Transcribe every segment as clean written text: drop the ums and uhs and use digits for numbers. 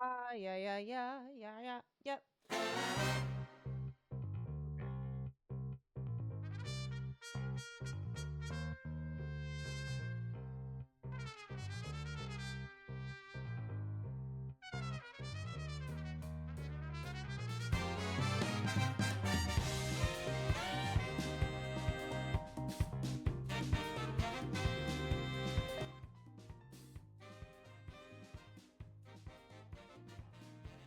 Yeah. Yep.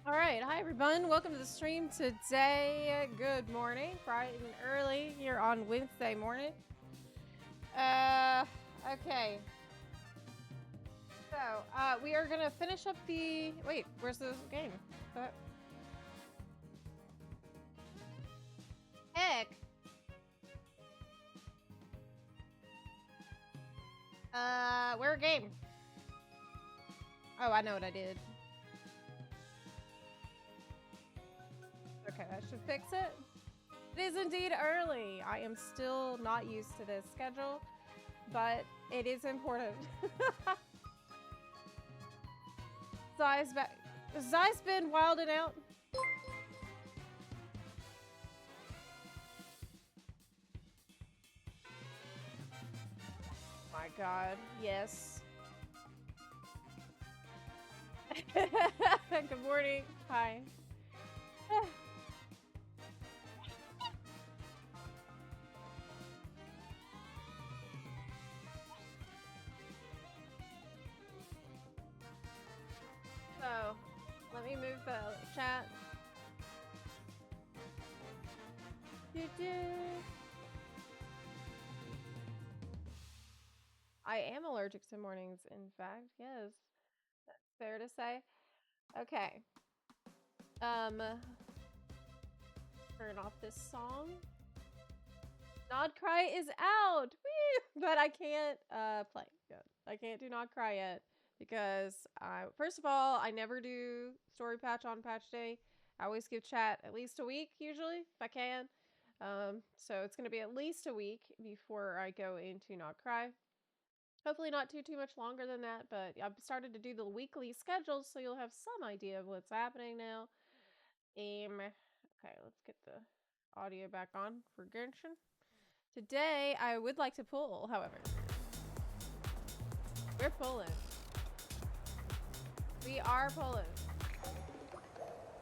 All right. Hi, everyone. Welcome to the stream today. Good morning, bright and early here on Wednesday morning. Okay. So, we are going to finish up the... Wait, where's the game? What? Heck. Where a game? Oh, I know what I did. Okay, that should fix it. It is indeed early. I am still not used to this schedule, but it is important. Zai's back. Zai's been wilding out. My God, yes. Good morning. Hi. So, let me move the chat. I am allergic to mornings, in fact. Yes. That's fair to say. Okay. Turn off this song. Nod Cry is out! Woo! But I can't play yet. I can't do Nod Cry yet because first of all, I never do story patch on patch day. I always give chat at least a week usually if I can. So it's gonna be at least a week before I go into Nod Cry. Hopefully not too much longer than that, but I've started to do the weekly schedules so you'll have some idea of what's happening now. Okay, let's get the audio back on for Genshin. Today, I would like to pull, however. We're pulling. We are pulling.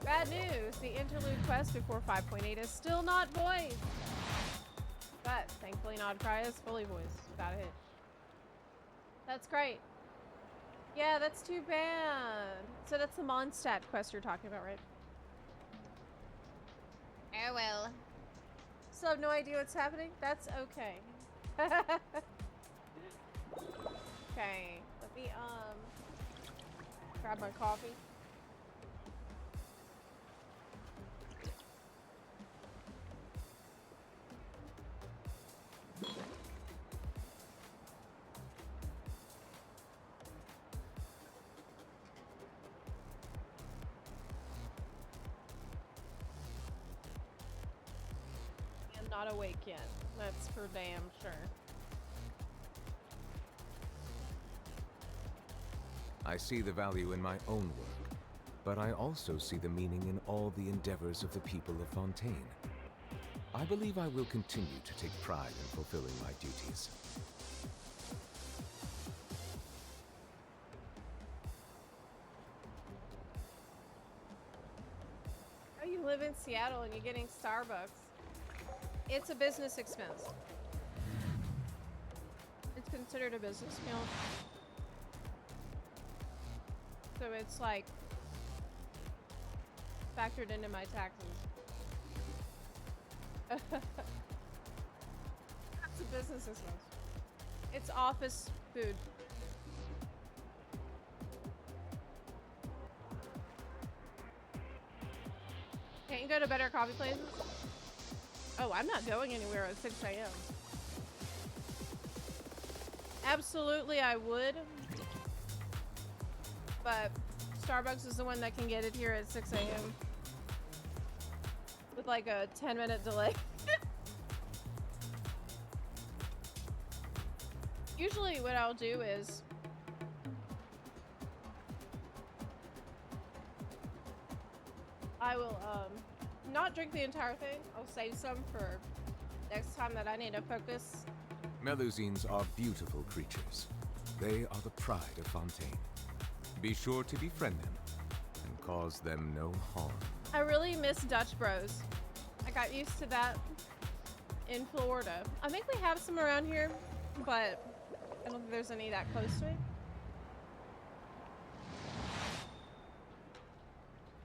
Bad news, the interlude quest before 5.8 is still not voiced. But, thankfully, Nod Cry is fully voiced without a hitch. That's great. Yeah, that's too bad. So that's the Mondstadt quest you're talking about, right? Oh well. Still have no idea what's happening? That's okay. Okay, let me grab my coffee. I'm not awake yet. That's for damn sure. I see the value in my own work, but I also see the meaning in all the endeavors of the people of Fontaine. I believe I will continue to take pride in fulfilling my duties. Oh, you live in Seattle and you're getting Starbucks. It's a business expense. It's considered a business meal. So it's like factored into my taxes. That's a business expense. It's office food. Can't you go to better coffee places? Oh, I'm not going anywhere at 6 a.m. Absolutely, I would. But Starbucks is the one that can get it here at 6 a.m. with like a 10-minute delay. Usually what I'll do is I will not drink the entire thing. I'll save some for next time that I need to focus. Melusines are beautiful creatures. They are the pride of Fontaine. Be sure to befriend them and cause them no harm. I really miss Dutch Bros. I got used to that in Florida. I think we have some around here, but I don't think there's any that close to me.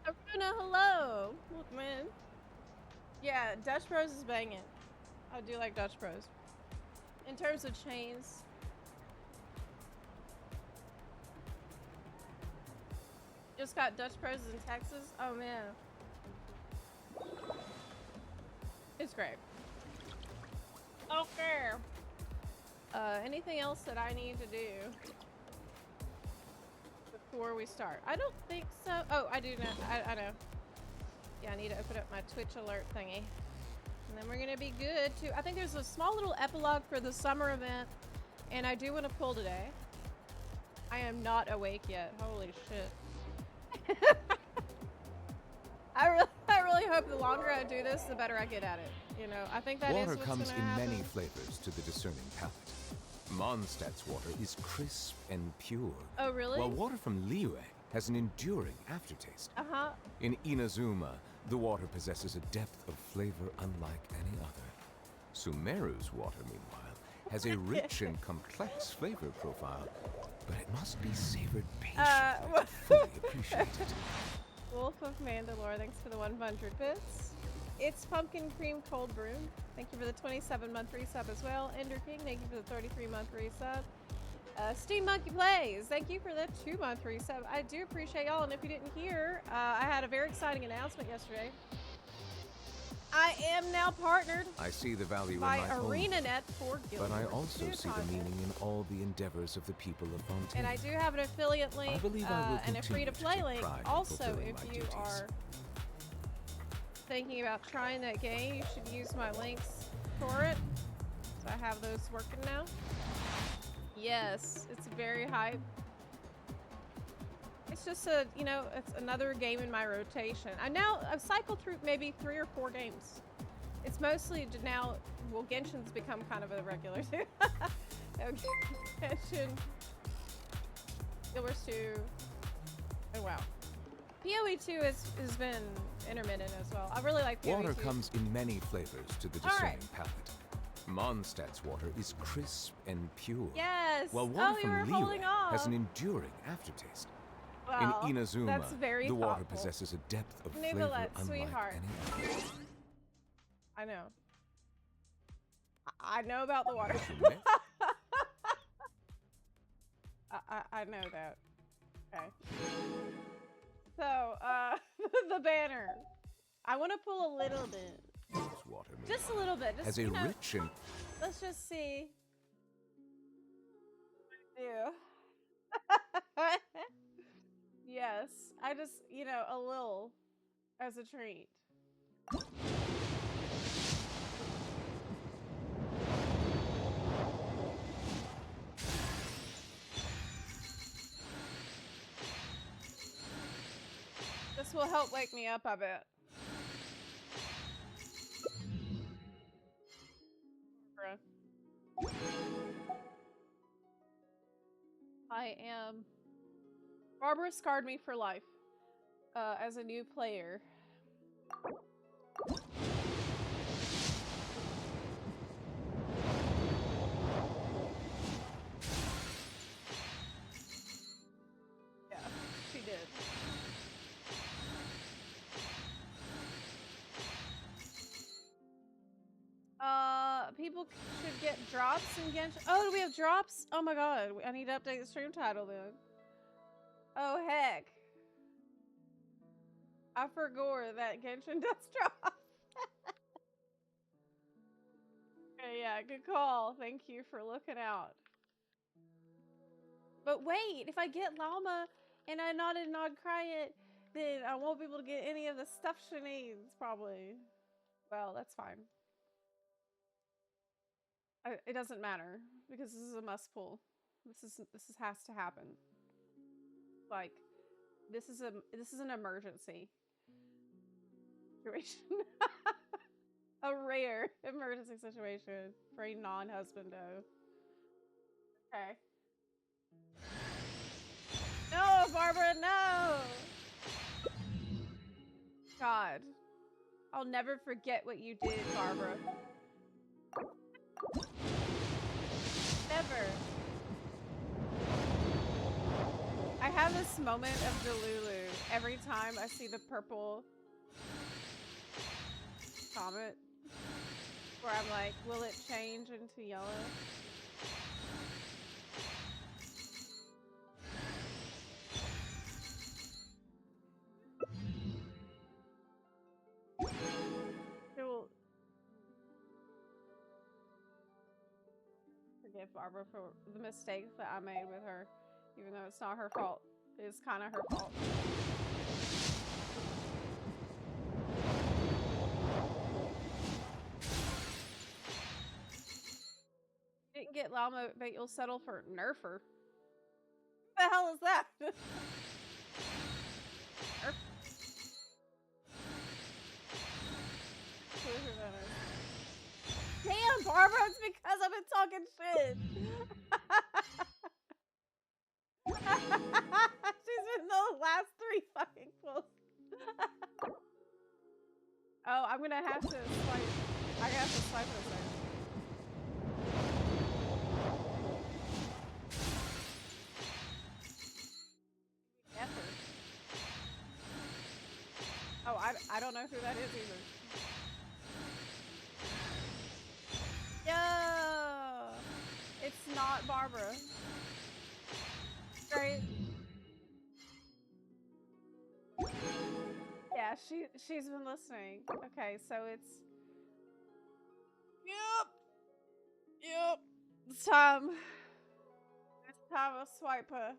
Aruna, hello! Look, man. Yeah, Dutch Bros is banging. I do like Dutch Bros. In terms of chains. Just got Dutch Bros in Texas. Oh man. It's great. Okay. Anything else that I need to do before we start? I don't think so. Oh, I do know. I know. Yeah, I need to open up my Twitch alert thingy. And then we're gonna be good too. I think there's a small little epilogue for the summer event. And I do want to pull today. I am not awake yet. Holy shit. I really hope the longer I do this, the better I get at it. You know, I think that Water is what's comes gonna in happen. many flavors to the discerning palate. Mondstadt's water is crisp and pure. Oh, really? While water from Liyue has an enduring aftertaste. Uh-huh. In Inazuma, the water possesses a depth of flavor unlike any other. Sumeru's water, meanwhile, has a rich and complex flavor profile, but it must be savored patiently to fully appreciate it. Wolf of Mandalore, thanks for the 100 bits. It's Pumpkin Cream Cold Brew. Thank you for the 27-month resub as well. Ender King, thank you for the 33-month resub. Steam Monkey Plays, thank you for the 2-month resub. I do appreciate y'all, and if you didn't hear, I had a very exciting announcement yesterday. I am now partnered I see the value by in my own ArenaNet for Guild but I Wars also 2 see the content. meaning in all the endeavors of the people of Fontaine. And I do have an affiliate link I believe I will and a continue to free-to-play take link. pride in Also, fulfilling if my you duties. are thinking about trying that game, you should use my links for it. So I have those working now. Yes, it's very hype. It's just a, you know, it's another game in my rotation. I've cycled through maybe 3 or 4 games. It's mostly now, well, Genshin's become kind of a regular too. Genshin, Guild Wars 2, oh wow. PoE 2 has been intermittent as well. I really like PoE 2. Water comes in many flavors to the All discerning right. palate. Mondstadt's water is crisp and pure. Yes. While water you were from holding Liyue off. has an enduring aftertaste. Well, in Inazuma, that's very the water thoughtful. possesses a depth of flavor Nicolette, unlike sweetheart. any other. I know. I know about the water. Sume- I know that. Okay. So, the banner. I want to pull a little bit. This water, Just a little bit. Just, has a you know, rich and let's just see. Ew. Yes. I just, you know, a little as a treat. This will help wake me up, I bet. Bruh. I am... Barbara scarred me for life as a new player. Yeah, she did. People should get drops in Genshin. Oh, do we have drops? Oh my god, I need to update the stream title then. Oh heck. I forgot that Genshin does drops. Okay, yeah, good call. Thank you for looking out. But wait, if I get Llama and I not cry it, then I won't be able to get any of the stuff she needs, probably. Well, that's fine. It doesn't matter because this is a must pull. This has to happen. Like, this is an emergency. situation. A rare emergency situation for a non-husbando. Okay. No, Barbara, no! God. I'll never forget what you did, Barbara. Never. I have this moment of Delulu every time I see the purple comet. Where I'm like, will it change into yellow? She'll forgive Barbara for the mistakes that I made with her, even though it's not her fault. It's kind of her fault. Didn't get llama, but you'll settle for nerfer. What the hell is that? Nerf. Who that is. Damn, Barbara, it's because I've been talking shit. She's been the last 3 fucking quotes. Oh, I'm gonna have to swipe. I gotta have to swipe it a second. Effort. Oh, I don't know who that is either. Yo! It's not Barbara. Right? Yeah, she's been listening. Okay, so it's Yep. It's time. It's time to swipe her.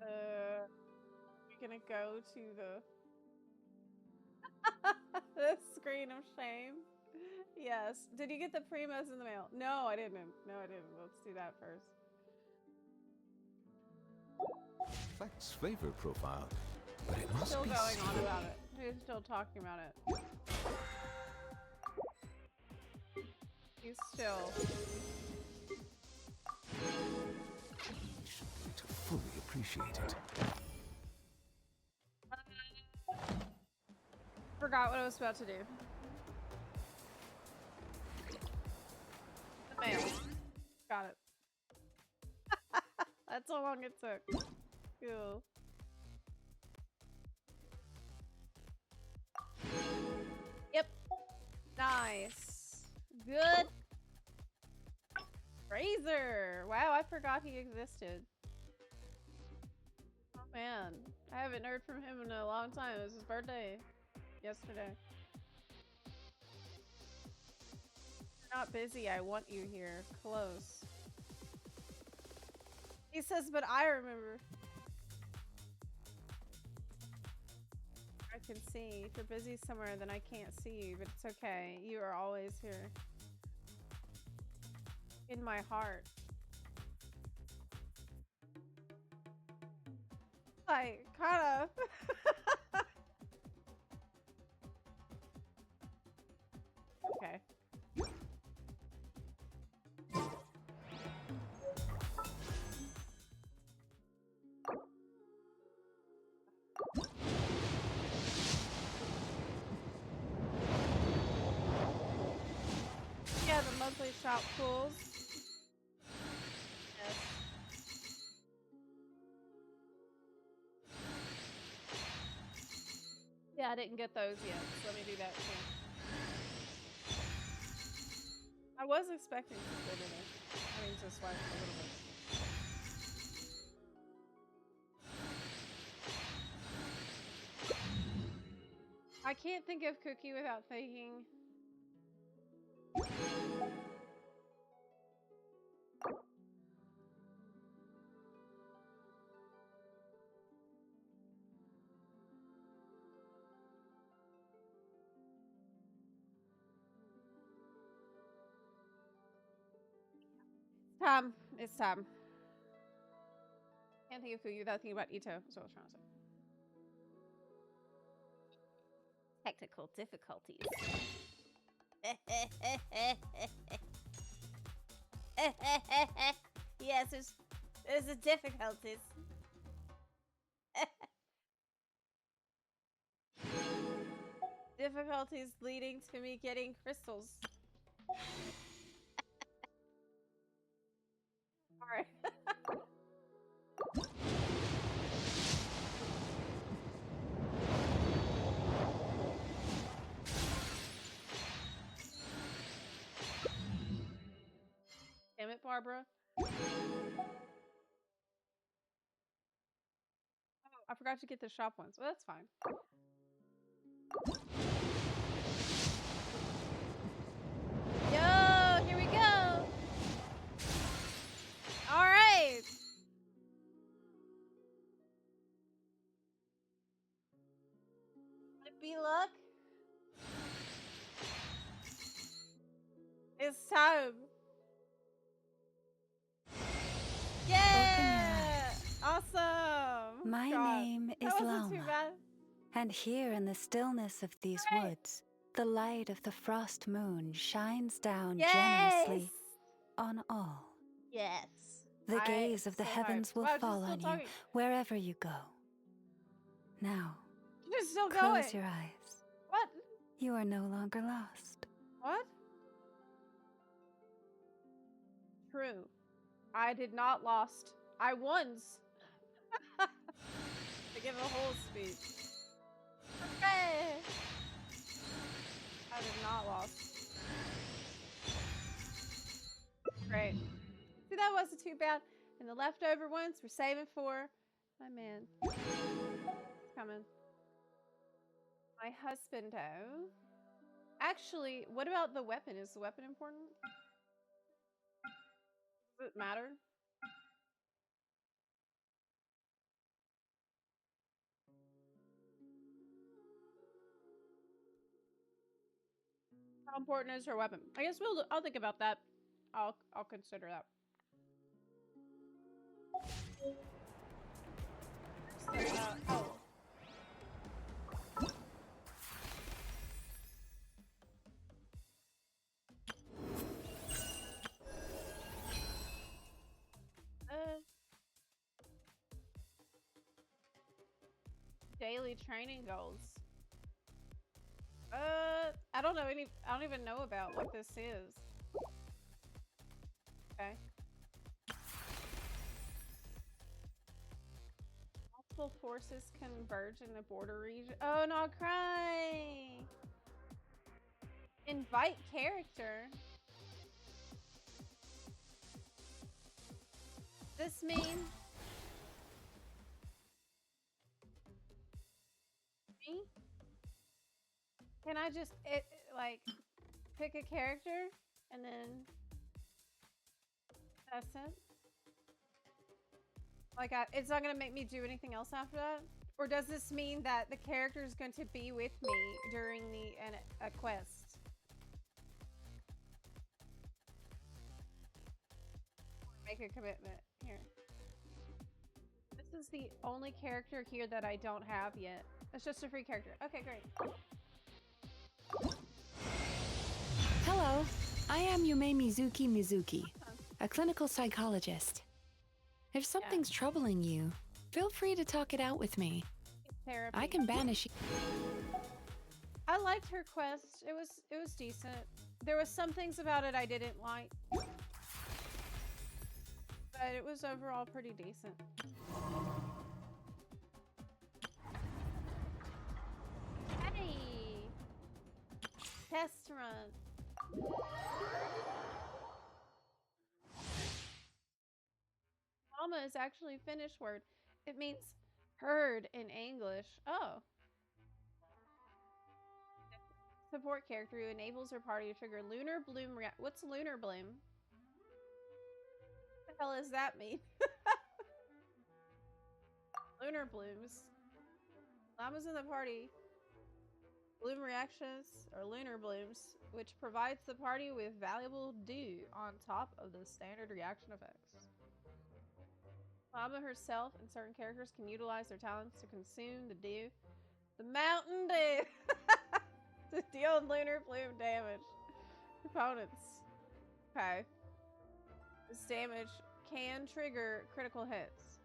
We're gonna go to the screen of shame. Yes. Did you get the primos in the mail? No, I didn't. No, I didn't. Let's do that first. Flex flavor profile, but it must Still be going on savory. about it. He's still talking about it. He's still. To fully appreciate it. Forgot what I was about to do. The mail. Got it. That's how long it took. Cool. Yep. Nice. Good. Razor. Wow, I forgot he existed. Oh man, I haven't heard from him in a long time. It was his birthday yesterday. You're not busy. I want you here. Close. He says, but I remember. I can see. If you're busy somewhere, then I can't see you, but it's okay. You are always here. In my heart. Like, kind of. Okay. Yeah, the monthly shop pools. Yes. Yeah, I didn't get those yet, so let me do that too. I was expecting people today. I mean, to swipe a little bit. I can't think of Cookie without thinking. Time. It's time. Can't think of Cookie without thinking about Ito. That's what I was trying to say. Technical difficulties. Yes, there's the difficulties. Difficulties leading to me getting crystals. Alright. Damn it, Barbara. Oh, I forgot to get the shop ones. Well, that's fine. Yo, here we go. All right. Would it be luck? It's time. Yeah! Awesome. My God. name is That wasn't too Lama, bad. and here in the stillness of these woods, the light of the frost moon shines down generously on all. Yes. The gaze of the heavens will fall on you wherever you go. Now, You're still close going. your eyes. What? You are no longer lost. What? True. I did not lost. I once. I give a whole speech. Hooray! I did not lost. Great. See, that wasn't too bad. And the leftover ones we're saving for my man. It's coming. My husband, though. Actually, what about the weapon? Is the weapon important? Does it matter? How important is her weapon? I guess I'll think about that. I'll consider that. Oh. Daily training goals. I don't know any. I don't even know about what this is. Okay. Multiple forces converge in the border region. Oh, not cry. Invite character. This mean me? Can I just like pick a character and then that's it? Like it's not gonna make me do anything else after that? Or does this mean that the character is going to be with me during a quest? Make a commitment here. This is the only character here that I don't have yet. It's just a free character. Okay, great. Hello, I am Yume Mizuki, a clinical psychologist. If something's troubling you, feel free to talk it out with me. Therapy. I can banish you. I liked her quest. It was decent. There was some things about it I didn't like. But it was overall pretty decent. Hey! Test run. Mama is actually a Finnish word. It means herd in English. Oh. Support character who enables her party to trigger Lunar Bloom What's Lunar Bloom? What the hell does that mean? Lunar Blooms. Llama's in the party. Bloom reactions or lunar blooms, which provides the party with valuable dew on top of the standard reaction effects. Llama herself and certain characters can utilize their talents to consume the dew The Mountain Dew. To deal lunar plume damage. Opponents. Okay. This damage can trigger critical hits.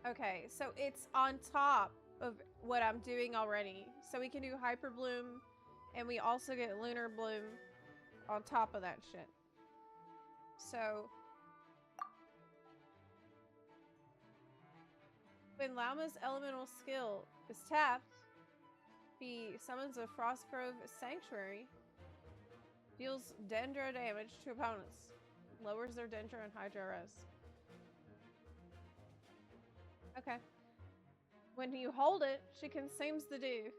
Okay, so it's on top of what I'm doing already. So we can do Hyper Bloom, and we also get Lunar Bloom on top of that shit. So when Lauma's elemental skill is tapped, he summons a Frostgrove Sanctuary, deals Dendro damage to opponents, lowers their Dendro and Hydro res. Okay. When you hold it, she consumes the dew.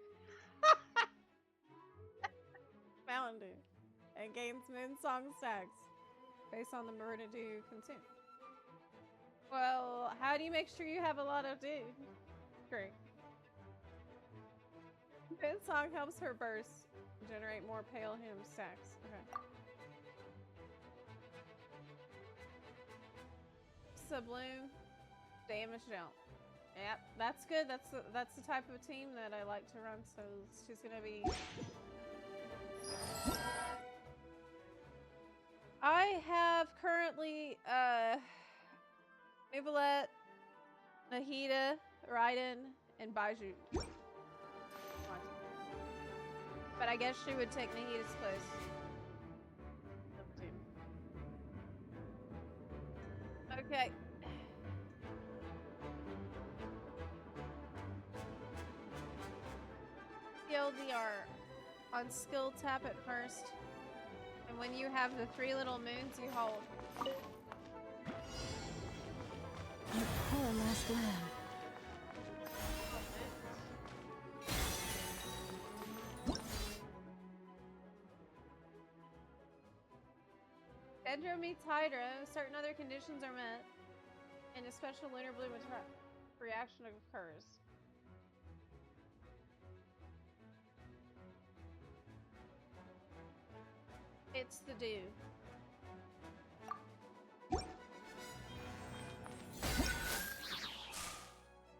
Mountain Dew. And gains Moon Song stacks based on the Marina Dew consumed. Well, how do you make sure you have a lot of dew? Great. Moon Song helps her burst generate more Pale Hymn stacks. Okay. Sublime damage dealt. Yep, that's good. That's the type of team that I like to run. So she's gonna be. I have currently Mivalette, Nahida, Raiden, and Baiju. But I guess she would take Nahida's place. Okay. TLDR. On skill tap at first. And when you have the 3 little moons, you hold. You poor last lamb. Dendro meets Hydra. Certain other conditions are met. And a special lunar bloom reaction occurs. It's the dew.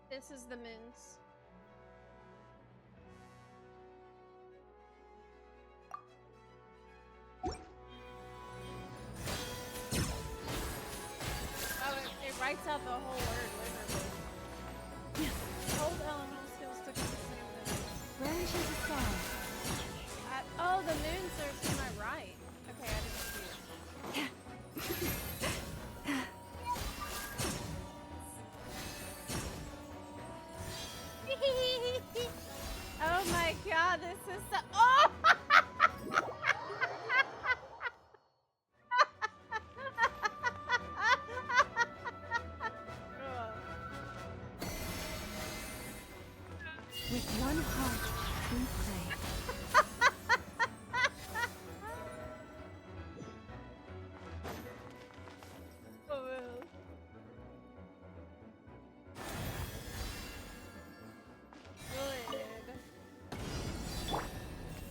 This is the moons. Oh, it writes out the whole word, literally. Hold elemental skills to consume them. Branches of song. Oh, the moons are to my right. Okay, I didn't see it. Oh my god, this is so. Oh! With one heart, we pray.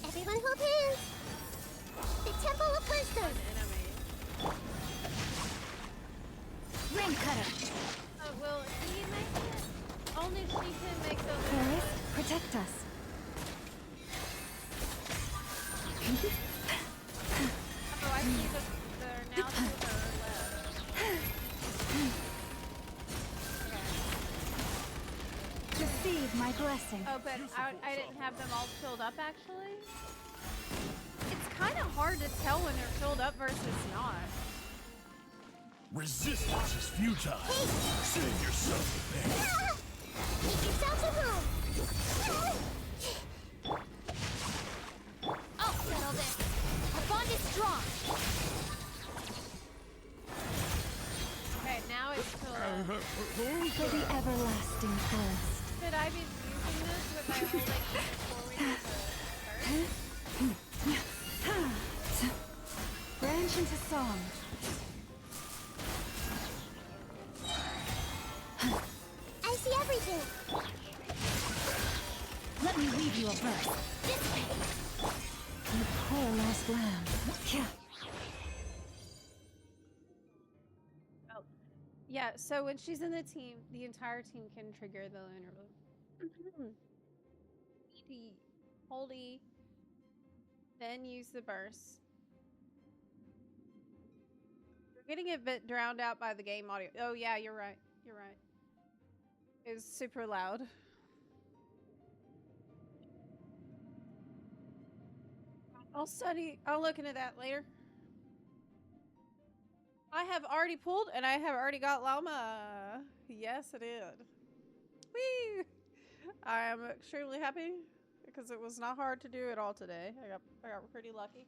Everyone hold hands! The Temple of Wisdom! Ring cutter. Will he make it? Only she can make the. Paris, protect us. Oh, I see they're now to her left. Okay. Receive my blessing. Oh, but I didn't have them all filled up, actually. It's kind of hard to tell when they're filled up versus not. Resistance is futile. Save yourself the pain. Make yourselves at home! I'll settle this. Our bond is strong. Okay, now it's filled up. For the everlasting thirst. Should I be using this with my holding before we do the first? Branch into song. I see everything. Let me weave you a verse. This way. You poor last lamb. Yeah. Yeah, so when she's in the team, the entire team can trigger the lunar bloom. E, hold E, then use the burst. You're getting a bit drowned out by the game audio. Oh yeah, you're right. You're right. It was super loud. I'll look into that later. I have already pulled and I have already got llama. Yes, it did. Whee! I am extremely happy because it was not hard to do it all today. I got pretty lucky.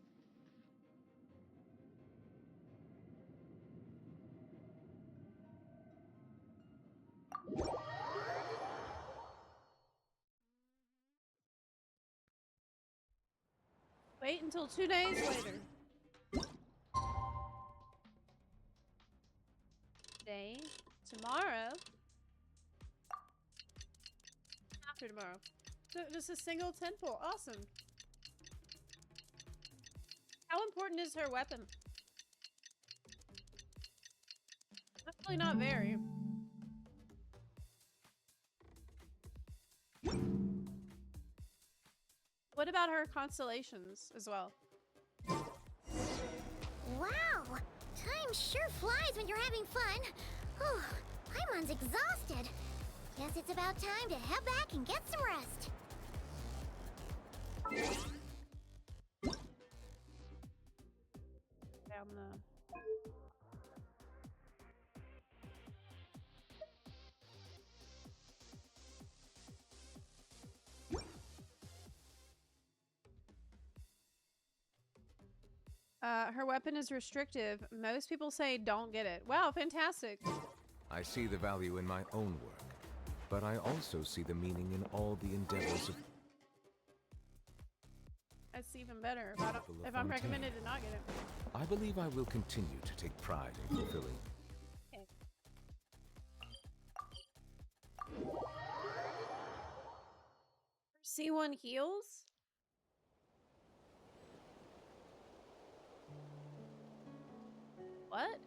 Wait until 2 days later. Day, tomorrow, after tomorrow. So just a single temple. Awesome. How important is her weapon? Definitely not very. What about her constellations as well? Wow! Time sure flies when you're having fun. Whew, Paimon's exhausted. Guess it's about time to head back and get some rest. Down the... her weapon is restrictive. Most people say don't get it. Wow, fantastic. I see the value in my own work, but I also see the meaning in all the endeavors of... That's even better if I'm recommended to not get it. I believe I will continue to take pride in fulfilling... Okay. C1 heals? What?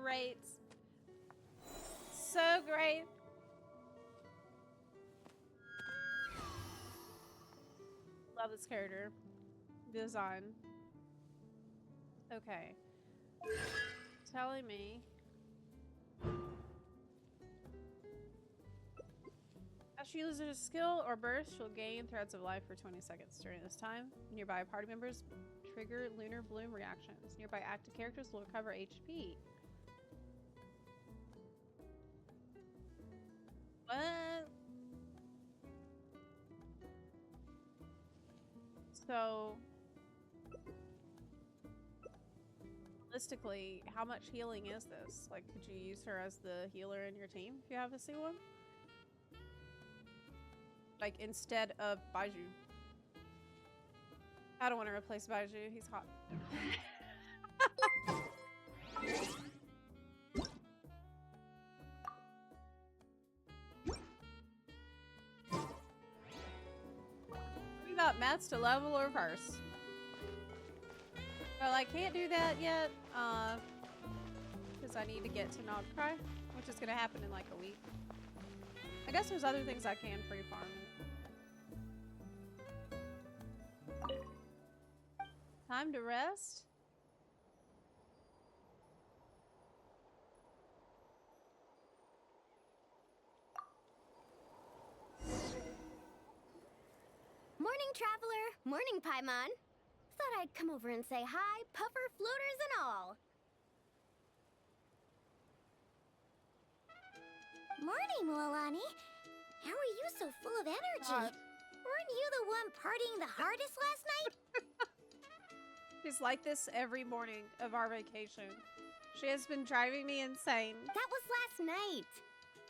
Great. So great. Love this character design. Okay. Telling me. As she loses a skill or burst, she'll gain threads of life for 20 seconds. During this time, nearby party members trigger lunar bloom reactions. Nearby active characters will recover HP. What? So, realistically, how much healing is this? Like, could you use her as the healer in your team if you have a C1? Like, instead of Baiju. I don't want to replace Baiju. He's hot. We got mats to level or reverse. Well, I can't do that yet, because I need to get to Nodcry, which is going to happen in like a week. I guess there's other things I can pre-farm. Time to rest. Morning, traveler. Morning, Paimon. Thought I'd come over and say hi, puffer, floaters, and all. Morning, Mualani. How are you so full of energy? Weren't you the one partying the hardest last night? She's like this every morning of our vacation. She has been driving me insane. That was last night.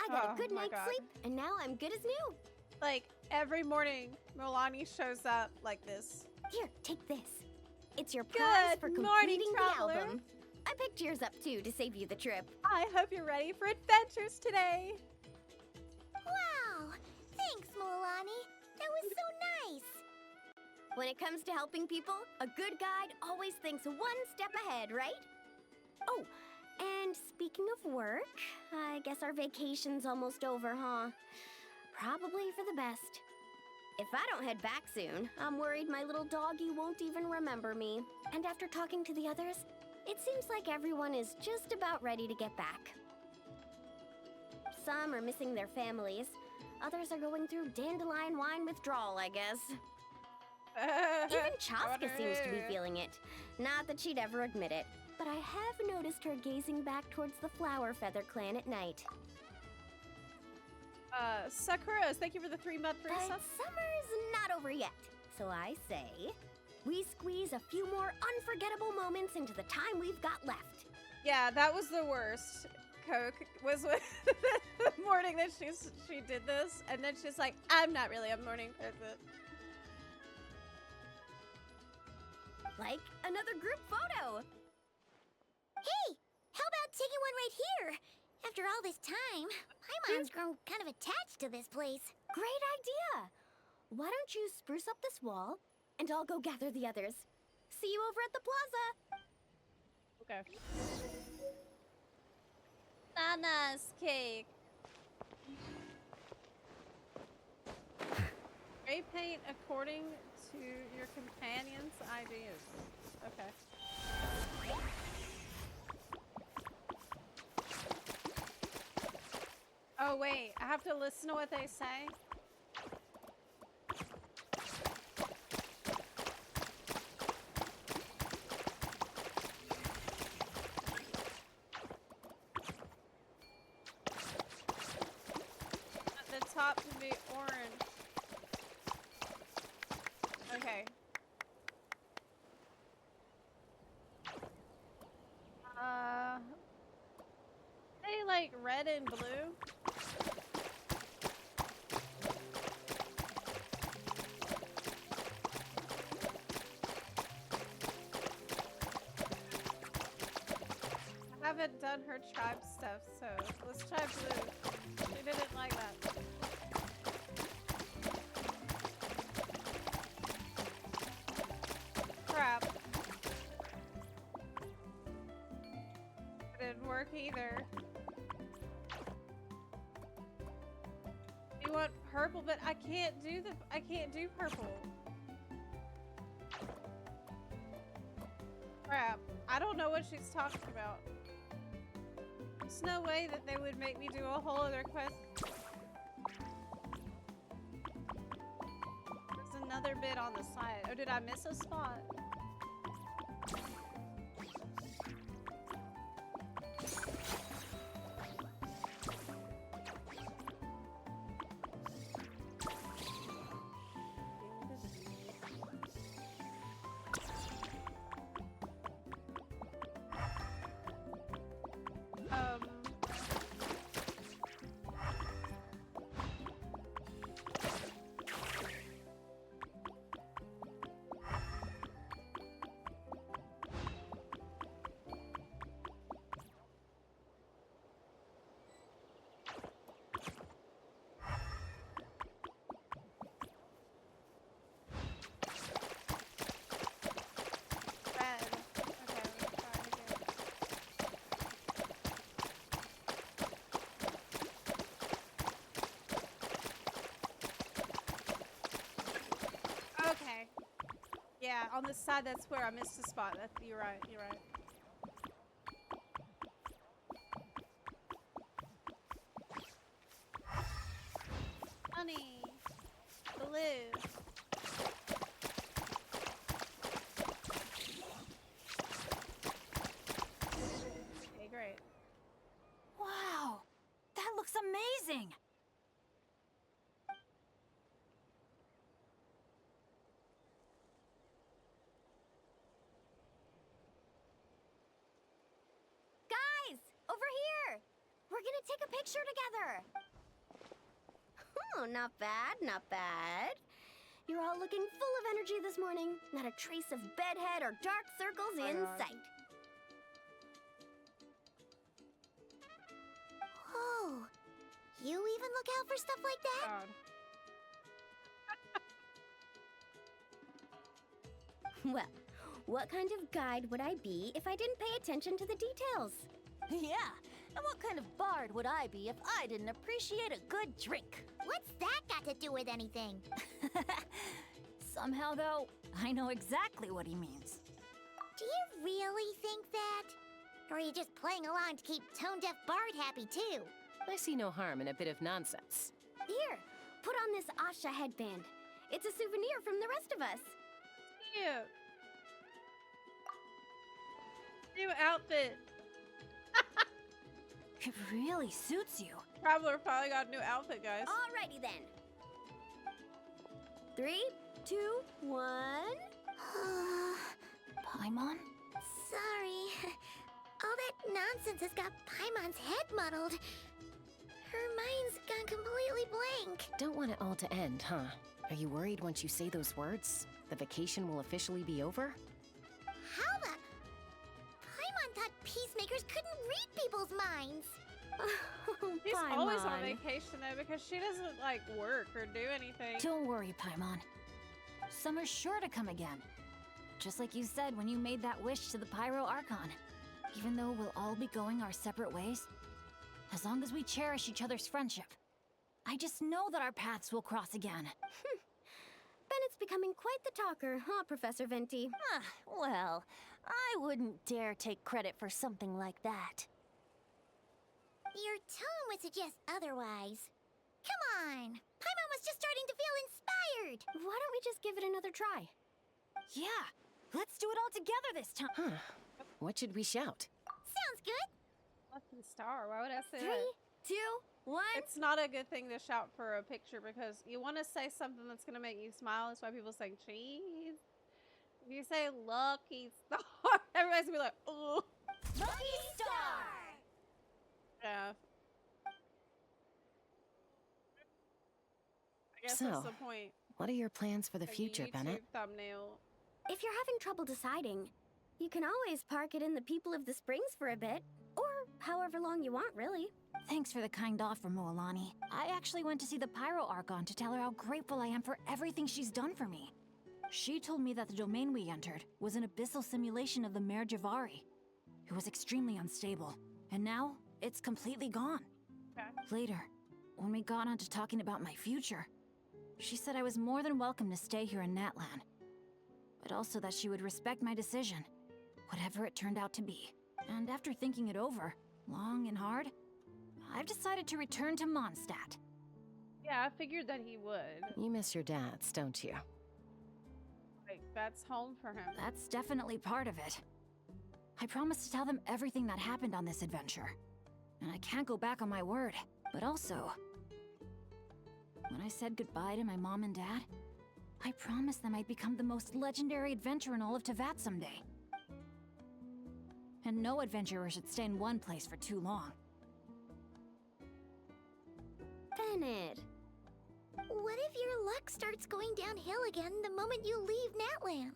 I got a good night's sleep, and now I'm good as new. Like, every morning, Milani shows up like this. Here, take this. It's your prize Good for morning, completing the traveler. album. I picked yours up too to save you the trip. I hope you're ready for adventures today. Wow! Thanks, Milani. That was so nice. When it comes to helping people, a good guide always thinks one step ahead, right? Oh, and speaking of work, I guess our vacation's almost over, huh? Probably for the best. If I don't head back soon, I'm worried my little doggy won't even remember me. And after talking to the others, it seems like everyone is just about ready to get back. Some are missing their families. Others are going through dandelion wine withdrawal, I guess. Even Chaska seems to be feeling it. Not that she'd ever admit it, but I have noticed her gazing back towards the Flower Feather clan at night. Sakura, thank you for the 3-month free But sub. summer's not over yet, so I say we squeeze a few more unforgettable moments into the time we've got left. Yeah, that was the worst. Coke was with the morning that she did this, and then she's like, I'm not really a morning person. Like another group photo. Hey, how about taking one right here? After all this time, Paimon's grown kind of attached to this place. Great idea. Why don't you spruce up this wall, and I'll go gather the others. See you over at the plaza. Okay. Nana's cake. Spray paint according to your companion's ideas. Okay. Oh wait, I have to listen to what they say. The top to be orange. Okay. They like red and blue. I haven't done her tribe stuff, so let's try blue. She didn't like that. Crap. It didn't work either. You want purple, but I can't do purple. Crap. I don't know what she's talking about. There's no way that they would make me do a whole other quest. There's another bit on the side. Oh, did I miss a spot? Okay. Yeah, on the side, that's where I missed a spot. You're right, you're right. Honey. Blue. Okay, great. Wow, that looks amazing. Guys, over here. We're gonna take a picture together. Oh, not bad, not bad. You're all looking full of energy this morning. Not a trace of bedhead or dark circles my in God. sight. Oh, you even look out for stuff like that? God. Well, what kind of guide would I be if I didn't pay attention to the details? Yeah, and what kind of bard would I be if I didn't appreciate a good drink? What's that got to do with anything? Somehow, though, I know exactly what he means. Do you really think that? Or are you just playing along to keep tone-deaf Bard happy too? I see no harm in a bit of nonsense. Here, put on this Asha headband. It's a souvenir from the rest of us. Cute. New outfit. It really suits you. Traveler finally got a new outfit, guys. Alrighty then. 3, 2, 1. Paimon? Sorry. All that nonsense has got Paimon's head muddled. Her mind's gone completely blank. Don't want it all to end, huh? Are you worried once you say those words, the vacation will officially be over? How the... Paimon thought peacemakers couldn't read people's minds. She's always on Paimon. vacation though because she doesn't like work or do anything. Don't worry, Paimon. Summer's sure to come again. Just like you said when you made that wish to the Pyro Archon. Even though we'll all be going our separate ways, as long as we cherish each other's friendship, I just know that our paths will cross again. Bennett's becoming quite the talker, huh, Professor Venti? Ah, well, I wouldn't dare take credit for something like that. Your tone would suggest otherwise. Come on! Paimon was just starting to feel inspired! Why don't we just give it another try? Yeah, let's do it all together this time. Huh. What should we shout? Sounds good! Lucky star. Why would I say 3, that? 2, 1. It's not a good thing to shout for a picture because you want to say something that's gonna make you smile. That's why people say cheese. If you say lucky star, everybody's gonna be like, oh. Lucky Star! Yeah. I guess So, that's the point. What are your plans for the Like a future, YouTube Bennett? thumbnail. If you're having trouble deciding, you can always park it in the People of the Springs for a bit. Or however long you want, really. Thanks for the kind offer, Moalani. I actually went to see the Pyro Archon to tell her how grateful I am for everything she's done for me. She told me that the domain we entered was an abyssal simulation of the Mare Javari. It was extremely unstable, and now it's completely gone. Okay. Later, when we got on to talking about my future, she said I was more than welcome to stay here in Natlan, but also that she would respect my decision, whatever it turned out to be. And after thinking it over, long and hard, I've decided to return to Mondstadt. Yeah, I figured that he would. You miss your dads, don't you? Like, that's home for him. That's definitely part of it. I promised to tell them everything that happened on this adventure. And I can't go back on my word. But also, when I said goodbye to my mom and dad, I promised them I'd become the most legendary adventurer in all of Tevat someday. And no adventurer should stay in one place for too long. Bennett. What if your luck starts going downhill again the moment you leave Natlan?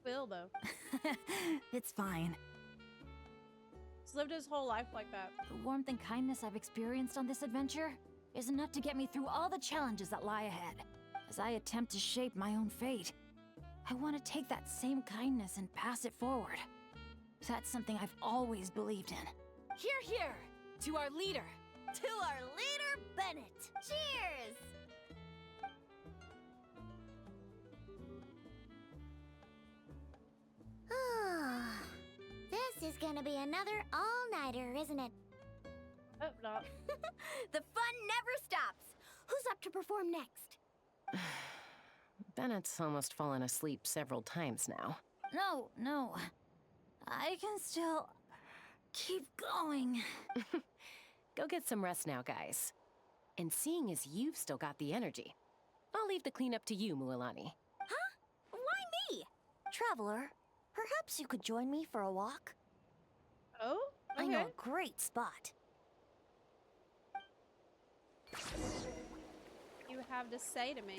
Will though. It's fine. He's lived his whole life like that. The warmth and kindness I've experienced on this adventure is enough to get me through all the challenges that lie ahead. As I attempt to shape my own fate, I want to take that same kindness and pass it forward. That's something I've always believed in. Hear, hear! To our leader! To our leader, Bennett! Cheers! Oh, this is gonna be another all-nighter, isn't it? Oh, not. The fun never stops! Who's up to perform next? Bennett's almost fallen asleep several times now. No. I can still keep going. Go get some rest now, guys. And seeing as you've still got the energy, I'll leave the cleanup to you, Mualani. Why me? Traveler, perhaps you could join me for a walk? Oh? Okay. I know a great spot. You have to say to me.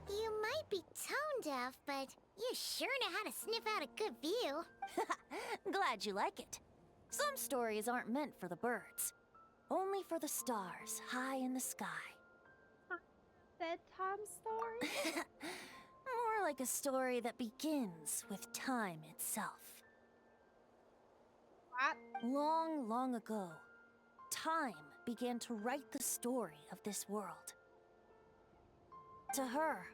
You might be tone deaf, but you sure know how to sniff out a good view. Glad you like it. Some stories aren't meant for the birds, only for the stars high in the sky. Bedtime story? More like a story that begins with time itself. What? Long, long ago, time began to write the story of this world. To her,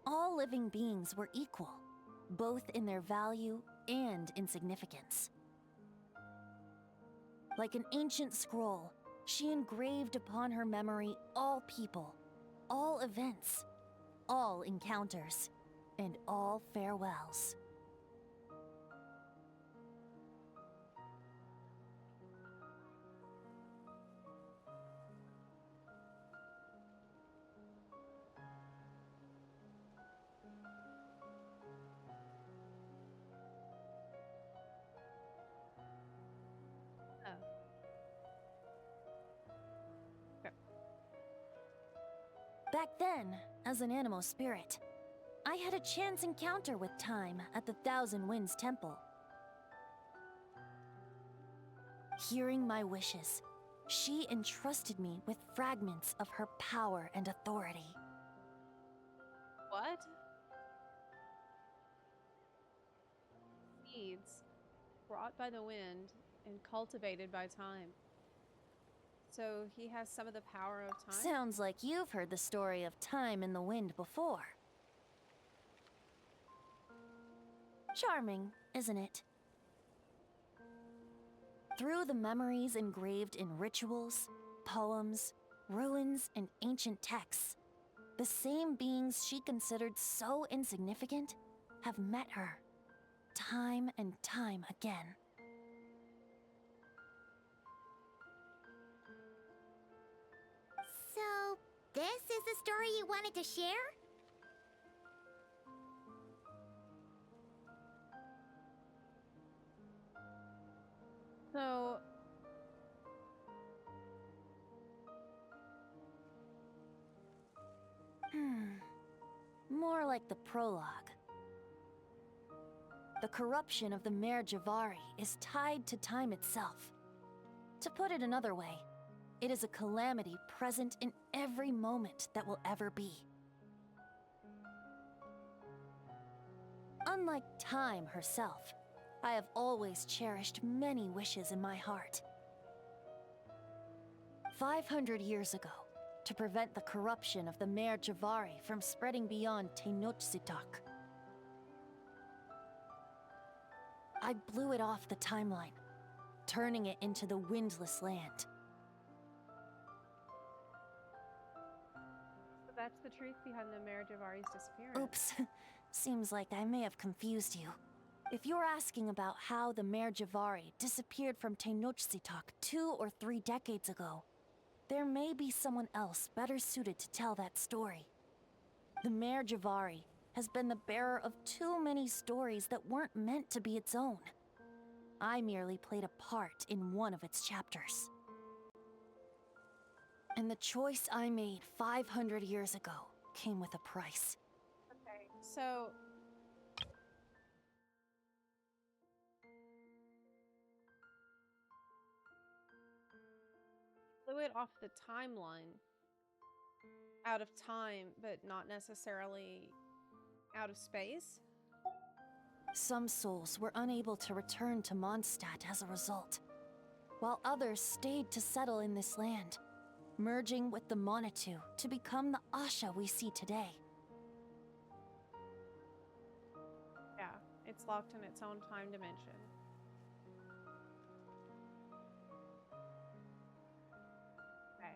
all living beings were equal, both in their value and in significance. Like an ancient scroll, she engraved upon her memory all people, all events, all encounters, and all farewells. Back then, as an animal spirit, I had a chance encounter with time at the Thousand Winds Temple. Hearing my wishes, she entrusted me with fragments of her power and authority. What? Seeds brought by the wind and cultivated by time. So he has some of the power of time? Sounds like you've heard the story of time and the wind before. Charming, isn't it? Through the memories engraved in rituals, poems, ruins, and ancient texts, the same beings she considered so insignificant have met her, time and time again. So, this is the story you wanted to share? So, More like the prologue. The corruption of the Mare Javari is tied to time itself. To put it another way, it is a calamity present in every moment that will ever be. Unlike time herself, I have always cherished many wishes in my heart. 500 years ago, to prevent the corruption of the Mare Javari from spreading beyond Tenochtitlan, I blew it off the timeline, turning it into the Windless Land. so that's the truth behind the Mare Javari's disappearance. Oops, seems like I may have confused you. If you're asking about how the Mare Javari disappeared from Tenochtitlan 2 or 3 decades ago, there may be someone else better suited to tell that story. The Mare Javari has been the bearer of too many stories that weren't meant to be its own. I merely played a part in one of its chapters. And the choice I made 500 years ago came with a price. Okay, so blew it off the timeline. Out of time, but not necessarily out of space. Some souls were unable to return to Mondstadt as a result, while others stayed to settle in this land, merging with the Monitu to become the Asha we see today. Yeah, it's locked in its own time dimension. Okay.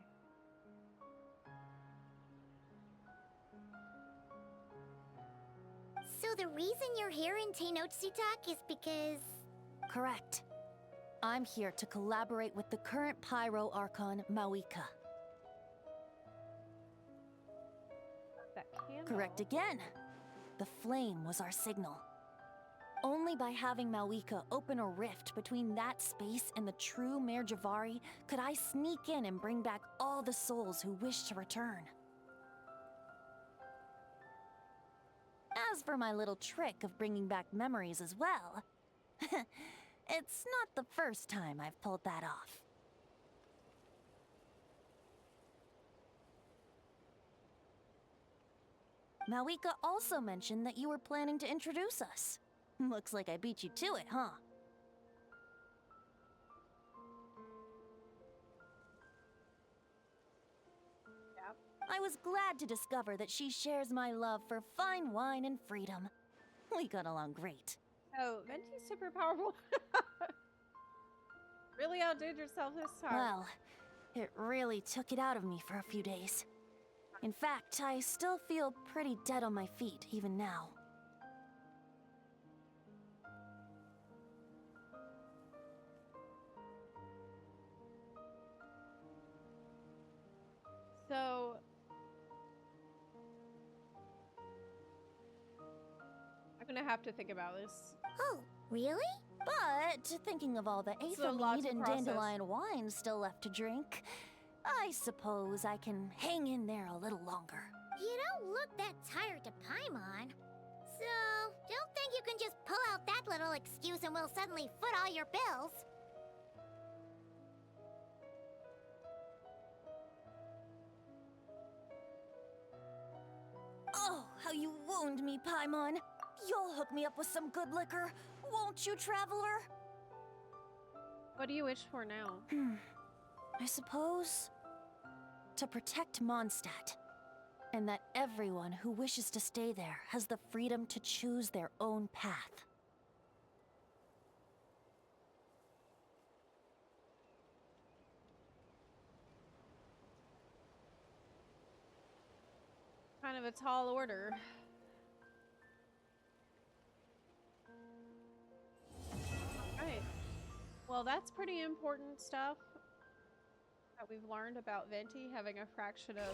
So the reason you're here in Tenochtitlan is because... Correct. I'm here to collaborate with the current Pyro Archon, Mawika. That candle. Correct again. The flame was our signal. Only by having Malika open a rift between that space and the true Mare Javari could I sneak in and bring back all the souls who wish to return. As for my little trick of bringing back memories as well, it's not the first time I've pulled that off. Malika also mentioned that you were planning to introduce us. Looks like I beat you to it, huh? Yep. I was glad to discover that she shares my love for fine wine and freedom. We got along great. Oh, Venti's super powerful. Really outdid yourself this time. Well, it really took it out of me for a few days. In fact, I still feel pretty dead on my feet, even now. So, I'm gonna have to think about this. Oh, really? But thinking of all the It's a lot Aether to mead and process. dandelion wine still left to drink, I suppose I can hang in there a little longer. You don't look that tired to Paimon. So, don't think you can just pull out that little excuse and we'll suddenly foot all your bills. Oh, how you wound me, Paimon. You'll hook me up with some good liquor, won't you, traveler? What do you wish for now? I suppose to protect Mondstadt, and that everyone who wishes to stay there has the freedom to choose their own path. Kind of a tall order. Alright. Well, that's pretty important stuff that we've learned about Venti having a fraction of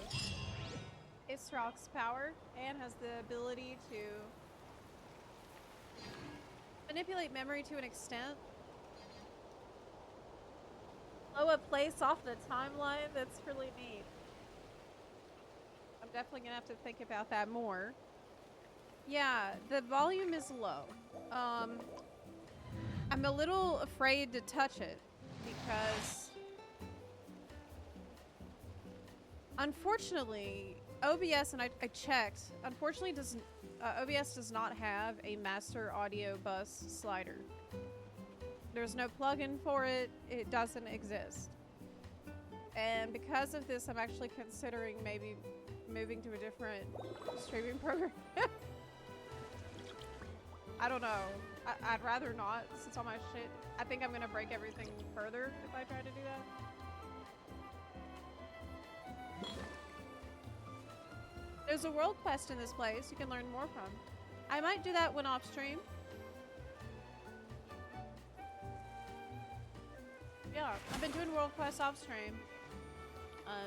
Isrok's power and has the ability to manipulate memory to an extent. Blow a place off the timeline, that's really neat. I'm definitely gonna have to think about that more. Yeah, the volume is low. I'm a little afraid to touch it because unfortunately, OBS, and I checked, unfortunately OBS does not have a master audio bus slider. There's no plugin for it, it doesn't exist. And because of this, I'm actually considering maybe moving to a different streaming program. I don't know. I'd rather not, since all my shit. I think I'm gonna break everything further if I try to do that. There's a world quest in this place you can learn more from. I might do that when off stream. Yeah, I've been doing world quests off stream.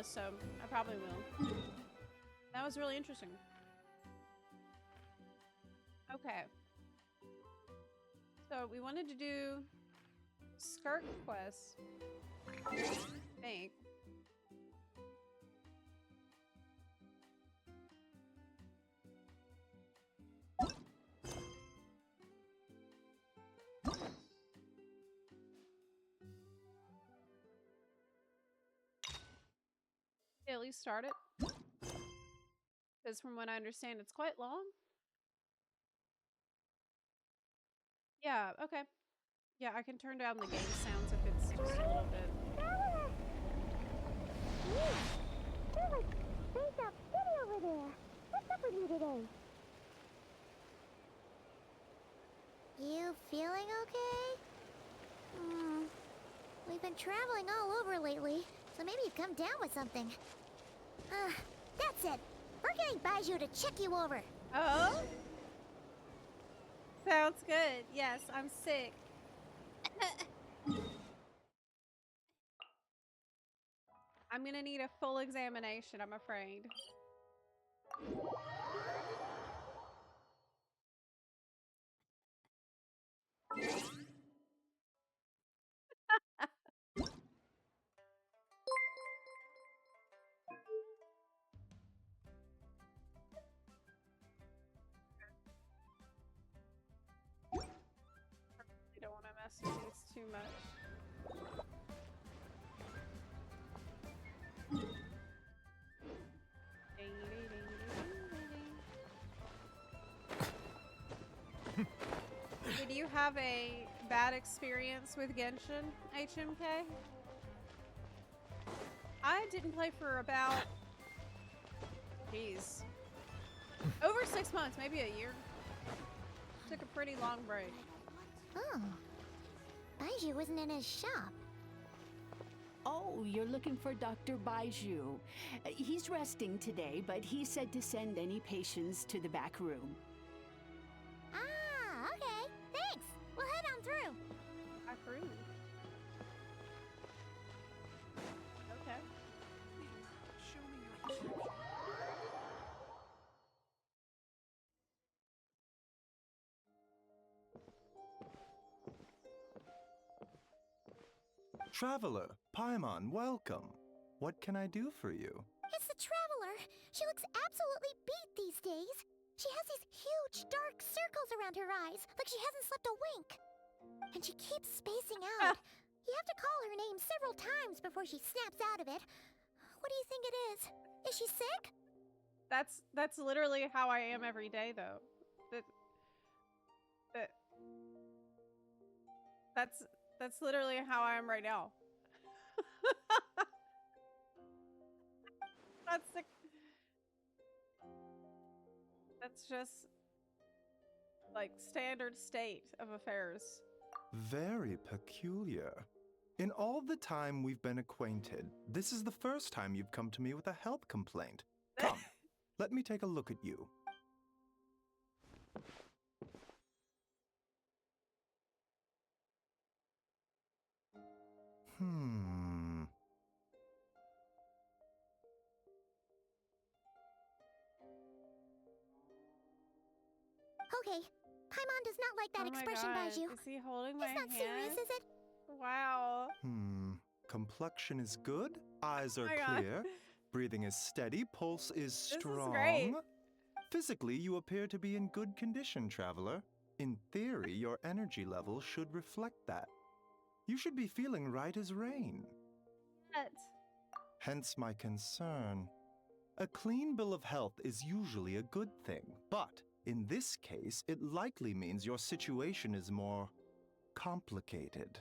So I probably will. That was really interesting. Okay. So we wanted to do Skirk quest. I think. At least start it. Because from what I understand, it's quite long. Yeah, okay. Yeah, I can turn down the game sounds if it's just a little bit. There's like space up city over there. What's up with you today? You feeling okay? We've been traveling all over lately, so maybe you've come down with something. That's it. We're getting Baiju to check you over. Oh? Sounds good. Yes, I'm sick. I'm gonna need a full examination, I'm afraid. I don't want to mess with these too much. Did you have a bad experience with Genshin, HMK? I didn't play for about, geez, over 6 months, maybe a year. Took a pretty long break. Oh. Baiju wasn't in his shop. Oh, you're looking for Dr. Baiju. He's resting today, but he said to send any patients to the back room. Ah, okay. Thanks. We'll head on through. Back room. Okay. Traveler, Paimon, welcome. What can I do for you? It's the Traveler. She looks absolutely beat these days. She has these huge dark circles around her eyes, like she hasn't slept a wink. And she keeps spacing out. You have to call her name several times before she snaps out of it. What do you think it is? Is she sick? That's literally how I am every day, though. That's literally how I am right now. That's just like standard state of affairs. Very peculiar. In all the time we've been acquainted, this is the first time you've come to me with a health complaint. Come, let me take a look at you. Okay. Paimon does not like that Oh my expression, God. Baiju. Is he holding my It's not hand? serious, is it? Wow. Complexion is good, eyes are my God. clear, breathing is steady, pulse is strong. is great. Physically, you appear to be in good condition, traveler. In theory, your energy level should reflect that. You should be feeling right as rain. What? Hence my concern. A clean bill of health is usually a good thing, but in this case, it likely means your situation is more complicated.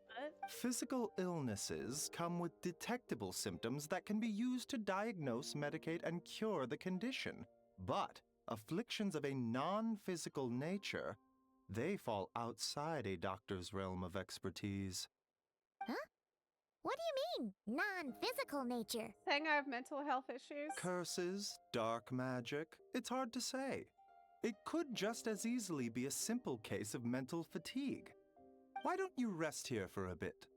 What? Physical illnesses come with detectable symptoms that can be used to diagnose, medicate, and cure the condition. But afflictions of a non-physical nature, they fall outside a doctor's realm of expertise. Huh? What do you mean, non-physical nature? Saying I have mental health issues? Curses, dark magic, it's hard to say. It could just as easily be a simple case of mental fatigue. Why don't you rest here for a bit?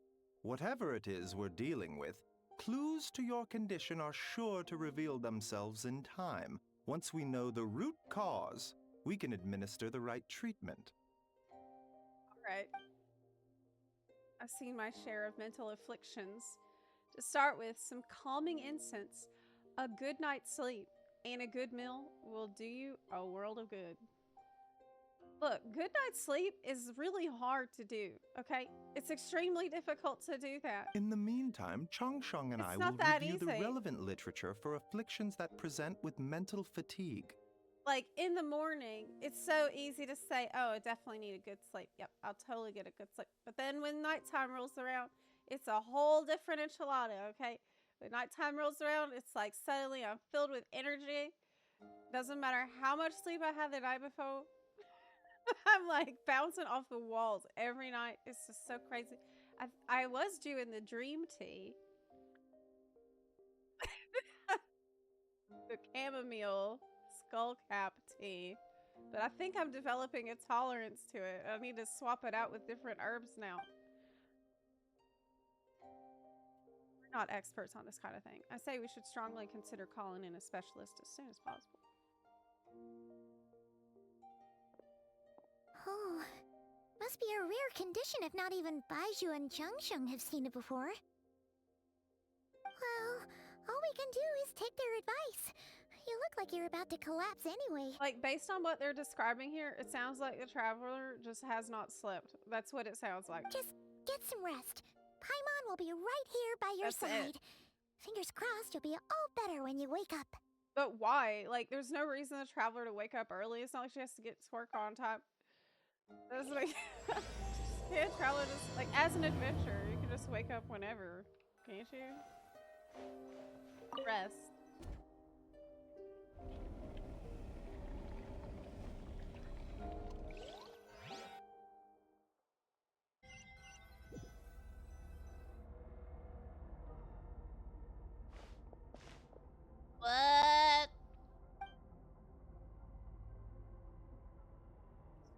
Whatever it is we're dealing with, clues to your condition are sure to reveal themselves in time. Once we know the root cause, we can administer the right treatment. Alright. I've seen my share of mental afflictions. To start with, some calming incense, a good night's sleep, and a good meal will do you a world of good. Look, good night's sleep is really hard to do, okay? It's extremely difficult to do that. In the meantime, Changsheng and It's I not will that review the easy. relevant literature for afflictions that present with mental fatigue. Like, in the morning, it's so easy to say, oh, I definitely need a good sleep. Yep, I'll totally get a good sleep. But then when nighttime rolls around, it's a whole different enchilada, okay? When nighttime rolls around, it's like suddenly I'm filled with energy. Doesn't matter how much sleep I had the night before. I'm like bouncing off the walls every night. It's just so crazy. I was doing the dream tea. The chamomile skullcap tea. But I think I'm developing a tolerance to it. I need to swap it out with different herbs now. We're not experts on this kind of thing. I say we should strongly consider calling in a specialist as soon as possible. Oh, must be a rare condition if not even Baizhu and Changsheng have seen it before. Well, all we can do is take their advice. You look like you're about to collapse anyway. Like, based on what they're describing here, it sounds like the traveler just has not slept. That's what it sounds like. Just get some rest. Paimon will be right here by your That's side. it. Fingers crossed you'll be all better when you wake up. But why? Like, there's no reason the traveler to wake up early. It's not like she has to get to work on time. Doesn't make can't traveler just like as an adventure, you can just wake up whenever, can't you? Rest. What?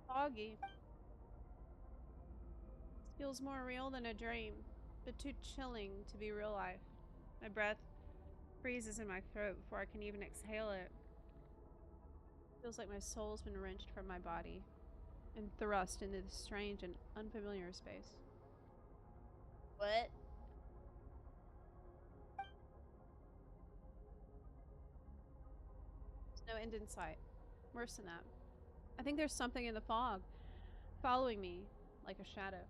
Foggy. This feels more real than a dream, but too chilling to be real life. My breath freezes in my throat before I can even exhale it. Feels like my soul's been wrenched from my body and thrust into this strange and unfamiliar space. What? There's no end in sight. Worse than that. I think there's something in the fog, following me like a shadow.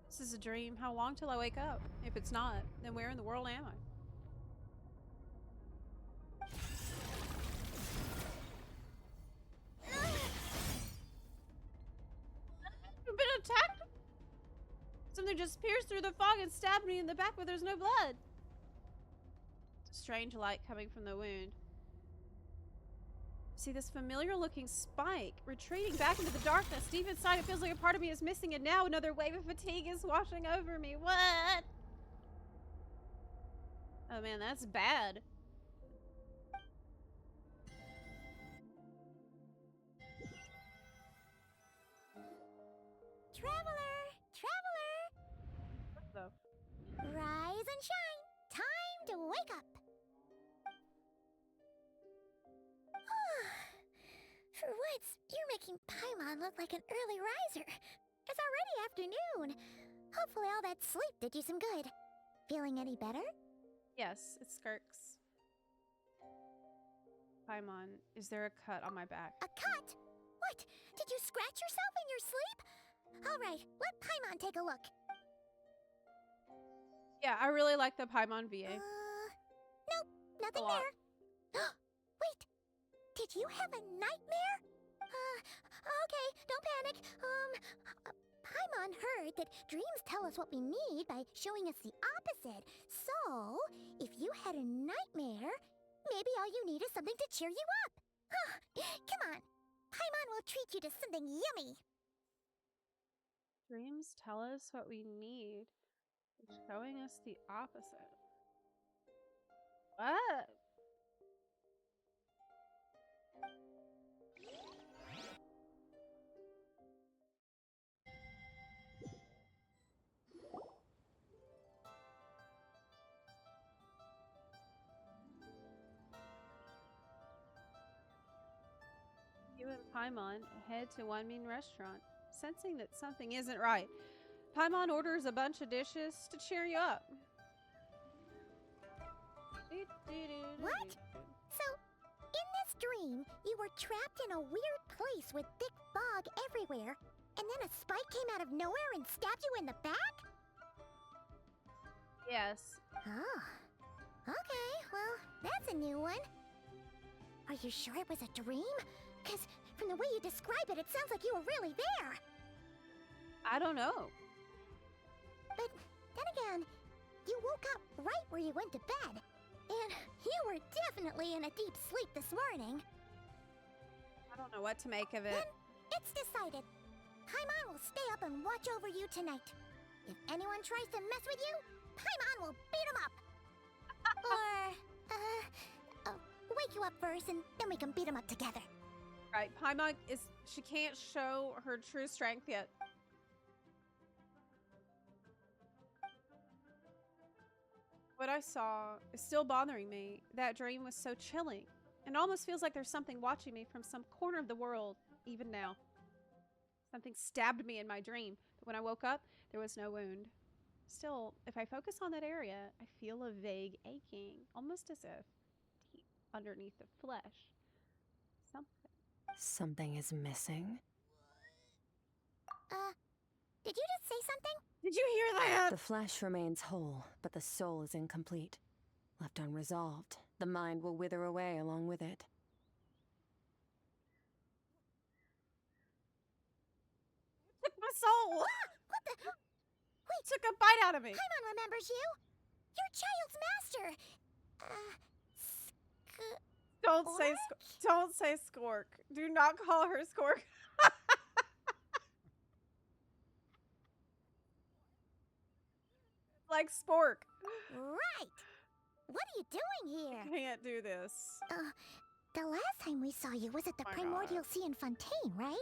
This is a dream. How long till I wake up? If it's not, then where in the world am I? I've been attacked? Something just pierced through the fog and stabbed me in the back, but there's no blood. Strange light coming from the wound. See this familiar looking spike retreating back into the darkness. Deep inside it feels like a part of me is missing, and now another wave of fatigue is washing over me. What? Oh man, that's bad. Traveler! Traveler! What the? Rise and shine! Time to wake up! For once, you're making Paimon look like an early riser. It's already afternoon. Hopefully all that sleep did you some good. Feeling any better? Yes, it's Skirk's. Paimon, is there a cut on my back? A cut? What? Did you scratch yourself in your sleep? Alright, let Paimon take a look. Yeah, I really like the Paimon VA. Nope, nothing there. Wait, did you have a nightmare? Okay, don't panic. Paimon heard that dreams tell us what we need by showing us the opposite. So, if you had a nightmare, maybe all you need is something to cheer you up. Come on, Paimon will treat you to something yummy. Dreams tell us what we need, showing us the opposite. What? You and Paimon head to One Mean restaurant, sensing that something isn't right. Paimon orders a bunch of dishes to cheer you up. What? So, in this dream, you were trapped in a weird place with thick fog everywhere, and then a spike came out of nowhere and stabbed you in the back? Yes. Oh. Okay, well, that's a new one. Are you sure it was a dream? Because from the way you describe it, it sounds like you were really there. I don't know. But then again, you woke up right where you went to bed. And you were definitely in a deep sleep this morning. I don't know what to make of it. Then it's decided. Paimon will stay up and watch over you tonight. If anyone tries to mess with you, Paimon will beat him up. Or, wake you up first and then we can beat him up together. Right, Paimon she can't show her true strength yet. What I saw is still bothering me. That dream was so chilling. And it almost feels like there's something watching me from some corner of the world, even now. Something stabbed me in my dream, but when I woke up, there was no wound. Still, if I focus on that area, I feel a vague aching, almost as if deep underneath the flesh. Something. Something is missing. Did you just say something? Did you hear that? The flesh remains whole, but the soul is incomplete. Left unresolved, the mind will wither away along with it. Took my soul! What the? Wait, Took a bite out of me! Paimon remembers you! Your child's master! Don't say Skirk. Do not call her Skirk. Like spork. Right! What are you doing here? I can't do this. The last time we saw you was at the My Primordial God. Sea in Fontaine, right?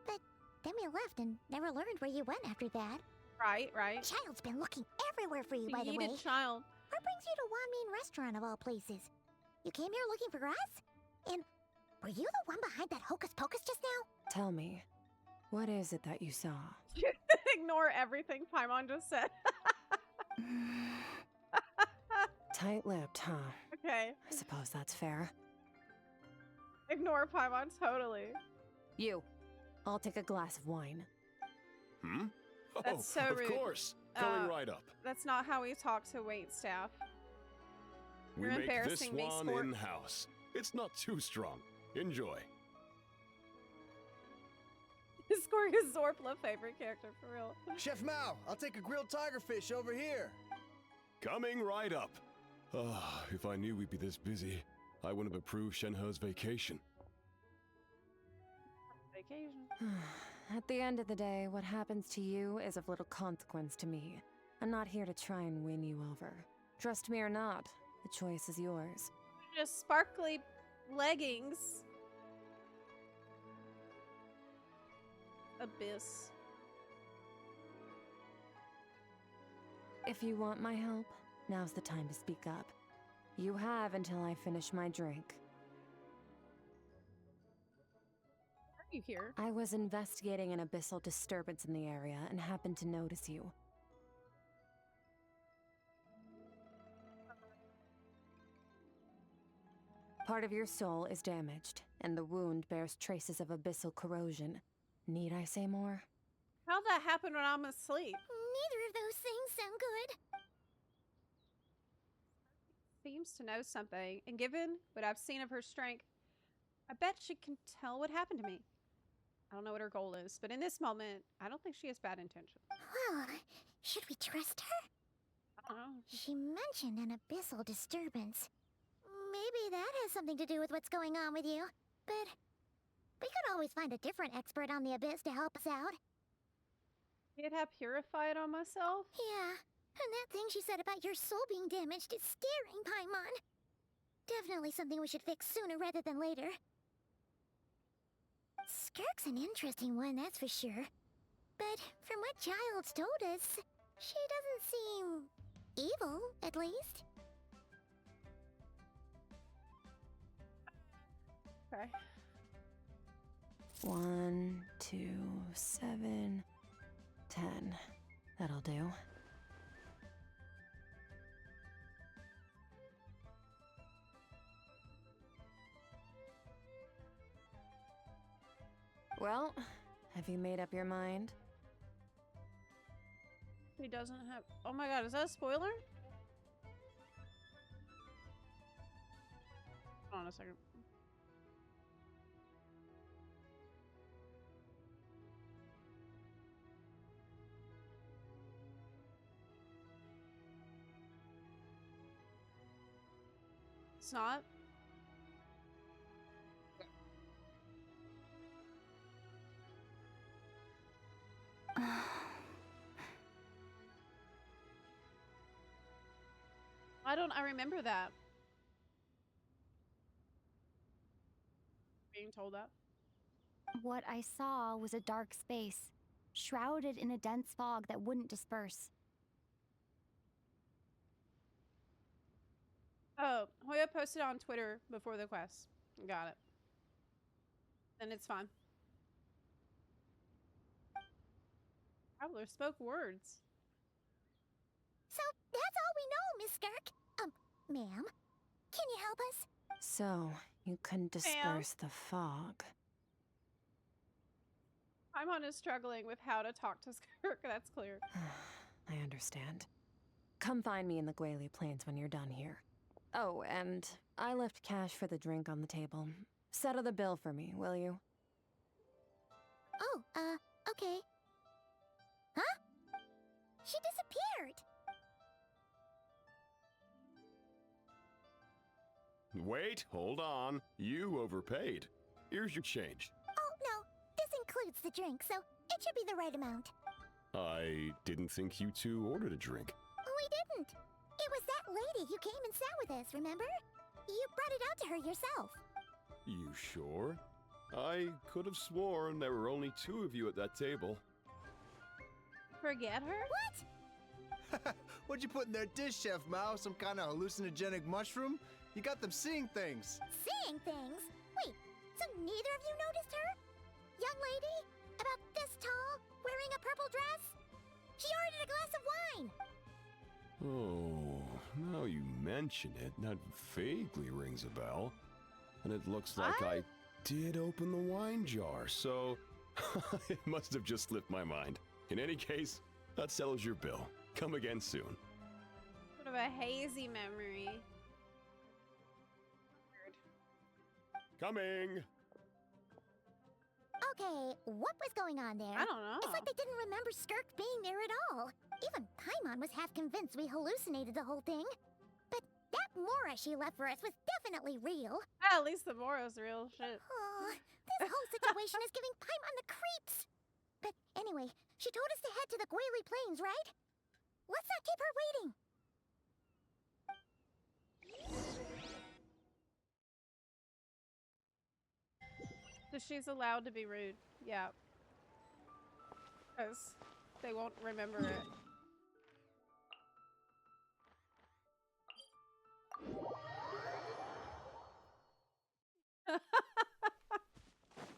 But then we left and never learned where you went after that. Right. Child's been looking everywhere for you, The by the way. yeeted child. What brings you to Wanmean Restaurant of all places? You came here looking for us? And were you the one behind that hocus pocus just now? Tell me, what is it that you saw? Ignore everything Paimon just said. Tight-lipped, huh? Okay. I suppose that's fair. Ignore Paimon totally. You. I'll take a glass of wine. Hmm? That's so of rude. course. Coming right up. That's not how we talk to waitstaff. We You're make this embarrassing me, one sport. in-house. It's not too strong. Enjoy. Skirk is Zepla favorite character for real. Chef Mao, I'll take a grilled tiger fish over here. Coming right up. Ah, if I knew we'd be this busy, I wouldn't have approved Shenhe's vacation. Vacation. At the end of the day, what happens to you is of little consequence to me. I'm not here to try and win you over. Trust me or not, the choice is yours. Just sparkly leggings. Abyss. If you want my help, now's the time to speak up. You have until I finish my drink. Are you here? I was investigating an abyssal disturbance in the area and happened to notice you. Part of your soul is damaged, and the wound bears traces of abyssal corrosion. Need I say more? How'd that happen when I'm asleep? Neither of those things sound good. Seems to know something, and given what I've seen of her strength, I bet she can tell what happened to me. I don't know what her goal is, but in this moment, I don't think she has bad intentions. Well, should we trust her? I don't know. She mentioned an abyssal disturbance. Maybe that has something to do with what's going on with you. But we could always find a different expert on the abyss to help us out. Can't have purified on myself? Yeah, and that thing she said about your soul being damaged is scaring, Paimon. Definitely something we should fix sooner rather than later. Skirk's an interesting one, that's for sure. But from what Child's told us, she doesn't seem evil, at least. Okay. 1, 2, 7, 10. That'll do. Well, have you made up your mind? He doesn't have... Oh my god, is that a spoiler? Hold on a second. It's not? Why don't I remember that? Being told that? What I saw was a dark space, shrouded in a dense fog that wouldn't disperse. Oh, Hoya posted on Twitter before the quest. Got it. Then it's fine. Traveler spoke words. So that's all we know, Miss Skirk. Ma'am, can you help us? So, you can disperse the fog. Paimon is struggling with how to talk to Skirk, that's clear. I understand. Come find me in the Gwali Plains when you're done here. Oh, and I left cash for the drink on the table. Settle the bill for me, will you? Oh, okay. Huh? She disappeared. Wait, hold on. You overpaid. Here's your change. Oh, no. This includes the drink, so it should be the right amount. I didn't think you two ordered a drink. We didn't. It was that lady who came and sat with us, remember? You brought it out to her yourself. You sure? I could have sworn there were only 2 of you at that table. Forget her? What? What'd you put in their dish, Chef Mao? Some kind of hallucinogenic mushroom? You got them seeing things. Seeing things? Wait, so neither of you noticed her? Young lady? About this tall? Wearing a purple dress? She ordered a glass of wine. Oh, now you mention it, that vaguely rings a bell. And it looks like I did open the wine jar, so it must have just slipped my mind. In any case, that settles your bill. Come again soon. Sort of a hazy memory. Coming! Okay, what was going on there? I don't know. It's like they didn't remember Skirk being there at all. Even Paimon was half convinced we hallucinated the whole thing. But that Mora she left for us was definitely real. At least the Moro's real shit. Oh, this whole situation is giving Paimon the creeps. But anyway, she told us to head to the Gwali Plains, right? Let's not keep her waiting. So she's allowed to be rude. Yeah. Because they won't remember it.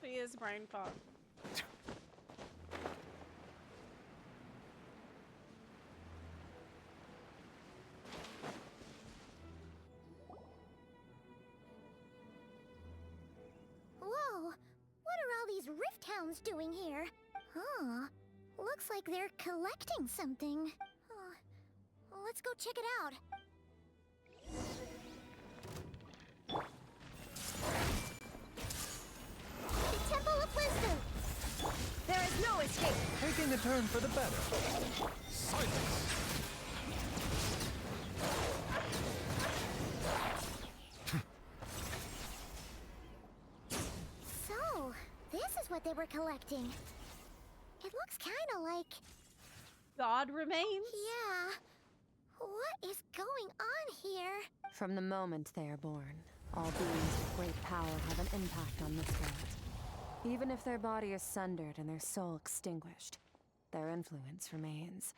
She is brain fog. Whoa, what are all these Rift Hounds doing here? Huh, looks like they're collecting something. Let's go check it out. The Temple of Wisdom! There is no escape! Taking a turn for the better. Silence! So, this is what they were collecting. It looks kinda like... God remains? Yeah. What is going on here? From the moment they are born, all beings with great power have an impact on this world. Even if their body is sundered and their soul extinguished, their influence remains.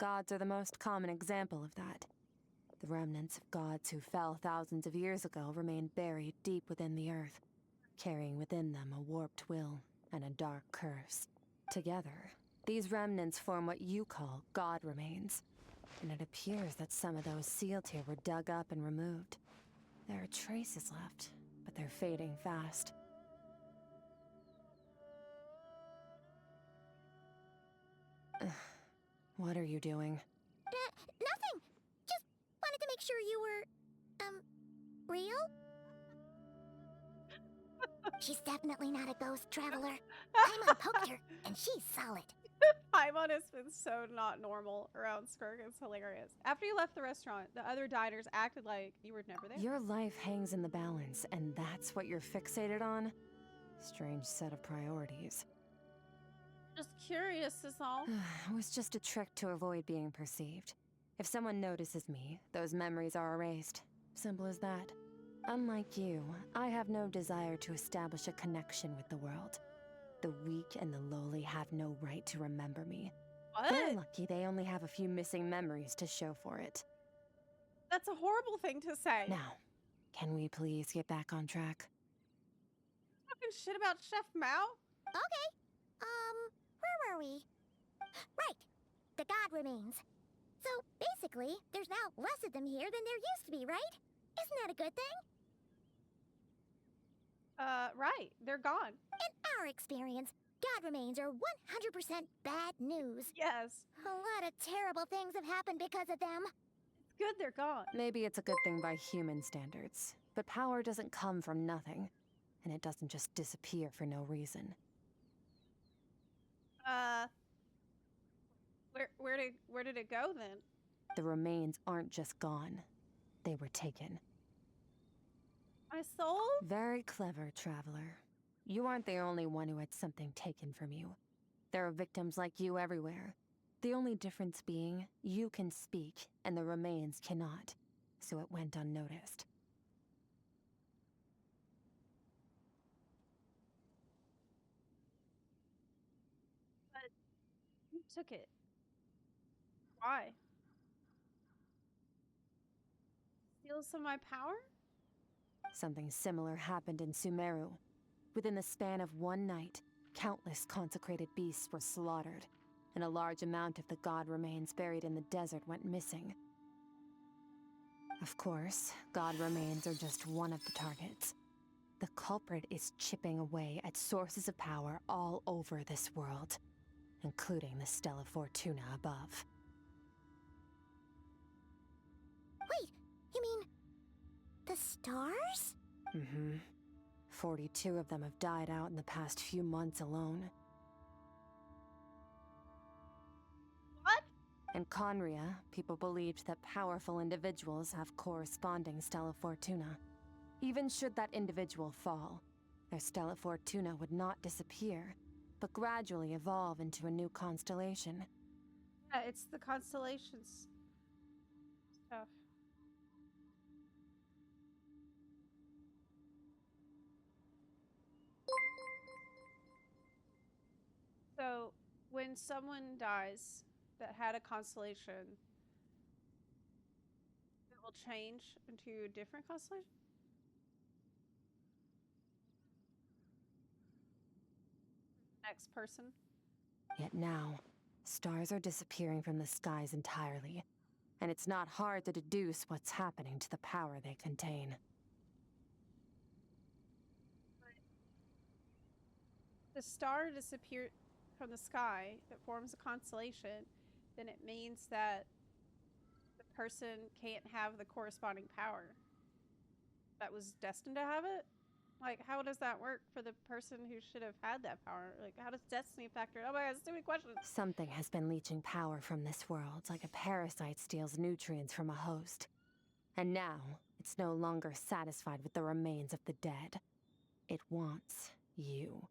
Gods are the most common example of that. The remnants of gods who fell thousands of years ago remain buried deep within the earth, carrying within them a warped will and a dark curse. Together, these remnants form what you call God remains, and it appears that some of those sealed here were dug up and removed. There are traces left, but they're fading fast. What are you doing? Nothing! Just wanted to make sure you were, real? She's definitely not a ghost traveler. Paimon poked her, and she's solid. Paimon has been so not normal around Skirk. It's hilarious. After you left the restaurant, the other diners acted like you were never there. Your life hangs in the balance, and that's what you're fixated on? Strange set of priorities. Just curious is all. It was just a trick to avoid being perceived. If someone notices me, those memories are erased. Simple as that. Unlike you, I have no desire to establish a connection with the world. The weak and the lowly have no right to remember me. What? They're lucky they only have a few missing memories to show for it. That's a horrible thing to say. Now, can we please get back on track? Talking shit about Chef Mao? Okay. Where were we? Right. The god remains. So basically, there's now less of them here than there used to be, right? Isn't that a good thing? Right. They're gone. In our experience, god remains are 100% bad news. Yes. A lot of terrible things have happened because of them. It's good they're gone. Maybe it's a good thing by human standards, but power doesn't come from nothing, and it doesn't just disappear for no reason. Where did it go then? The remains aren't just gone. They were taken. My soul? Very clever, traveler. You aren't the only one who had something taken from you. There are victims like you everywhere. The only difference being, you can speak, and the remains cannot. So it went unnoticed. But who took it? Why? Steal some of my power? Something similar happened in Sumeru. Within the span of one night, countless consecrated beasts were slaughtered, and a large amount of the god remains buried in the desert went missing. Of course, god remains are just one of the targets. The culprit is chipping away at sources of power all over this world, including the Stella Fortuna above. Wait, you mean the stars? Mm-hmm. 42 of them have died out in the past few months alone. What? In Conria, people believed that powerful individuals have corresponding Stella Fortuna. Even should that individual fall, their Stella Fortuna would not disappear, but gradually evolve into a new constellation. Yeah, it's the constellations stuff. So, when someone dies that had a constellation, it will change into a different constellation? Next person? Yet now, stars are disappearing from the skies entirely, and it's not hard to deduce what's happening to the power they contain. The star disappeared from the sky that forms a constellation, then it means that the person can't have the corresponding power that was destined to have it. Like, how does that work for the person who should have had that power? Like, how does destiny factor in? Oh my god, so many questions. Something has been leeching power from this world, like a parasite steals nutrients from a host. And now, it's no longer satisfied with the remains of the dead. It wants you.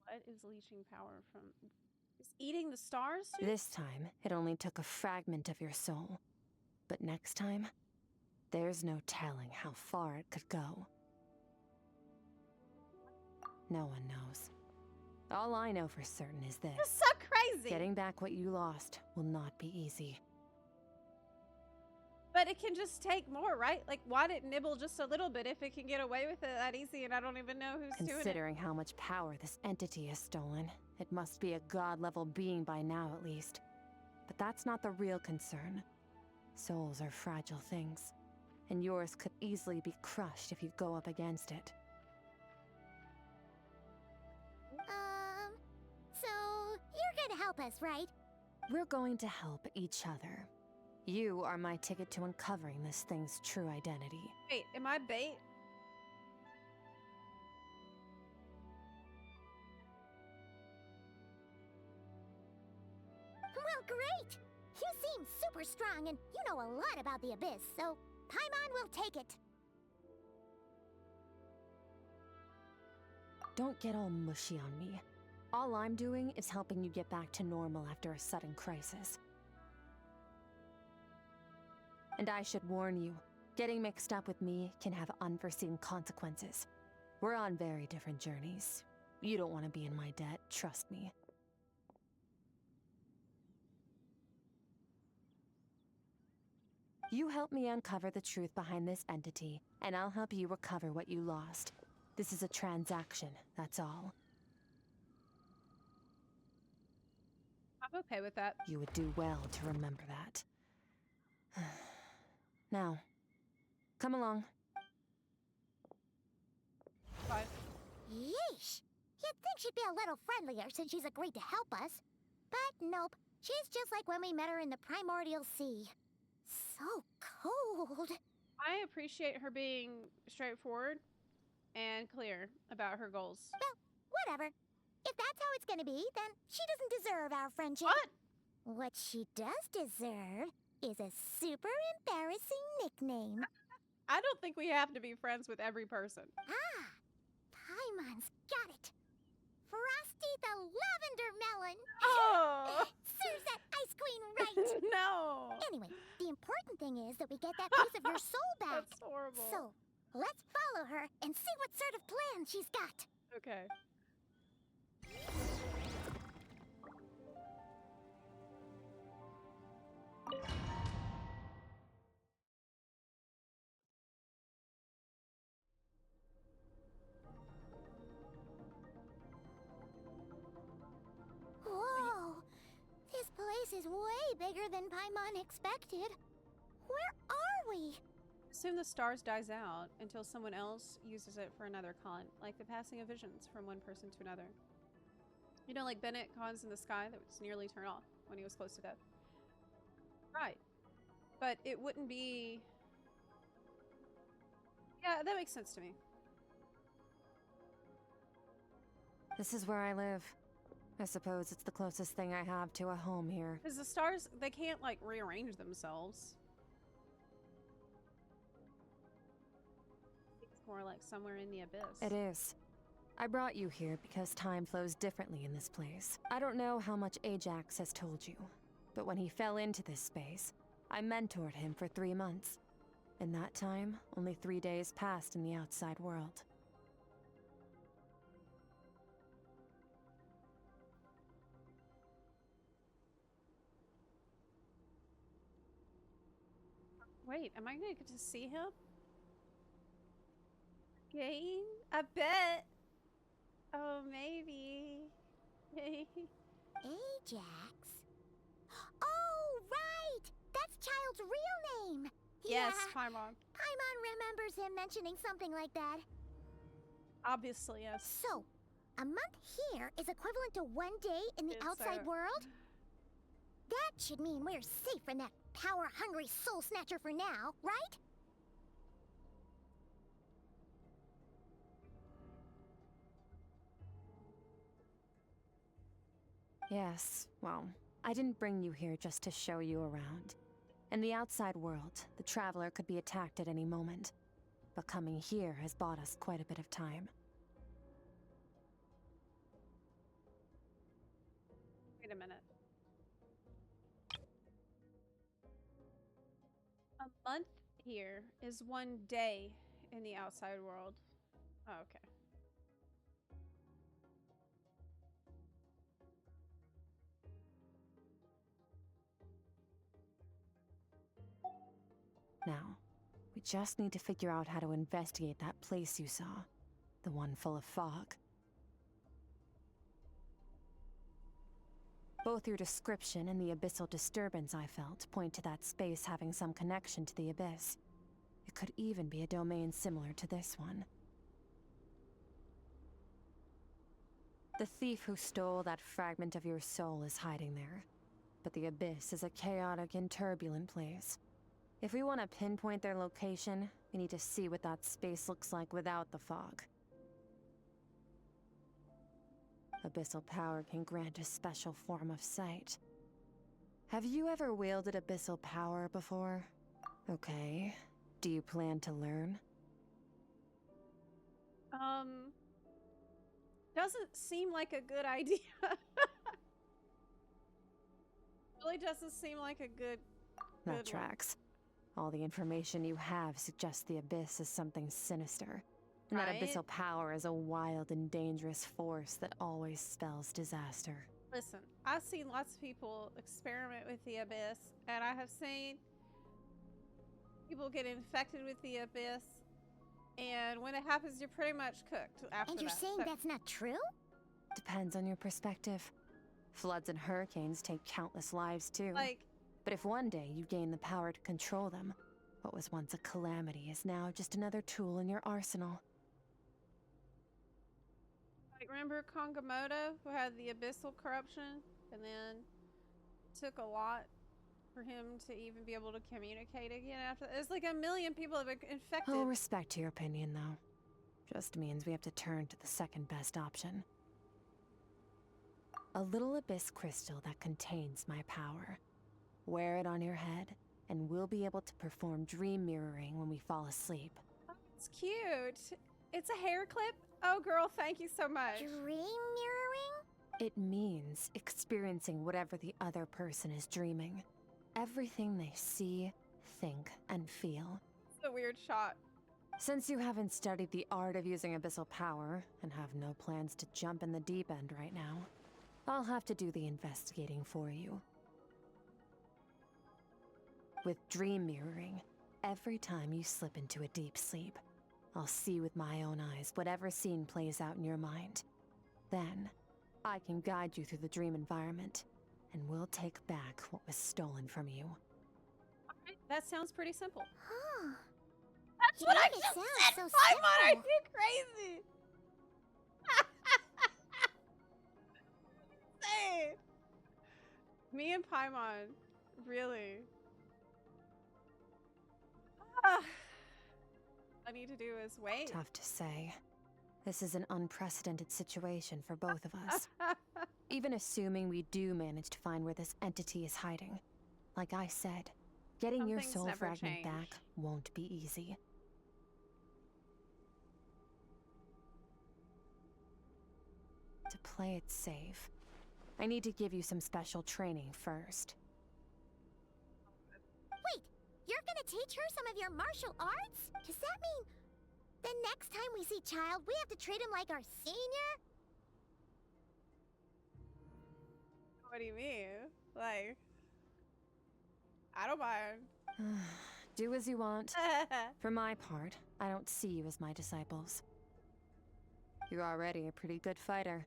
What is leeching power from? Is eating the stars too? This time, it only took a fragment of your soul. But next time, there's no telling how far it could go. No one knows. All I know for certain is this. This is so crazy! Getting back what you lost will not be easy. But it can just take more, right? Like, why didn't nibble just a little bit if it can get away with it that easy and I don't even know who's doing it? Considering how much power this entity has stolen, it must be a god-level being by now at least. But that's not the real concern. Souls are fragile things, and yours could easily be crushed if you go up against it. So you're gonna help us, right? We're going to help each other. You are my ticket to uncovering this thing's true identity. Wait, am I bait? Well, great! You seem super strong and you know a lot about the Abyss, so Paimon will take it. Don't get all mushy on me. All I'm doing is helping you get back to normal after a sudden crisis. And I should warn you, getting mixed up with me can have unforeseen consequences. We're on very different journeys. You don't want to be in my debt, trust me. You help me uncover the truth behind this entity, and I'll help you recover what you lost. This is a transaction, that's all. I'm okay with that. You would do well to remember that. Now, come along. Fine. Yeesh! You'd think she'd be a little friendlier since she's agreed to help us. But nope, she's just like when we met her in the primordial sea. So cold. I appreciate her being straightforward and clear about her goals. Well, whatever. If that's how it's gonna be, then she doesn't deserve our friendship. What? What she does deserve is a super embarrassing nickname. I don't think we have to be friends with every person. Ah, Paimon's got it. Frosty the Lavender Melon. Oh! Serves that ice queen right. No! Anyway, the important thing is that we get that piece of your soul back. That's horrible. So, let's follow her and see what sort of plan she's got. Okay. Whoa! This place is way bigger than Paimon expected. Where are we? Soon the stars dies out until someone else uses it for another con, like the passing of visions from one person to another. You know, like Bennett cons in the sky that was nearly turned off when he was close to death. Right. But it wouldn't be... Yeah, that makes sense to me. This is where I live. I suppose it's the closest thing I have to a home here. Because the stars, they can't, like, rearrange themselves. It's more like somewhere in the abyss. It is. I brought you here because time flows differently in this place. I don't know how much Ajax has told you, but when he fell into this space, I mentored him for 3 months. In that time, only 3 days passed in the outside world. Wait, am I gonna get to see him? Again? I bet. Oh, maybe. Ajax? Oh, right! That's Child's real name! Yes, Yeah, Paimon. Paimon remembers him mentioning something like that. Obviously, yes. So, a month here is equivalent to 1 day in the Yes, outside sir. world? That should mean we're safe from that power-hungry soul snatcher for now, right? Yes, well, I didn't bring you here just to show you around. In the outside world, the Traveler could be attacked at any moment. But coming here has bought us quite a bit of time. Wait a minute. A month here is 1 day in the outside world. Oh, okay. Now, we just need to figure out how to investigate that place you saw. The one full of fog. Both your description and the abyssal disturbance I felt point to that space having some connection to the abyss. It could even be a domain similar to this one. The thief who stole that fragment of your soul is hiding there. But the abyss is a chaotic and turbulent place. If we want to pinpoint their location, we need to see what that space looks like without the fog. Abyssal power can grant a special form of sight. Have you ever wielded abyssal power before? Okay. Do you plan to learn? Doesn't seem like a good idea. Really doesn't seem like a good That one. tracks. All the information you have suggests the abyss is something sinister. And that Right? abyssal power is a wild and dangerous force that always spells disaster. Listen, I've seen lots of people experiment with the abyss, and I have seen people get infected with the abyss, and when it happens, you're pretty much cooked after And you're that. saying So- that's not true? Depends on your perspective. Floods and hurricanes take countless lives too. like, But if one day you gain the power to control them, what was once a calamity is now just another tool in your arsenal. remember Kongamoto, who had the abyssal corruption, and then took a lot for him to even be able to communicate again after. There's like 1 million people have been infected. I'll respect your opinion, though. Just means we have to turn to the second best option. A little abyss crystal that contains my power. Wear it on your head, and we'll be able to perform dream mirroring when we fall asleep. It's cute. It's a hair clip. Oh, girl, thank you so much. Dream mirroring? It means experiencing whatever the other person is dreaming. Everything they see, think, and feel. It's a weird shot. Since you haven't studied the art of using abyssal power and have no plans to jump in the deep end right now, I'll have to do the investigating for you. With dream mirroring, every time you slip into a deep sleep, I'll see with my own eyes whatever scene plays out in your mind. Then, I can guide you through the dream environment, and we'll take back what was stolen from you. That sounds pretty simple. Huh. That's You what I make it just sound said! so Paimon, are simple. you crazy? Say, me and Paimon, really. All I need to do is wait. Tough to say. This is an unprecedented situation for both of us. Even assuming we do manage to find where this entity is hiding. Like I said, getting your Some things soul never fragment change. back won't be easy. To play it safe, I need to give you some special training first. Wait, you're gonna teach her some of your martial arts? Does that mean the next time we see Child, we have to treat him like our senior? What do you mean? Like, I don't mind. Do as you want. For my part, I don't see you as my disciples. You're already a pretty good fighter.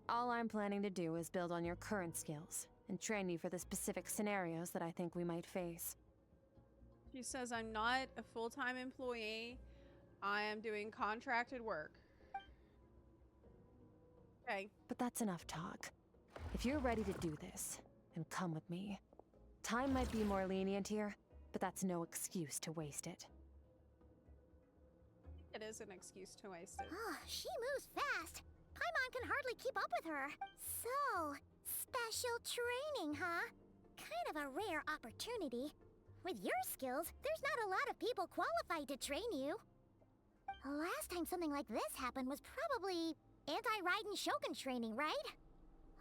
All I'm planning to do is build on your current skills and train you for the specific scenarios that I think we might face. She says I'm not a full-time employee. I am doing contracted work. Okay. But that's enough talk. If you're ready to do this, then come with me. Time might be more lenient here, but that's no excuse to waste it. It is an excuse to waste it. Oh, she moves fast. Paimon can hardly keep up with her. So, special training, huh? Kind of a rare opportunity. With your skills, there's not a lot of people qualified to train you. The last time something like this happened was probably anti-Raiden Shogun training, right?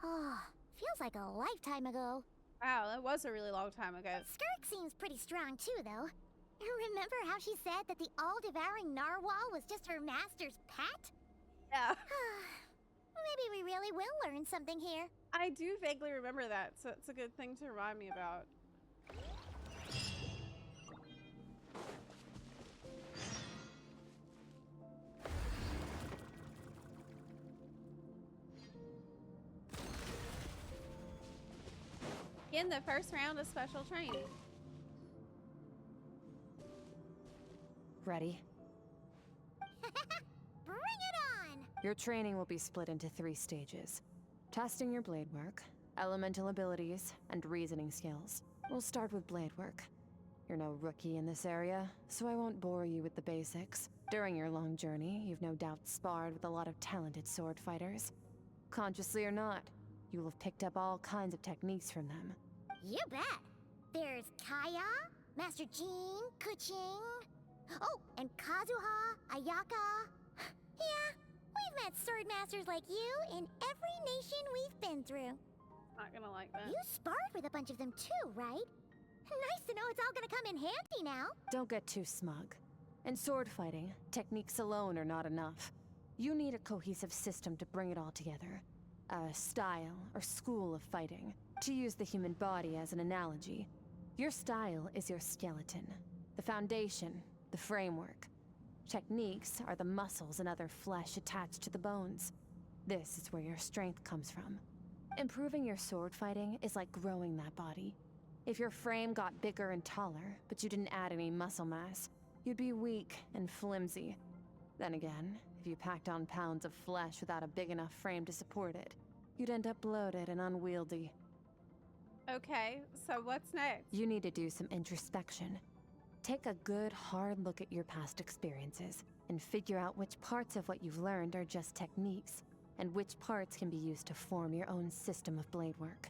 Oh, feels like a lifetime ago. Wow, that was a really long time ago. Skirk seems pretty strong too, though. Remember how she said that the all-devouring narwhal was just her master's pet? Yeah. Maybe we really will learn something here. I do vaguely remember that, so it's a good thing to remind me about. In the first round of special training. Ready? Bring it on! Your training will be split into 3 stages. Testing your blade work, elemental abilities, and reasoning skills. We'll start with blade work. You're no rookie in this area, so I won't bore you with the basics. During your long journey, you've no doubt sparred with a lot of talented sword fighters. Consciously or not, you'll have picked up all kinds of techniques from them. You bet. There's Kaya, Master Jean, Kuching. Oh, and Kazuha, Ayaka. Yeah, we've met sword masters like you in every nation we've been through. Not gonna like that. You sparred with a bunch of them too, right? Nice to know it's all gonna come in handy now. Don't get too smug. In sword fighting, techniques alone are not enough. You need a cohesive system to bring it all together. A style or school of fighting. To use the human body as an analogy, your style is your skeleton. The foundation, the framework. Techniques are the muscles and other flesh attached to the bones. This is where your strength comes from. Improving your sword fighting is like growing that body. If your frame got bigger and taller, but you didn't add any muscle mass, you'd be weak and flimsy. Then again, if you packed on pounds of flesh without a big enough frame to support it, you'd end up bloated and unwieldy. Okay, so what's next? You need to do some introspection. Take a good, hard look at your past experiences and figure out which parts of what you've learned are just techniques, and which parts can be used to form your own system of blade work.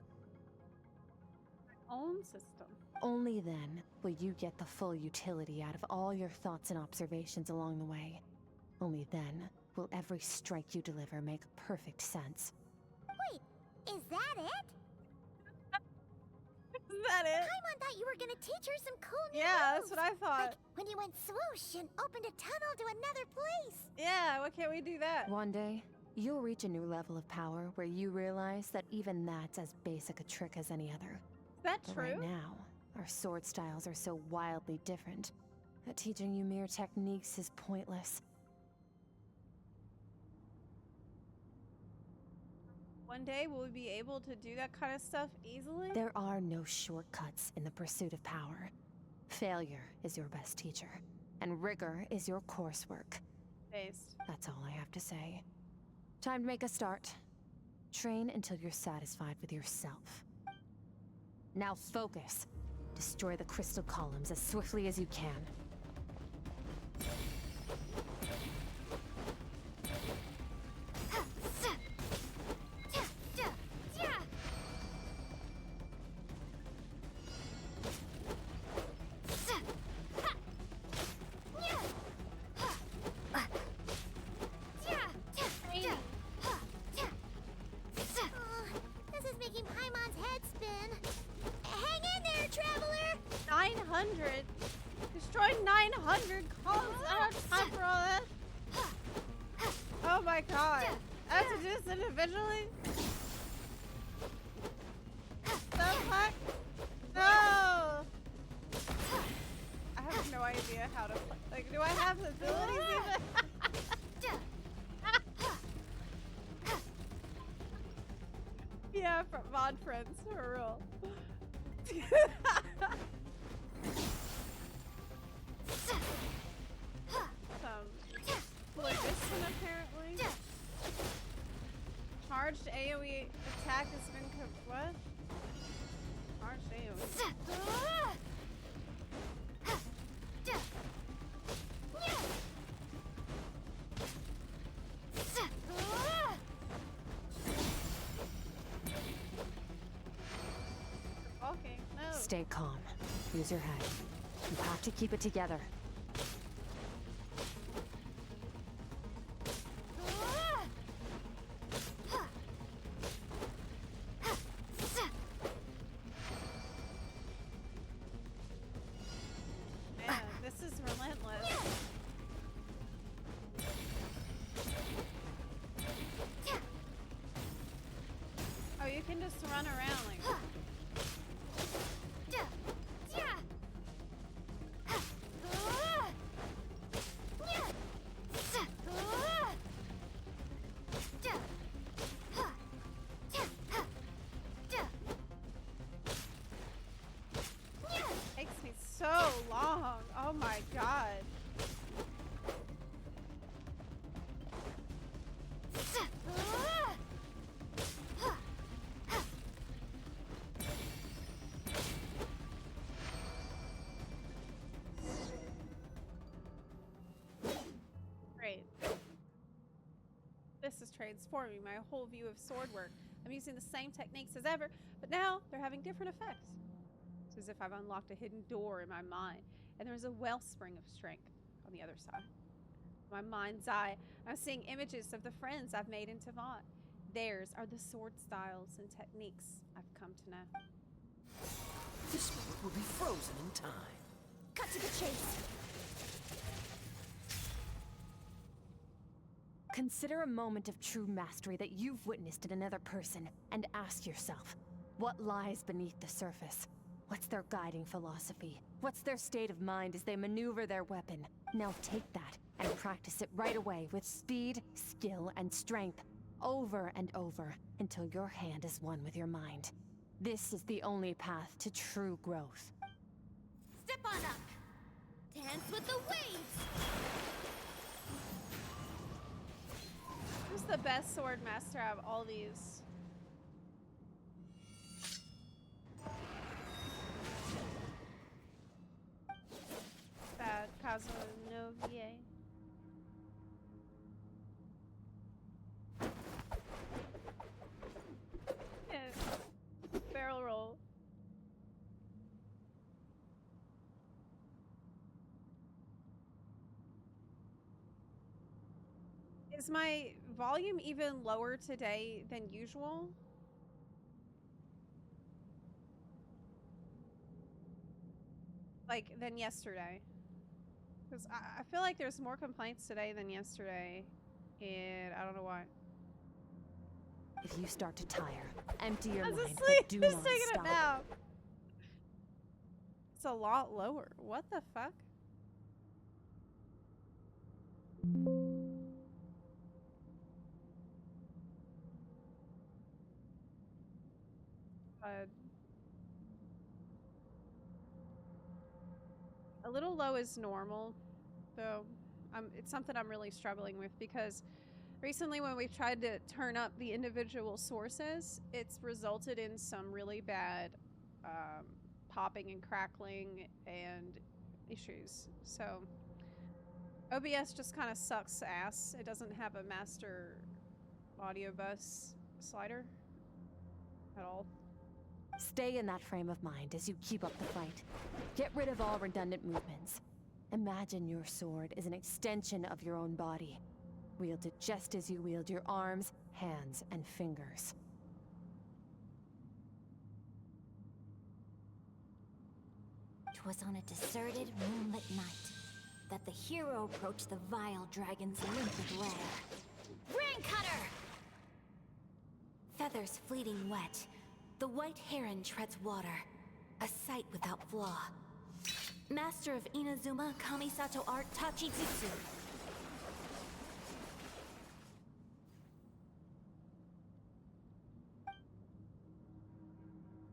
Own system. Only then will you get the full utility out of all your thoughts and observations along the way. Only then will every strike you deliver make perfect sense. Wait, is that it? Is that it? Paimon thought you were gonna teach her some cool new Yeah, moves. that's what I thought. Like when you went swoosh and opened a tunnel to another place. Yeah, why can't we do that? One day, you'll reach a new level of power where you realize that even that's as basic a trick as any other. Is that But true? right now, our sword styles are so wildly different that teaching you mere techniques is pointless. One day will we be able to do that kind of stuff easily? There are no shortcuts in the pursuit of power. Failure is your best teacher, and rigor is your coursework. Based. That's all I have to say. Time to make a start. Train until you're satisfied with yourself. Now focus. Destroy the crystal columns as swiftly as you can. This is making Paimon's head spin. Hang in there, traveler! 900? Destroy 900 columns? I don't have time for all that. Oh my god. I have to do this individually? The fuck? No! I have no idea how to play. Like, do I have the abilities even? Yeah, mod friends, for real. Phlogiston, apparently. Charged AoE attack has been what? Charged AoE. Okay, no. Stay calm. Use your head. You have to keep it together. Man, this is relentless. Oh, you can just run around like. Takes me so long. Oh my god. Great. This is transforming my whole view of sword work. I'm using the same techniques as ever, but now they're having different effects. It's as if I've unlocked a hidden door in my mind, and there's a wellspring of strength on the other side. My mind's eye, I'm seeing images of the friends I've made in Tavant. Theirs are the sword styles and techniques I've come to know. This moment will be frozen in time. Cut to the chase. Consider a moment of true mastery that you've witnessed in another person and ask yourself, what lies beneath the surface? What's their guiding philosophy? What's their state of mind as they maneuver their weapon? Now take that and practice it right away with speed, skill, and strength, over and over, until your hand is one with your mind. This is the only path to true growth. Step on up! Dance with the waves! Who's the best sword master out of all these? Bad Casanova. Yeah. Barrel roll. Is my volume even lower today than usual? Like, than yesterday? Because I feel like there's more complaints today than yesterday, and I don't know why. If you start to tire, empty your I was mind, asleep, but do just not taking stop. a nap. It's a lot lower. What the fuck? A little low is normal, though. It's something I'm really struggling with because recently when we've tried to turn up the individual sources, it's resulted in some really bad popping and crackling and issues. So OBS just kind of sucks ass. It doesn't have a master audio bus slider at all. Stay in that frame of mind as you keep up the fight. Get rid of all redundant movements. Imagine your sword is an extension of your own body. Wield it just as you wield your arms, hands, and fingers. "'Twas on a deserted, moonlit night that the hero approached the vile dragon's limpid lair. Ring cutter! Feathers fleeting wet, the white heron treads water, a sight without flaw. Master of Inazuma Kamisato art Tachijutsu.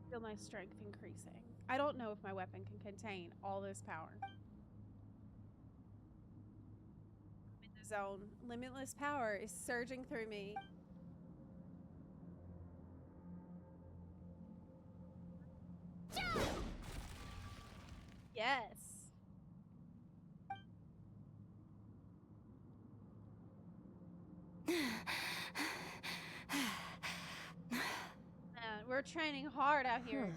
Feel my strength increasing. I don't know if my weapon can contain all this power. I'm in the zone. Limitless power is surging through me. Yes. Man, we're training hard out here.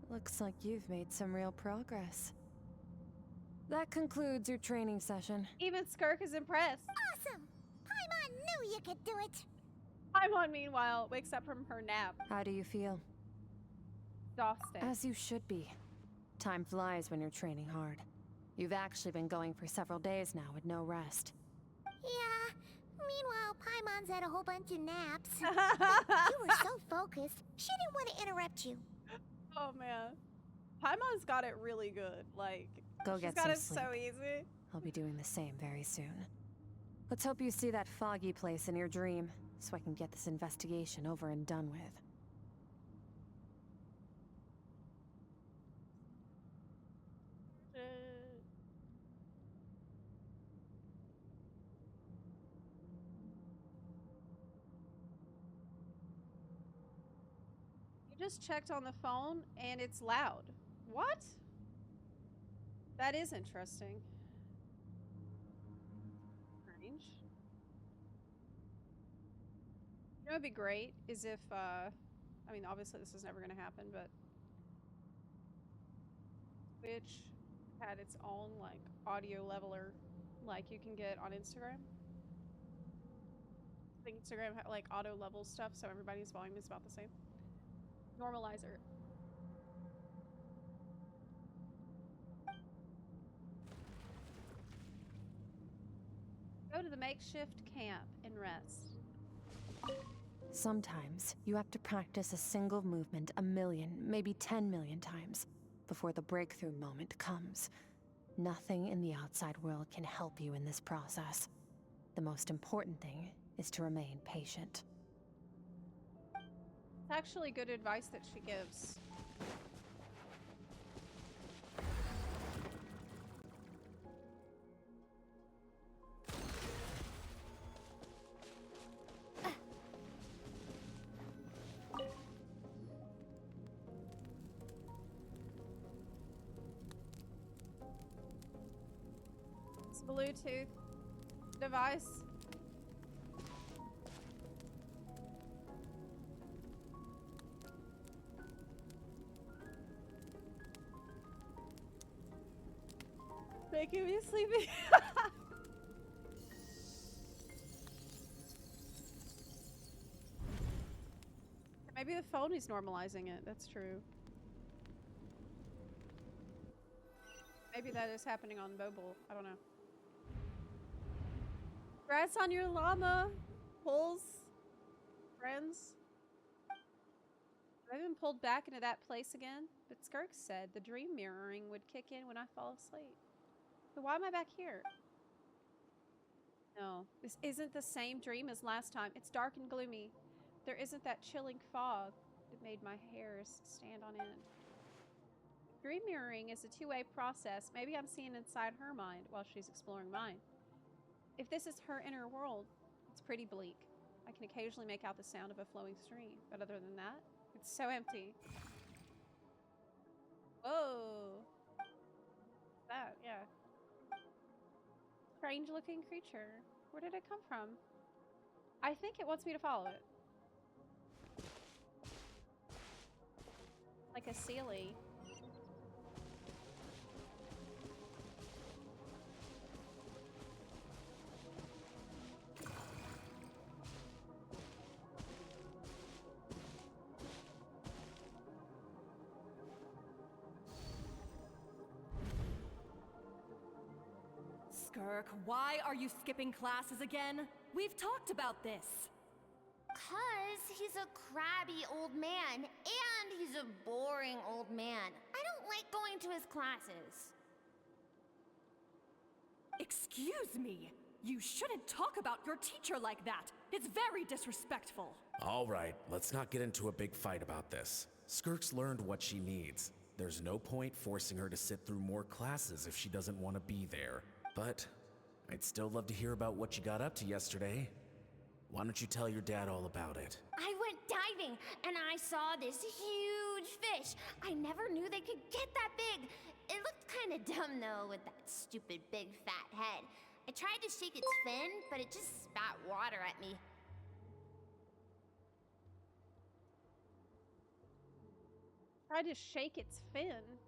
Looks like you've made some real progress. That concludes your training session. Even Skirk is impressed. Awesome! Paimon knew you could do it! Paimon, meanwhile, wakes up from her nap. How do you feel? Exhausted. As you should be. Time flies when you're training hard. You've actually been going for several days now with no rest. Yeah. Meanwhile, Paimon's had a whole bunch of naps. You were so focused, she didn't want to interrupt you. Oh man. Paimon's got it really good. Like, Go she's get got some it sleep. so easy. I'll be doing the same very soon. Let's hope you see that foggy place in your dream, so I can get this investigation over and done with. You just checked on the phone and it's loud. What? That is interesting. Strange. You know what'd be great is if, I mean, obviously this is never gonna happen, but Twitch had its own, like, audio leveler, like you can get on Instagram. I think Instagram had, like, auto level stuff, so everybody's volume is about the same. Normalizer. Go to the makeshift camp and rest. Sometimes, you have to practice a single movement 1 million, maybe 10 million times. before the breakthrough moment comes. Nothing in the outside world can help you in this process. The most important thing is to remain patient. It's actually good advice that she gives. It's Bluetooth device. Making me sleepy. Maybe the phone is normalizing it. That's true. Maybe that is happening on mobile. I don't know. Congrats on your llama, Pulls, friends. I've been pulled back into that place again, but Skirk said the dream mirroring would kick in when I fall asleep. So why am I back here? No, this isn't the same dream as last time. It's dark and gloomy. There isn't that chilling fog that made my hairs stand on end. Dream mirroring is a two-way process. Maybe I'm seeing inside her mind while she's exploring mine. If this is her inner world, it's pretty bleak. I can occasionally make out the sound of a flowing stream, but other than that, it's so empty. Whoa. That, yeah. Strange looking creature. Where did it come from? I think it wants me to follow it. Like a Sealy. Skirk, why are you skipping classes again? We've talked about this. 'Cause he's a crabby old man, and he's a boring old man. I don't like going to his classes. Excuse me. You shouldn't talk about your teacher like that. It's very disrespectful. All right, let's not get into a big fight about this. Skirk's learned what she needs. There's no point forcing her to sit through more classes if she doesn't want to be there. But I'd still love to hear about what you got up to yesterday. Why don't you tell your dad all about it? I went diving, and I saw this huge fish. I never knew they could get that big. It looked kind of dumb, though, with that stupid big fat head. I tried to shake its fin, but it just spat water at me. Tried to shake its fin.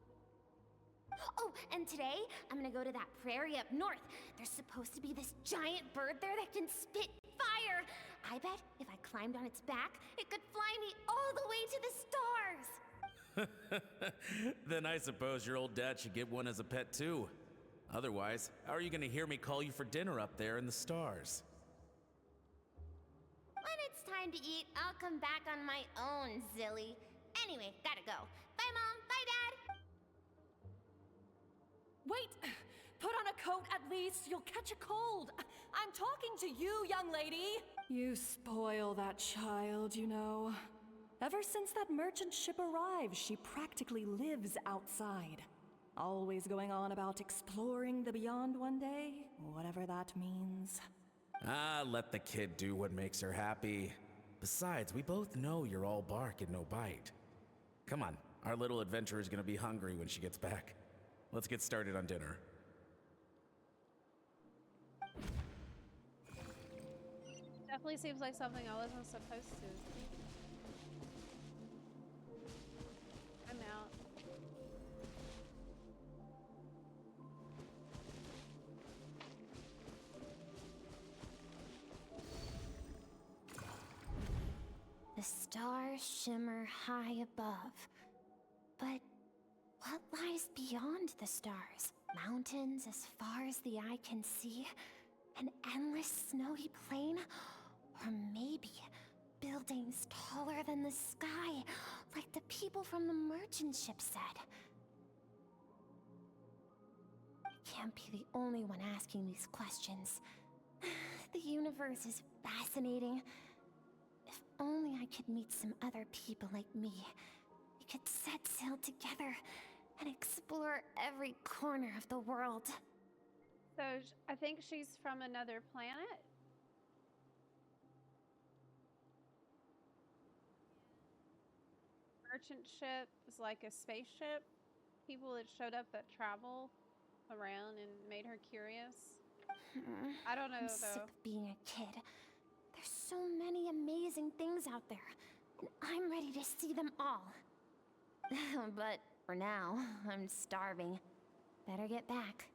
Oh, and today, I'm gonna go to that prairie up north. There's supposed to be this giant bird there that can spit fire. I bet if I climbed on its back, it could fly me all the way to the stars. Then I suppose your old dad should get one as a pet too. Otherwise, how are you gonna hear me call you for dinner up there in the stars? When it's time to eat, I'll come back on my own, Zilly. Anyway, gotta go. Bye, Mom. Bye, Dad. Wait! Put on a coat at least. You'll catch a cold. I'm talking to you, young lady. You spoil that child, you know. Ever since that merchant ship arrived, she practically lives outside. Always going on about exploring the beyond one day, whatever that means. Ah, let the kid do what makes her happy. Besides, we both know you're all bark and no bite. Come on, our little adventurer's gonna be hungry when she gets back. Let's get started on dinner. Definitely seems like something I wasn't supposed to. I'm out. The stars shimmer high above. But what lies beyond the stars? Mountains as far as the eye can see? An endless snowy plain? Or maybe buildings taller than the sky, like the people from the merchant ship said. can't be the only one asking these questions. The universe is fascinating. If only I could meet some other people like me. We could set sail together and explore every corner of the world. So I think she's from another planet. Merchant ship is like a spaceship. People that showed up that travel around and made her curious. I don't know I'm though. sick of being a kid. There's so many amazing things out there, and I'm ready to see them all. But for now, I'm starving. Better get back.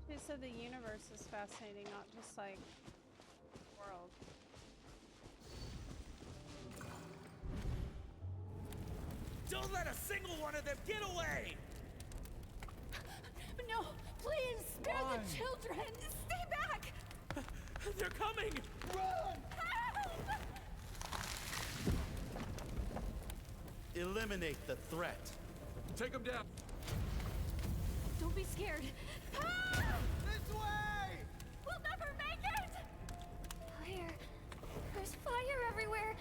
She said the universe is fascinating, not just like the world. Don't let a single one of them get away! No, please, spare Why? the children! Stay back! They're coming! Run! Eliminate the threat. Take them down. Don't be scared. This way! We'll never make it! Fire. There's fire everywhere.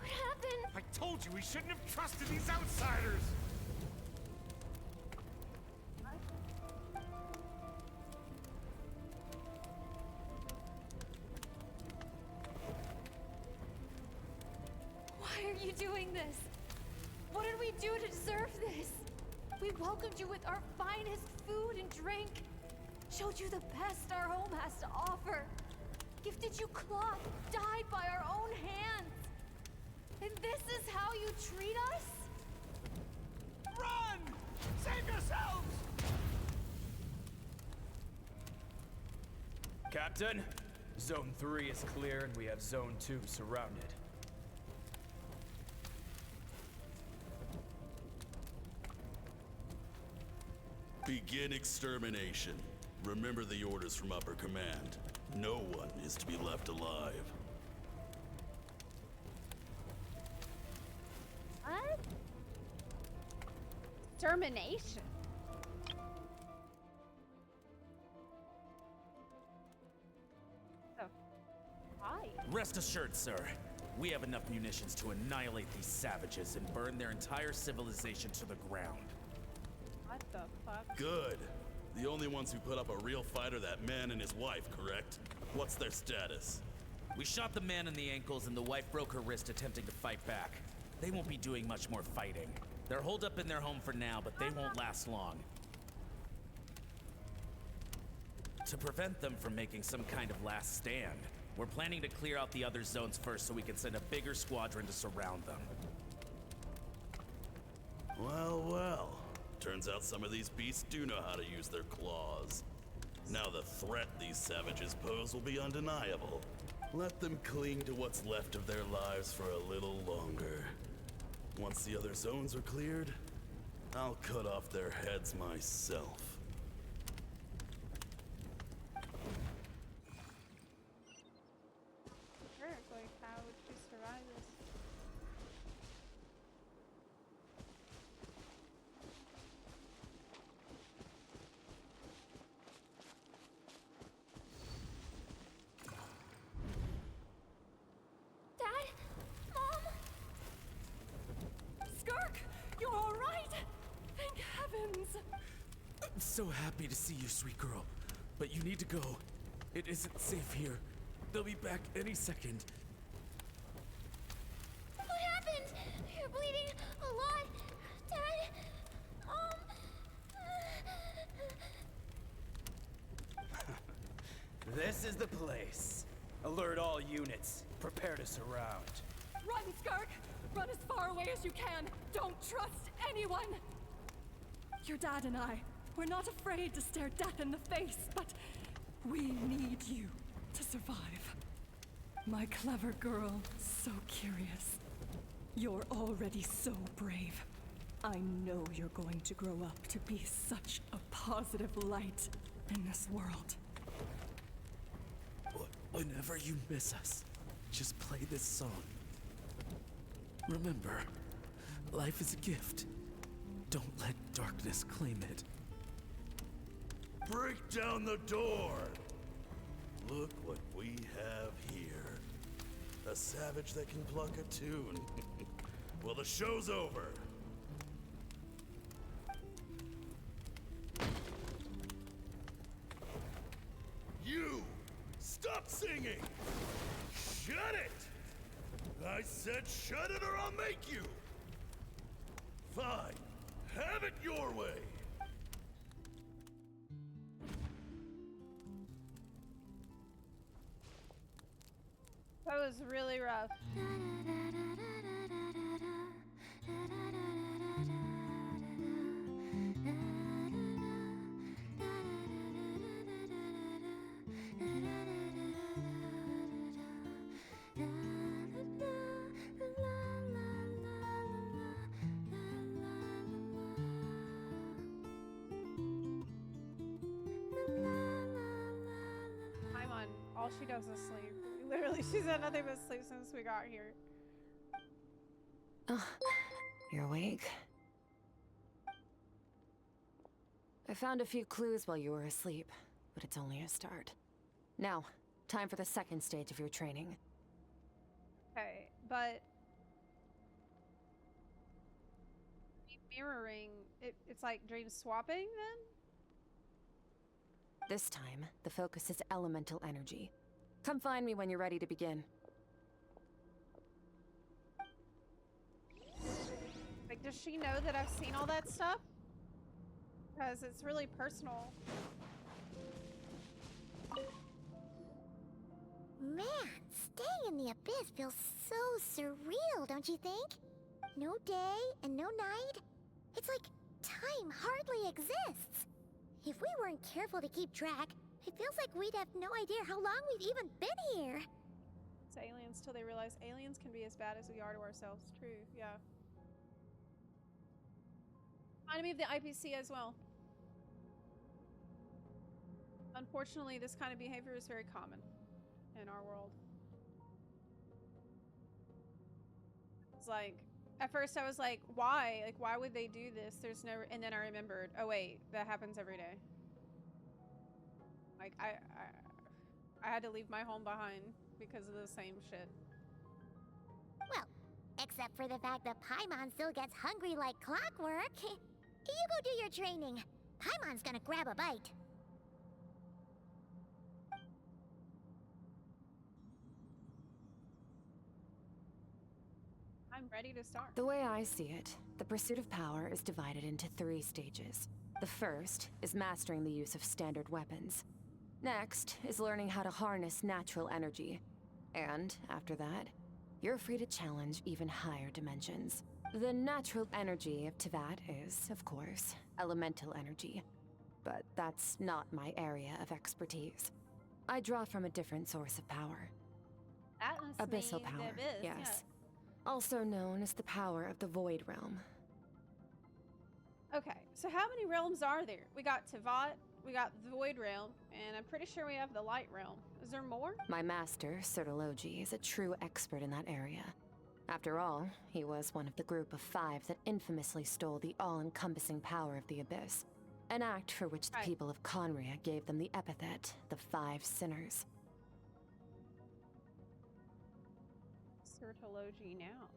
What happened? I told you we shouldn't have trusted these outsiders! Why are you doing this? What did we do to deserve this? We welcomed you with our finest food and drink, showed you the best our home has to offer, gifted you cloth dyed by our own hands. And this is how you treat us? Run! Save yourselves! Captain, Zone 3 is clear and we have Zone 2 surrounded. Begin extermination. Remember the orders from upper command. No one is to be left alive. What? Extermination. Oh. Why? Rest assured, sir. We have enough munitions to annihilate these savages and burn their entire civilization to the ground. What the fuck? Good. The only ones who put up a real fight are that man and his wife, correct? What's their status? We shot the man in the ankles and the wife broke her wrist attempting to fight back. They won't be doing much more fighting. They're holed up in their home for now, but they won't last long. To prevent them from making some kind of last stand, we're planning to clear out the other zones first so we can send a bigger squadron to surround them. Well, well. Turns out some of these beasts do know how to use their claws. Now the threat these savages pose will be undeniable. Let them cling to what's left of their lives for a little longer. Once the other zones are cleared, I'll cut off their heads myself. Like, how would she survive this? Dad? Mom? Skirk, you're all right? Thank heavens. I'm so happy to see you, sweet girl. But you need to go. It isn't safe here. They'll be back any second. What happened? You're bleeding a lot. Dad? This is the place. Alert all units. Prepare to surround. Run, Skirk! Run as far away as you can. Don't trust anyone. Your dad and I, we're not afraid to stare death in the face, but we need you to survive. My clever girl, so curious. You're already so brave. I know you're going to grow up to be such a positive light in this world. Whenever you miss us, just play this song. Remember, life is a gift. Don't let darkness claim it. Break down the door! Look what we have here. A savage that can pluck a tune. Well, the show's over. You! Stop singing! Shut it! I said shut it or I'll make you! Fine. Have it your way! That was really rough. Paimon, all she does is sleep. Literally, she's done nothing but sleep since we got here. Oh, you're awake. I found a few clues while you were asleep, but it's only a start. Now, time for the second stage of your training. Okay, but mirroring, it's like dream swapping then? This time, the focus is elemental energy. Come find me when you're ready to begin. Like, does she know that I've seen all that stuff? Because it's really personal. Man, staying in the abyss feels so surreal, don't you think? No day and no night. It's like time hardly exists. If we weren't careful to keep track, it feels like we'd have no idea how long we've even been here. It's aliens till they realize aliens can be as bad as we are to ourselves. True, yeah. Reminded me of the IPC as well. Unfortunately, this kind of behavior is very common in our world. It's like, at first I was like, why? Like, why would they do this? There's no, and then I remembered, oh wait, that happens every day. Like, I had to leave my home behind because of the same shit. Well, except for the fact that Paimon still gets hungry like clockwork. You go do your training. Paimon's gonna grab a bite. I'm ready to start. The way I see it, the pursuit of power is divided into 3 stages. The first is mastering the use of standard weapons. Next is learning how to harness natural energy. And after that, you're free to challenge even higher dimensions. The natural energy of Teyvat is, of course, elemental energy. But that's not my area of expertise. I draw from a different source of power. That must Abyssal mean power, the abyss, yes. yeah. Also known as the power of the Void Realm. Okay, so how many realms are there? We got Teyvat, we got the Void Realm, and I'm pretty sure we have the Light Realm. Is there more? My master, Sertologi, is a true expert in that area. After all, he was one of the group of 5 that infamously stole the all-encompassing power of the Abyss. An act for which the people of Conria gave them the epithet, the 5 Sinners. Sertologi now.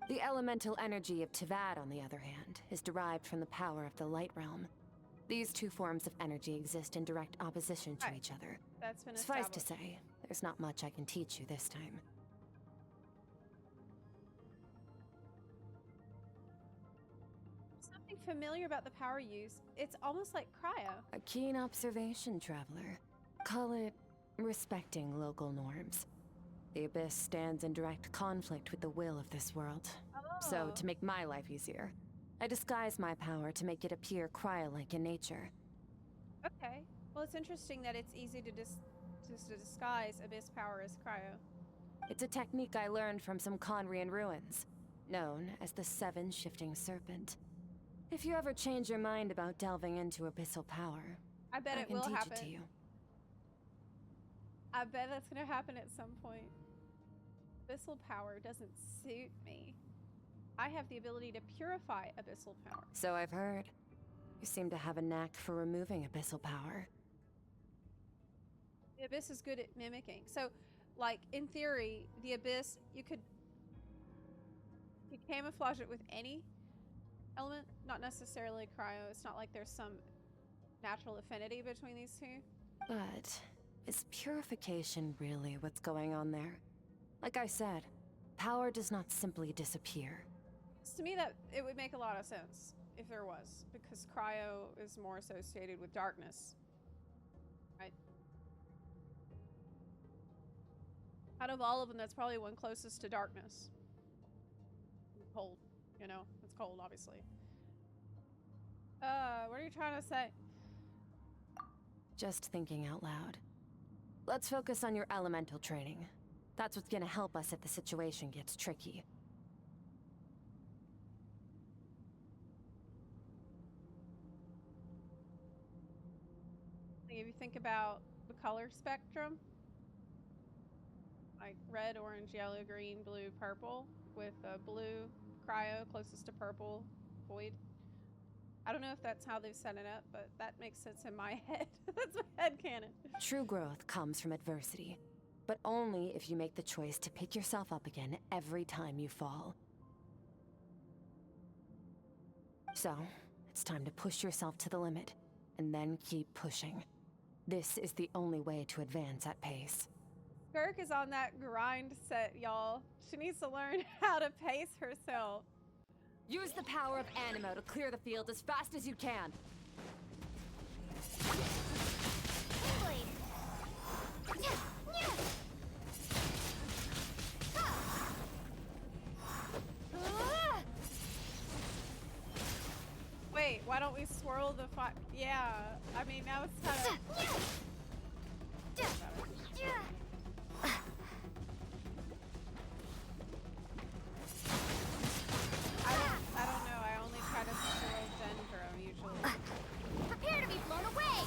The elemental energy of Teyvat, on the other hand, is derived from the power of the Light Realm. These 2 forms of energy exist in direct opposition to each other. That's been Suffice established. to say, there's not much I can teach you this time. Something familiar about the power use. It's almost like cryo. A keen observation, traveler. Call it respecting local norms. The Abyss stands in direct conflict with the will of this world. So, to make my life easier, I disguise my power to make it appear cryo-like in nature. Okay. Well, it's interesting that it's easy to disguise abyss power as cryo. It's a technique I learned from some Conrian ruins, known as the 7 Shifting Serpent. If you ever change your mind about delving into abyssal power, I bet it can will teach happen. it to you. I bet that's gonna happen at some point. Abyssal power doesn't suit me. I have the ability to purify abyssal power. So I've heard. You seem to have a knack for removing abyssal power. The abyss is good at mimicking. So, like, in theory, the abyss, you could camouflage it with any element, not necessarily cryo. It's not like there's some natural affinity between these two. But is purification really what's going on there? Like I said, power does not simply disappear. To me, that it would make a lot of sense if there was, because cryo is more associated with darkness, right? Out of all of them, that's probably one closest to darkness. Cold, you know, it's cold, obviously. What are you trying to say? Just thinking out loud. Let's focus on your elemental training. That's what's gonna help us if the situation gets tricky. If you think about the color spectrum, like red, orange, yellow, green, blue, purple, with blue cryo closest to purple void. I don't know if that's how they've set it up, but that makes sense in my head. That's my headcanon. True growth comes from adversity, but only if you make the choice to pick yourself up again every time you fall. So, it's time to push yourself to the limit, and then keep pushing. This is the only way to advance at pace. Skirk is on that grind set, y'all. She needs to learn how to pace herself. Use the power of Animo to clear the field as fast as you can. Wait, why don't we swirl the fire? Yeah, I mean, now it's kind of... I don't know, I only try to swirl Dendro, usually. Prepare to be blown away!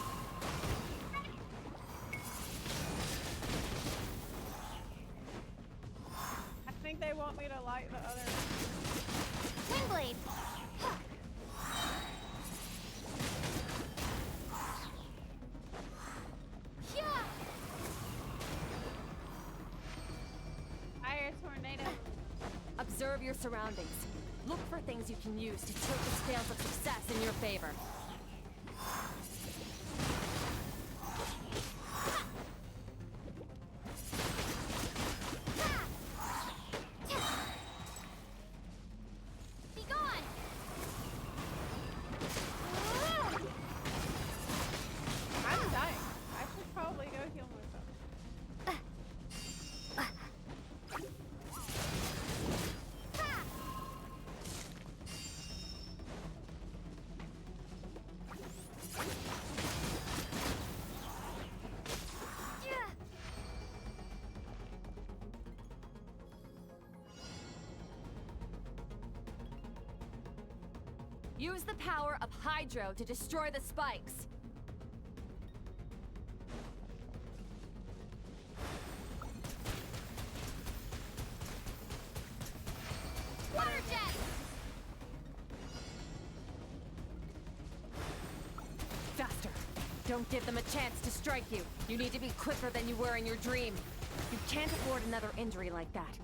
I think they want me to light the other... Windblade! Fire tornado. Observe your surroundings. Look for things you can use to tilt the scales of success in your favor. Be gone! I'm dying. I should probably go heal myself. Use the power of Hydro to destroy the spikes. Water jet! Faster! Don't give them a chance to strike you. You need to be quicker than you were in your dream. You can't afford another injury like that.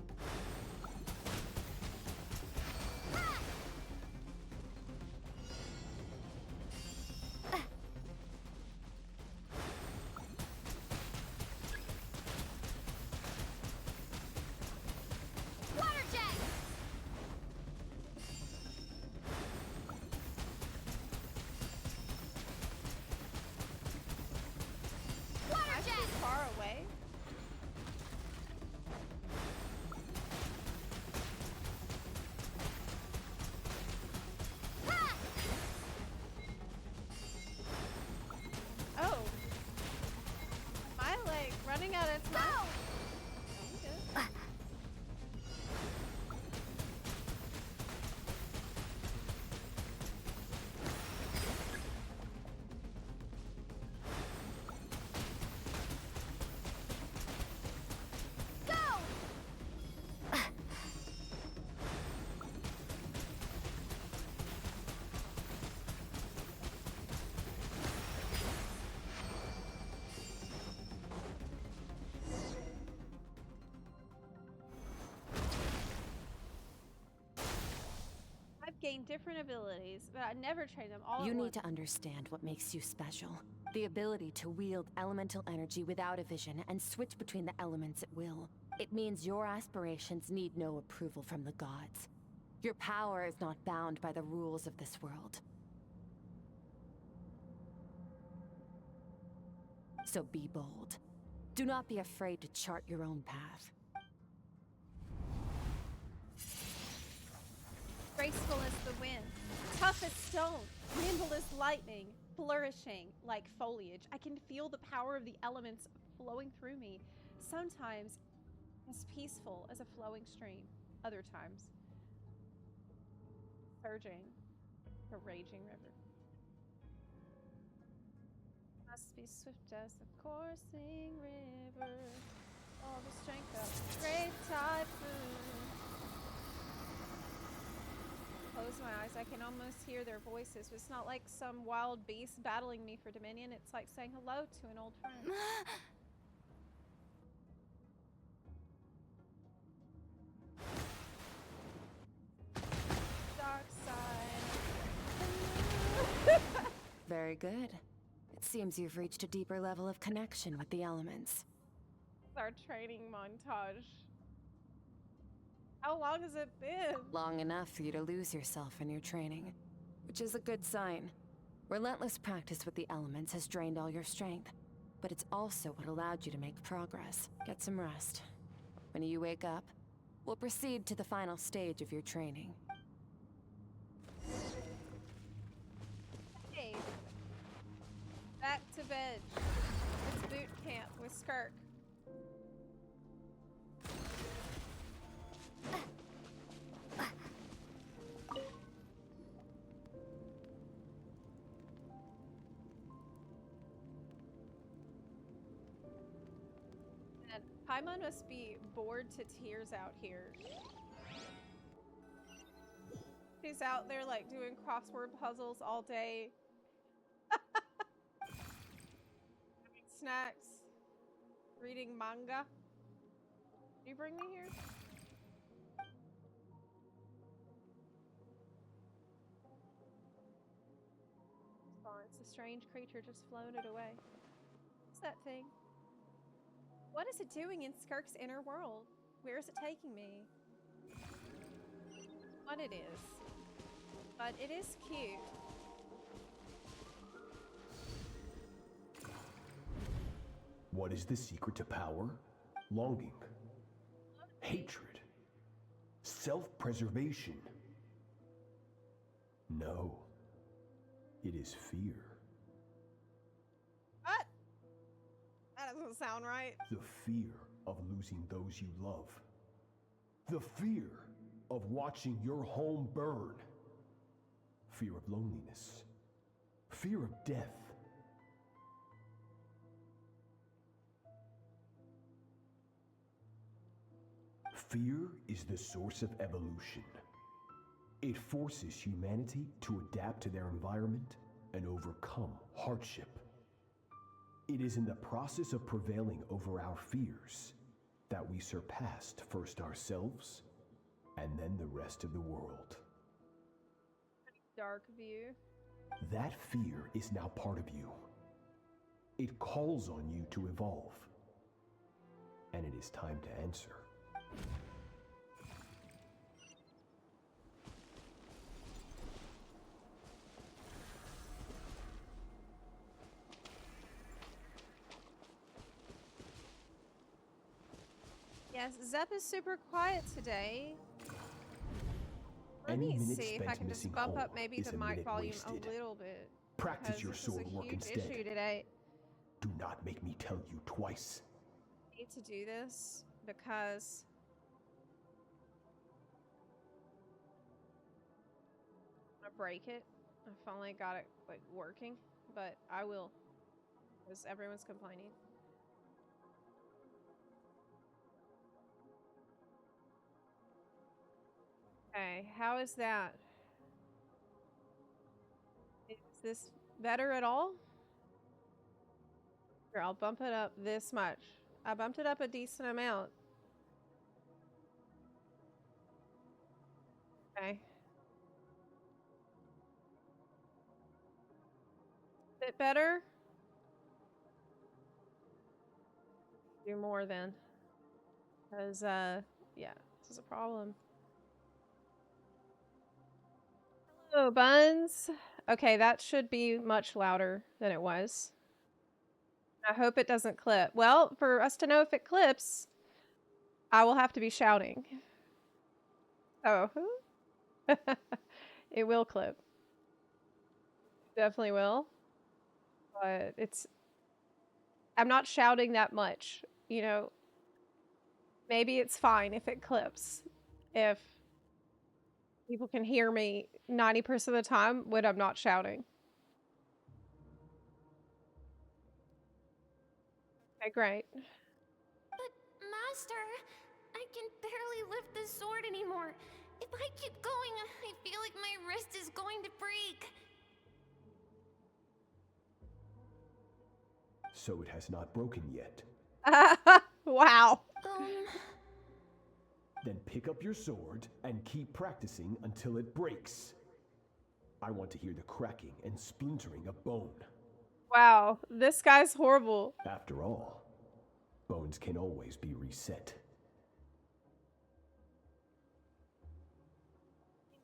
Water jet! Water I'm jet! too far away. Oh. My leg running out of time. Go! gain different abilities, but I never train them all You at need once. to understand what makes you special. The ability to wield elemental energy without a vision and switch between the elements at will. It means your aspirations need no approval from the gods. Your power is not bound by the rules of this world. So be bold. Do not be afraid to chart your own path. Graceful as the wind, tough as stone, nimble as lightning, flourishing like foliage. I can feel the power of the elements flowing through me. Sometimes as peaceful as a flowing stream. Other times, surging, a raging river. Must be swift as a coursing river. All the strength of a great typhoon. Close my eyes, I can almost hear their voices. It's not like some wild beast battling me for dominion. It's like saying hello to an old friend. Dark side. Very good. It seems you've reached a deeper level of connection with the elements. Our training montage. How long has it been? Long enough for you to lose yourself in your training, which is a good sign. Relentless practice with the elements has drained all your strength, but it's also what allowed you to make progress. Get some rest. When you wake up, we'll proceed to the final stage of your training. Hey. Back to bed. It's boot camp with Skirk. And Paimon must be bored to tears out here. She's out there like doing crossword puzzles all day. Having snacks. Reading manga. Did you bring me here? It's a strange creature just floated away. What's that thing? What is it doing in Skirk's inner world? Where is it taking me? What it is. But it is cute. What is the secret to power? Longing. Hatred. Self-preservation. No. It is fear. What? That doesn't sound right. The fear of losing those you love. The fear of watching your home burn. Fear of loneliness. Fear of death. Fear is the source of evolution. It forces humanity to adapt to their environment and overcome hardship. It is in the process of prevailing over our fears that we surpassed first ourselves and then the rest of the world. Dark view. That fear is now part of you. It calls on you to evolve. And it is time to answer. Yes, Zep is super quiet today. Let Any me minute see if I spent can just missing bump home up maybe is the a mic minute volume wasted. a little bit. Practice because your this sword is a work huge instead. issue today. Do not make me tell you twice. I need to do this because I break it. I finally got it like working, but I will because everyone's complaining. Okay, how is that? Is this better at all? Here, I'll bump it up this much. I bumped it up a decent amount. Okay. Bit better? Do more then. Because, yeah, this is a problem. Hello, Buns. Okay, that should be much louder than it was. I hope it doesn't clip. Well, for us to know if it clips, I will have to be shouting. Oh. It will clip. Definitely will. But I'm not shouting that much, you know. Maybe it's fine if it clips. If people can hear me 90% of the time when I'm not shouting. Okay, great. But, Master, I can barely lift the sword anymore. If I keep going, I feel like my wrist is going to break. So it has not broken yet. Wow. Then pick up your sword and keep practicing until it breaks. I want to hear the cracking and splintering of bone. Wow, this guy's horrible. After all, bones can always be reset.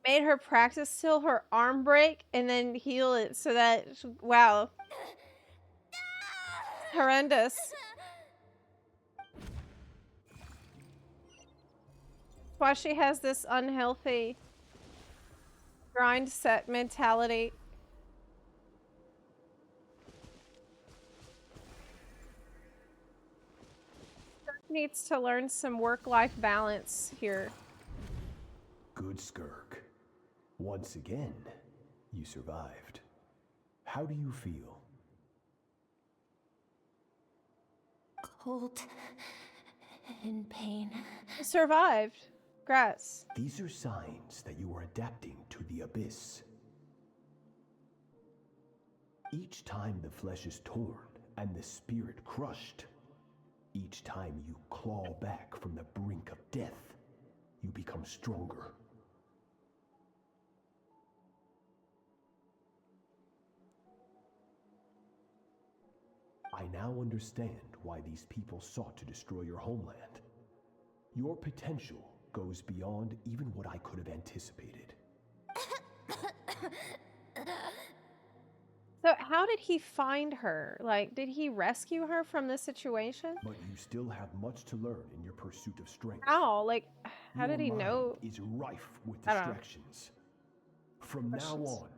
Made her practice till her arm break and then heal it so that, wow. Horrendous. Why she has this unhealthy grind set mentality. Needs to learn some work-life balance here. Good, Skirk. Once again, you survived. How do you feel? Cold. In pain. You survived. Congrats. These are signs that you are adapting to the abyss. Each time the flesh is torn and the spirit crushed, each time you claw back from the brink of death, you become stronger. I now understand why these people sought to destroy your homeland. Your potential goes beyond even what I could have anticipated. So how did he find her? Like, did he rescue her from this situation? But you still have much to learn in your pursuit of strength. How? Like, how did he Your know? mind is rife with I don't know. distractions. From now on,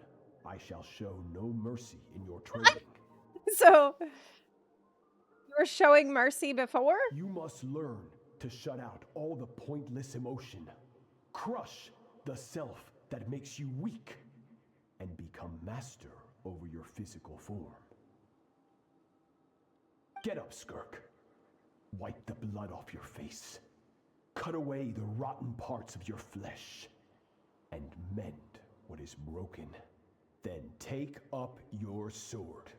I shall show no mercy in your training. So, you were showing mercy before? You must learn to shut out all the pointless emotion. Crush the self that makes you weak. And become master over your physical form. Get up, Skirk. Wipe the blood off your face. Cut away the rotten parts of your flesh. And mend what is broken. Then take up your sword.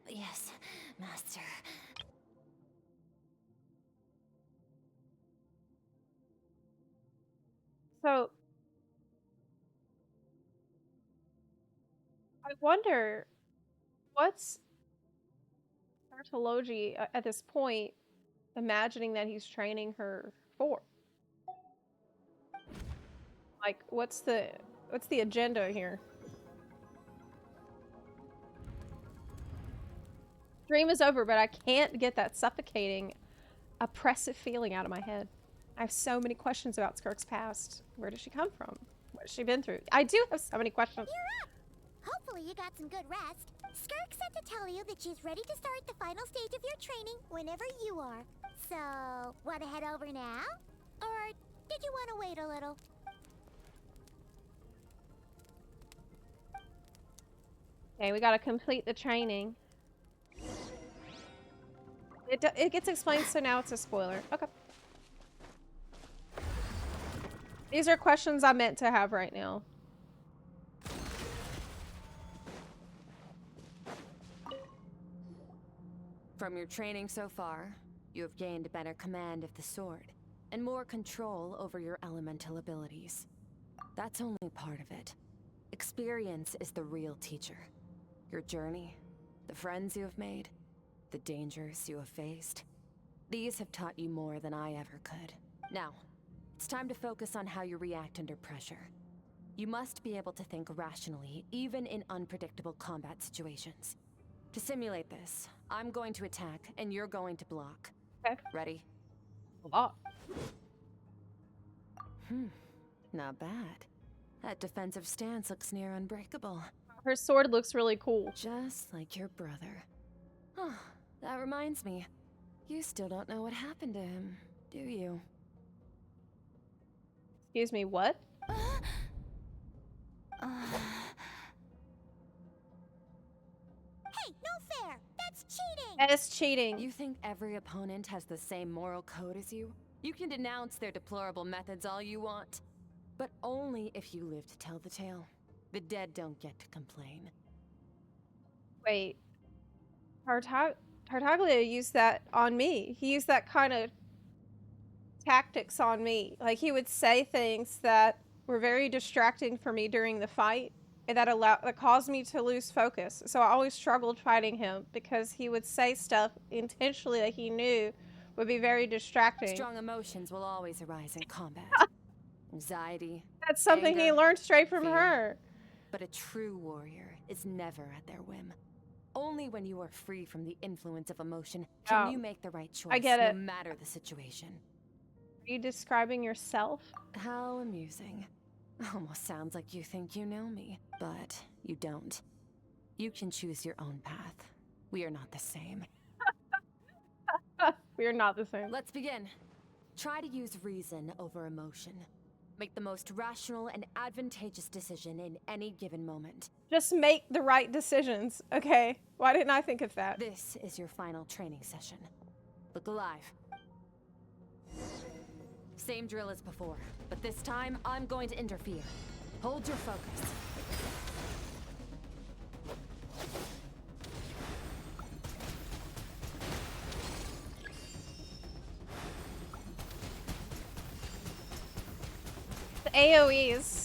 Yes, Master. So, I wonder what's Sartology at this point imagining that he's training her for? Like, what's the agenda here? Dream is over, but I can't get that suffocating, oppressive feeling out of my head. I have so many questions about Skirk's past. Where did she come from? What has she been through? I do have so many questions. You're up! Hopefully you got some good rest. Skirk said to tell you that she's ready to start the final stage of your training whenever you are. So, want to head over now? Or did you want to wait a little? Okay, we gotta complete the training. It gets explained, so now it's a spoiler. Okay. These are questions I meant to have right now. From your training so far, you have gained a better command of the sword, and more control over your elemental abilities. That's only part of it. Experience is the real teacher. Your journey, the friends you have made, the dangers you have faced. These have taught you more than I ever could. Now, it's time to focus on how you react under pressure. You must be able to think rationally, even in unpredictable combat situations. To simulate this, I'm going to attack, and you're going to block. Okay. Ready? Block. Not bad. That defensive stance looks near unbreakable. Her sword looks really cool. Just like your brother. Oh, that reminds me. You still don't know what happened to him, do you? Excuse me, what? Hey, no fair! That's cheating! That is cheating. You think every opponent has the same moral code as you? You can denounce their deplorable methods all you want, but only if you live to tell the tale. The dead don't get to complain. Wait. Tartaglia used that on me. He used that kind of tactics on me. Like, he would say things that were very distracting for me during the fight, and that caused me to lose focus. So I always struggled fighting him because he would say stuff intentionally that he knew would be very distracting. Strong emotions will always arise in combat. Anxiety. That's something anger, he learned straight from fear. her. But a true warrior is never at their whim. Only when you are free from the influence of emotion can you make the right choice, I get it. no matter the situation. Are you describing yourself? How amusing. Almost sounds like you think you know me, but you don't. You can choose your own path. We are not the same. We are not the same. Let's begin. Try to use reason over emotion. Make the most rational and advantageous decision in any given moment. Just make the right decisions. Okay. Why didn't I think of that? This is your final training session. Look alive. Same drill as before, but this time I'm going to interfere. Hold your focus. The AoEs.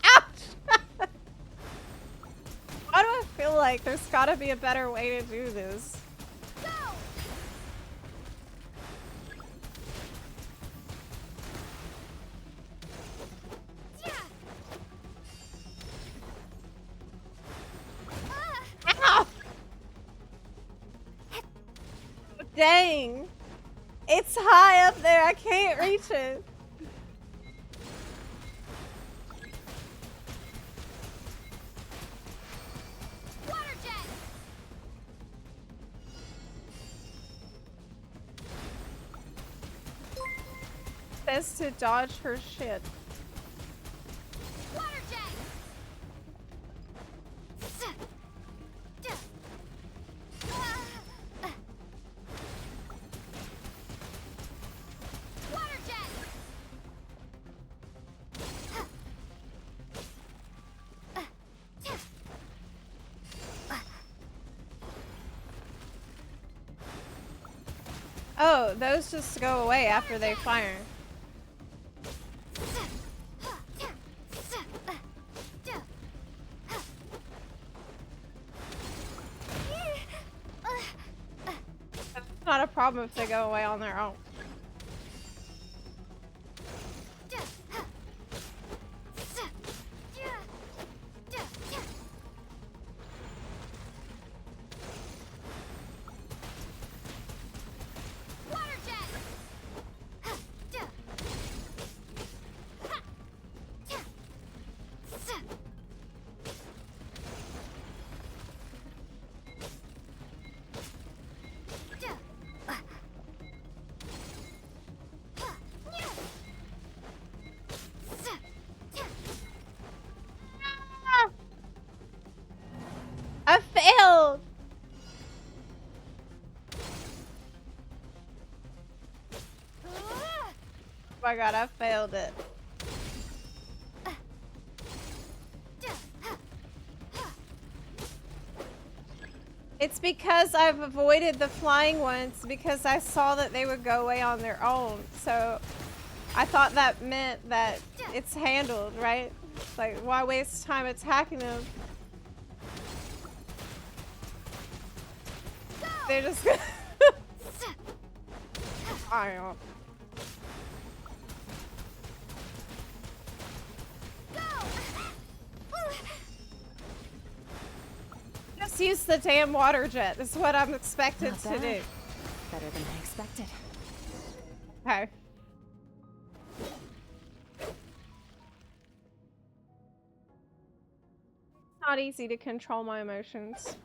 Ouch! Why do I feel like there's gotta be a better way to do this? Ow! Dang! It's high up there, I can't reach it. Says to dodge her shit. Oh, those just go away after they fire. It's not a problem if they go away on their own. I failed! Oh my god, I failed it. It's because I've avoided the flying ones because I saw that they would go away on their own. So I thought that meant that it's handled, right? Like, why waste time attacking them? They're just I don't know. Just use the damn water jet. Is what I'm expected to do. Better than I expected. Okay. It's not easy to control my emotions.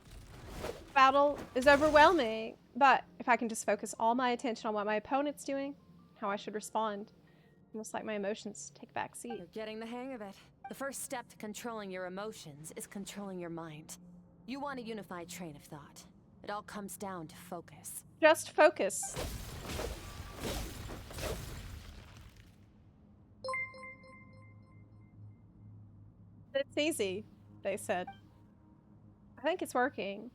Battle is overwhelming, but if I can just focus all my attention on what my opponent's doing, how I should respond, almost like my emotions take a back seat. You're getting the hang of it. The first step to controlling your emotions is controlling your mind. You want a unified train of thought. It all comes down to focus. Just focus. It's easy, they said. I think it's working.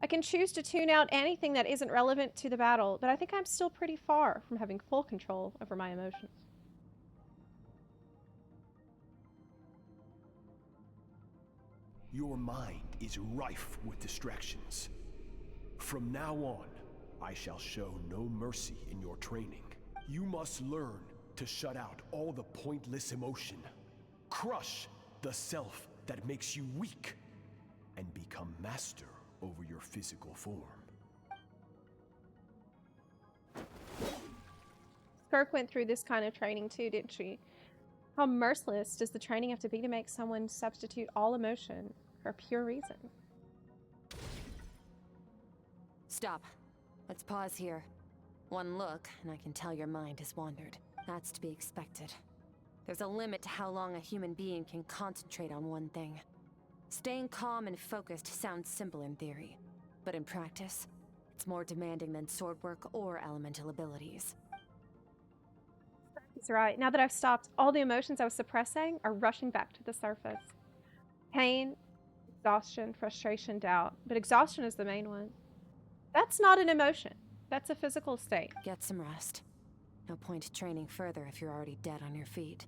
I can choose to tune out anything that isn't relevant to the battle, but I think I'm still pretty far from having full control over my emotions. Your mind is rife with distractions. From now on, I shall show no mercy in your training. You must learn to shut out all the pointless emotion. Crush the self that makes you weak, and become master over your physical form. Skirk went through this kind of training too, didn't she? How merciless does the training have to be to make someone substitute all emotion for a pure reason? Stop. Let's pause here. One look, and I can tell your mind has wandered. That's to be expected. There's a limit to how long a human being can concentrate on one thing. Staying calm and focused sounds simple in theory, but in practice, it's more demanding than sword work or elemental abilities. He's right. Now that I've stopped, all the emotions I was suppressing are rushing back to the surface. Pain, exhaustion, frustration, doubt. But exhaustion is the main one. That's not an emotion. That's a physical state. Get some rest. No point training further if you're already dead on your feet.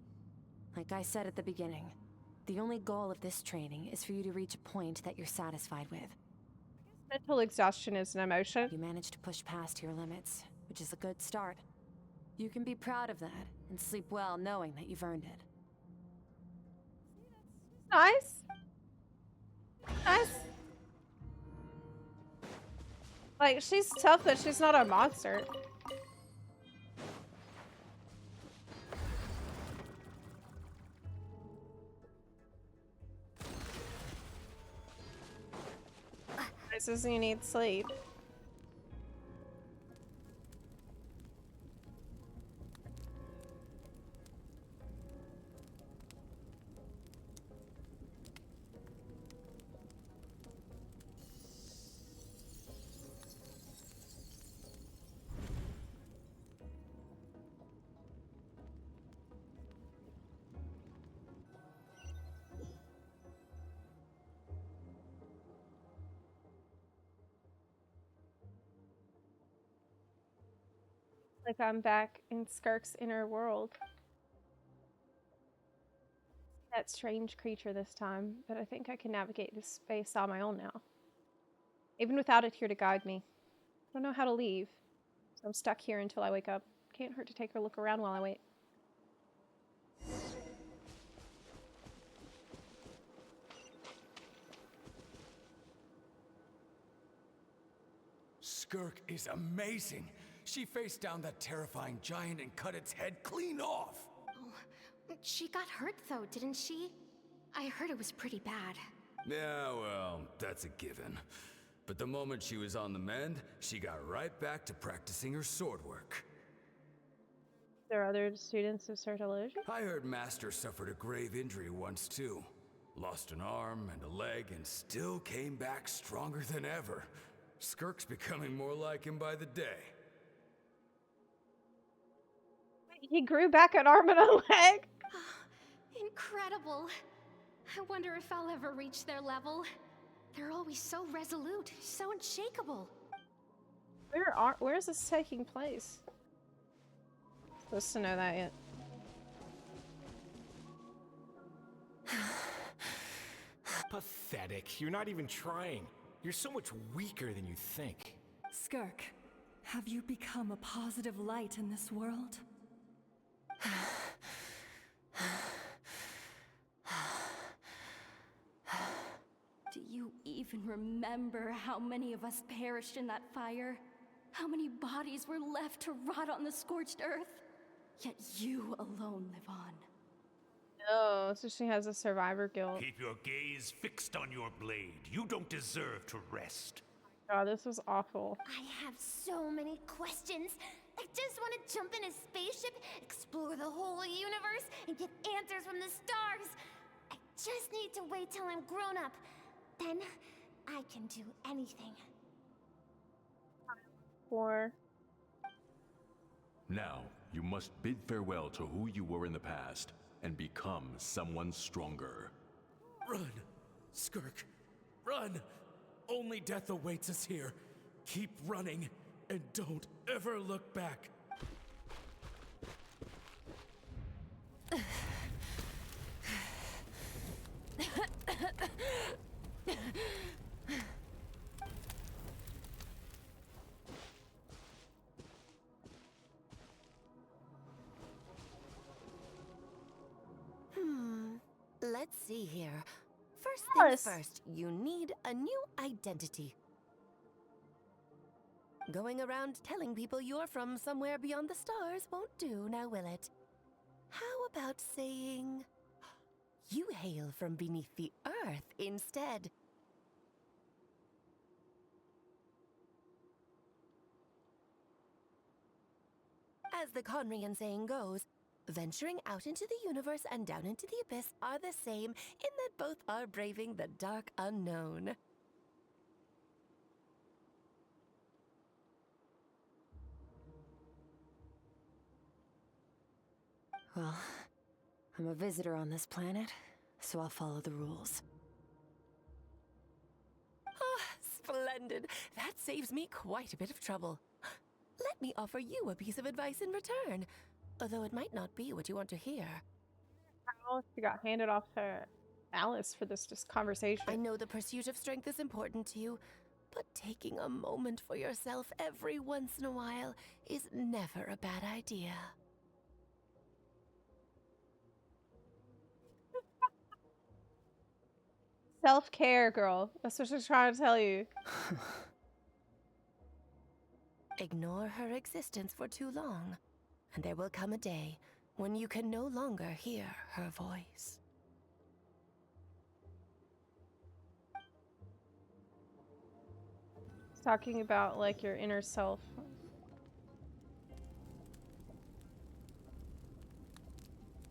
Like I said at the beginning, the only goal of this training is for you to reach a point that you're satisfied with. Mental exhaustion is an emotion. You managed to push past your limits, which is a good start. You can be proud of that and sleep well knowing that you've earned it. Nice. Nice. Like, she's tough, but she's not a monster. This is you need sleep. Like I'm back in Skirk's inner world. That strange creature this time, but I think I can navigate this space on my own now. Even without it here to guide me. I don't know how to leave, so I'm stuck here until I wake up. Can't hurt to take a look around while I wait. Skirk is amazing. She faced down that terrifying giant and cut its head clean off. Oh, she got hurt though, didn't she? I heard it was pretty bad. Yeah, well, that's a given. But the moment she was on the mend, she got right back to practicing her sword work. There are other students of Certology? I heard Master suffered a grave injury once too. Lost an arm and a leg and still came back stronger than ever. Skirk's becoming more like him by the day. He grew back an arm and a leg? Incredible. I wonder if I'll ever reach their level. They're always so resolute, so unshakable. Where is this taking place? Supposed to know that yet. Pathetic. You're not even trying. You're so much weaker than you think. Skirk, have you become a positive light in this world? Do you even remember how many of us perished in that fire? How many bodies were left to rot on the scorched earth? Yet you alone live on. Oh, so she has a survivor guilt. Keep your gaze fixed on your blade. You don't deserve to rest. God, this was awful. I have so many questions. I just want to jump in a spaceship, explore the whole universe, and get answers from the stars. I just need to wait till I'm grown up. Then I can do anything. Now, you must bid farewell to who you were in the past and become someone stronger. Run, Skirk, run! Only death awaits us here. Keep running, and don't ever look back. Let's see here. First Yes. things first, you need a new identity. Going around telling people you're from somewhere beyond the stars won't do, now will it? How about saying you hail from beneath the earth instead? As the Conrian saying goes, venturing out into the universe and down into the abyss are the same in that both are braving the dark unknown. Well, I'm a visitor on this planet, so I'll follow the rules. Ah, splendid. That saves me quite a bit of trouble. Let me offer you a piece of advice in return, although it might not be what you want to hear. How she got handed off to Alice for this just conversation. I know the pursuit of strength is important to you, but taking a moment for yourself every once in a while is never a bad idea. Self-care, girl. That's what she's trying to tell you. Ignore her existence for too long, and there will come a day when you can no longer hear her voice. It's talking about, like, your inner self.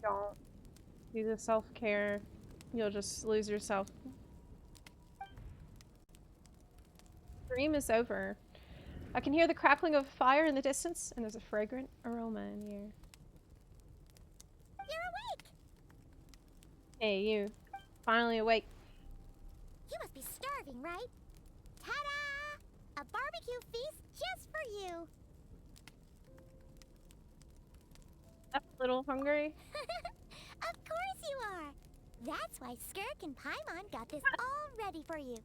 Don't do the self-care. You'll just lose yourself. Dream is over. I can hear the crackling of fire in the distance, and there's a fragrant aroma in the air. You're awake! Hey, you. Finally awake. You must be starving, right? Ta-da! A barbecue feast just for you! I'm a little hungry. Of course you are! That's why Skirk and Paimon got this all ready for you.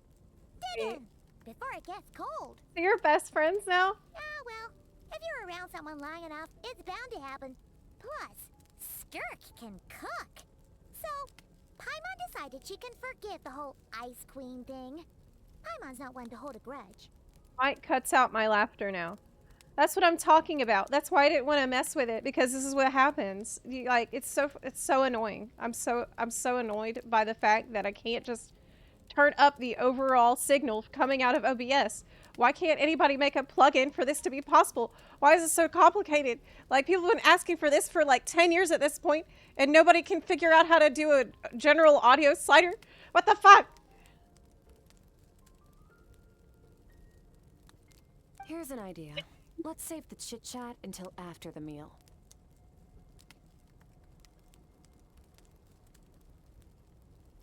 Dig in! Before it gets cold. So you're best friends now? Ah, well, if you're around someone long enough, it's bound to happen. Plus, Skirk can cook. So, Paimon decided she can forgive the whole Ice Queen thing. Paimon's not one to hold a grudge. Mike cuts out my laughter now. That's what I'm talking about. That's why I didn't want to mess with it, because this is what happens. It's so annoying. I'm so annoyed by the fact that I can't just turn up the overall signal coming out of OBS. Why can't anybody make a plugin for this to be possible? Why is it so complicated? Like, people have been asking for this for like 10 years at this point, and nobody can figure out how to do a general audio slider? What the fuck? Here's an idea. Let's save the chit-chat until after the meal.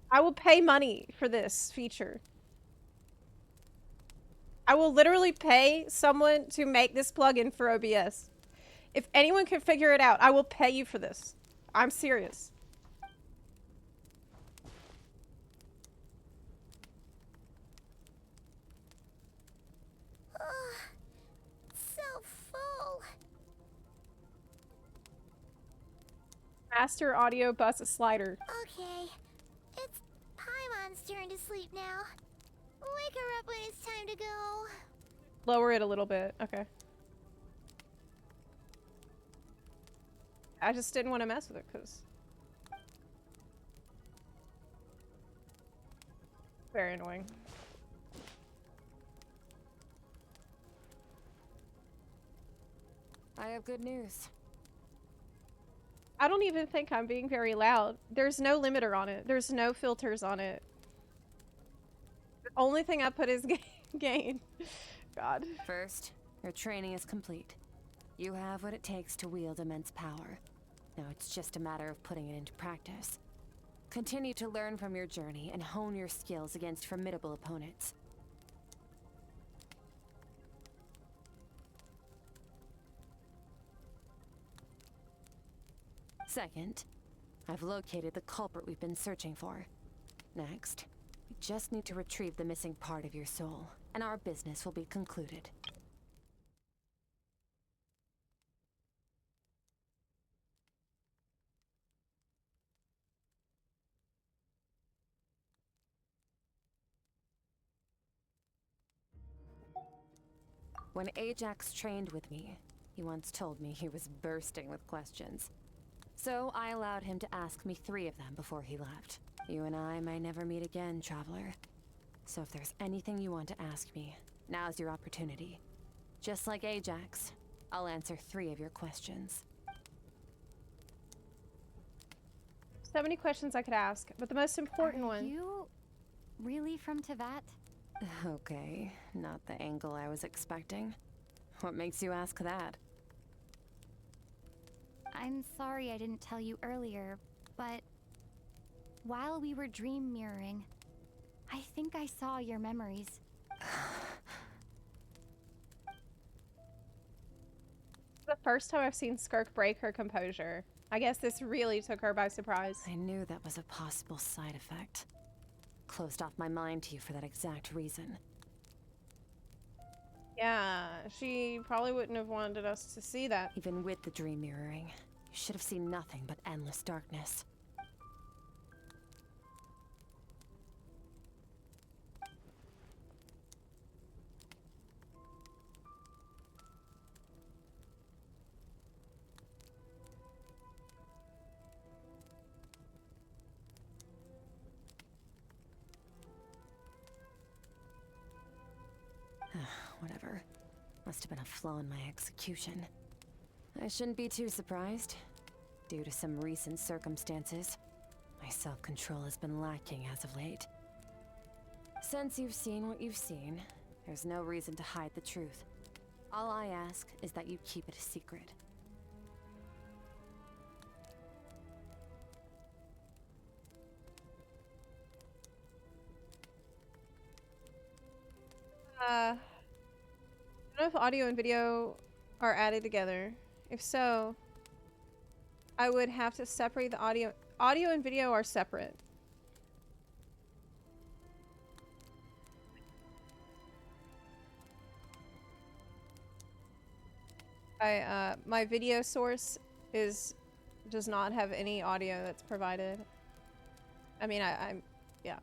I will pay money for this feature. I will literally pay someone to make this plugin for OBS. If anyone can figure it out, I will pay you for this. I'm serious. So full. Master audio bus slider. Okay, it's Paimon's turn to sleep now. Wake her up when it's time to go. Lower it a little bit. Okay. I just didn't want to mess with it because very annoying. I have good news. I don't even think I'm being very loud. There's no limiter on it. There's no filters on it. The only thing I put is gain. God. First, your training is complete. You have what it takes to wield immense power. Now it's just a matter of putting it into practice. Continue to learn from your journey and hone your skills against formidable opponents. Second, I've located the culprit we've been searching for. Next, we just need to retrieve the missing part of your soul, and our business will be concluded. When Ajax trained with me, he once told me he was bursting with questions. So I allowed him to ask me 3 of them before he left. You and I may never meet again, traveler. So if there's anything you want to ask me, now's your opportunity. Just like Ajax, I'll answer 3 of your questions. So many questions I could ask, but the most important one. Are you really from Teyvat? Okay, not the angle I was expecting. What makes you ask that? I'm sorry I didn't tell you earlier, but while we were dream mirroring, I think I saw your memories. The first time I've seen Skirk break her composure. I guess this really took her by surprise. I knew that was a possible side effect. Closed off my mind to you for that exact reason. Yeah, she probably wouldn't have wanted us to see that. Even with the dream mirroring, you should have seen nothing but endless darkness. Whatever. Must have been a flaw in my execution. I shouldn't be too surprised. Due to some recent circumstances, my self-control has been lacking as of late. Since you've seen what you've seen, there's no reason to hide the truth. All I ask is that you keep it a secret. I don't know if audio and video are added together. If so, I would have to separate the audio. Audio and video are separate. My video source does not have any audio that's provided. I mean, I'm yeah.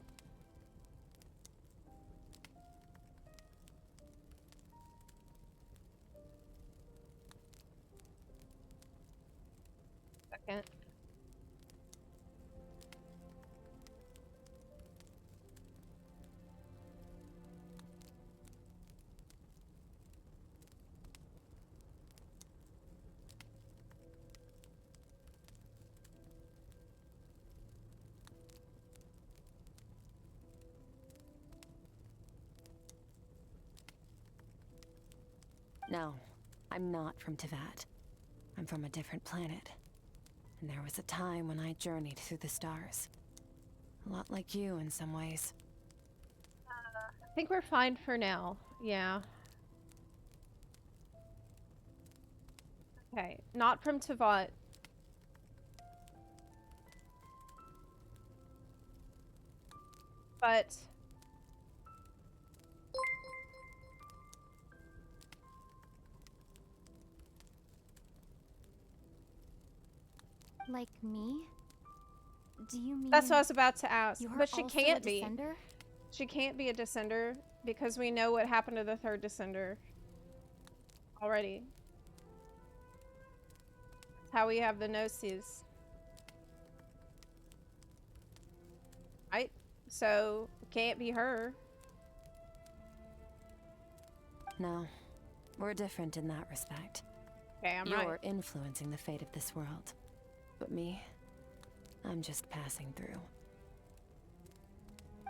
Second. No, I'm not from Teyvat. I'm from a different planet. And there was a time when I journeyed through the stars. A lot like you in some ways. I think we're fine for now. Yeah. Okay, not from Tavat. But Like me? Do you mean that's what I was about to ask. you're But she also a can't be. descender? She can't be a descender because we know what happened to the third descender already. That's how we have the Gnosis. Right? So, can't be her. No, we're different in that respect. Okay, I'm You're right. influencing the fate of this world. But me, I'm just passing through.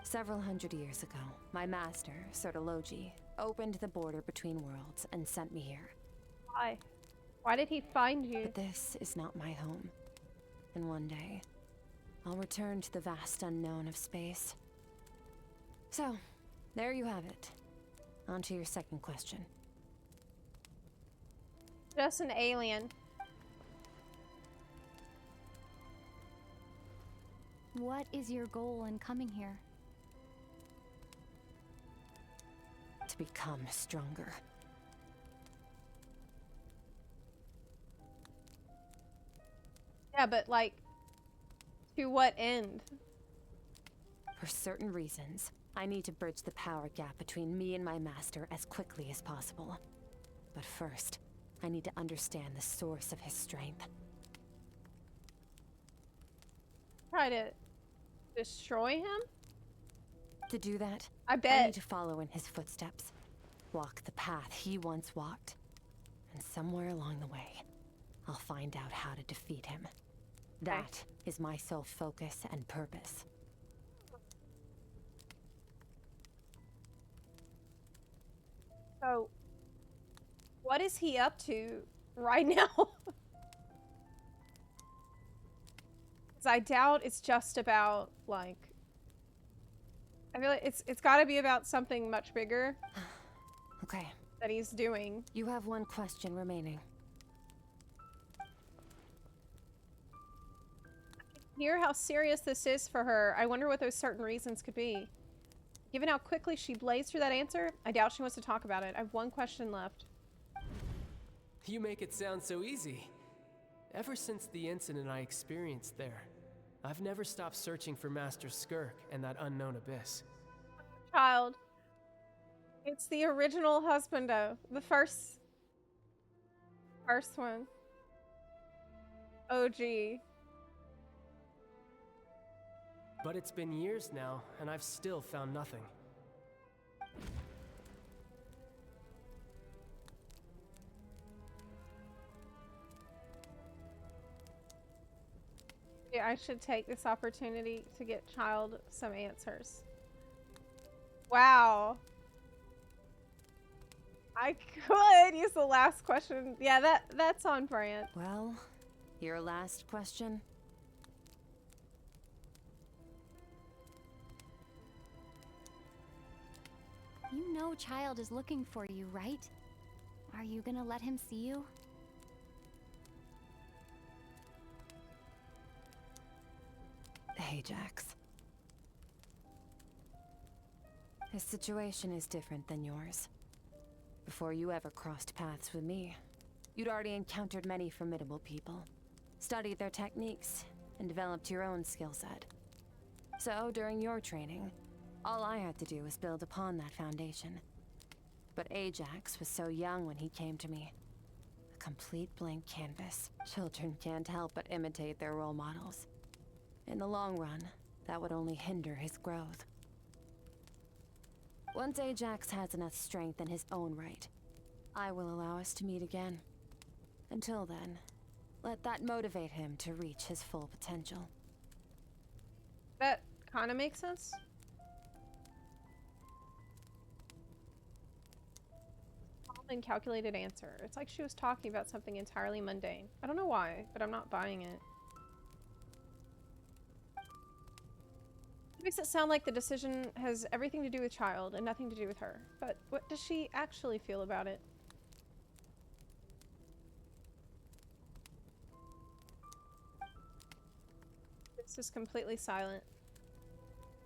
Several hundred years ago, my master, Sertologi, opened the border between worlds and sent me here. Why? Why did he find you? But this is not my home. And one day, I'll return to the vast unknown of space. So, there you have it. On to your second question. Just an alien. What is your goal in coming here? To become stronger. Yeah, but like, to what end? For certain reasons, I need to bridge the power gap between me and my master as quickly as possible. But first, I need to understand the source of his strength. Try to destroy him? To do that, I I bet. need to follow in his footsteps. Walk the path he once walked. And somewhere along the way, I'll find out how to defeat him. That is my sole focus and purpose. So, what is he up to right now? Because I doubt it's just about, like... I feel like it's got to be about something much bigger. Okay. That he's doing. You have one question remaining. Hear how serious this is for her. I wonder what those certain reasons could be. Given how quickly she blazed through that answer, I doubt she wants to talk about it. I have one question left. You make it sound so easy. Ever since the incident I experienced there, I've never stopped searching for Master Skirk and that unknown abyss. Child. It's the original husbando. The first one. OG. But it's been years now, and I've still found nothing. Yeah, I should take this opportunity to get Child some answers. Wow. I could use the last question. Yeah, that's on brand. Well, your last question? You know Child is looking for you, right? Are you gonna let him see you? Ajax. His situation is different than yours. Before you ever crossed paths with me, you'd already encountered many formidable people, studied their techniques, and developed your own skill set. So, during your training, all I had to do was build upon that foundation. But Ajax was so young when he came to me. A complete blank canvas. Children can't help but imitate their role models. In the long run, that would only hinder his growth. Once Ajax has enough strength in his own right, I will allow us to meet again. Until then, let that motivate him to reach his full potential. That kind of makes sense. Calm and calculated answer. It's like she was talking about something entirely mundane. I don't know why, but I'm not buying it. To be Makes it sound like the decision has everything to do with Child and nothing to do with her. But what does she actually feel about it? This is completely silent.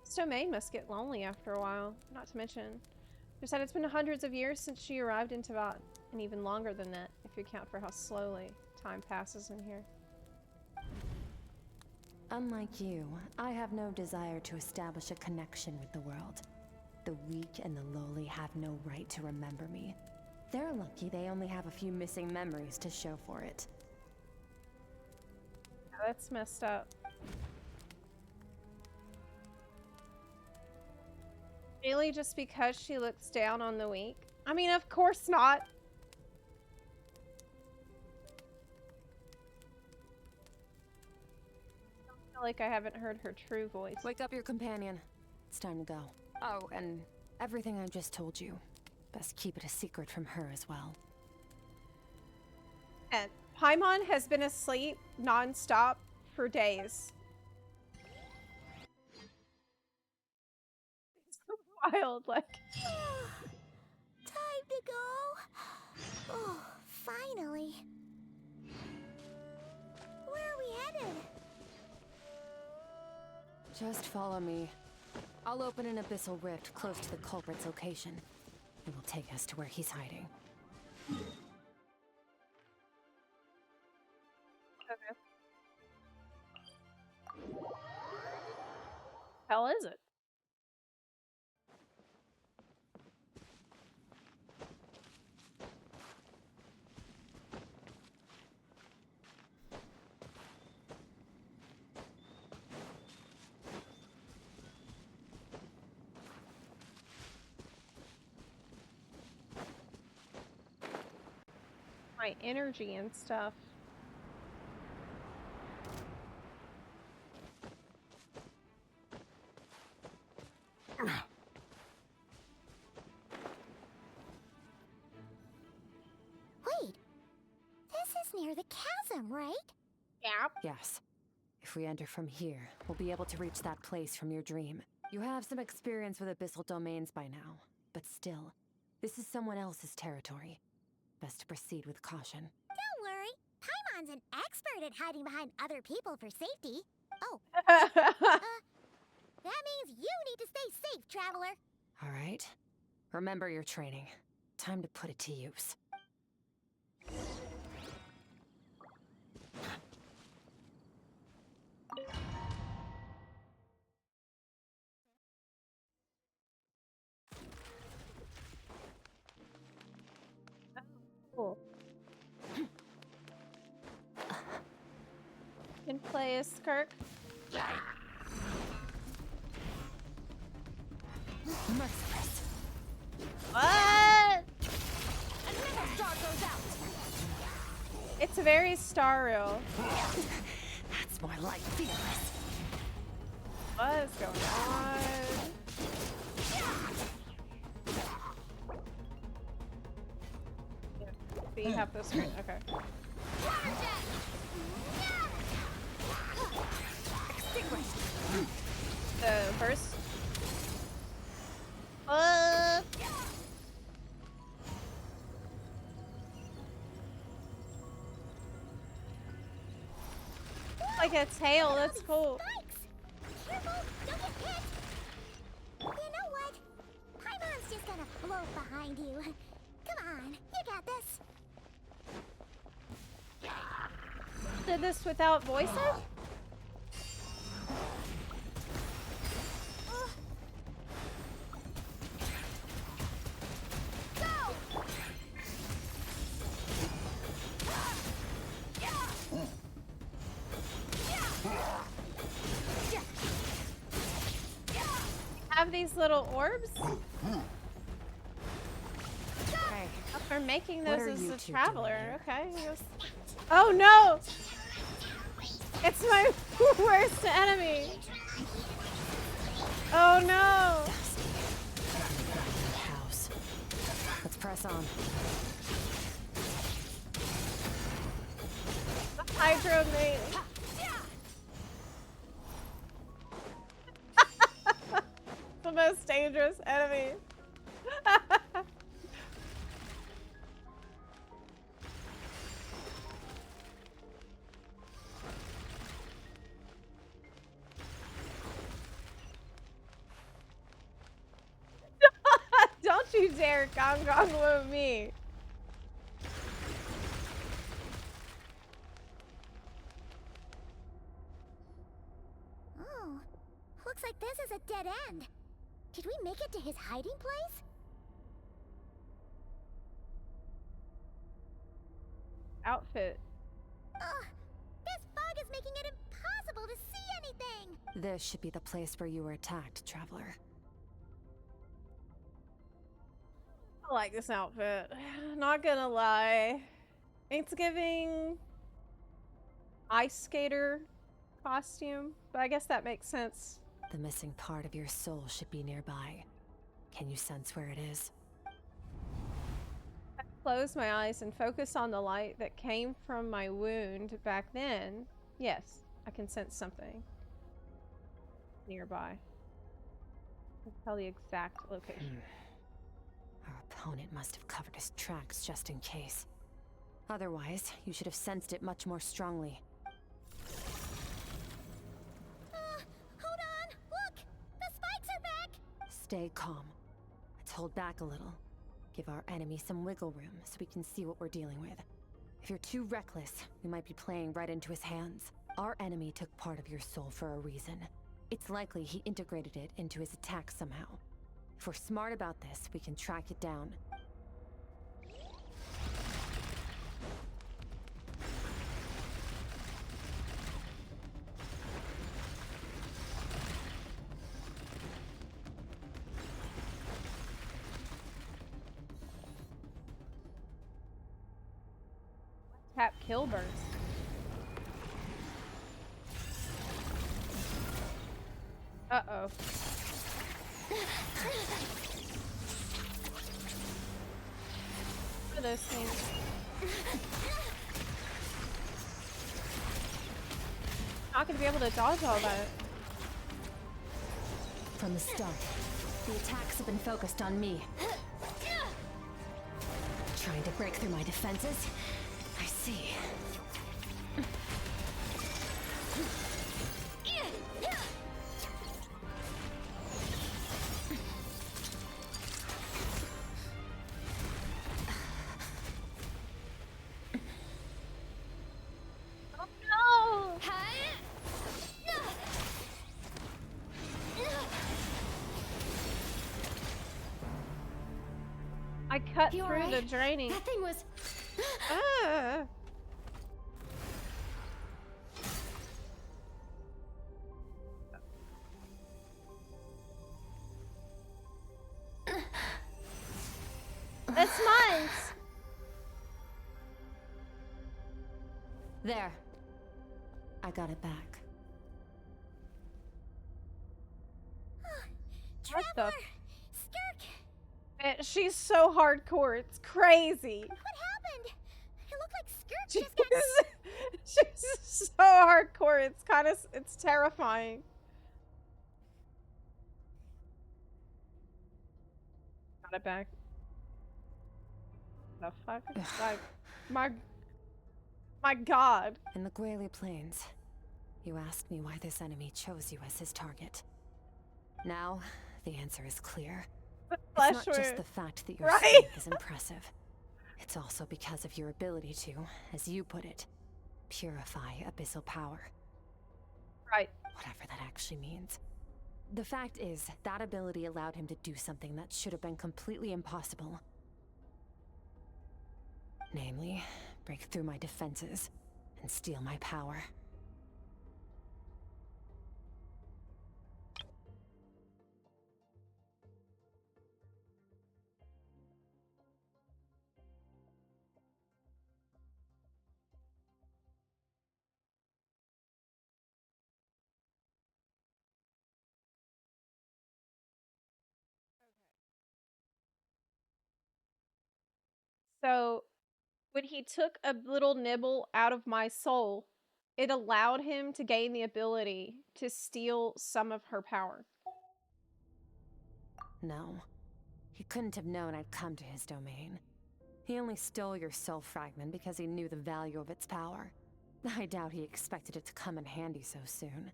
This domain must get lonely after a while. Not to mention, she said it's been hundreds of years since she arrived in Teyvat, and even longer than that, if you account for how slowly time passes in here. Unlike you, I have no desire to establish a connection with the world. The weak and the lowly have no right to remember me. They're lucky they only have a few missing memories to show for it. Yeah, that's messed up. Really, just because she looks down on the weak? I mean, of course not. I feel like I haven't heard her true voice. Wake up your companion. It's time to go. Oh, and everything I just told you. Best keep it a secret from her as well. And Paimon has been asleep non-stop for days. It's so wild, like. Time to go. Oh, finally. Where are we headed? Just follow me. I'll open an abyssal rift close to the culprit's location. It will take us to where he's hiding. Okay. Hell is it? My energy and stuff. Wait, this is near the chasm, right? Yep. Yes. If we enter from here, we'll be able to reach that place from your dream. You have some experience with abyssal domains by now, but still, this is someone else's territory. Best to proceed with caution. Don't worry. Paimon's an expert at hiding behind other people for safety. Oh. That means you need to stay safe, traveler. All right. Remember your training. Time to put it to use. Cool. Can play as Skirk. Merciless. What? Another star goes out. It's very Starro. That's more like fearless. What is going on? Yeah, you have this screen. Okay. The burst. Like a tail, that's cool. Careful, don't get hit. You know what? Paimon's just gonna float behind you. Come on, you got this. Did this without voices? Have these little orbs? Hey, for making what those are as you a two traveler. Okay. Oh no! It's my worst enemy. Oh no! House. Let's press on. Hydro mate. dangerous enemy. Don't you dare Gong Gong Lu me. Oh, looks like this is a dead end. Did we make it to his hiding place? Outfit. Ugh, this fog is making it impossible to see anything. This should be the place where you were attacked, Traveler. I like this outfit. Not gonna lie. It's giving ice skater costume, but I guess that makes sense. The missing part of your soul should be nearby. Can you sense where it is? I close my eyes and focus on the light that came from my wound back then. Yes, I can sense something nearby. I'll tell the exact location. Our opponent must have covered his tracks just in case. Otherwise, you should have sensed it much more strongly. Hold on! Look! The spikes are back! Stay calm. Let's hold back a little. Give our enemy some wiggle room so we can see what we're dealing with. If you're too reckless, we might be playing right into his hands. Our enemy took part of your soul for a reason. It's likely he integrated it into his attack somehow. If we're smart about this, we can track it down. Tap kill burst. Uh-oh. What are those things? Not gonna be able to dodge all that. From the start, the attacks have been focused on me. Trying to break through my defenses? I see. I cut You through alright? the draining. That thing was... Ah. That's mine. There. I got it back. What the? Skirk! She's so hardcore. It's crazy. What happened? It looked like Skirk She's, just got... she's so hardcore. It's kind of, it's terrifying. Got it back. The fuck? Like, my god. In the Grayley Plains, you asked me why this enemy chose you as his target. Now, the answer is clear. It's not just the fact that your strength is impressive. It's also because of your ability to, as you put it, purify abyssal power. Right. Whatever that actually means. The fact is, that ability allowed him to do something that should have been completely impossible. Namely, break through my defenses and steal my power. So, when he took a little nibble out of my soul, it allowed him to gain the ability to steal some of her power. No. He couldn't have known I'd come to his domain. He only stole your soul fragment because he knew the value of its power. I doubt he expected it to come in handy so soon.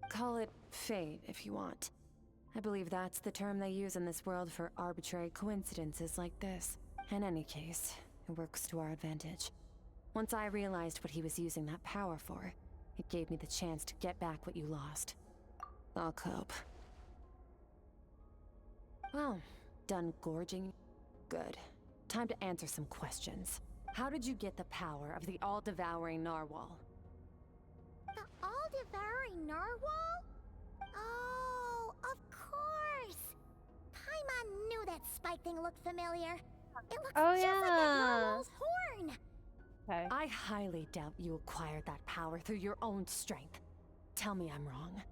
Call it fate if you want. I believe that's the term they use in this world for arbitrary coincidences like this. In any case, it works to our advantage. Once I realized what he was using that power for, it gave me the chance to get back what you lost. I'll cope. Well, done gorging? Good. Time to answer some questions. How did you get the power of the all-devouring narwhal? The all-devouring narwhal? Oh, of course! Paimon knew that spike thing looked familiar. It looks just like that narwhal's horn! Okay. I highly doubt you acquired that power through your own strength. Tell me I'm wrong.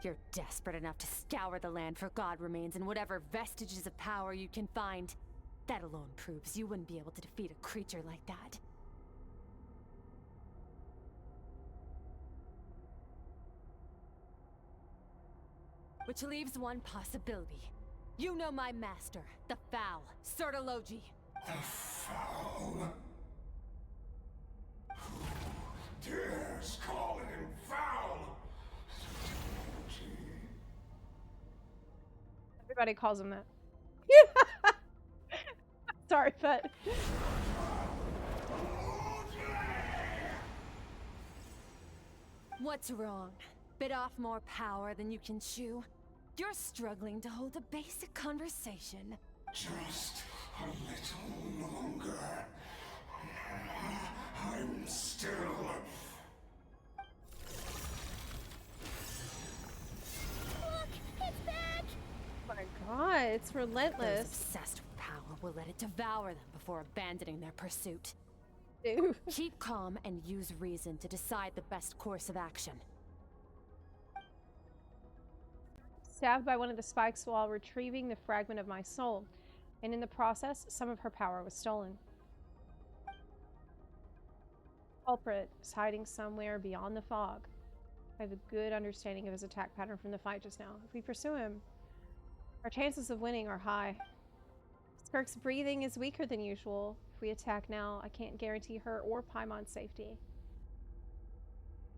You're desperate enough to scour the land for god remains and whatever vestiges of power you can find. That alone proves you wouldn't be able to defeat a creature like that. Which leaves one possibility. You know my master, the Foul, Sertologi. The Foul? Who dares call him foul? Everybody calls him that. Sorry, but... What's wrong? Bit off more power than you can chew? You're struggling to hold a basic conversation. Just a little longer. I'm still... Look! It's back! Oh my god, it's relentless. Those obsessed with power will let it devour them before abandoning their pursuit. Dude. Keep calm and use reason to decide the best course of action. Stabbed by one of the spikes while retrieving the fragment of my soul, and in the process, some of her power was stolen. Culprit is hiding somewhere beyond the fog. I have a good understanding of his attack pattern from the fight just now. If we pursue him, our chances of winning are high. Skirk's breathing is weaker than usual. If we attack now, I can't guarantee her or Paimon's safety.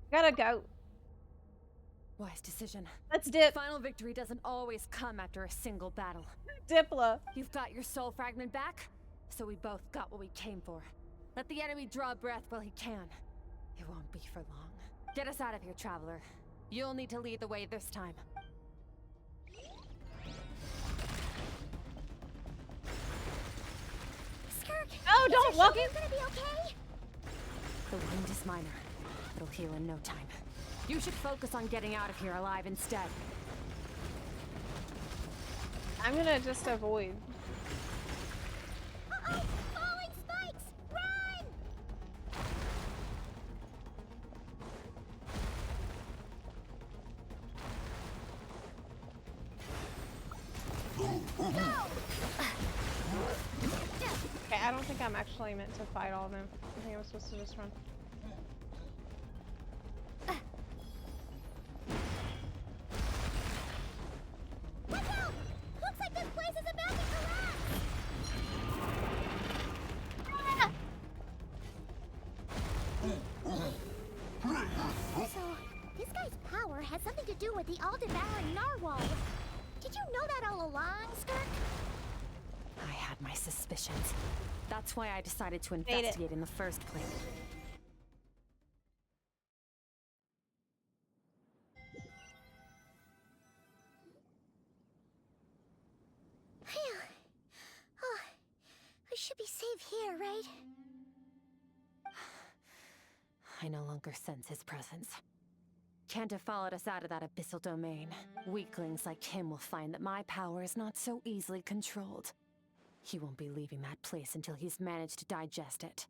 Gotta go. Wise decision. Let's dip. Final victory doesn't always come after a single battle. Zepla. You've got your soul fragment back, so we both got what we came for. Let the enemy draw breath while he can. It won't be for long. Get us out of here, traveler. You'll need to lead the way this time. Skirk! Oh, don't walk in! Gonna be okay? The wound is minor. It'll heal in no time. You should focus on getting out of here alive instead. I'm gonna just avoid. Uh-oh! Falling spikes! Run! Okay, I don't think I'm actually meant to fight all of them. I think I'm supposed to just run. Watch out! Looks like this place is about to collapse! So, this guy's power has something to do with the all-devouring narwhal. Did you know that all along, Skirk? I had my suspicions. That's why I decided to investigate in the first place. Phew. Oh, I should be safe here, right? I no longer sense his presence. Can't have followed us out of that abyssal domain. Weaklings like him will find that my power is not so easily controlled. He won't be leaving that place until he's managed to digest it.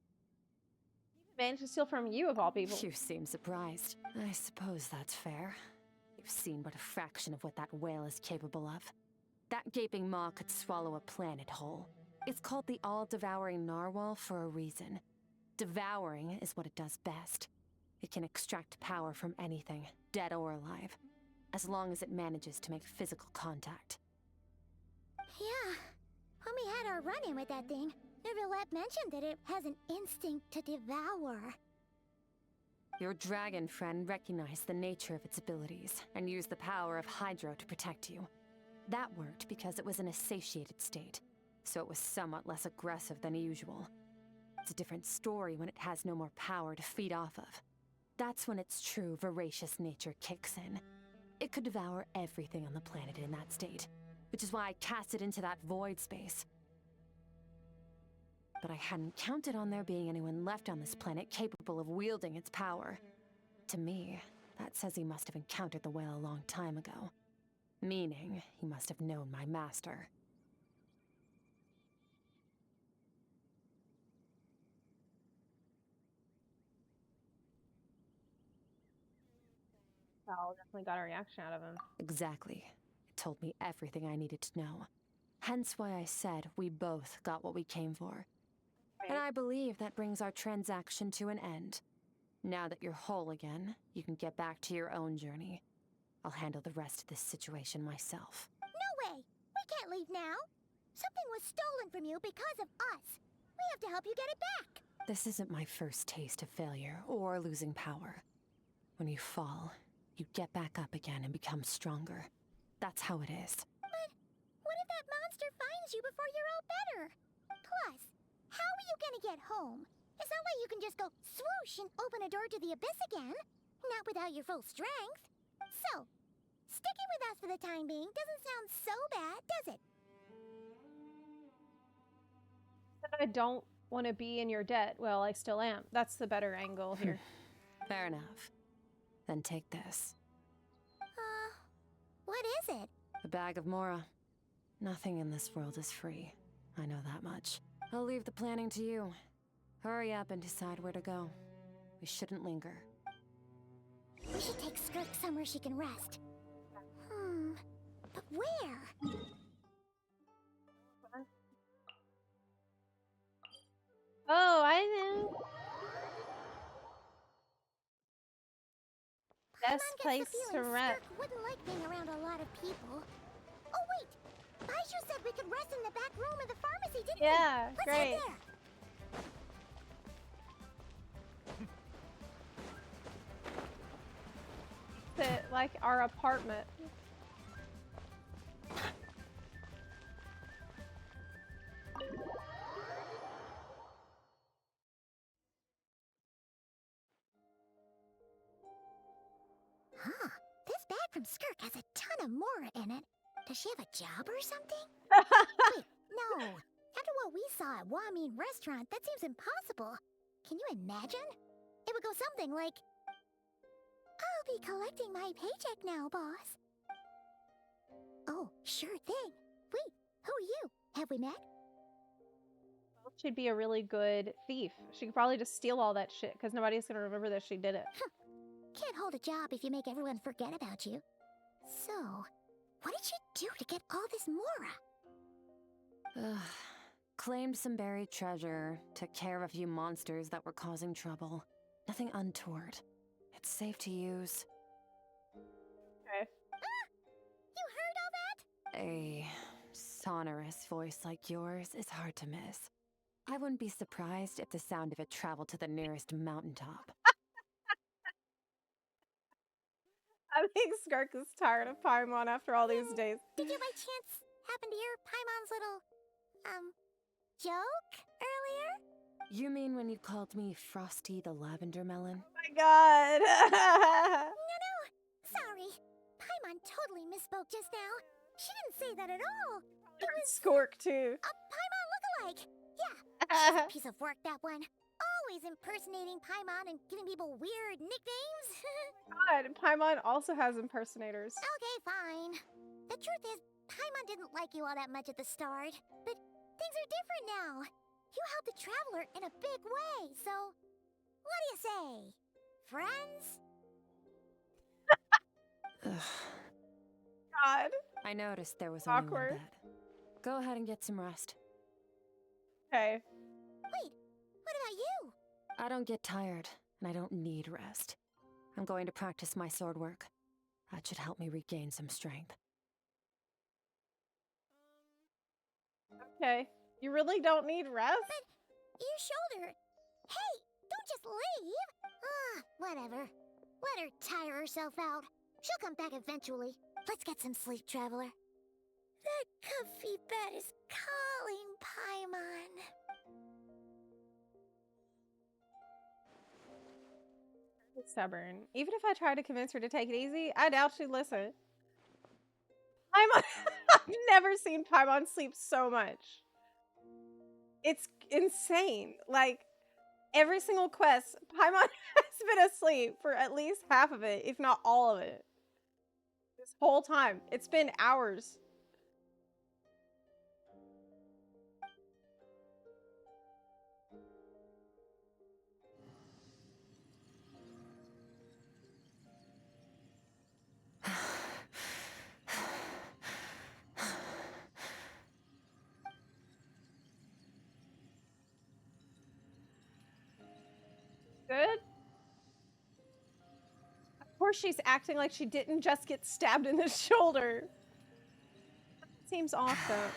Managed to steal from you, of all people. You seem surprised. I suppose that's fair. You've seen but a fraction of what that whale is capable of. That gaping maw could swallow a planet whole. It's called the all-devouring narwhal for a reason. Devouring is what it does best. It can extract power from anything, dead or alive. as long as it manages to make physical contact. Yeah. When we had our run-in with that thing, Neverlet mentioned that it has an instinct to devour. Your dragon friend recognized the nature of its abilities and used the power of Hydro to protect you. That worked because it was in a satiated state, so it was somewhat less aggressive than usual. It's a different story when it has no more power to feed off of. That's when its true voracious nature kicks in. It could devour everything on the planet in that state, which is why I cast it into that void space. But I hadn't counted on there being anyone left on this planet capable of wielding its power. To me, that says he must have encountered the whale a long time ago. Meaning, he must have known my master. Val definitely got a reaction out of him. Exactly. It told me everything I needed to know. Hence why I said we both got what we came for. And I believe that brings our transaction to an end. Now that you're whole again, you can get back to your own journey. I'll handle the rest of this situation myself. No way! We can't leave now! Something was stolen from you because of us! We have to help you get it back! This isn't my first taste of failure or losing power. When you fall, you get back up again and become stronger. That's how it is. But what if that monster finds you before you're all better? Plus, how are you gonna get home? It's not like you can just go swoosh and open a door to the abyss again. Not without your full strength. So, sticking with us for the time being doesn't sound so bad, does it? But I don't want to be in your debt. Well, I still am. That's the better angle here. Fair enough. Then take this. What is it? A bag of Mora. Nothing in this world is free. I know that much. I'll leave the planning to you. Hurry up and decide where to go. We shouldn't linger. We should take Skirk somewhere she can rest. But where? Oh, I know. Best place to rest. Skirk wouldn't like being around a lot of people. Oh wait! Baiju said we could rest in the back room of the pharmacy, didn't we? Yeah, Let's great. head there. It like our apartment. Huh. This bag from Skirk has a ton of Mora in it. Does she have a job or something? Wait, no. After what we saw at Wamin Restaurant, that seems impossible. Can you imagine? It would go something like, I'll be collecting my paycheck now, boss. Oh, sure thing. Wait, who are you? Have we met? She'd be a really good thief. She could probably just steal all that shit because nobody's gonna remember that she did it. Can't hold a job if you make everyone forget about you. So, what did she do to get all this Mora? Ugh. Claimed some buried treasure, took care of a few monsters that were causing trouble. Nothing untoward. It's safe to use. Okay. You heard all that? A sonorous voice like yours is hard to miss. I wouldn't be surprised if the sound of it traveled to the nearest mountaintop. I think Skirk is tired of Paimon after all these days. Did you by chance happen to hear Paimon's little, joke earlier? You mean when you called me Frosty the Lavender Melon? Oh my god! No, sorry. Paimon totally misspoke just now. She didn't say that at all. It was Skirk too. a Paimon lookalike. Yeah, she's a piece of work, that one. Always impersonating Paimon and giving people weird nicknames. God, Paimon also has impersonators. Okay, fine. The truth is, Paimon didn't like you all that much at the start, but things are different now. You helped the Traveler in a big way, so what do you say? Friends? God. I noticed there was Awkward. only one bed. Go ahead and get some rest. Okay. Wait, what about you? I don't get tired, and I don't need rest. I'm going to practice my sword work. That should help me regain some strength. Okay. You really don't need rest? Your shoulder. Hey, don't just leave. Whatever. Let her tire herself out. She'll come back eventually. Let's get some sleep, Traveler. That comfy bed is calling, Paimon. Stubborn. Even if I tried to convince her to take it easy, I doubt she'd listen. I've never seen Paimon sleep so much. It's insane. Like, every single quest, Paimon has been asleep for at least half of it, if not all of it. This whole time. It's been hours. Good? Of course she's acting like she didn't just get stabbed in the shoulder. Seems off though.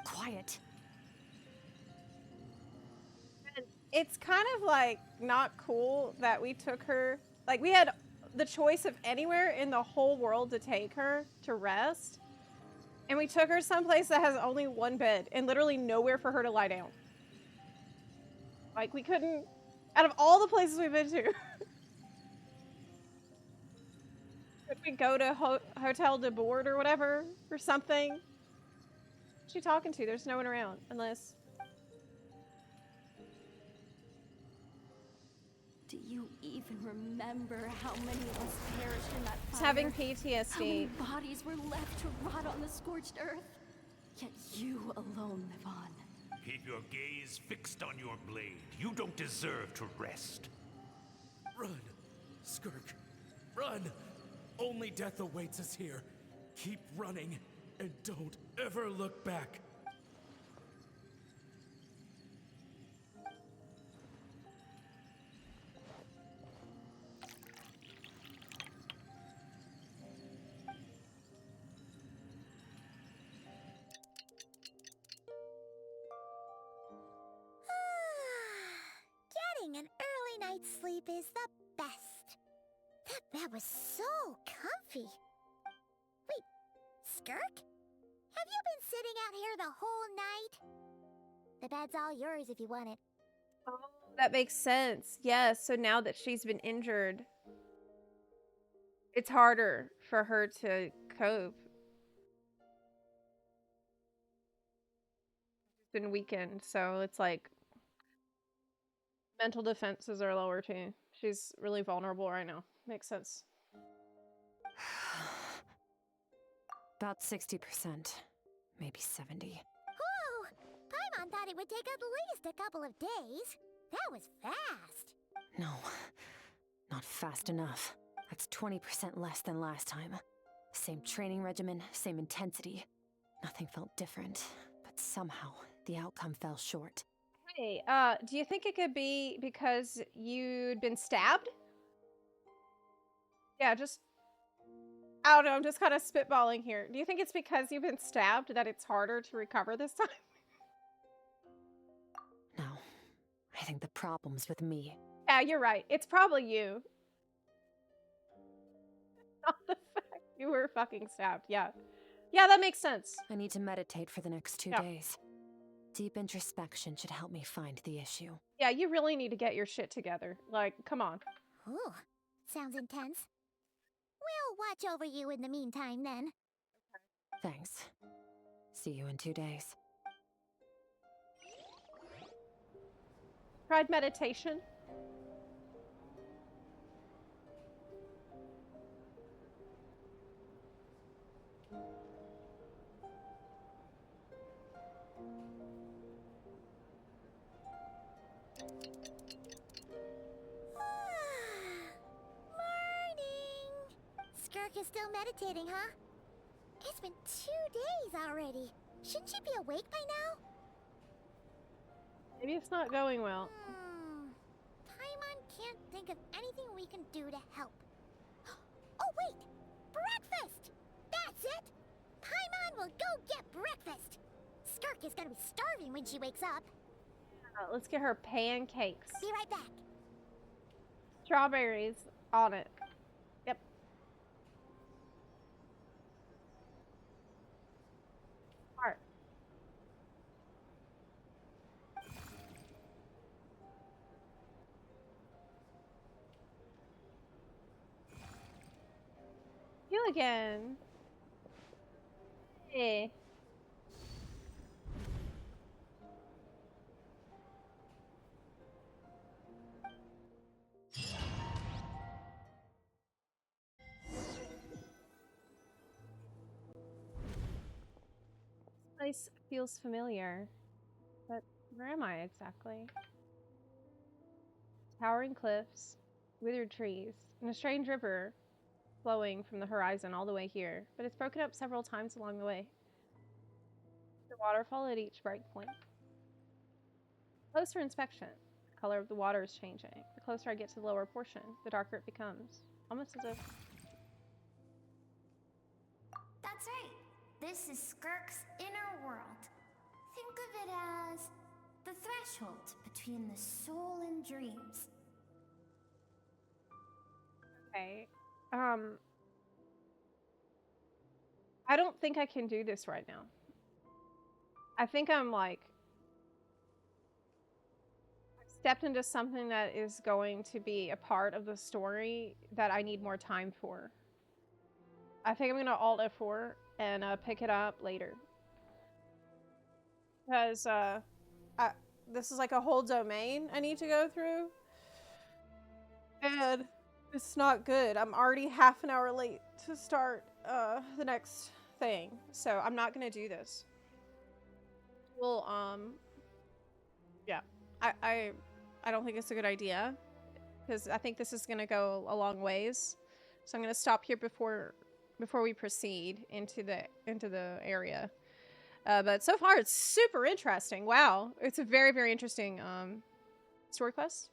Quiet. And it's kind of like not cool that we took her, like we had the choice of anywhere in the whole world to take her to rest. And we took her someplace that has only one bed and literally nowhere for her to lie down. Like we couldn't, out of all the places we've been to, could we go to Hotel de Board or whatever or something? Who's she talking to? There's no one around unless. Do you even remember how many of us perished in that fire? She's having PTSD. How many bodies were left to rot on the scorched earth? Yet you alone live on. Keep your gaze fixed on your blade. You don't deserve to rest. Run, Skirk, run! Only death awaits us here. Keep running, and don't ever look back. Getting an early night's sleep is the best. That bed was so comfy. Wait, Skirk? Have you been sitting out here the whole night? The bed's all yours if you want it. Oh, that makes sense. Yes, so now that she's been injured, it's harder for her to cope. She's been weakened, so it's like mental defenses are lower too. She's really vulnerable right now. Makes sense. About 60%, maybe 70. Whew! Paimon thought it would take at least a couple of days. That was fast. No, not fast enough. That's 20% less than last time. Same training regimen, same intensity. Nothing felt different, but somehow the outcome fell short. Hey, do you think it could be because you'd been stabbed? Yeah, I don't know, I'm just kind of spitballing here. Do you think it's because you've been stabbed that it's harder to recover this time? No, I think the problem's with me. Yeah, you're right. It's probably you. Not the fact you were fucking stabbed. Yeah. Yeah, that makes sense. I need to meditate for the next 2 days. Deep introspection should help me find the issue. Yeah, you really need to get your shit together. Like, come on. Ooh, sounds intense. We'll watch over you in the meantime, then. Thanks. See you in 2 days. Tried meditation? Skirk is still meditating, huh? It's been 2 days already. Shouldn't she be awake by now? Maybe it's not going well. Paimon can't think of anything we can do to help. Oh, wait! Breakfast! That's it! Paimon will go get breakfast! Skirk is gonna be starving when she wakes up. Let's get her pancakes. Be right back. Strawberries on it. Yep. Heart. You again. Hey. Place feels familiar, but where am I exactly? Towering cliffs, withered trees, and a strange river flowing from the horizon all the way here, but it's broken up several times along the way. The waterfall at each break point. Closer inspection. The color of the water is changing. The closer I get to the lower portion, the darker it becomes. Almost as if... That's right. This is Skirk's inner world. Think of it as the threshold between the soul and dreams. Okay. I don't think I can do this right now. I think I'm like... I've stepped into something that is going to be a part of the story that I need more time for. I think I'm going to Alt F4 and pick it up later. Because this is like a whole domain I need to go through. And it's not good. I'm already half an hour late to start the next thing. So I'm not going to do this. Well, yeah. I don't think it's a good idea. Because I think this is going to go a long ways. So I'm going to stop here before we proceed into the area. But so far it's super interesting. Wow. It's a very, very interesting story quest.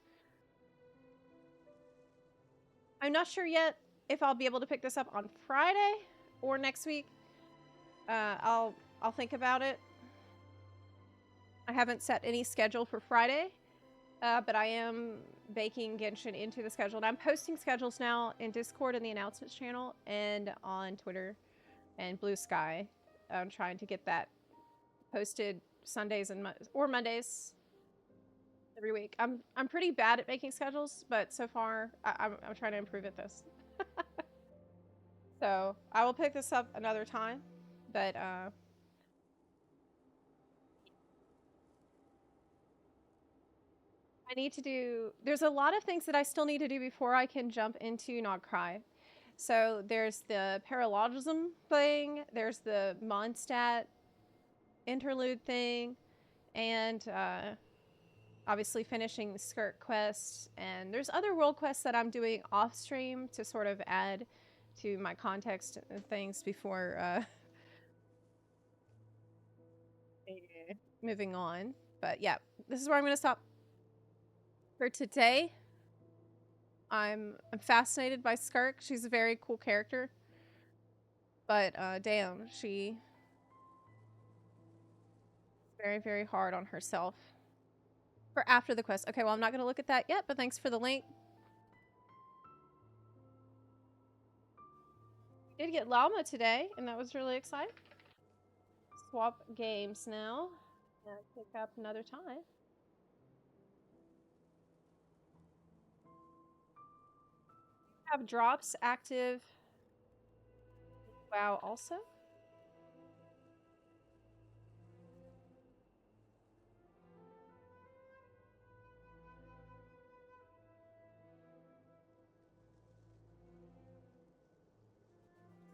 I'm not sure yet if I'll be able to pick this up on Friday or next week. I'll think about it. I haven't set any schedule for Friday, but I am baking Genshin into the schedule. And I'm posting schedules now in Discord and the announcements channel and on Twitter and Blue Sky. I'm trying to get that posted Sundays and or Mondays every week. I'm pretty bad at making schedules, but so far I'm trying to improve at this. So I will pick this up another time, but I need to do... There's a lot of things that I still need to do before I can jump into Not Cry. So there's the paralogism thing, there's the Mondstadt interlude thing, and obviously finishing the Skirk quest, and there's other world quests that I'm doing off stream to sort of add to my context and things before moving on. But yeah, this is where I'm going to stop for today. I'm fascinated by Skirk. She's a very cool character. But damn, she very, very hard on herself. For after the quest. Okay, well, I'm not going to look at that yet, but thanks for the link. We did get Llama today, and that was really exciting. Swap games now. And pick up another time. Have drops active. WoW also.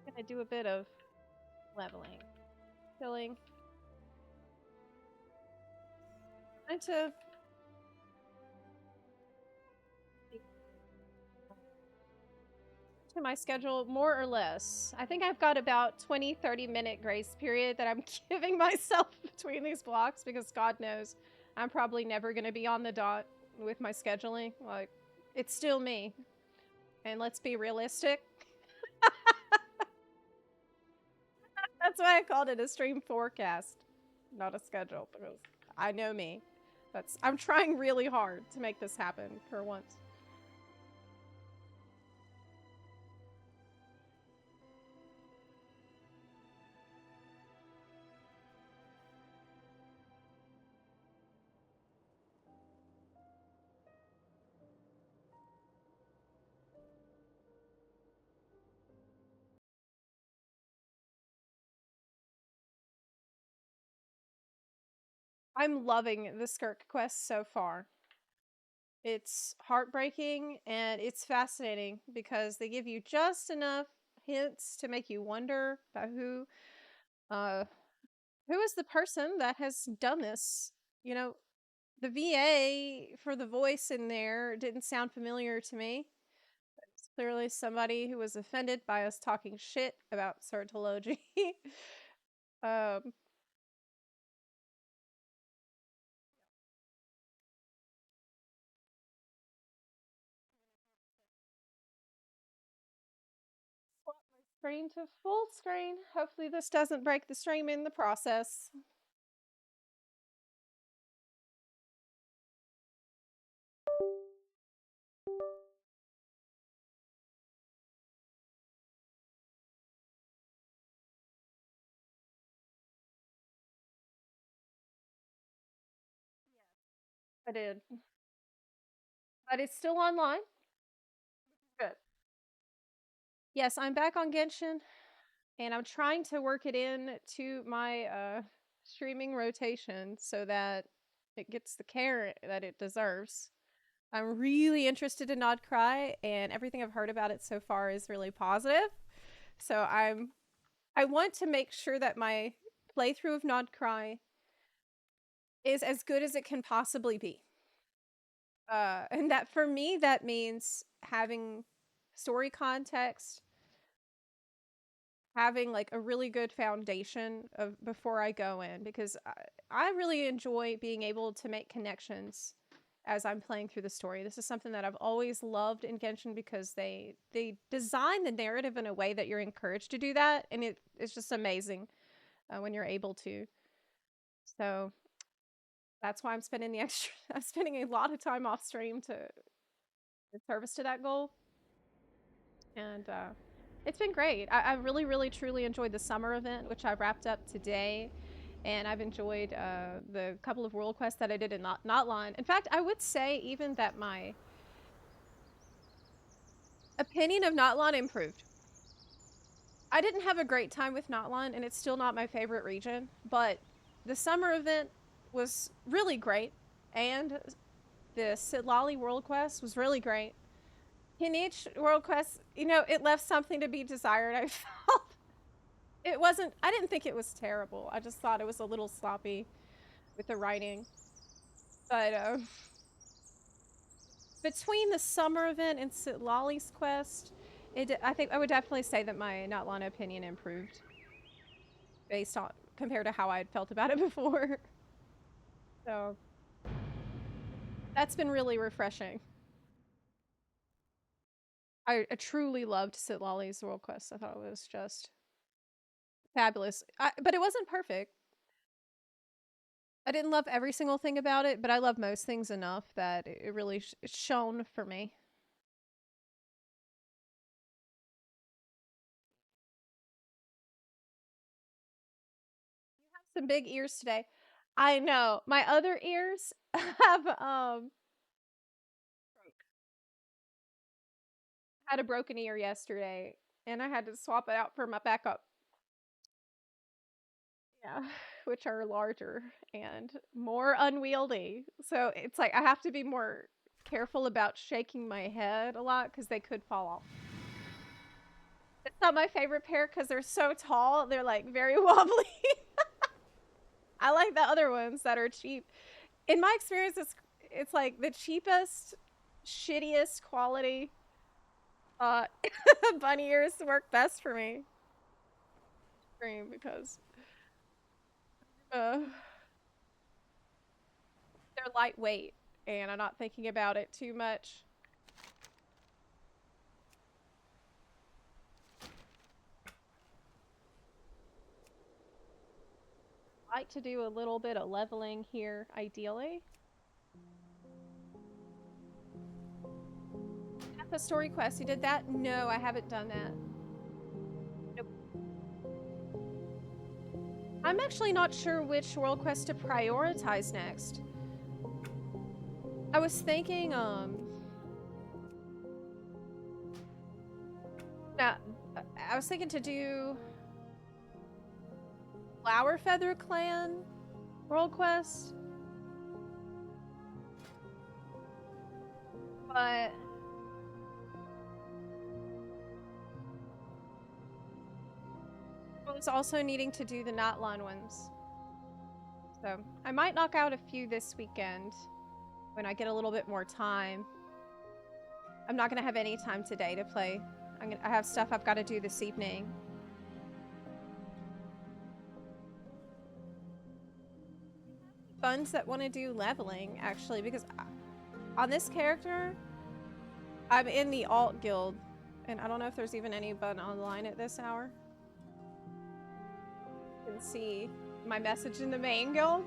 Gonna do a bit of leveling, killing. Trying to my schedule more or less. I think I've got about 20-30 minute grace period that I'm giving myself between these blocks, because God knows I'm probably never going to be on the dot with my scheduling. Like, It's still me. And let's be realistic. That's why I called it a stream forecast, not a schedule, because I know me. I'm trying really hard to make this happen for once. I'm loving the Skirk quest so far. It's heartbreaking and it's fascinating because they give you just enough hints to make you wonder about who is the person that has done this. You know, the VA for the voice in there didn't sound familiar to me. It's clearly somebody who was offended by us talking shit about Scientology. um Screen to full screen. Hopefully this doesn't break the stream in the process. I did. But it's still online. Good. Yes, I'm back on Genshin, and I'm trying to work it in to my streaming rotation so that it gets the care that it deserves. I'm really interested in Nod Cry, and everything I've heard about it so far is really positive. So I want to make sure that my playthrough of Nod Cry is as good as it can possibly be. And that for me, that means having story context, having like a really good foundation of before I go in, because I really enjoy being able to make connections as I'm playing through the story. This is something that I've always loved in Genshin because they design the narrative in a way that you're encouraged to do that, and it's just amazing when you're able to. So that's why I'm spending I'm spending a lot of time off stream to in service to that goal. And it's been great. I really, really, truly enjoyed the summer event, which I wrapped up today. And I've enjoyed the couple of world quests that I did in Notline. In fact, I would say even that my opinion of Notline improved. I didn't have a great time with Notline, and it's still not my favorite region. But the summer event was really great. And the Sitlali world quest was really great. In each world quest, you know, it left something to be desired, I felt. I didn't think it was terrible. I just thought it was a little sloppy with the writing. But, between the summer event and Sitlali's quest, I think I would definitely say that my Notlana opinion improved. Based on, compared to how I had felt about it before. So, that's been really refreshing. I truly loved Sitlali's world quest. I thought it was just fabulous. But it wasn't perfect. I didn't love every single thing about it, but I love most things enough that it really shone for me. You have some big ears today. I know. My other ears have had a broken ear yesterday, and I had to swap it out for my backup. Yeah, which are larger and more unwieldy. So it's like I have to be more careful about shaking my head a lot because they could fall off. It's not my favorite pair because they're so tall. They're like very wobbly. I like the other ones that are cheap. In my experience, it's like the cheapest, shittiest quality bunny ears work best for me. Because they're lightweight and I'm not thinking about it too much. like to do a little bit of leveling here, ideally. The story quest, you did that? No, I haven't done that. Nope. I'm actually not sure which world quest to prioritize next. I was thinking, now, I was thinking to do Flower Feather Clan world quest. But I was also needing to do the Notlan ones. So I might knock out a few this weekend when I get a little bit more time. I'm not gonna have any time today to play. I have stuff I've got to do this evening. Buns that want to do leveling, actually, because on this character, I'm in the alt guild, and I don't know if there's even any bun online at this hour. You can see my message in the main guild.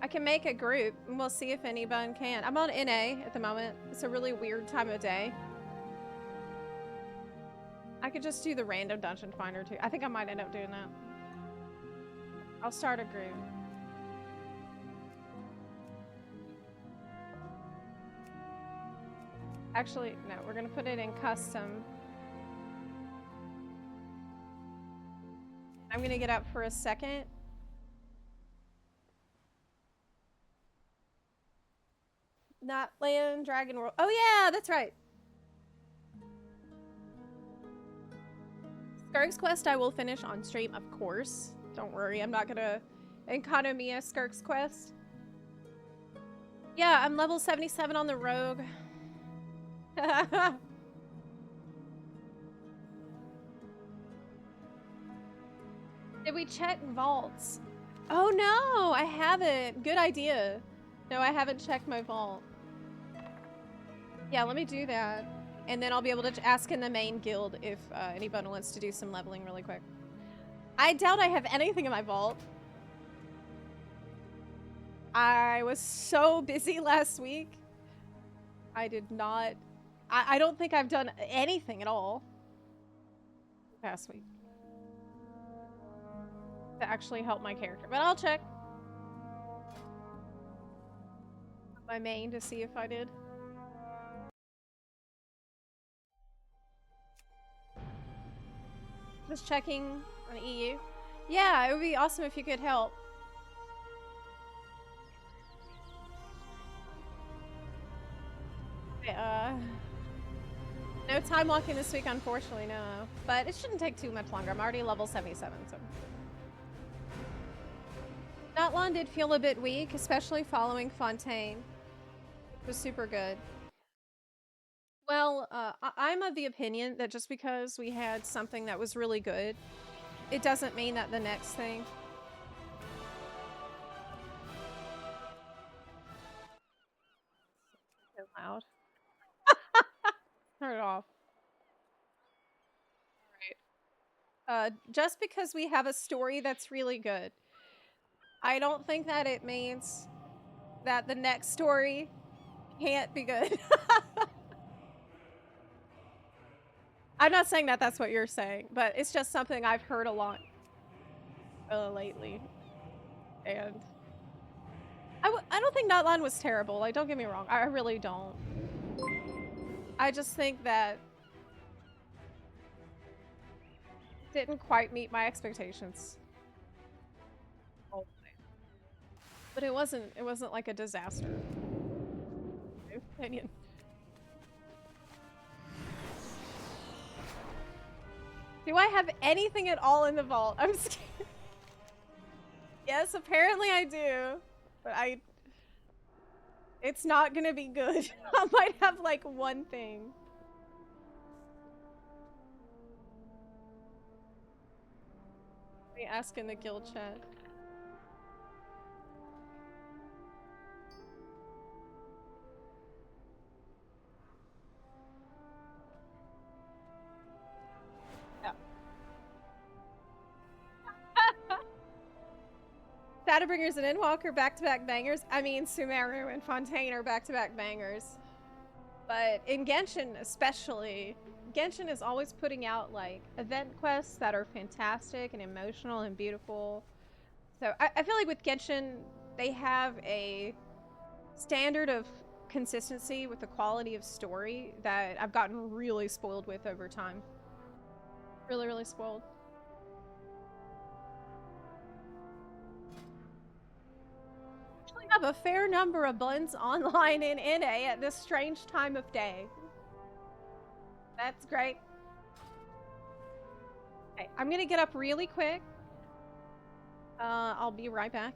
I can make a group, and we'll see if any bun can. I'm on NA at the moment. It's a really weird time of day. I could just do the random dungeon finder too. I think I might end up doing that. I'll start a group. Actually, no, we're gonna put it in custom. I'm gonna get up for a second. Not Land Dragon World. Oh yeah, that's right. Skirk's quest I will finish on stream, of course. Don't worry, I'm not gonna economia Skirk's quest. Yeah, I'm level 77 on the rogue. Did we check vaults? Oh no, I haven't. Good idea. No, I haven't checked my vault. Yeah, let me do that. And then I'll be able to ask in the main guild if anybody wants to do some leveling really quick. I doubt I have anything in my vault. I was so busy last week. I did not... I don't think I've done anything at all past week to actually help my character. But I'll check my main to see if I did. Just checking on EU. Yeah, it would be awesome if you could help. Okay, no time walking this week, unfortunately, no. But it shouldn't take too much longer. I'm already level 77, so. Notlan did feel a bit weak, especially following Fontaine. It was super good. Well, I'm of the opinion that just because we had something that was really good, it doesn't mean that the next thing... So loud. Turn it off. Alright. Just because we have a story that's really good, I don't think that it means that the next story can't be good. I'm not saying that that's what you're saying, but it's just something I've heard a lot lately. And I don't think Notlan was terrible. Like, don't get me wrong. I really don't. I just think that didn't quite meet my expectations. But it wasn't like a disaster. In my opinion. Do I have anything at all in the vault? I'm scared. Yes, apparently I do. But it's not gonna be good. I might have like one thing. Let me ask in the guild chat. Shadowbringers and Endwalker back-to-back bangers. I mean, Sumeru and Fontaine are back-to-back bangers. But in Genshin especially, Genshin is always putting out like event quests that are fantastic and emotional and beautiful. So I feel like with Genshin, they have a standard of consistency with the quality of story that I've gotten really spoiled with over time. Really, really spoiled. Actually have a fair number of blends online in NA at this strange time of day. That's great. Okay, I'm gonna get up really quick. I'll be right back.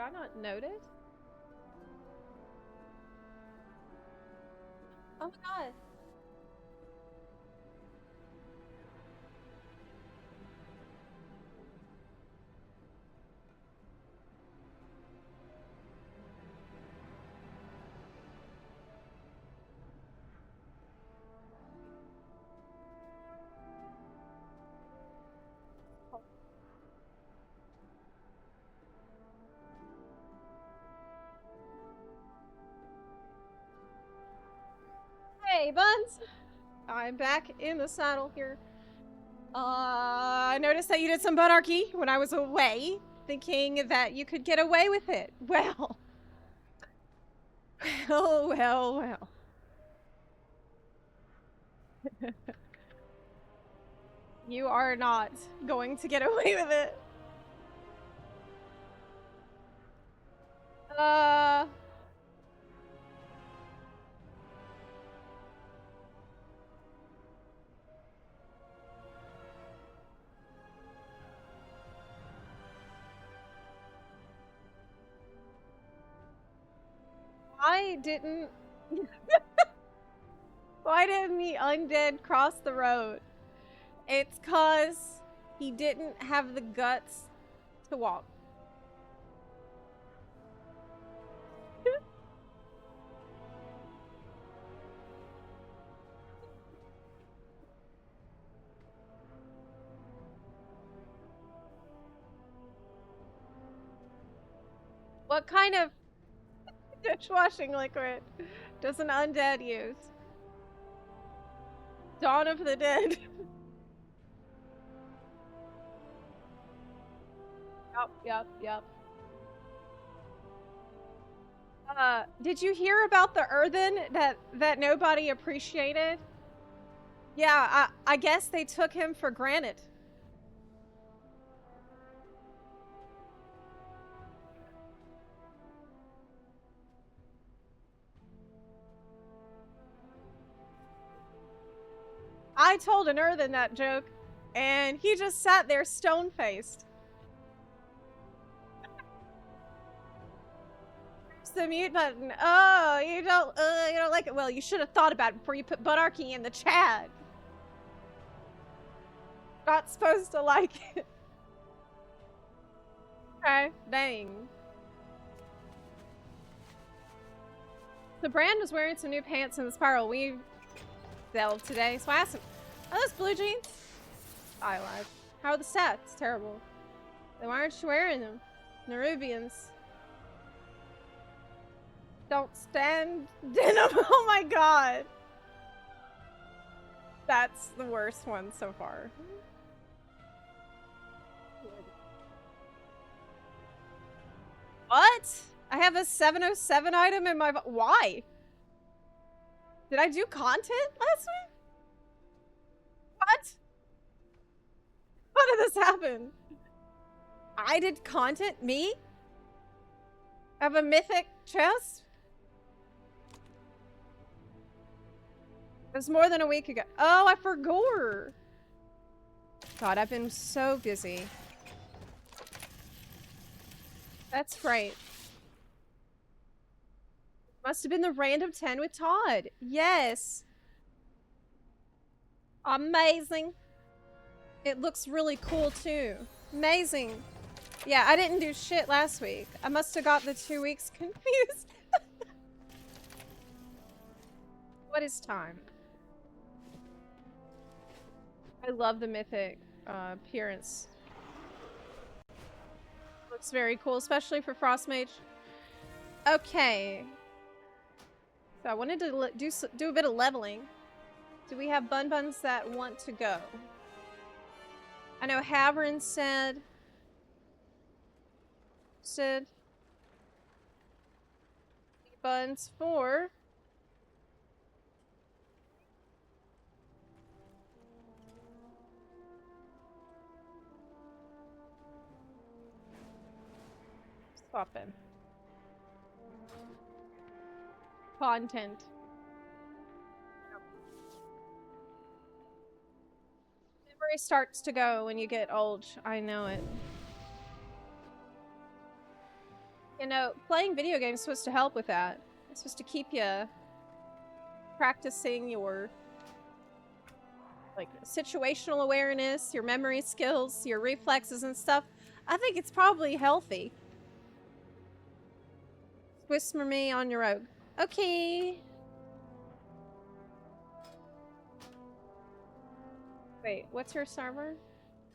Did I not notice? Oh my god. Hey, Buns! I'm back in the saddle here. I noticed that you did some bunarchy when I was away, thinking that you could get away with it. Well. Well. You are not going to get away with it. Why didn't the undead cross the road? It's 'cause he didn't have the guts to walk. What kind of dishwashing liquid does an undead use? Dawn of the Dead. Yep. Did you hear about the earthen that nobody appreciated? Yeah, I guess they took him for granted. I told an earthen that joke, and he just sat there stone-faced. The mute button. Oh, you don't like it. Well, you should have thought about it before you put bunarchy in the chat. Not supposed to like it. Okay, dang. The brand was wearing some new pants in the spiral weave delved today, so I asked him, "Are those blue jeans?" I lied. "How are the stats?" "Terrible." "Then why aren't you wearing them?" "Nerubians don't stand denim." Oh my god. That's the worst one so far. What? I have a 707 item in my... Why? Did I do content last week? What? How did this happen? I did content? Me? I have a mythic chest? It was more than a week ago. Oh, I forgot. God, I've been so busy. That's right. Must have been the random 10 with Todd. Yes. Amazing. It looks really cool too. Amazing. Yeah, I didn't do shit last week. I must have got the 2 weeks confused. What is time? I love the mythic appearance. Looks very cool, especially for Frostmage. Okay. So I wanted to do a bit of leveling. Do we have Bun-Buns that want to go? I know Havern said... Buns for... Swap in. Content. Memory starts to go when you get old. I know it. You know, playing video games is supposed to help with that. It's supposed to keep you practicing your like situational awareness, your memory skills, your reflexes and stuff. I think it's probably healthy. Whisper me on your rogue. Okay. Wait, what's your server?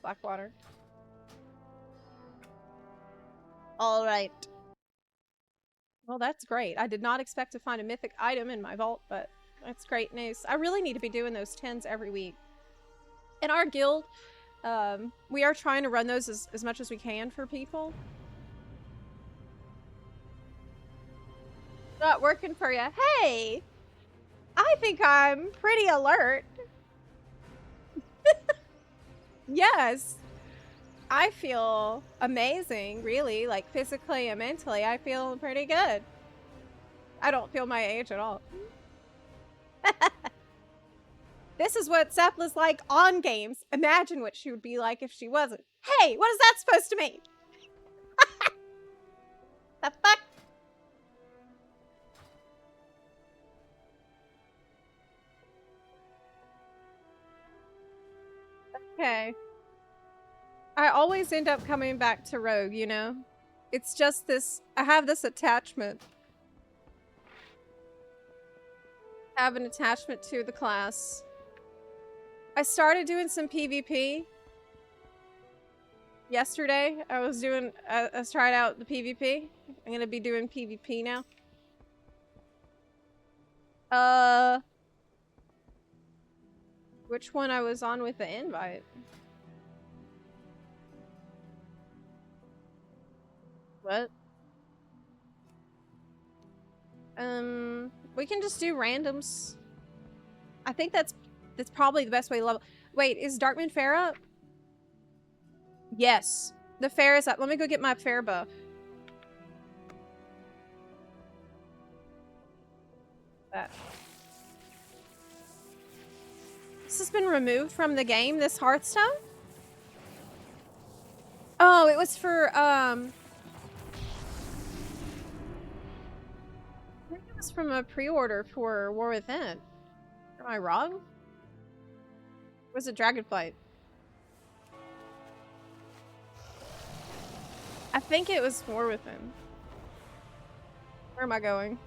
Blackwater. Alright. Well, that's great. I did not expect to find a mythic item in my vault, but that's great news. I really need to be doing those 10s every week. In our guild, we are trying to run those as much as we can for people. Not working for you. Hey! I think I'm pretty alert. Yes. I feel amazing, really. Like, physically and mentally, I feel pretty good. I don't feel my age at all. This is what Zepla's like on games. Imagine what she would be like if she wasn't. Hey, what is that supposed to mean? The fuck? Okay. I always end up coming back to Rogue, you know? It's just this, I have this attachment. I have an attachment to the class. I started doing some PvP. Yesterday, I was doing, I tried out the PvP. I'm gonna be doing PvP now. Which one I was on with the invite? What? We can just do randoms. I think that's probably the best way to level. Wait, is Darkman Fair up? Yes. The fair is up. Let me go get my fair buff. That. This has been removed from the game, this Hearthstone? Oh, it was for, I think it was from a pre-order for War Within. Am I wrong? It was a Dragonflight. I think it was War Within. Where am I going?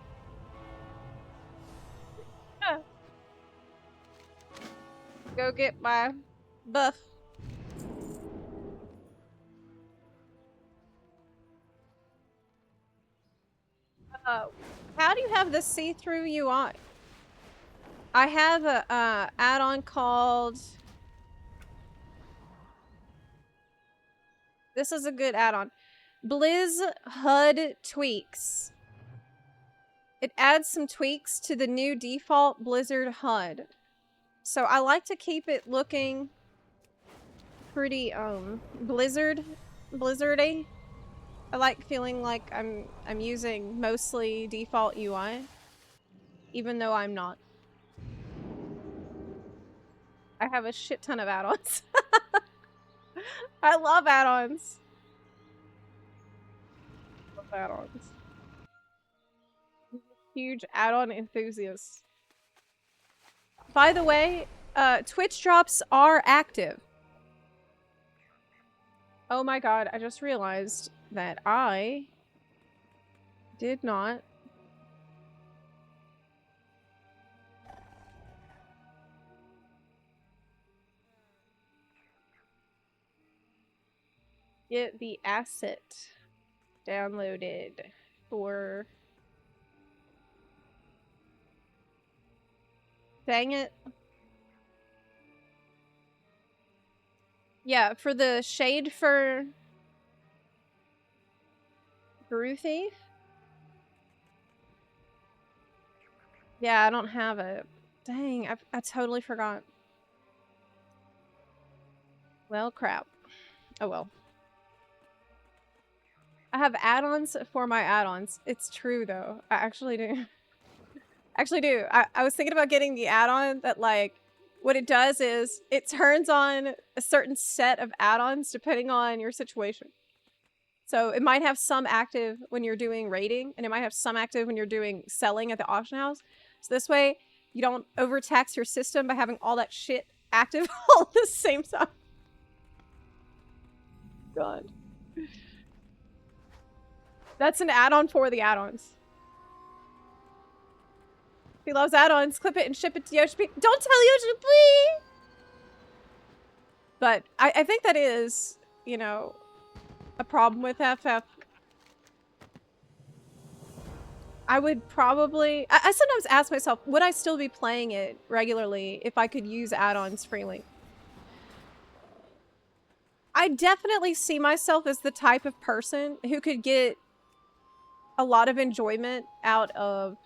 Go get my buff. How do you have the see-through UI? I have a add-on called... This is a good add-on. Blizz HUD Tweaks. It adds some tweaks to the new default Blizzard HUD. So I like to keep it looking pretty Blizzardy. I like feeling like I'm using mostly default UI, even though I'm not. I have a shit ton of add-ons. I love add-ons. Love add-ons. Huge add-on enthusiast. By the way, Twitch drops are active. Oh my god, I just realized that I did not get the asset downloaded for... Dang it. Yeah, for the Shade for Brew Thief? Yeah, I don't have it. Dang, I totally forgot. Well, crap. Oh well. I have add-ons for my add-ons. It's true, though. I actually do. Actually do. I was thinking about getting the add-on that, like, what it does is it turns on a certain set of add-ons depending on your situation. So it might have some active when you're doing raiding, and it might have some active when you're doing selling at the auction house. So this way, you don't overtax your system by having all that shit active all at the same time. God. That's an add-on for the add-ons. He loves add-ons. Clip it and ship it to Yoshi P. Don't tell Yoshi, please! But I think that is, you know, a problem with FF. I would probably... I sometimes ask myself, would I still be playing it regularly if I could use add-ons freely? I definitely see myself as the type of person who could get a lot of enjoyment out of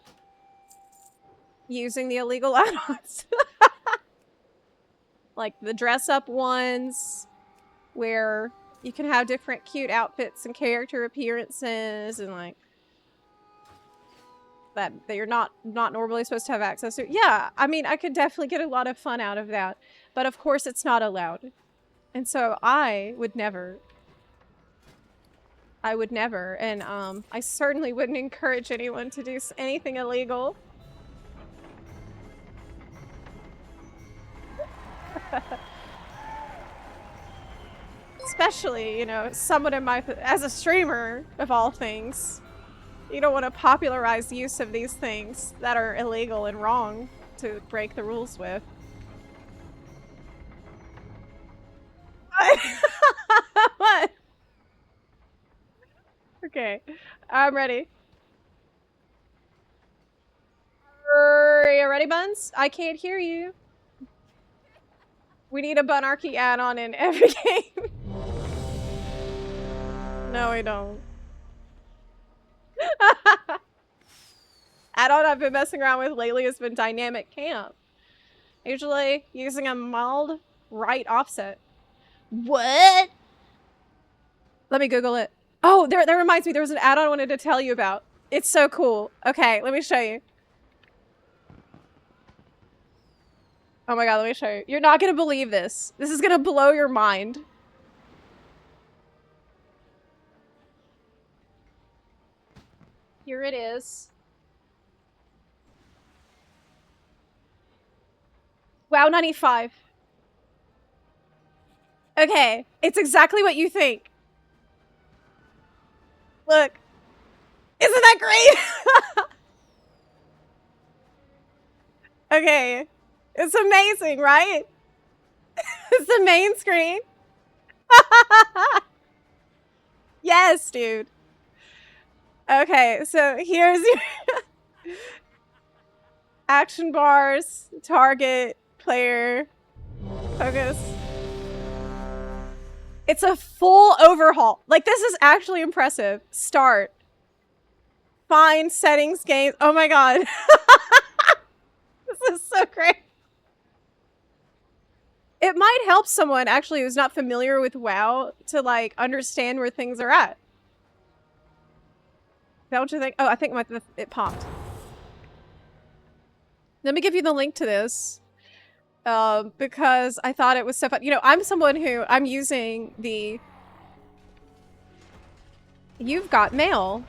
using the illegal add-ons. Like the dress-up ones, where you can have different cute outfits and character appearances, and like that you're not normally supposed to have access to. Yeah, I mean, I could definitely get a lot of fun out of that, but of course it's not allowed. And so I would never, and I certainly wouldn't encourage anyone to do anything illegal. Especially, you know, someone in my, as a streamer of all things, you don't want to popularize the use of these things that are illegal and wrong to break the rules with. What? Okay, I'm ready. Are you ready, Buns? I can't hear you. We need a Bunarchy add-on in every game. No, we don't. Add-on I've been messing around with lately has been Dynamic Camp. Usually using a mild right offset. What? Let me Google it. Oh, that reminds me. There was an add-on I wanted to tell you about. It's so cool. Okay, let me show you. Oh my god, let me show you. You're not gonna believe this. This is gonna blow your mind. Here it is. WoW 95. Okay, it's exactly what you think. Look. Isn't that great? Okay. It's amazing, right? It's the main screen. Yes, dude. Okay, so here's your action bars, target, player, focus. It's a full overhaul. Like, this is actually impressive. Start. Find settings, games. Oh my god. This is so great. It might help someone, actually, who's not familiar with WoW to, like, understand where things are at. Don't you think? Oh, I think it popped. Let me give you the link to this. Because I thought it was so fun. You know, I'm someone who, I'm using the "You've got mail"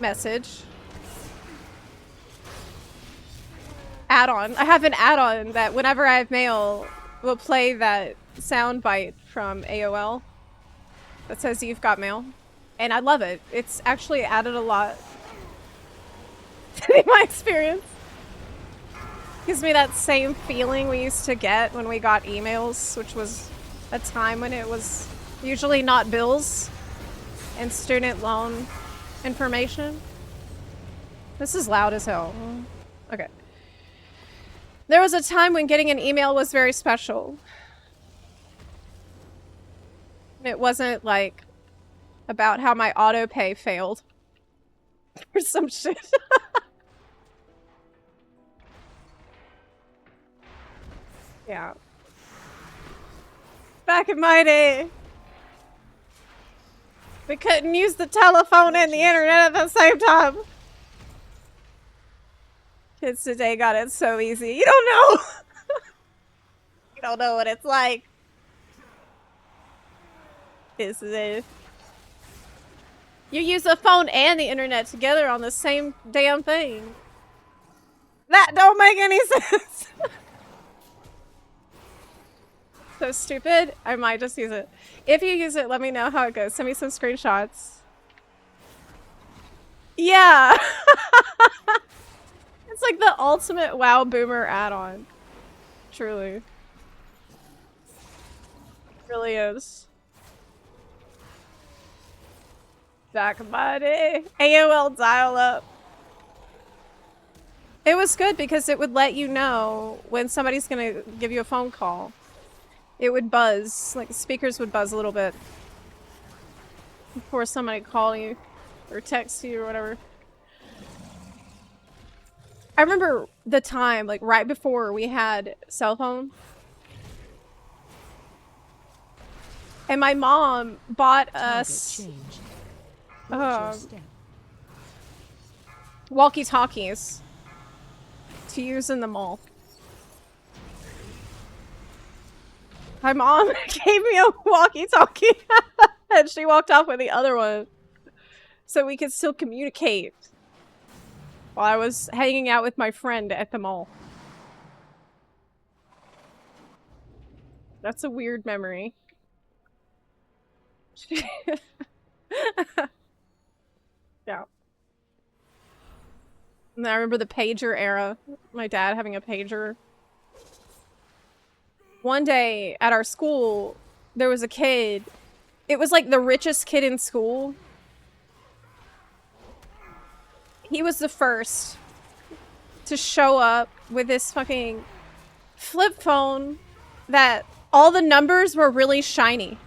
message add-on. I have an add-on that whenever I have mail will play that sound bite from AOL that says "You've got mail." And I love it. It's actually added a lot to my experience. Gives me that same feeling we used to get when we got emails, which was a time when it was usually not bills and student loan information. This is loud as hell. Okay. There was a time when getting an email was very special. It wasn't like about how my auto pay failed or some shit. Yeah. Back in my day, we couldn't use the telephone and the internet at the same time. Kids today got it so easy. You don't know. You don't know what it's like. is this? You use the phone and the internet together on the same damn thing. That don't make any sense. So stupid. I might just use it. If you use it, let me know how it goes. Send me some screenshots. Yeah. It's like the ultimate WoW boomer add-on. Truly. Really is. Back buddy. AOL dial-up. It was good because it would let you know when somebody's gonna give you a phone call. It would buzz, like the speakers would buzz a little bit before somebody called you or text you or whatever. I remember the time, like right before we had cell phone. And my mom bought us walkie-talkies to use in the mall. My mom gave me a walkie-talkie and she walked off with the other one so we could still communicate while I was hanging out with my friend at the mall. That's a weird memory. Yeah. And I remember the pager era. My dad having a pager. One day at our school, there was a kid. It was like the richest kid in school. He was the first to show up with this fucking flip phone that all the numbers were really shiny.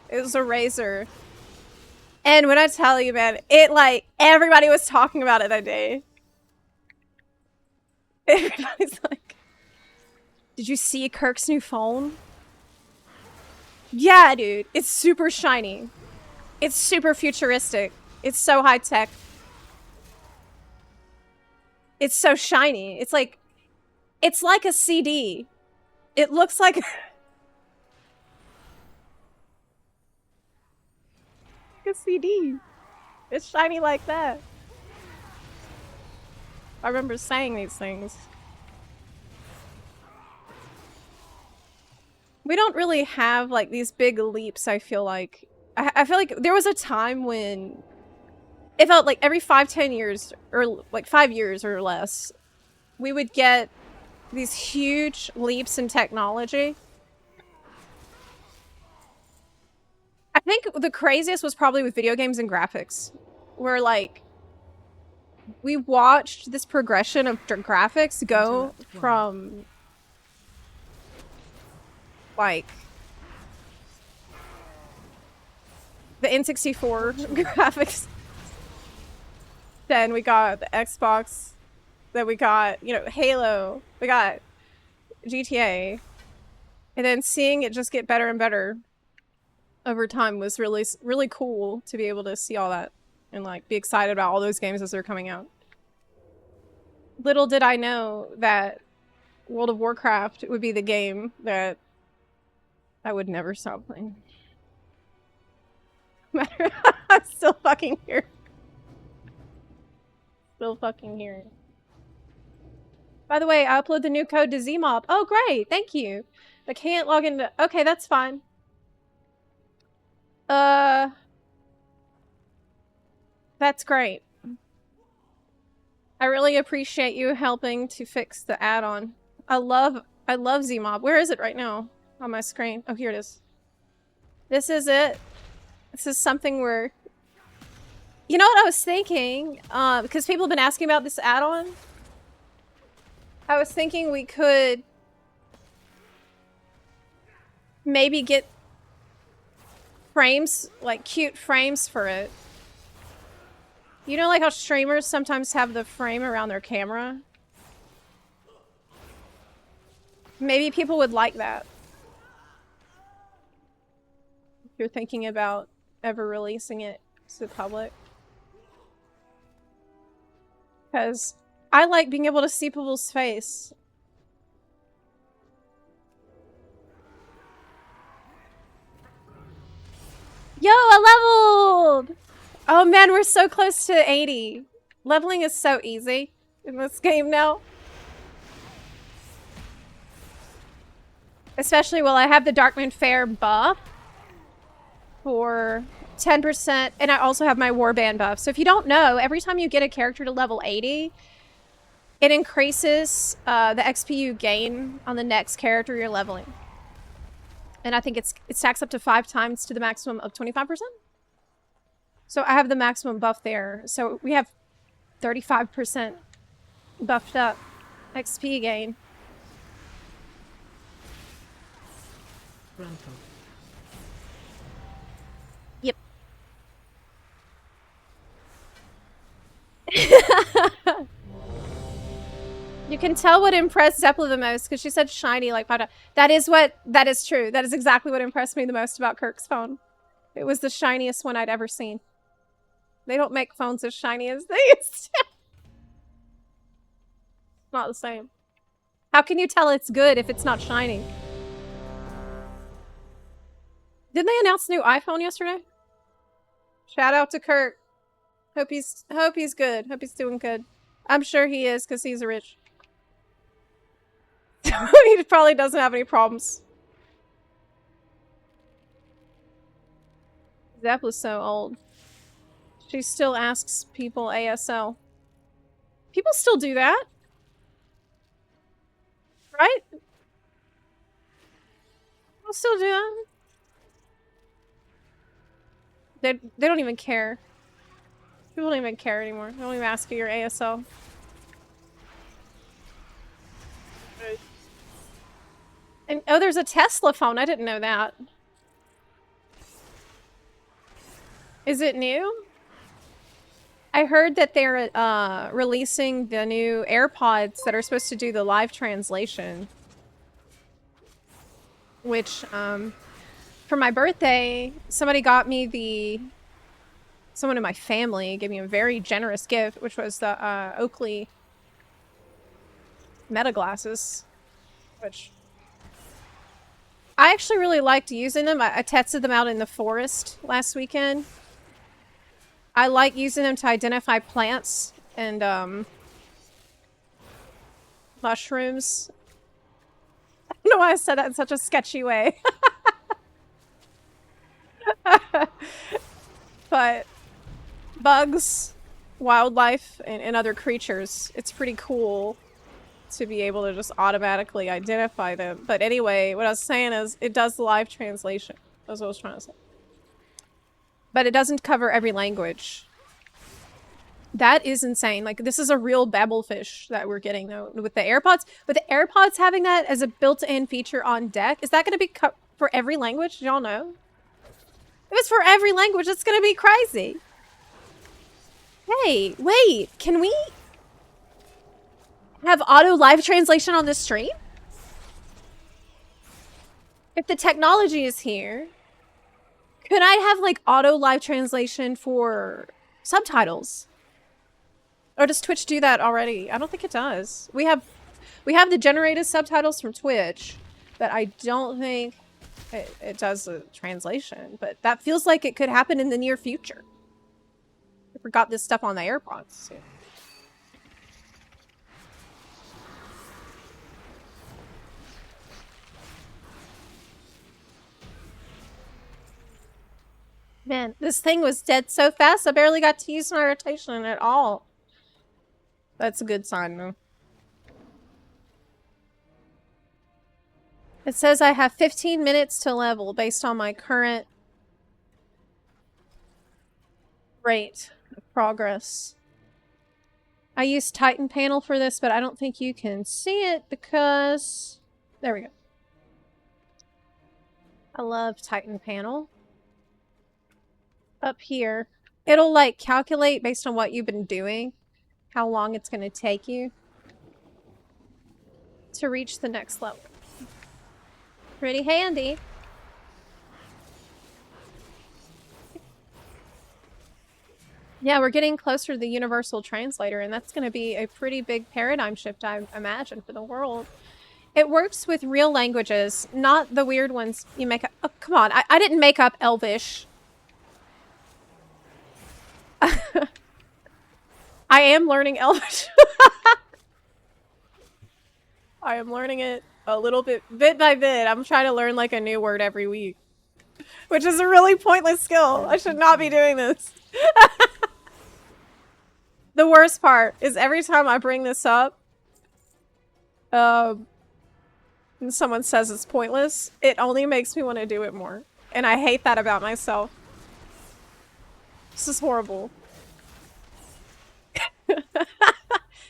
It was a Razor. And when I tell you, man, it like, everybody was talking about it that day. Everybody's like, did you see Kirk's new phone? Yeah, dude. It's super shiny. It's super futuristic. It's so high tech. It's so shiny. It's like a CD. It looks like a CD. It's shiny like that. I remember saying these things. We don't really have like these big leaps, I feel like. I feel like there was a time when it felt like every 5-10 years, or like 5 years or less, we would get these huge leaps in technology. I think the craziest was probably with video games and graphics, where like we watched this progression of graphics go from like the N64 graphics. Then we got the Xbox. Then we got, you know, Halo. We got GTA. And then seeing it just get better and better over time was really, really cool to be able to see all that and like be excited about all those games as they're coming out. Little did I know that World of Warcraft would be the game that I would never stop playing. No matter, I'm still fucking here. Still fucking here. By the way, I upload the new code to Zmob. Oh, great. Thank you. I can't log into... Okay, that's fine. That's great. I really appreciate you helping to fix the add-on. I love Zmob. Where is it right now on my screen? Oh, here it is. This is it. This is something where... You know what I was thinking? Because people have been asking about this add-on. I was thinking we could maybe get frames, like cute frames for it. You know like how streamers sometimes have the frame around their camera? Maybe people would like that. If you're thinking about ever releasing it to the public. Because I like being able to see people's face. Yo, I leveled! Oh man, we're so close to 80. Leveling is so easy in this game now. Especially while I have the Darkmoon Fair buff for 10%, and I also have my Warband buff. So if you don't know, every time you get a character to level 80, it increases the XP you gain on the next character you're leveling. And I think it stacks up to 5 times to the maximum of 25%. So I have the maximum buff there. So we have 35% buffed up XP gain. Yep. You can tell what impressed Zepla the most because she said shiny like 5 times. That is true. That is exactly what impressed me the most about Kirk's phone. It was the shiniest one I'd ever seen. They don't make phones as shiny as they used to. Not the same. How can you tell it's good if it's not shiny? Didn't they announce a new iPhone yesterday? Shout out to Kirk. Hope he's good. Hope he's doing good. I'm sure he is because he's rich. He probably doesn't have any problems. Zepla's so old. She still asks people ASL. People still do that. Right? People still do that. They don't even care. People don't even care anymore. They don't even ask you your ASL. And oh, there's a Tesla phone. I didn't know that. Is it new? I heard that they're releasing the new AirPods that are supposed to do the live translation. Which, for my birthday, somebody got me someone in my family gave me a very generous gift, which was the Oakley Meta glasses, which I actually really liked using them. I tested them out in the forest last weekend. I like using them to identify plants and mushrooms. I don't know why I said that in such a sketchy way. But bugs, wildlife, and other creatures, it's pretty cool to be able to just automatically identify them. But anyway, what I was saying is it does live translation. That's what I was trying to say. But it doesn't cover every language. That is insane. Like, this is a real babblefish that we're getting, though, with the AirPods. With the AirPods having that as a built-in feature on deck, is that going to be for every language? Y'all know? If it's for every language, it's going to be crazy. Hey, wait. Can we have auto live translation on this stream? If the technology is here, could I have like auto live translation for subtitles? Or does Twitch do that already? I don't think it does. We have the generated subtitles from Twitch, but I don't think it does a translation. But that feels like it could happen in the near future. I forgot this stuff on the AirPods. Yeah. Man, this thing was dead so fast, I barely got to use my rotation at all. That's a good sign, though. It says I have 15 minutes to level based on my current rate of progress. I used Titan Panel for this, but I don't think you can see it because... There we go. I love Titan Panel. Up here, it'll like calculate based on what you've been doing, how long it's going to take you to reach the next level. Pretty handy. Yeah, we're getting closer to the universal translator, and that's going to be a pretty big paradigm shift, I imagine, for the world. It works with real languages, not the weird ones you make up. Oh, come on, I didn't make up Elvish. I am learning Elvish. I am learning it a little bit by bit. I'm trying to learn like a new word every week, which is a really pointless skill. I should not be doing this. The worst part is every time I bring this up, and someone says it's pointless, it only makes me want to do it more. And I hate that about myself. This is horrible.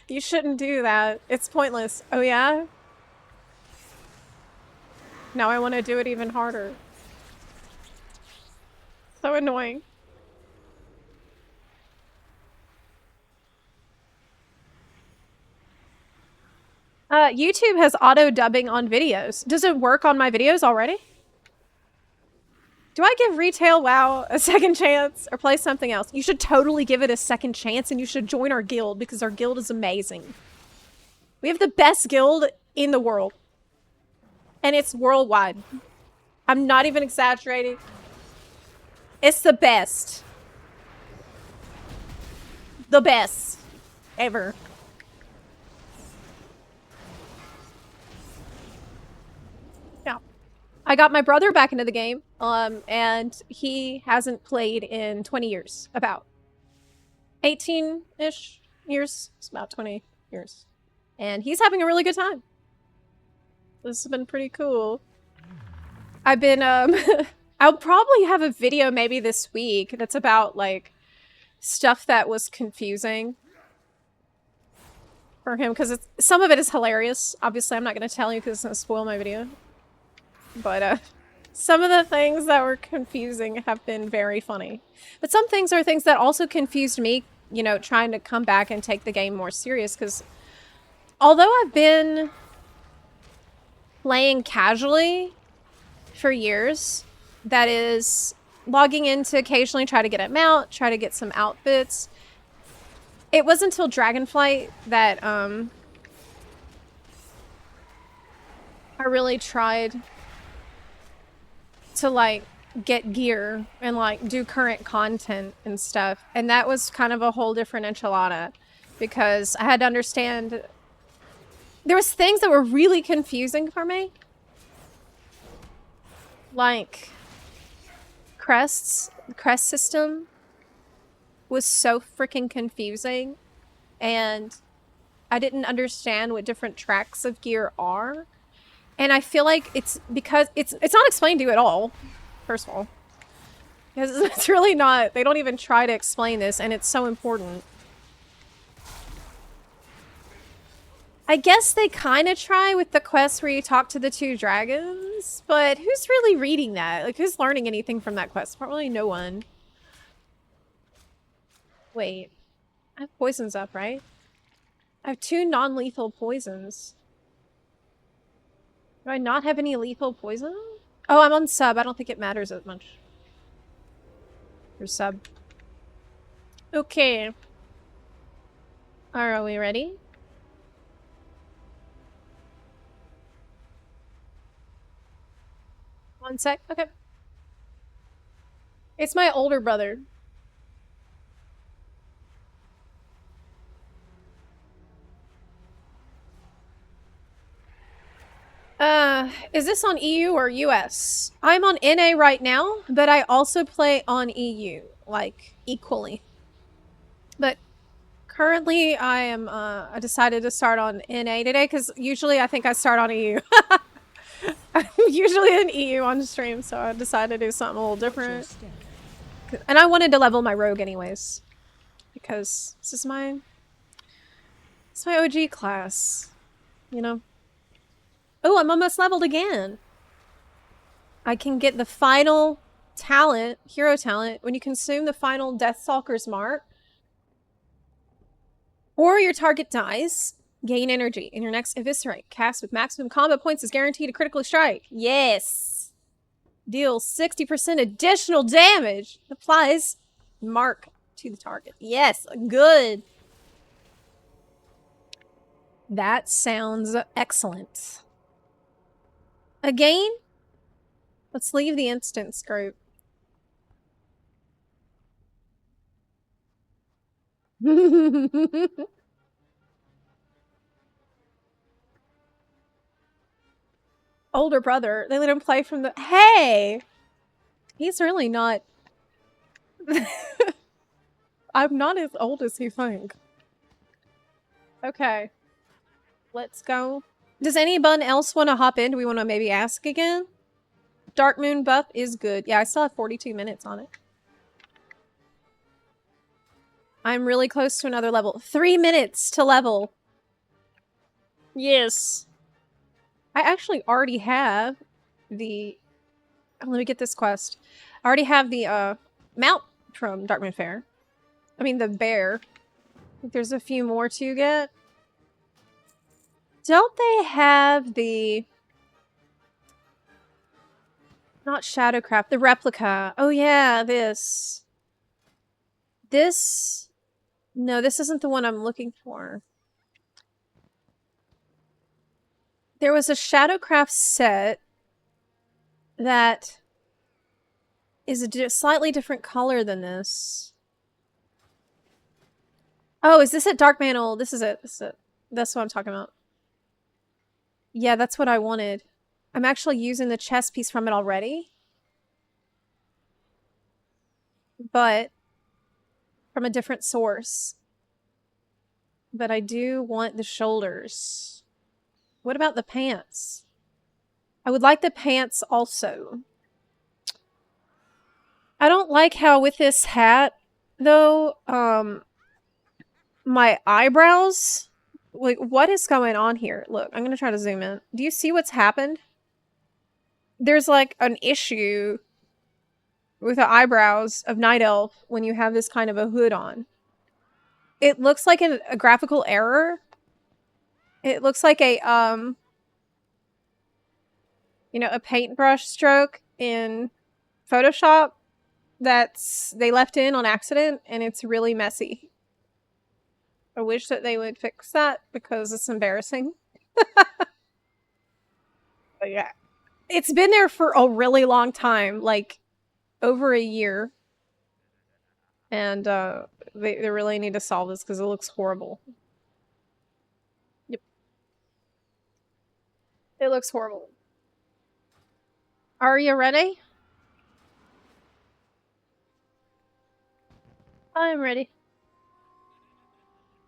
You shouldn't do that. It's pointless. Oh yeah? Now I want to do it even harder. So annoying. YouTube has auto dubbing on videos. Does it work on my videos already? Do I give Retail WoW a second chance or play something else? You should totally give it a second chance and you should join our guild because our guild is amazing. We have the best guild in the world. And it's worldwide. I'm not even exaggerating. It's the best. The best. Ever. Yeah. I got my brother back into the game, and he hasn't played in 20 years. About 18-ish years. It's about 20 years. And he's having a really good time. This has been pretty cool. I've been, I'll probably have a video maybe this week that's about, like, stuff that was confusing for him, because some of it is hilarious. Obviously, I'm not going to tell you because it's going to spoil my video. But, some of the things that were confusing have been very funny. But some things are things that also confused me, you know, trying to come back and take the game more serious, because although I've been playing casually for years, that is logging in to occasionally try to get a mount, try to get some outfits. It wasn't until Dragonflight that I really tried to like get gear and like do current content and stuff. And that was kind of a whole different enchilada because I had to understand there was things that were really confusing for me. Like crests, the crest system was so freaking confusing and I didn't understand what different tracks of gear are. And I feel like it's because it's not explained to you at all, first of all. Because it's really not, they don't even try to explain this and it's so important. I guess they kind of try with the quest where you talk to the two dragons, but who's really reading that? Like, who's learning anything from that quest? Probably no one. Wait. I have poisons up, right? I have 2 non-lethal poisons. Do I not have any lethal poison? Oh, I'm on sub. I don't think it matters as much. For sub. Okay. Are we ready? One sec. Okay. It's my older brother. Is this on EU or US? I'm on NA right now, but I also play on EU, like, equally. But currently I am, I decided to start on NA today, because usually I think I start on EU. I'm usually in EU on stream, so I decided to do something a little different. And I wanted to level my rogue anyways, because this is my OG class, you know? Oh, I'm almost leveled again. I can get the final talent, hero talent, when you consume the final Deathstalker's mark, or your target dies, gain energy. In your next eviscerate, cast with maximum combat points is guaranteed to critically strike. Yes! Deal 60% additional damage. Applies mark to the target. Yes, good. That sounds excellent. Again, let's leave the instance group. Older brother. They let him play from the. Hey! He's really not. I'm not as old as you think. Okay. Let's go. Does anyone else want to hop in? Do we want to maybe ask again? Dark Moon buff is good. Yeah, I still have 42 minutes on it. I'm really close to another level. 3 minutes to level. Yes. I actually already have the... Oh, let me get this quest. I already have the mount from Dark Moon Fair. I mean, the bear. I think there's a few more to get. Don't they have the... Not Shadowcraft, the replica. Oh yeah, this. This... No, this isn't the one I'm looking for. There was a Shadowcraft set that is a slightly different color than this. Oh, is this at Dark Mantle? This is it. This is it. That's what I'm talking about. Yeah, that's what I wanted. I'm actually using the chess piece from it already. But from a different source. But I do want the shoulders. What about the pants? I would like the pants also. I don't like how with this hat, though, my eyebrows... Like, what is going on here? Look, I'm gonna try to zoom in. Do you see what's happened? There's, like, an issue with the eyebrows of Night Elf when you have this kind of a hood on. It looks like a graphical error. It looks like a, you know, a paintbrush stroke in Photoshop they left in on accident, and it's really messy. I wish that they would fix that because it's embarrassing. But yeah. It's been there for a really long time, like over a year. And they really need to solve this because it looks horrible. Yep. It looks horrible. Are you ready? I'm ready.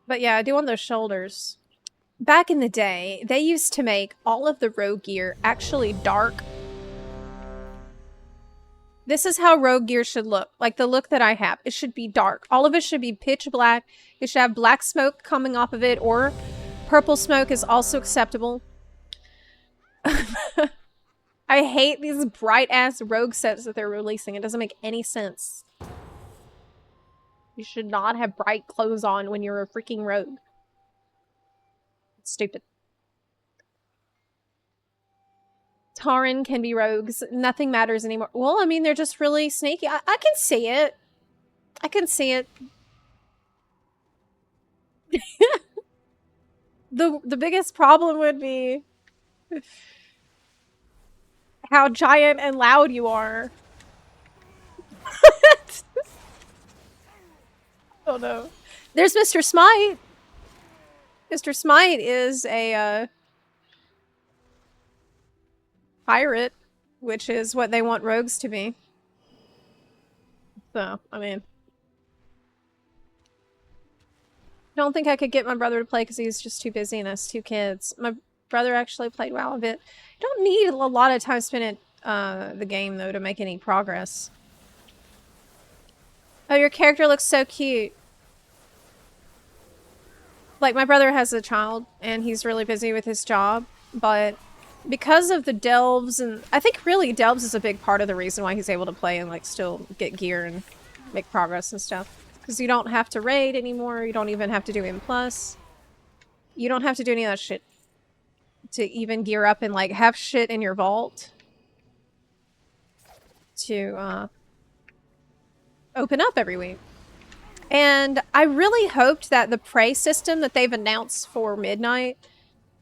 But yeah, I do want those shoulders. Back in the day, they used to make all of the rogue gear actually dark. This is how rogue gear should look. Like the look that I have. It should be dark. All of it should be pitch black. It should have black smoke coming off of it, or purple smoke is also acceptable. I hate these bright-ass rogue sets that they're releasing. It doesn't make any sense. You should not have bright clothes on when you're a freaking rogue. It's stupid. Tauren can be rogues. Nothing matters anymore. Well, I mean, they're just really sneaky. I can see it. I can see it. The biggest problem would be how giant and loud you are. Oh no. There's Mr. Smite. Mr. Smite is a pirate, which is what they want rogues to be. So, I mean, I don't think I could get my brother to play because he's just too busy and has 2 kids. My brother actually played WoW a bit. You don't need a lot of time spent at the game, though, to make any progress. Oh, your character looks so cute. Like, my brother has a child, and he's really busy with his job, but because of the delves, and I think really delves is a big part of the reason why he's able to play and, like, still get gear and make progress and stuff. Because you don't have to raid anymore, you don't even have to do M+. You don't have to do any of that shit to even gear up and, like, have shit in your vault to, open up every week. And I really hoped that the prey system that they've announced for Midnight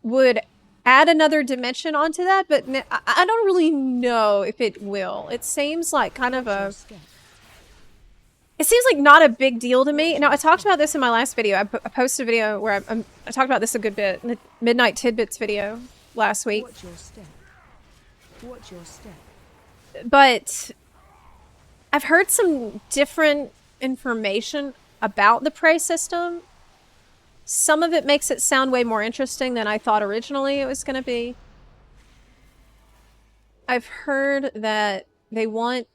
would add another dimension onto that, but I don't really know if it will. It seems like kind of a... it seems like not a big deal to me. Now, I talked about this in my last video. I posted a video where I talked about this a good bit in the Midnight Tidbits video last week. What's your step? What's your step? But I've heard some different information about the prey system. Some of it makes it sound way more interesting than I thought originally it was going to be. I've heard that they want...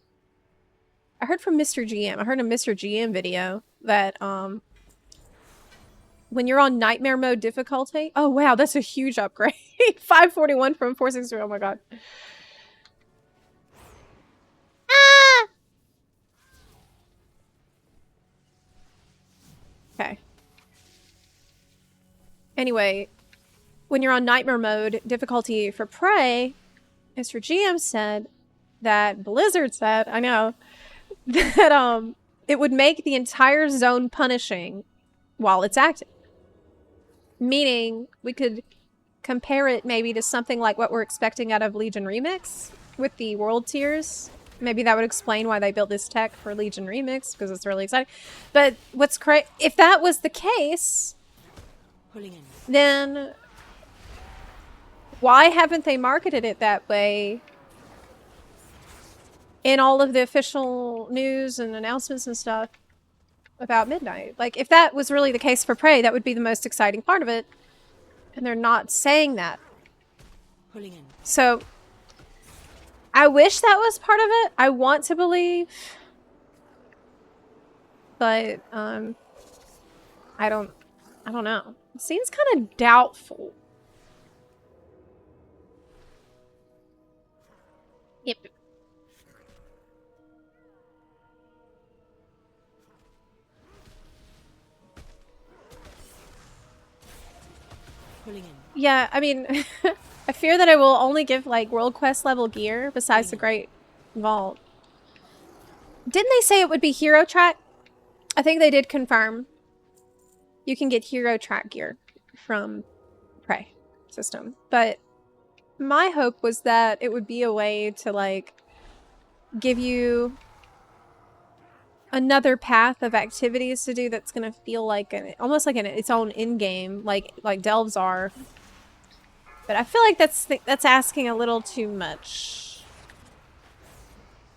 I heard from Mr. GM. I heard in a Mr. GM video that when you're on Nightmare Mode difficulty... Oh, wow, that's a huge upgrade. 541 from 460. Oh, my God. Ah! Okay. Anyway, when you're on Nightmare Mode difficulty for Prey, Mr. GM said that... Blizzard said, I know... that it would make the entire zone punishing while it's active. Meaning we could compare it maybe to something like what we're expecting out of Legion Remix with the world tiers. Maybe that would explain why they built this tech for Legion Remix, because it's really exciting. But what's crazy, if that was the case, then why haven't they marketed it that way in all of the official news and announcements and stuff about Midnight? Like, if that was really the case for Prey, that would be the most exciting part of it. And they're not saying that. So, I wish that was part of it. I want to believe. But, I don't know. It seems kind of doubtful. Yep. Yeah, I mean, I fear that I will only give, like, World Quest level gear besides the Great Vault. Didn't they say it would be Hero Track? I think they did confirm. You can get Hero Track gear from Prey system. But my hope was that it would be a way to, like, give you another path of activities to do that's gonna feel like almost like its own in-game, like delves are. But I feel like that's asking a little too much.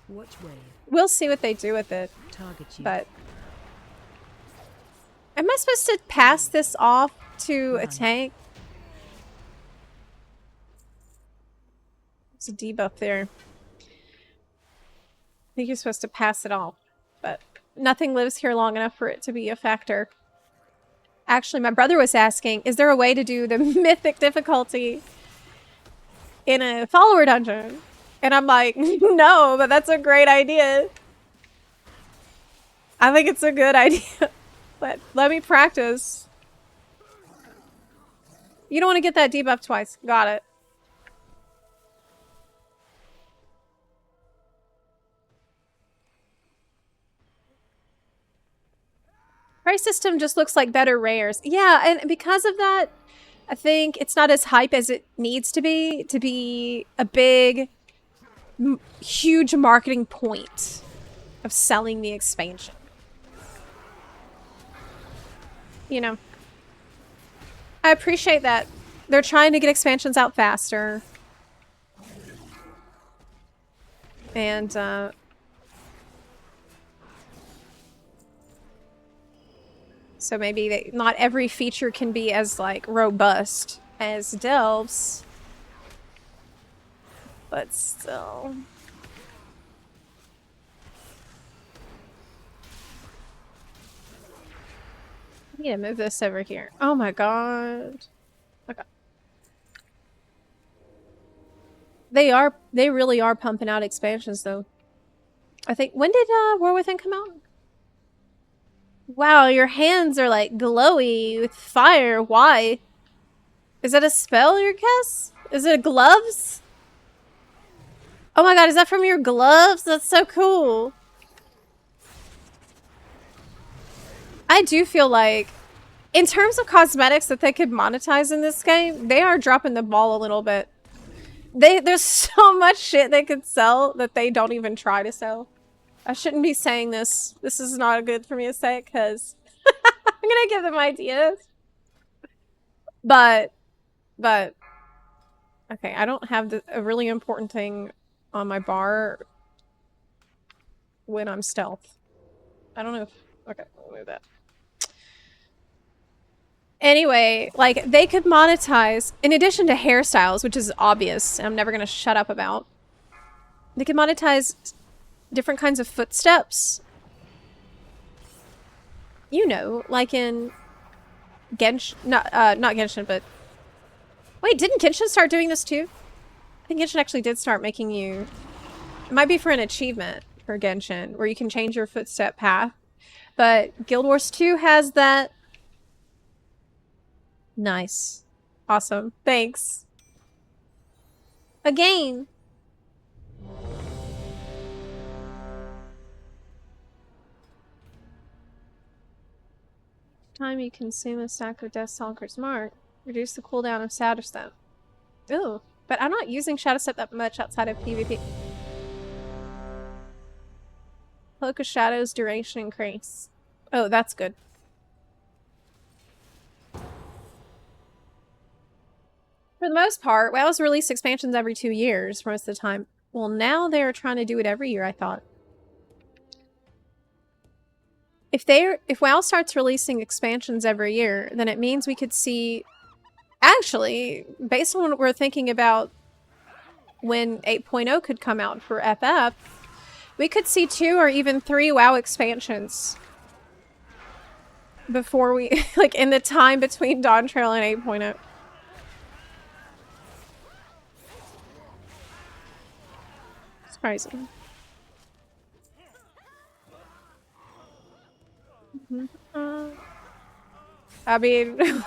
Which way? We'll see what they do with it. Target you. But am I supposed to pass this off to a tank? There's a debuff there. I think you're supposed to pass it off. But nothing lives here long enough for it to be a factor. Actually, my brother was asking, is there a way to do the mythic difficulty in a follower dungeon? And I'm like, no, but that's a great idea. I think it's a good idea. But let me practice. You don't want to get that debuff twice. Got it. Price system just looks like better rares. Yeah, and because of that, I think it's not as hype as it needs to be a big, huge marketing point of selling the expansion. You know, I appreciate that they're trying to get expansions out faster. And, so maybe not every feature can be as, like, robust as Delves. But still. I need to move this over here. Oh my god. Okay. They really are pumping out expansions, though. I think, when did War Within come out? Wow, your hands are like glowy with fire. Why? Is that a spell you cast? Is it gloves? Oh my god, is that from your gloves? That's so cool. I do feel like, in terms of cosmetics that they could monetize in this game, they are dropping the ball a little bit. There's so much shit they could sell that they don't even try to sell. I shouldn't be saying this. This is not good for me to say because I'm gonna give them ideas. But, okay, I don't have a really important thing on my bar when I'm stealth. I don't know if, okay, I'll move that. Anyway, like, they could monetize, in addition to hairstyles, which is obvious, and I'm never gonna shut up about, they could monetize different kinds of footsteps. You know, like in Genshin, not Genshin, but... Wait, didn't Genshin start doing this too? I think Genshin actually did start making you... It might be for an achievement for Genshin, where you can change your footstep path. But Guild Wars 2 has that. Nice. Awesome. Thanks. Again. Time you consume a stack of Deathstalker's Mark, reduce the cooldown of Shadow Step. Ooh, but I'm not using Shadow Step that much outside of PvP. Cloak of Shadows duration increase. Oh, that's good. For the most part, WoW's released expansions every 2 years most of the time. Well, now they're trying to do it every year, I thought. If WoW starts releasing expansions every year, then it means we could see... Actually, based on what we're thinking about when 8.0 could come out for FF, we could see 2 or even 3 WoW expansions before we... like, in the time between Dawn Trail and 8.0. It's crazy. I mean...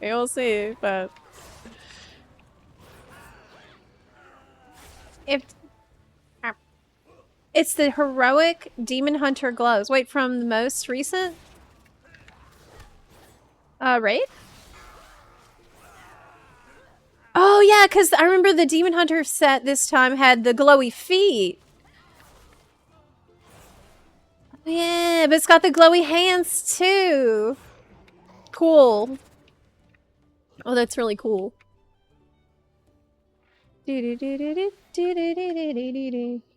You'll see, but... It's the heroic Demon Hunter gloves. Wait, from the most recent? Raid? Oh yeah, because I remember the Demon Hunter set this time had the glowy feet. Yeah, but it's got the glowy hands too. Cool. Oh, that's really cool.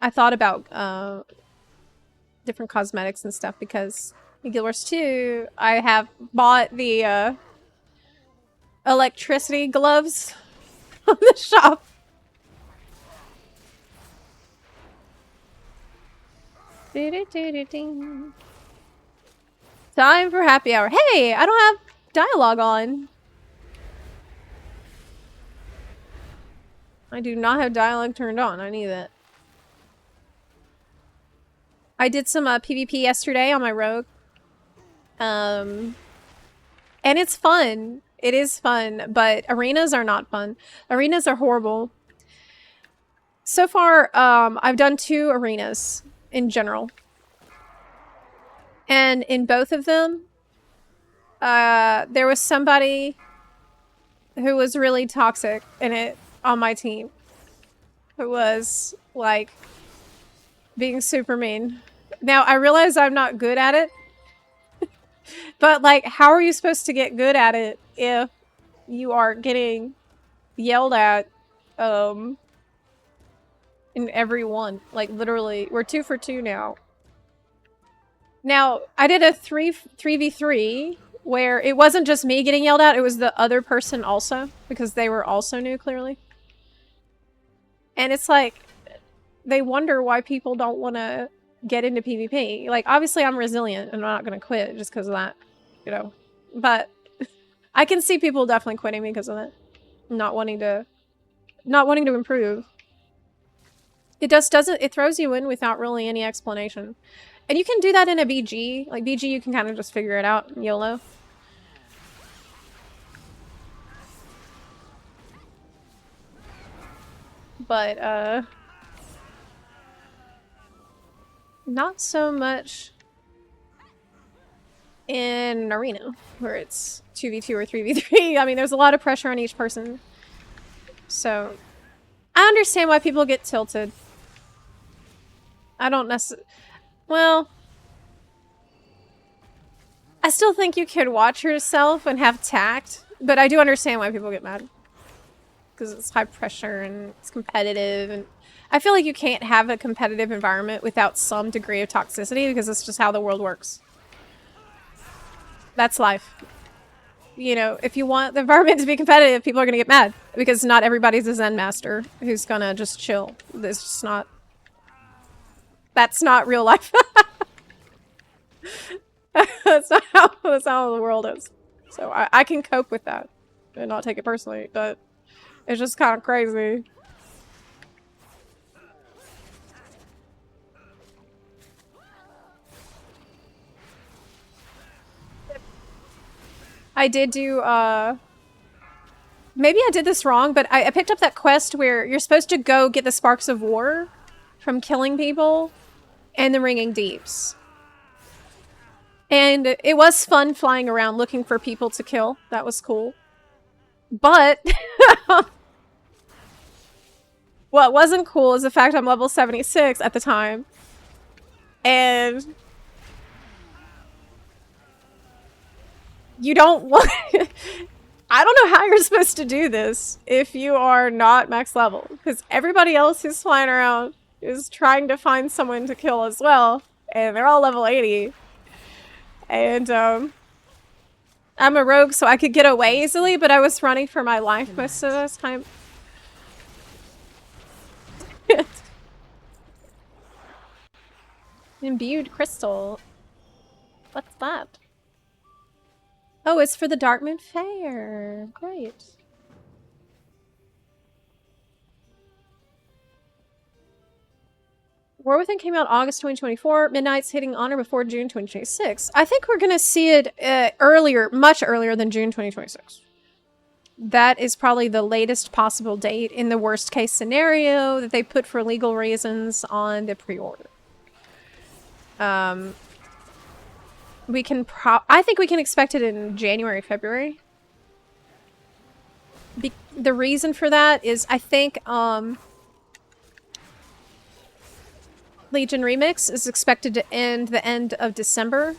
I thought about different cosmetics and stuff because in Guild Wars 2, I have bought the electricity gloves from the shop. Time for happy hour. Hey, I don't have dialogue on. I do not have dialogue turned on. I need that. I did some PvP yesterday on my rogue. And it's fun. It is fun, but arenas are not fun. Arenas are horrible. So far, I've done 2 arenas in general. And in both of them, there was somebody who was really toxic in it on my team. Who was, like, being super mean. Now, I realize I'm not good at it. But, like, how are you supposed to get good at it if you are getting yelled at in every one? Like, literally, we're 2 for 2 now. Now, I did a 3v3 where it wasn't just me getting yelled at, it was the other person also, because they were also new, clearly. And it's like, they wonder why people don't want to get into PvP. Like, obviously I'm resilient and I'm not going to quit just because of that, you know. But I can see people definitely quitting because of that. Not wanting to improve. It just doesn't, it throws you in without really any explanation. And you can do that in a BG. Like, BG, you can kind of just figure it out, YOLO. But, not so much in an arena, where it's 2v2 or 3v3. I mean, there's a lot of pressure on each person. So, I understand why people get tilted. I don't necessarily... Well... I still think you can watch yourself and have tact, but I do understand why people get mad. Because it's high pressure and it's competitive, and I feel like you can't have a competitive environment without some degree of toxicity, because it's just how the world works. That's life. You know, if you want the environment to be competitive, people are going to get mad, because not everybody's a Zen master who's going to just chill. It's just not... That's not real life. that's not how the world is. So I can cope with that and not take it personally, but it's just kind of crazy. I did do, maybe I did this wrong, but I picked up that quest where you're supposed to go get the Sparks of War from killing people and the Ringing Deeps. And it was fun flying around looking for people to kill. That was cool. But what wasn't cool is the fact I'm level 76 at the time. And you don't want... I don't know how you're supposed to do this if you are not max level. Because everybody else who's flying around is trying to find someone to kill as well. And they're all level 80. And, I'm a rogue, so I could get away easily, but I was running for my life most of the time. Imbued crystal. What's that? Oh, it's for the Darkmoon Fair. Great. War Within came out August 2024. Midnight's hitting honor before June 2026. I think we're going to see it earlier, much earlier than June 2026. That is probably the latest possible date in the worst case scenario that they put for legal reasons on the pre-order. We can I think we can expect it in January, February. The reason for that is I think, Legion Remix is expected to end the end of December.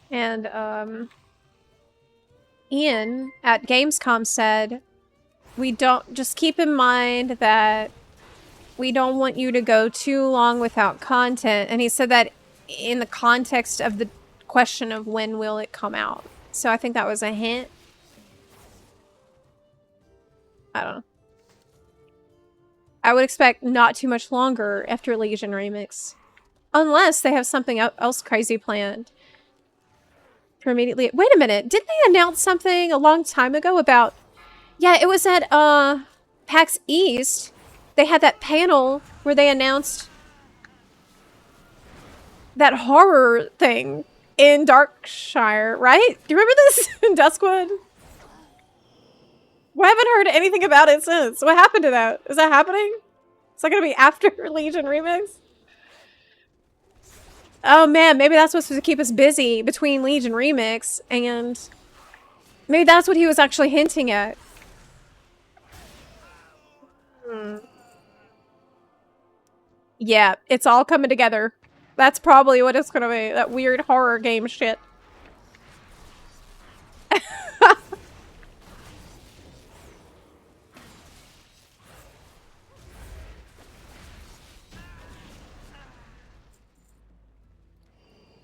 And, Ian at Gamescom said, just keep in mind that we don't want you to go too long without content. And he said that in the context of the question of when will it come out. So I think that was a hint. I don't know. I would expect not too much longer after Legion Remix. Unless they have something else crazy planned. For immediately... Wait a minute. Didn't they announce something a long time ago about... Yeah, it was at PAX East. They had that panel where they announced that horror thing in Darkshire, right? Do you remember this in Duskwood? We haven't heard anything about it since. What happened to that? Is that happening? Is that going to be after Legion Remix? Oh man, maybe that's what's supposed to keep us busy between Legion Remix and... Maybe that's what he was actually hinting at. Yeah, it's all coming together. That's probably what it's gonna be. That weird horror game shit.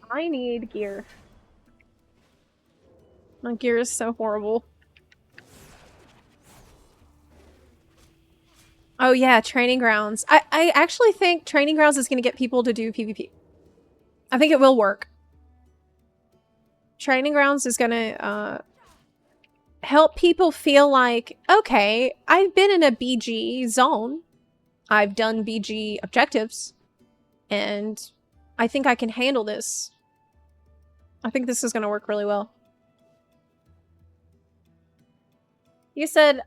I need gear. My gear is so horrible. Oh yeah, Training Grounds. I actually think Training Grounds is going to get people to do PvP. I think it will work. Training Grounds is going to help people feel like, okay, I've been in a BG zone. I've done BG objectives. And I think I can handle this. I think this is going to work really well. You said...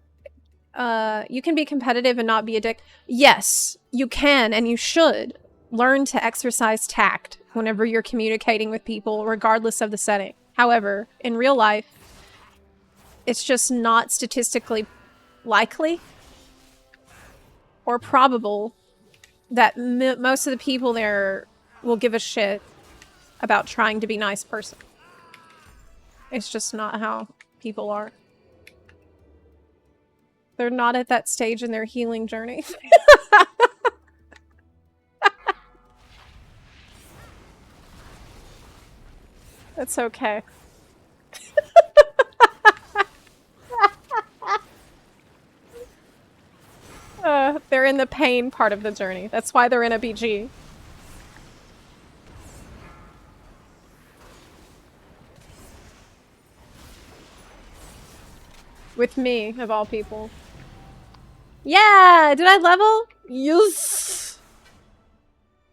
you can be competitive and not be a dick. Yes, you can and you should. learn to exercise tact whenever you're communicating with people, regardless of the setting. However, in real life, it's just not statistically likely or probable that most of the people there will give a shit about trying to be a nice person. It's just not how people are. They're not at that stage in their healing journey. That's okay. They're in the pain part of the journey. That's why they're in a BG. With me, of all people. Yeah! Did I level? Yes!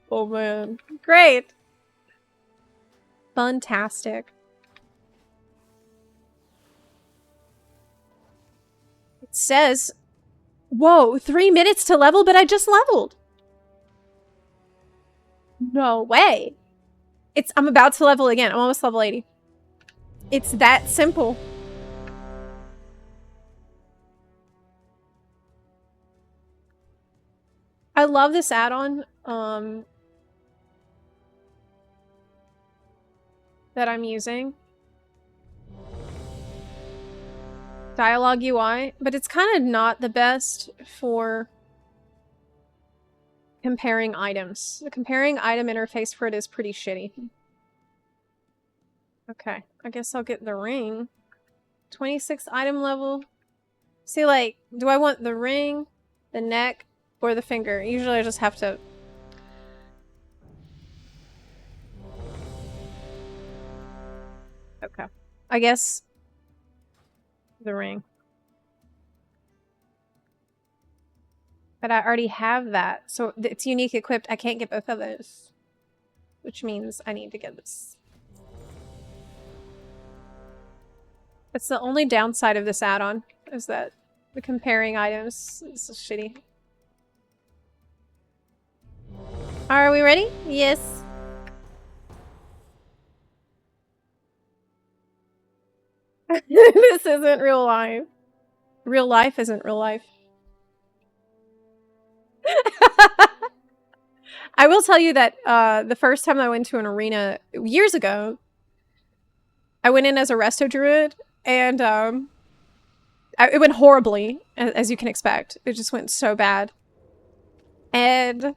Oh man. Great! Fantastic. It says, whoa, 3 minutes to level, but I just leveled. No way. I'm about to level again. I'm almost level 80. It's that simple. I love this add-on, that I'm using. Dialogue UI, but it's kind of not the best for comparing items. The comparing item interface for it is pretty shitty. Okay, I guess I'll get the ring. 26 item level. See, like, do I want the ring, the neck, or the finger? Usually I just have to... Okay. I guess... the ring. But I already have that. So it's unique equipped. I can't get both of those. Which means I need to get this. That's the only downside of this add-on, is that the comparing items is shitty. Are we ready? Yes. This isn't real life. Real life isn't real life. I will tell you that the first time I went to an arena years ago, I went in as a resto druid, and it went horribly, as you can expect. It just went so bad. And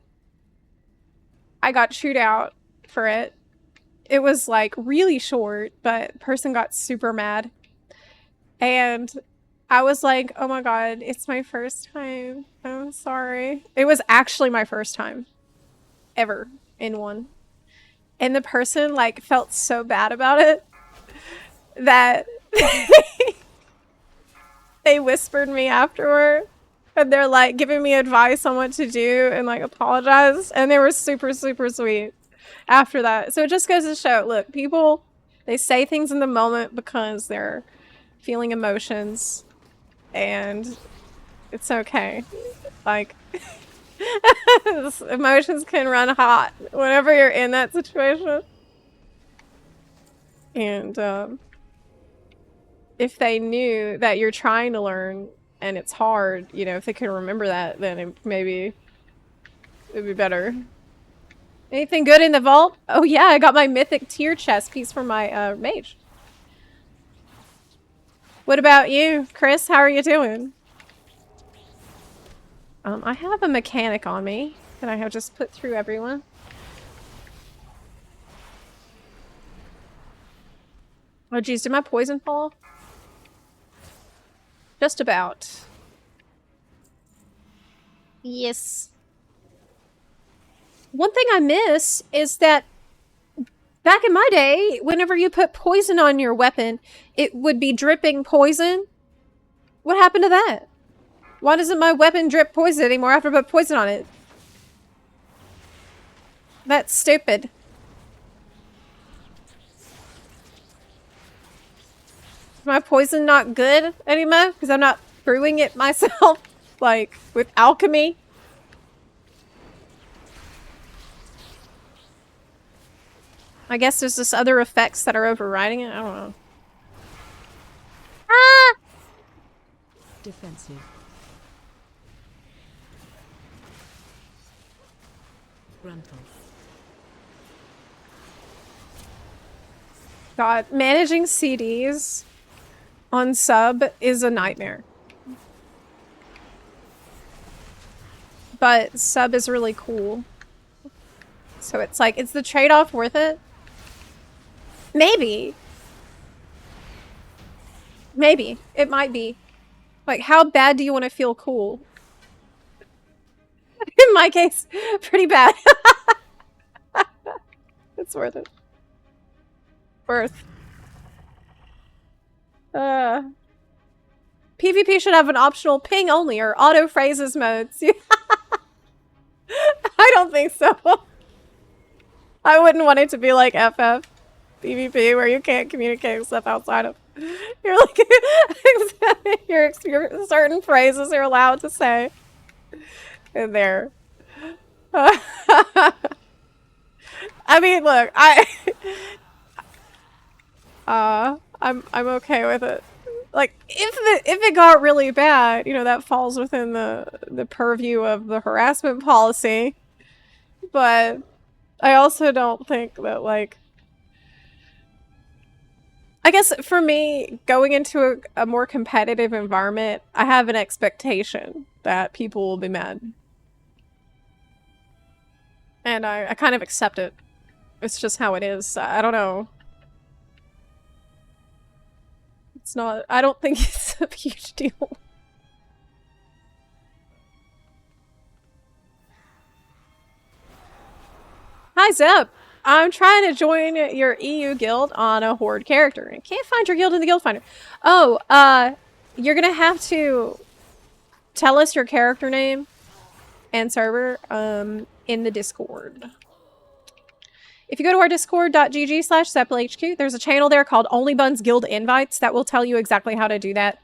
I got chewed out for it. It was like really short, but person got super mad. And I was like, oh my god, it's my first time. I'm sorry. It was actually my first time ever in one. And the person like felt so bad about it that they whispered me afterward. And they're like giving me advice on what to do and like apologize. And they were super, super sweet after that. So it just goes to show, look, people, they say things in the moment because they're feeling emotions. And it's okay. Like, emotions can run hot whenever you're in that situation. And if they knew that you're trying to learn and it's hard, you know, if they could remember that, then maybe it'd be better. Anything good in the vault? Oh yeah, I got my mythic tier chest piece from my mage. What about you, Chris? How are you doing? I have a mechanic on me that I have just put through everyone. Oh geez, did my poison fall? Just about. Yes. One thing I miss is that back in my day, whenever you put poison on your weapon, it would be dripping poison. What happened to that? Why doesn't my weapon drip poison anymore after I put poison on it? That's stupid. Is my poison not good anymore? Because I'm not brewing it myself, like, with alchemy? I guess there's just other effects that are overriding it. I don't know. Ah! Defensive. Gruntle. God, managing CDs on sub is a nightmare. But sub is really cool. So it's like, is the trade-off worth it? Maybe. Maybe. It might be. Like, how bad do you want to feel cool? In my case, pretty bad. It's worth it. Worth. PvP should have an optional ping only or auto phrases modes. I don't think so. I wouldn't want it to be like FF PvP where you can't communicate with stuff outside of. You're like your certain phrases you're allowed to say in there. I mean, look, I'm okay with it. Like, if it got really bad, you know, that falls within the purview of the harassment policy. But I also don't think that, like, I guess for me, going into a more competitive environment, I have an expectation that people will be mad. And I kind of accept it. It's just how it is. I don't know. It's not, I don't think it's a huge deal. Hi, Zep. I'm trying to join your EU guild on a horde character. I can't find your guild in the guild finder. Oh, you're gonna have to tell us your character name and server, in the Discord. If you go to our discord.gg/ZeplaHQ, there's a channel there called Only Buns Guild Invites that will tell you exactly how to do that.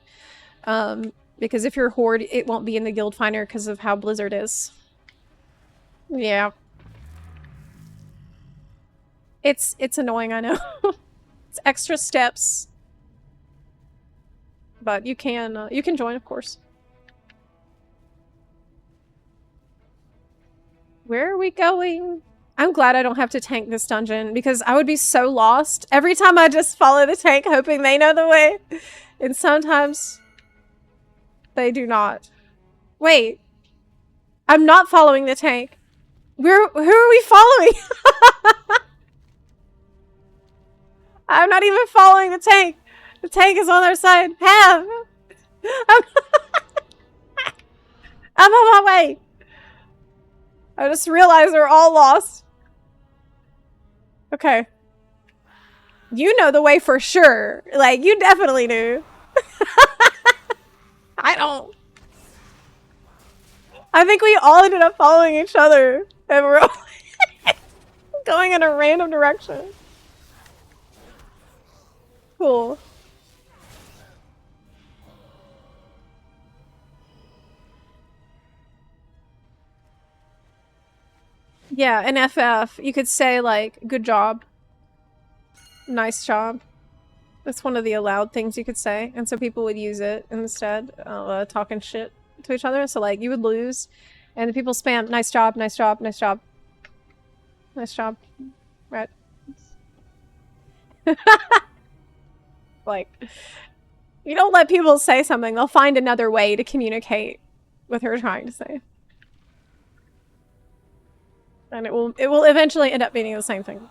Because if you're horde, it won't be in the guild finder because of how Blizzard is. Yeah. It's annoying, I know. It's extra steps. But you can join, of course. Where are we going? I'm glad I don't have to tank this dungeon because I would be so lost. Every time I just follow the tank hoping they know the way. And sometimes they do not. Wait. I'm not following the tank. Who are we following? I'm not even following the tank. The tank is on their side. I'm on my way. I just realized we're all lost. Okay. You know the way for sure. Like, you definitely do. I don't. I think we all ended up following each other. And we're all going in a random direction. Cool. Yeah, in FF, you could say, like, good job. Nice job. That's one of the allowed things you could say. And so people would use it instead, talking shit to each other. So, like, you would lose, and the people spam, nice job, nice job, nice job. Nice job. Right. Like, you don't let people say something, they'll find another way to communicate what they're trying to say. And it will eventually end up meaning the same thing.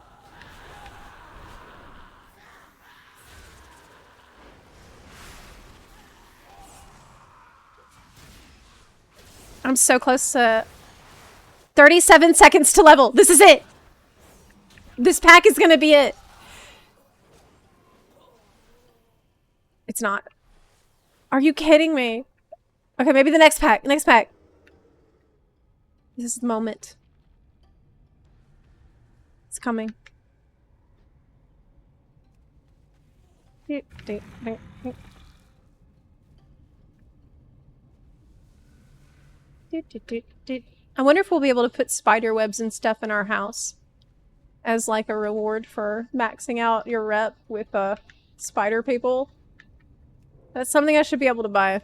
I'm so close to 37 seconds to level. This is it. This pack is gonna be it. It's not. Are you kidding me? Okay, maybe the next pack. Next pack. This is the moment. It's coming. I wonder if we'll be able to put spider webs and stuff in our house. as like a reward for maxing out your rep with spider people. That's something I should be able to buy.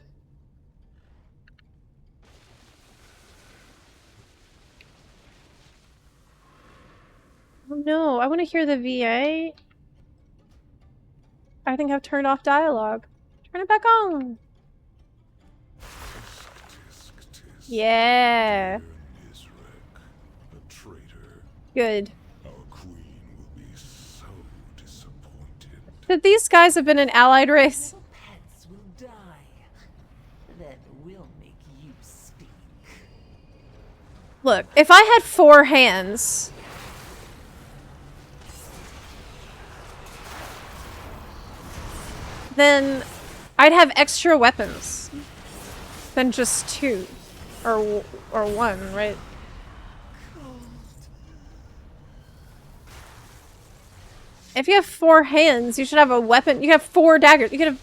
Oh no, I want to hear the VA. I think I've turned off dialogue. Turn it back on. Yeah. Good. That these guys have been an allied race. Pets will die. That will make you speak. Look, if I had 4 hands, then I'd have extra weapons than just 2 or 1, right? If you have 4 hands, you should have a weapon. You have 4 daggers. You could have...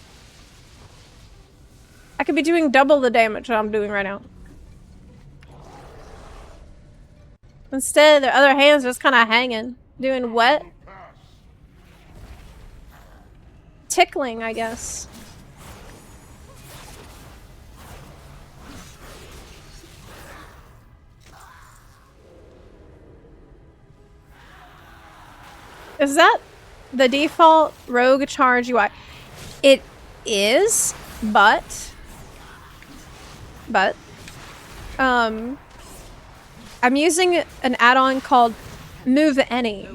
I could be doing double the damage that I'm doing right now. Instead, the other hand's just kind of hanging. Doing what? Tickling, I guess. Is that the default rogue charge UI? It is, but I'm using an add-on called Move Any.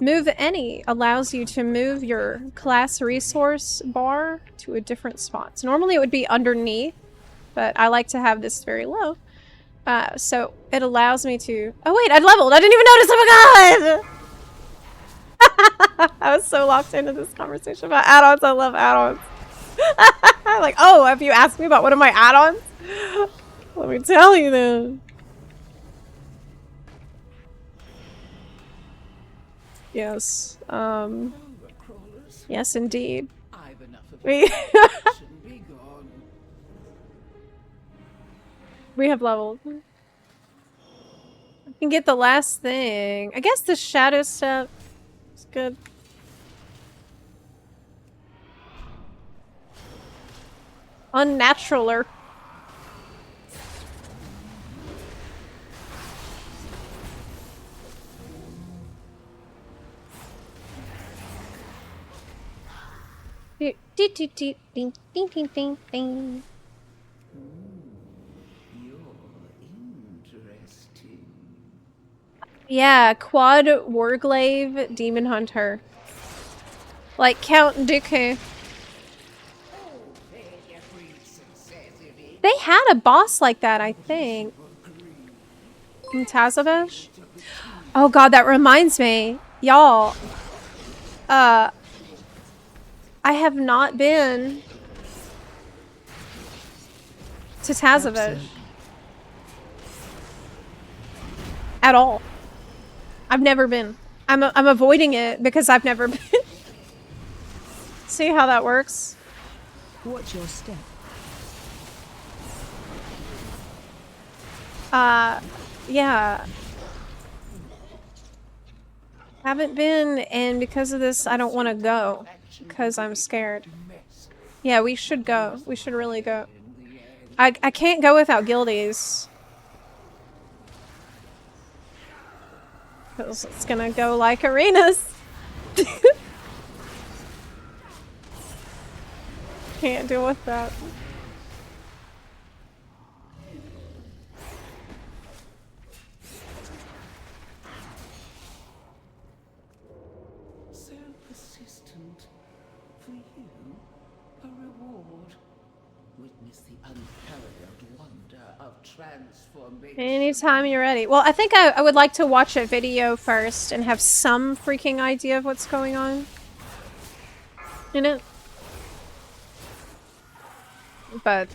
Move Any allows you to move your class resource bar to a different spot. So normally it would be underneath, but I like to have this very low. So it allows me to... Oh wait, I leveled! I didn't even notice! Oh my god! I was so locked into this conversation about add-ons. I love add-ons. Like, oh, have you asked me about one of my add-ons? Let me tell you then. Yes. Yes, indeed. We have leveled. I can get the last thing. I guess the shadow step is good. Unnaturaler. Ding ding ding ding ding ding ding. Yeah, quad warglaive demon hunter. Like Count Dooku. They had a boss like that, I think. In Tazavesh? Oh god, that reminds me. Y'all. I have not been to Tazavesh. At all. I've never been. I'm avoiding it because I've never been. See how that works? Watch your step. Yeah. Haven't been, and because of this, I don't want to go. Because I'm scared. Yeah, we should go. We should really go. I can't go without guildies. Because it's gonna go like arenas. Can't deal with that. So persistent. For you, a reward. Witness the unparalleled wonder of transformation. Anytime you're ready. Well, I think I would like to watch a video first and have some freaking idea of what's going on. You know? But...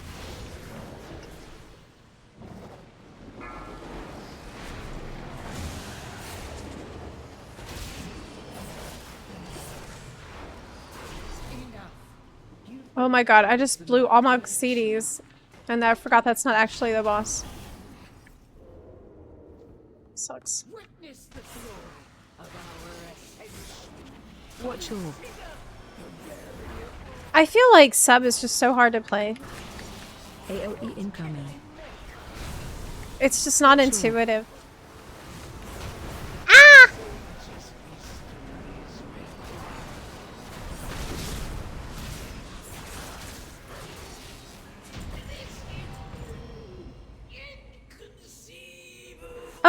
Oh my god, I just blew all my CDs. And I forgot that's not actually the boss. Sucks. Witness the glory of our ascension. Watch your. I feel like sub is just so hard to play. AOE incoming. It's just not intuitive. Ah!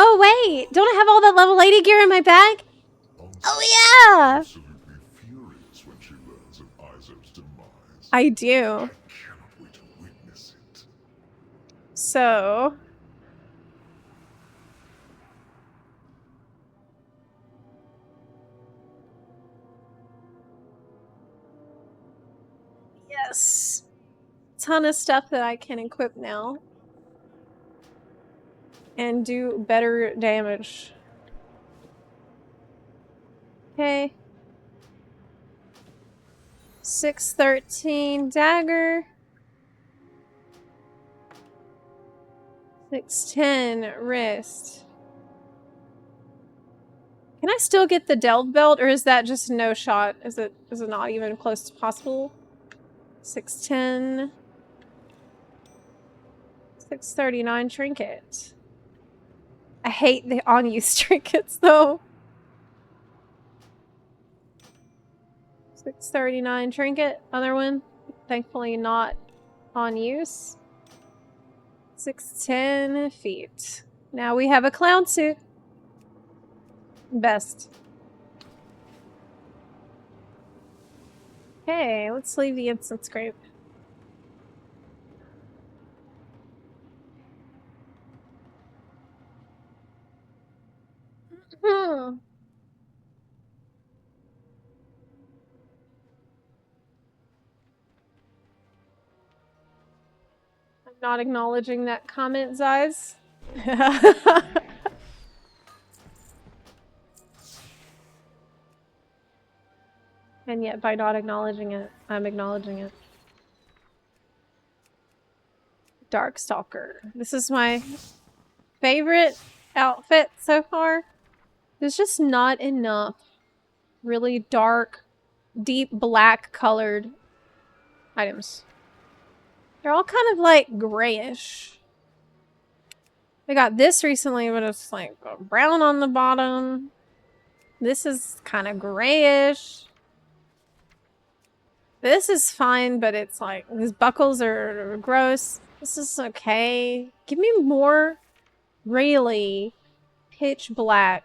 Oh wait, don't I have all that level 80 gear in my bag? Oh yeah! I do. So... Yes. Ton of stuff that I can equip now. And do better damage. Okay. 613 dagger. 610 wrist. Can I still get the delve belt, or is that just no shot? Is it not even close to possible? 610. 639 trinket. I hate the unused trinkets though. 639 trinket, other one. Thankfully not on use. 610 feet. Now we have a clown suit. Best. Okay, let's leave the instant scrape. I'm not acknowledging that comment, Zeiss. And yet, by not acknowledging it, I'm acknowledging it. Darkstalker. This is my favorite outfit so far. There's just not enough really dark, deep black colored items. They're all kind of like grayish. We got this recently, but it's like brown on the bottom. This is kind of grayish. This is fine, but it's like, these buckles are gross. This is okay. Give me more really pitch black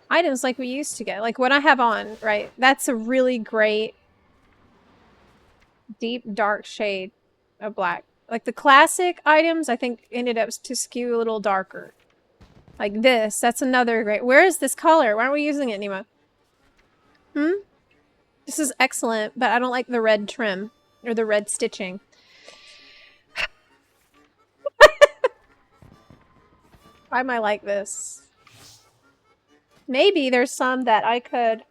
items like we used to get. Like what I have on, right? That's a really great deep dark shade of black. Like the classic items, I think ended up to skew a little darker. Like this, that's another great. Where is this color? Why aren't we using it anymore? This is excellent, but I don't like the red trim or the red stitching. Why am I like this? Maybe there's some that I could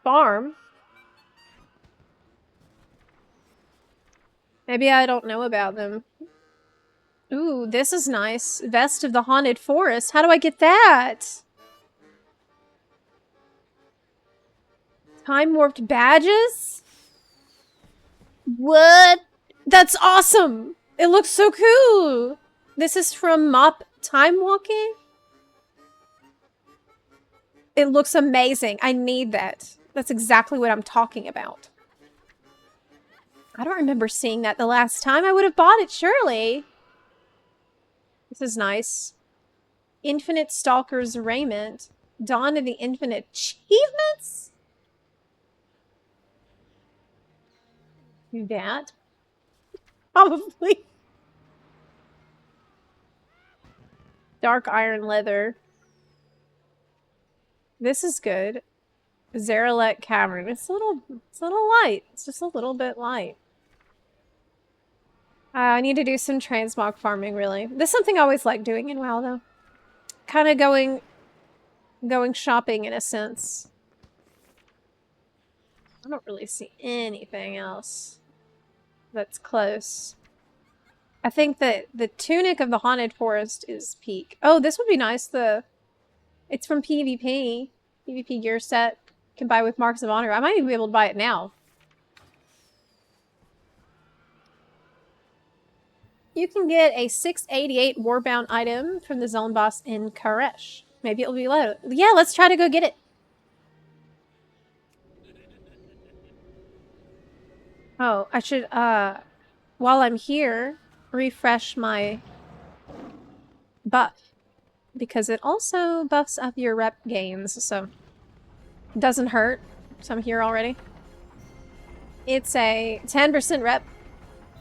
farm. Maybe I don't know about them. Ooh, this is nice. Vest of the Haunted Forest. How do I get that? Time warped badges? What? That's awesome! It looks so cool! This is from Mop Time Walking? It looks amazing. I need that. That's exactly what I'm talking about. I don't remember seeing that the last time. I would have bought it, surely. This is nice. Infinite Stalker's Raiment. Dawn of the Infinite Achievements? Do that? Probably. Dark Iron Leather. This is good. Zeralek Cavern. It's a little light. It's just a little bit light. I need to do some transmog farming, really. This is something I always like doing in WoW, though. Kind of going shopping, in a sense. I don't really see anything else that's close. I think that the tunic of the haunted forest is peak. Oh, this would be nice. It's from PvP. PvP gear set. Can buy with Marks of Honor. I might even be able to buy it now. You can get a 688 Warbound item from the zone boss in Karesh. Maybe it'll be low. Yeah, let's try to go get it. Oh, I should, while I'm here, refresh my buff. Because it also buffs up your rep gains, so it doesn't hurt. So I'm here already. It's a 10% rep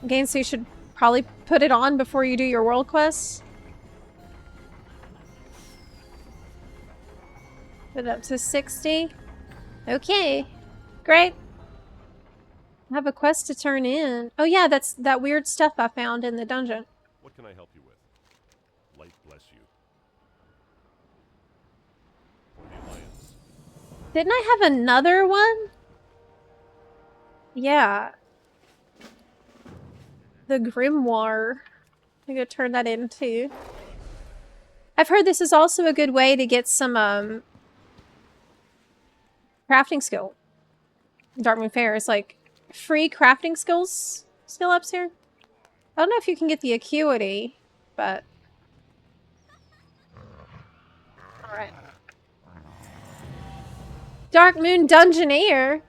gain, so you should probably put it on before you do your world quests. Put it up to 60. Okay. Great. I have a quest to turn in. Oh yeah, that's that weird stuff I found in the dungeon. What can I help you with? Light bless you. The Alliance. Didn't I have another one? Yeah. The Grimoire. I'm gonna turn that in too. I've heard this is also a good way to get some crafting skill. Darkmoon Fair is like free crafting skills skill ups here. I don't know if you can get the acuity, but alright. Darkmoon Dungeoneer.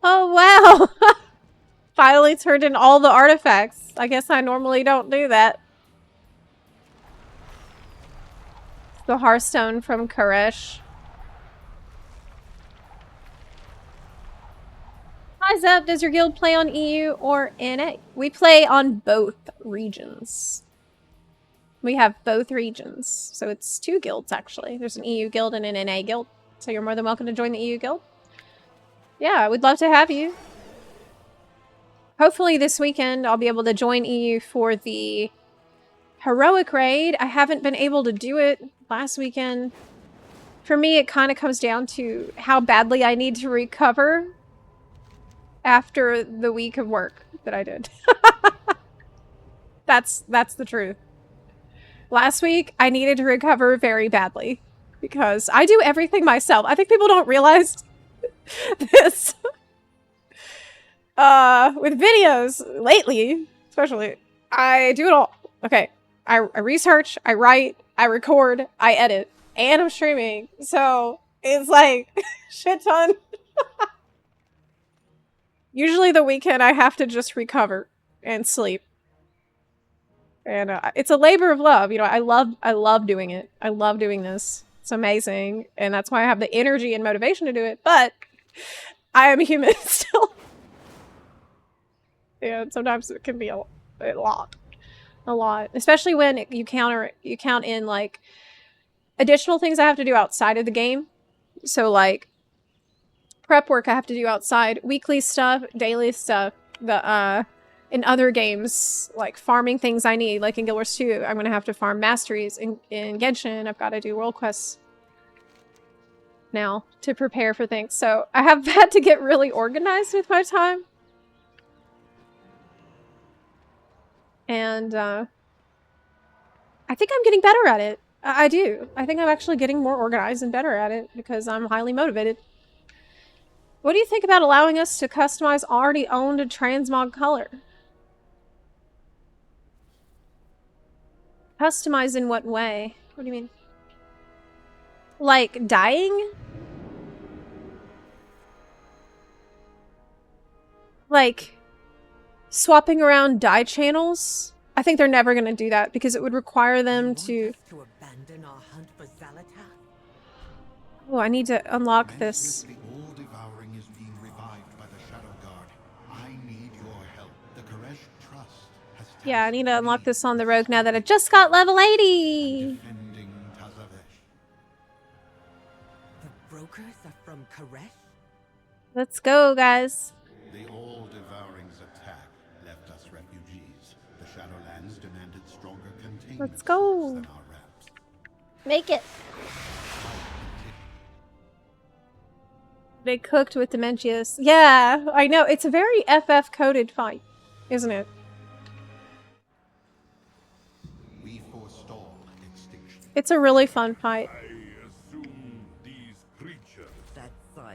Oh wow. Finally turned in all the artifacts. I guess I normally don't do that. The Hearthstone from Karesh. Hi Zep, does your guild play on EU or NA? We play on both regions. We have both regions. So it's 2 guilds actually. There's an EU guild and an NA guild. So you're more than welcome to join the EU guild. Yeah, we'd love to have you. Hopefully this weekend I'll be able to join EU for the heroic raid. I haven't been able to do it last weekend. For me, it kind of comes down to how badly I need to recover after the week of work that I did. That's the truth. Last week, I needed to recover very badly because I do everything myself. I think people don't realize this. With videos lately, especially, I do it all. Okay, I research, I write, I record, I edit, and I'm streaming. So it's like shit ton. Usually the weekend I have to just recover and sleep. And it's a labor of love. You know, I love doing it. I love doing this. It's amazing. And that's why I have the energy and motivation to do it. But I am a human still. And sometimes it can be a lot. A lot. Especially when you count in like additional things I have to do outside of the game. So like prep work I have to do outside, weekly stuff, daily stuff, in other games, like farming things I need, like in Guild Wars 2, I'm gonna have to farm masteries. In Genshin, I've got to do world quests now to prepare for things. So I have had to get really organized with my time. And I think I'm getting better at it. I do. I think I'm actually getting more organized and better at it because I'm highly motivated. What do you think about allowing us to customize already owned transmog color? Customize in what way? What do you mean? Like dyeing? Like swapping around dye channels? I think they're never going to do that because it would require them to abandon our hunt for Zalata? Oh, I need to unlock this. The all devouring is being revived by the Shadow Guard. I need your help. The Karesh Trust has Yeah, I need to unlock this on the rogue now that I just got level 80. defending Tazavesh. The brokers are from Karesh? Let's go, guys. The all devourings attack left us refugees. The Shadowlands demanded stronger containment. Let's go. Make it. They cooked with Dementius. Yeah, I know. It's a very FF coded fight, isn't it? It's a really fun fight.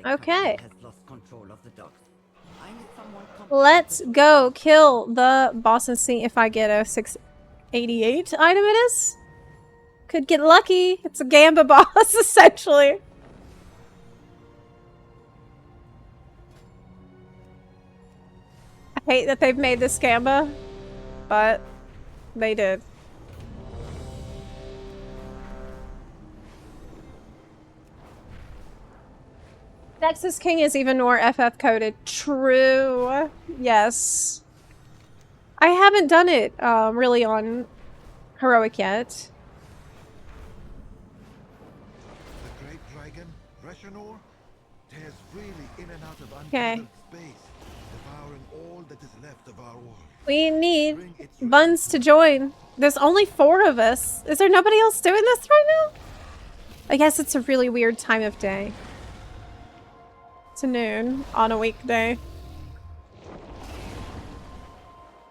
Okay. Let's go kill the boss and see if I get a 688 item it is. Could get lucky. It's a Gamba boss, essentially. I hate that they've made this Gamba, but they did. Nexus King is even more FF coded. True. Yes. I haven't done it really on Heroic yet. The great dragon, Reshanor, tears freely in and out of Okay. untethered space, devouring all that is left of our world. We need Buns to join. There's only 4 of us. Is there nobody else doing this right now? I guess it's a really weird time of day. To noon on a weekday.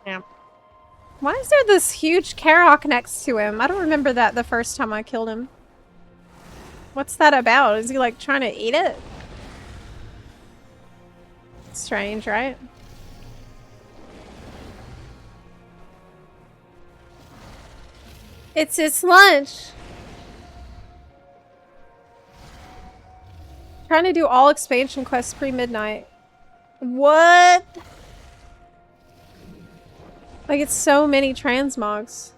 Yeah. Why is there this huge Karok next to him? I don't remember that the first time I killed him. What's that about? Is he like trying to eat it? Strange, right? It's its lunch. Trying to do all expansion quests pre-midnight. What? Like, it's so many transmogs.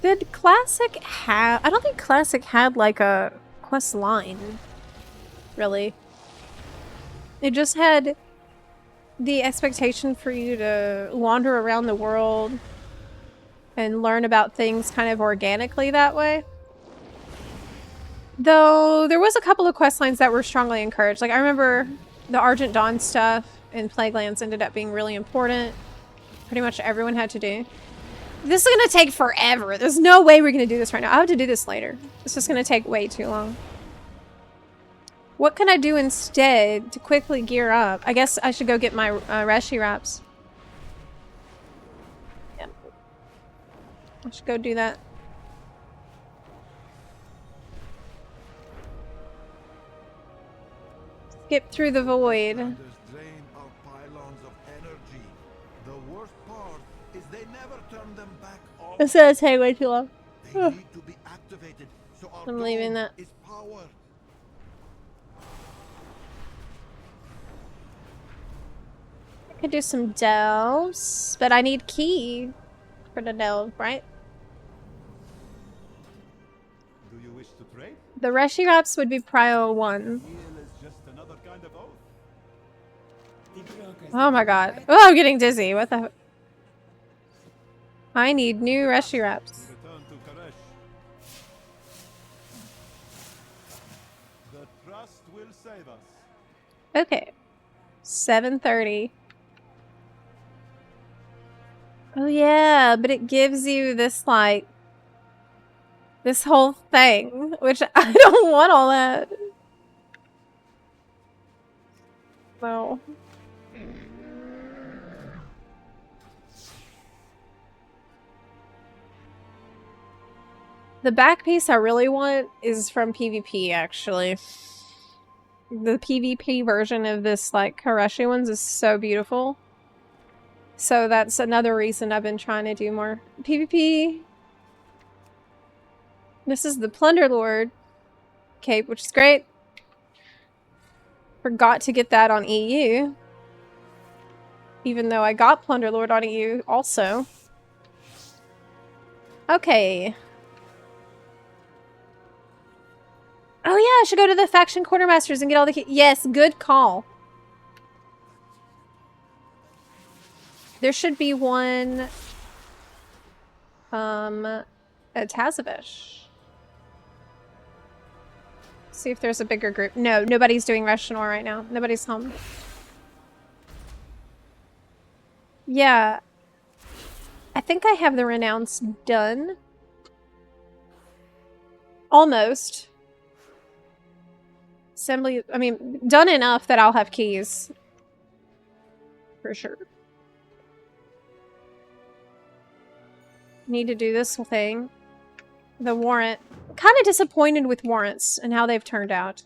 Did Classic have... I don't think Classic had, like, a quest line. Really. It just had the expectation for you to wander around the world and learn about things kind of organically that way. Though, there was a couple of quest lines that were strongly encouraged. Like, I remember the Argent Dawn stuff in Plaguelands ended up being really important. Pretty much everyone had to do. This is gonna take forever. There's no way we're gonna do this right now. I have to do this later. It's just gonna take way too long. What can I do instead to quickly gear up? I guess I should go get my Reshi wraps. Yeah. I should go do that. Skip through the void. Drain our pylons of energy. The worst part is they never turn them back on. It's gonna take way too long. They need to be activated so our I'm leaving dome that. is powered. I could do some delves, but I need key for the delve, right? Do you wish to trade? The Reshi wraps would be prio 1. Oh my god. Oh, I'm getting dizzy. What the... I need new Reshi wraps. Return to Karesh. The trust will save us. Okay. 7:30. Oh yeah, but it gives you this, like... this whole thing, which I don't want all that. No. The back piece I really want is from PvP, actually. The PvP version of this, like, Kareshi ones is so beautiful. So that's another reason I've been trying to do more PvP. This is the Plunder Lord cape, which is great. Forgot to get that on EU. Even though I got Plunder Lord on EU also. Okay. Oh yeah, I should go to the faction quartermasters and get all the yes, good call. There should be one at Tazavish. See if there's a bigger group. No, nobody's doing Reshanor right now. Nobody's home. Yeah. I think I have the renounce done. Almost. Assembly, I mean, done enough that I'll have keys. For sure. Need to do this thing. the warrant. Kind of disappointed with warrants and how they've turned out.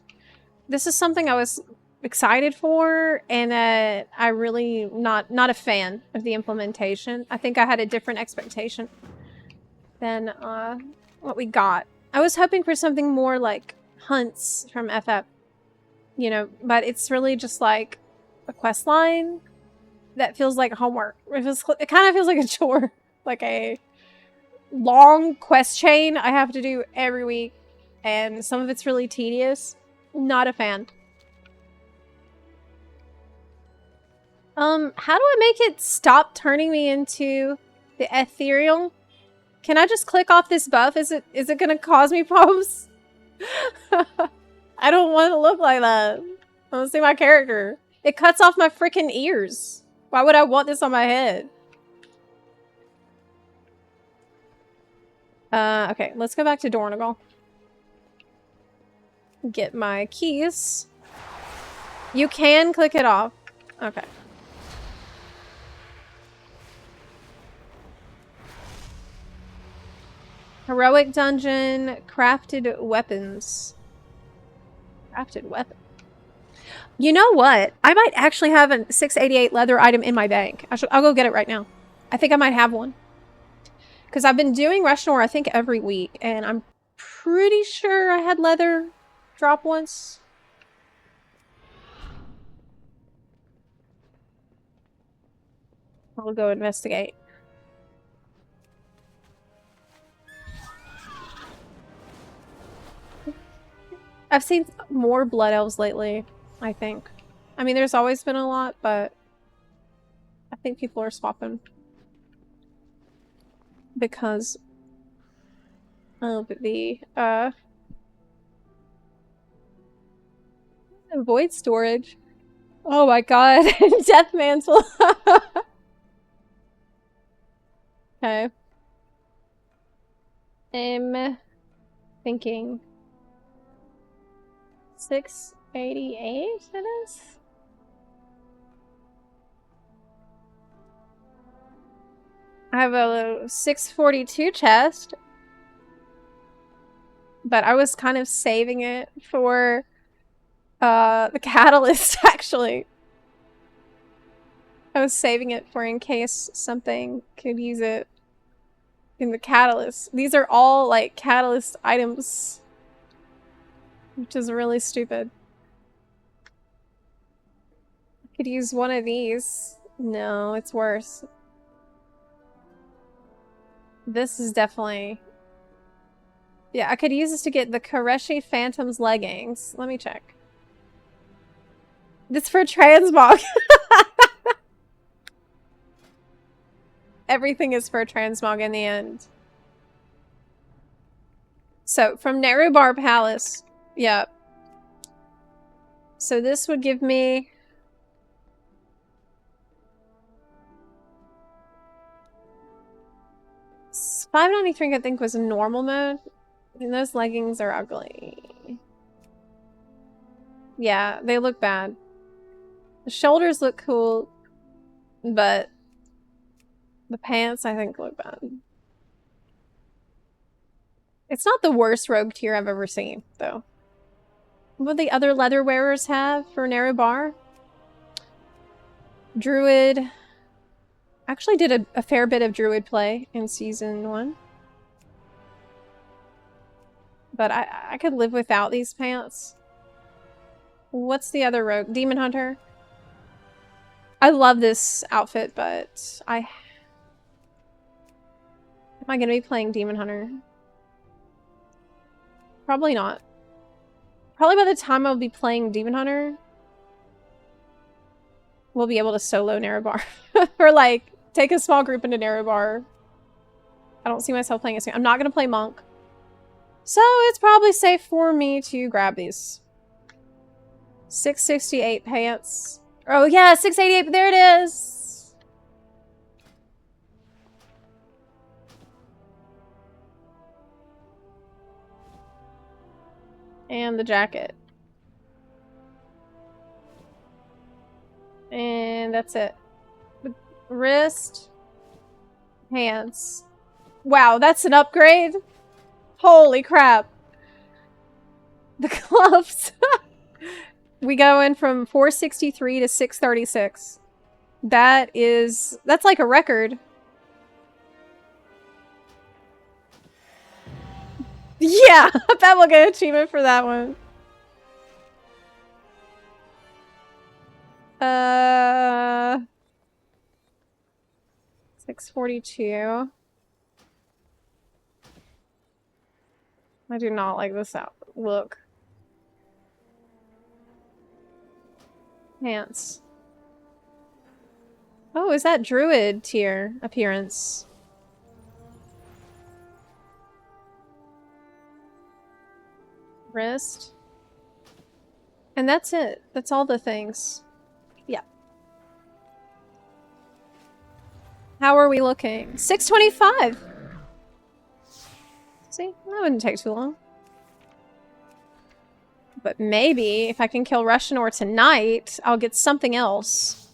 This is something I was excited for, and I really not a fan of the implementation. I think I had a different expectation than what we got. I was hoping for something more like hunts from FF, you know, but it's really just like a quest line that feels like homework. It kind of feels like a chore, like a long quest chain I have to do every week, and some of it's really tedious. Not a fan. How do I make it stop turning me into the ethereal? Can I just click off this buff? Is it gonna cause me problems? I don't want to look like that. I want to see my character. It cuts off my freaking ears. Why would I want this on my head? Okay, let's go back to Dornagal. Get my keys. You can click it off. Okay. Heroic dungeon, crafted weapons. Crafted weapon. You know what? I might actually have a 688 leather item in my bank. I'll go get it right now. I think I might have one. Because I've been doing Rushnor, I think, every week. And I'm pretty sure I had leather drop once. I'll go investigate. I've seen more blood elves lately, I think. I mean, there's always been a lot, but I think people are swapping because of the void storage. Oh my god, death mantle. Okay. I'm thinking 688 it is? I have a 642 chest, but I was kind of saving it for the catalyst, actually. I was saving it for in case something could use it in the catalyst. These are all like catalyst items, which is really stupid. I could use one of these. No, it's worse. This is definitely... Yeah, I could use this to get the Koreshi Phantom's leggings. Let me check. This for transmog. Everything is for transmog in the end. So, from Nerubar Palace. Yep. So this would give me... $5.93 I think was normal mode. And those leggings are ugly. Yeah, they look bad. The shoulders look cool, but the pants I think look bad. It's not the worst rogue tier I've ever seen, though. What the other leather wearers have for Nerubar? Druid. Actually did a fair bit of Druid play in Season 1. But I could live without these pants. What's the other rogue? Demon Hunter. I love this outfit, but am I gonna be playing Demon Hunter? Probably not. Probably by the time I'll be playing Demon Hunter, we'll be able to solo Nerubar. Or like, take a small group into Nerubar. I don't see myself playing as... I'm not gonna play Monk. So it's probably safe for me to grab these. 668 pants. Oh yeah, 688, there it is! And the jacket. And that's it. The wrist. Hands. Wow, that's an upgrade? Holy crap. The gloves. We go in from 463 to 636. That's like a record. Yeah, I bet we'll get an achievement for that one. 642. I do not like this look. Pants. Oh, is that druid tier appearance? Wrist. And that's it. That's all the things. Yeah. How are we looking? 625. See, that wouldn't take too long. But maybe if I can kill Rushanor tonight, I'll get something else.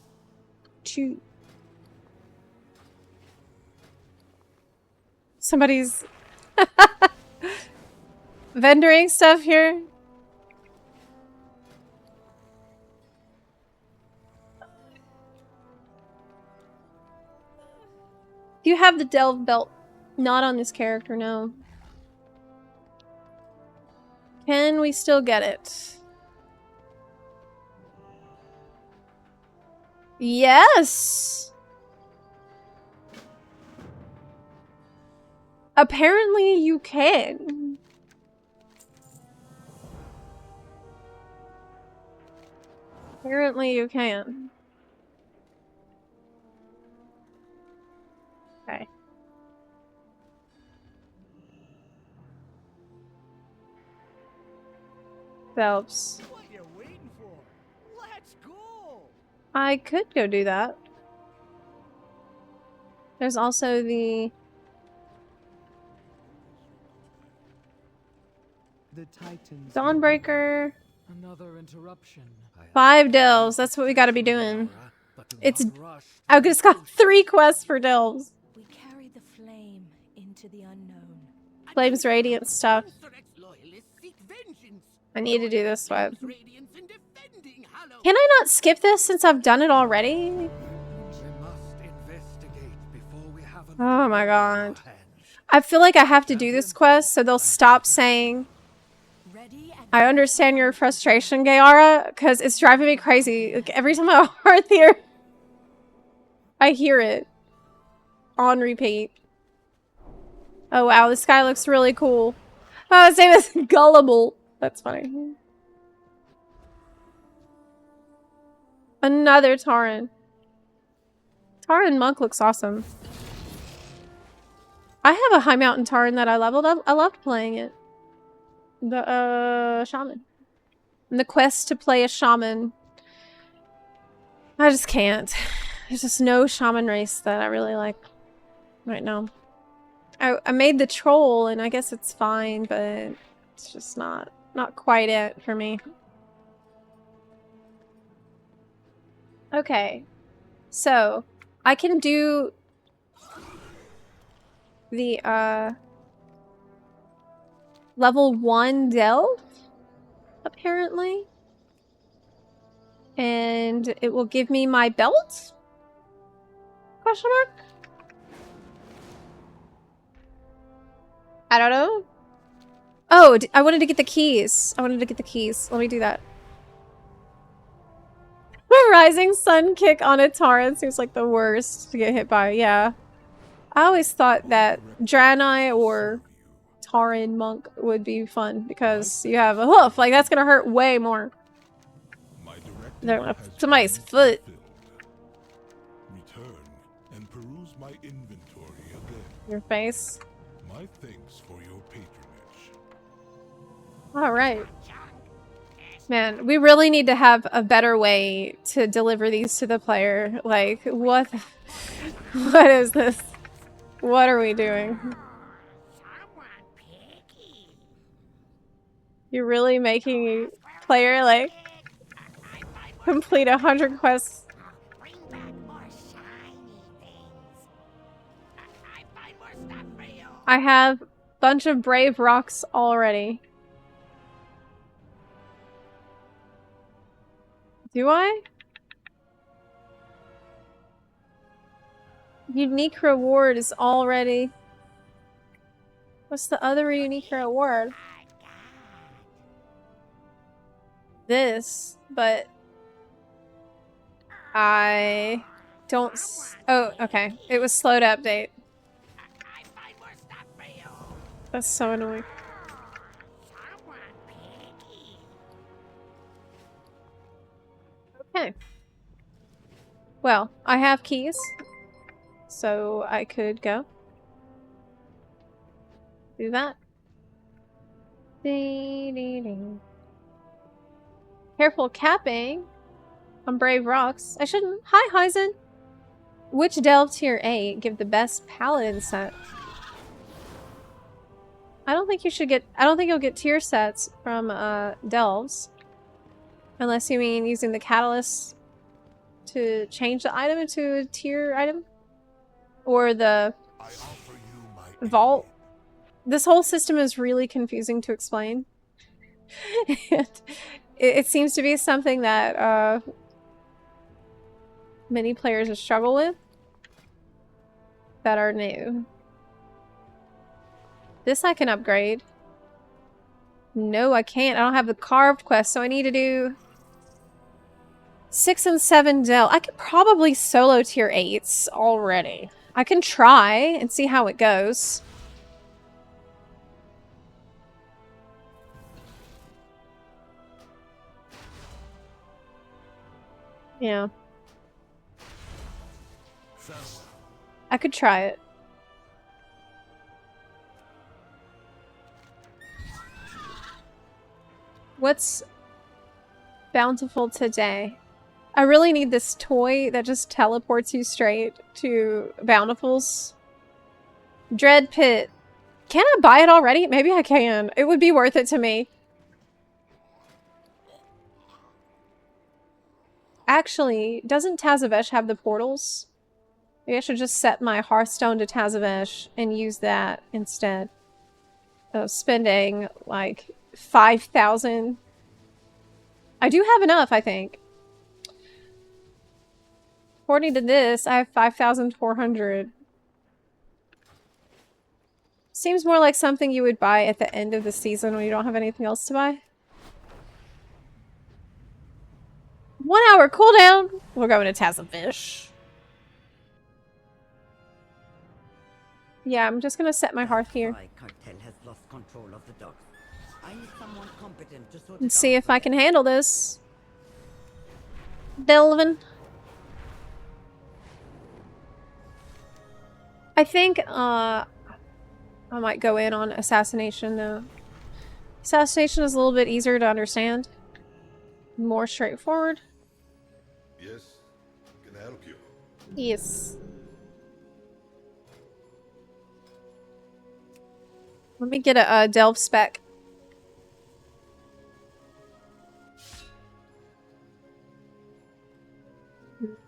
Somebody's vendoring stuff here. Do you have the Delve belt? Not on this character, no. Can we still get it? Yes! Apparently you can. Apparently you can. Okay. Phelps. What you waiting for? Let's go. I could go do that. There's also the Titans. Dawnbreaker. Another interruption. 5 delves. That's what we gotta be doing. It's... I just got 3 quests for delves. We carry the flame into the unknown. Flames Radiant stuff. I need to do this one. Can I not skip this since I've done it already? Oh my god. I feel like I have to do this quest so they'll stop saying I understand your frustration, Gayara, because it's driving me crazy. Like, every time I heart here, I hear it on repeat. Oh wow, this guy looks really cool. Oh, his name is Gullible. That's funny. Another Tauren. Tauren Monk looks awesome. I have a High Mountain Tauren that I leveled up. I loved playing it. The Shaman. And the quest to play a Shaman. I just can't. There's just no Shaman race that I really like right now. I made the Troll and I guess it's fine, but it's just not quite it for me. Okay. So, I can do the level 1 delve, apparently. And it will give me my belt? Question mark? I don't know. Oh, I wanted to get the keys. Let me do that. Rising Sun kick on a Tauren seems like the worst to get hit by. Yeah. I always thought that Draenei or Tauren Monk would be fun because you have a hoof. Like, that's gonna hurt way more than somebody's foot. Return and peruse my inventory again. Your face. My thanks for your patronage. Alright. Man, we really need to have a better way to deliver these to the player. Like, what is this? What are we doing? You're really making a player, like, complete 100 quests. I have bunch of brave rocks already. Do I? Unique reward is already... What's the other unique reward? This, but... I don't... Oh, okay. It was slow to update. That's so annoying. Okay. Well, I have keys, so I could go. Do that. Careful capping on brave rocks. I shouldn't. Hi, Hyzen. Which delve tier 8 give the best paladin set? I don't think you should get... I don't think you'll get tier sets from delves. Unless you mean using the catalyst to change the item into a tier item. Or the vault. This whole system is really confusing to explain. It seems to be something that many players struggle with that are new. This I can upgrade. No, I can't. I don't have the carved quest, so I need to do 6 and 7 Dell. I could probably solo tier 8s already. I can try and see how it goes. Yeah. I could try it. What's bountiful today? I really need this toy that just teleports you straight to bountifuls. Dread Pit. Can I buy it already? Maybe I can. It would be worth it to me. Actually, doesn't Tazavesh have the portals? Maybe I should just set my Hearthstone to Tazavesh and use that instead of spending like 5,000. I do have enough, I think. According to this, I have 5,400. Seems more like something you would buy at the end of the season when you don't have anything else to buy. 1 hour cooldown. We're going to Tazavesh. Yeah, I'm just gonna set my hearth here. Has lost control of the dogs. I need someone competent to sort And see if I can handle this. Delvin. I think I might go in on assassination though. Assassination is a little bit easier to understand. More straightforward. Yes, can I help you? Yes. Let me get a delve spec.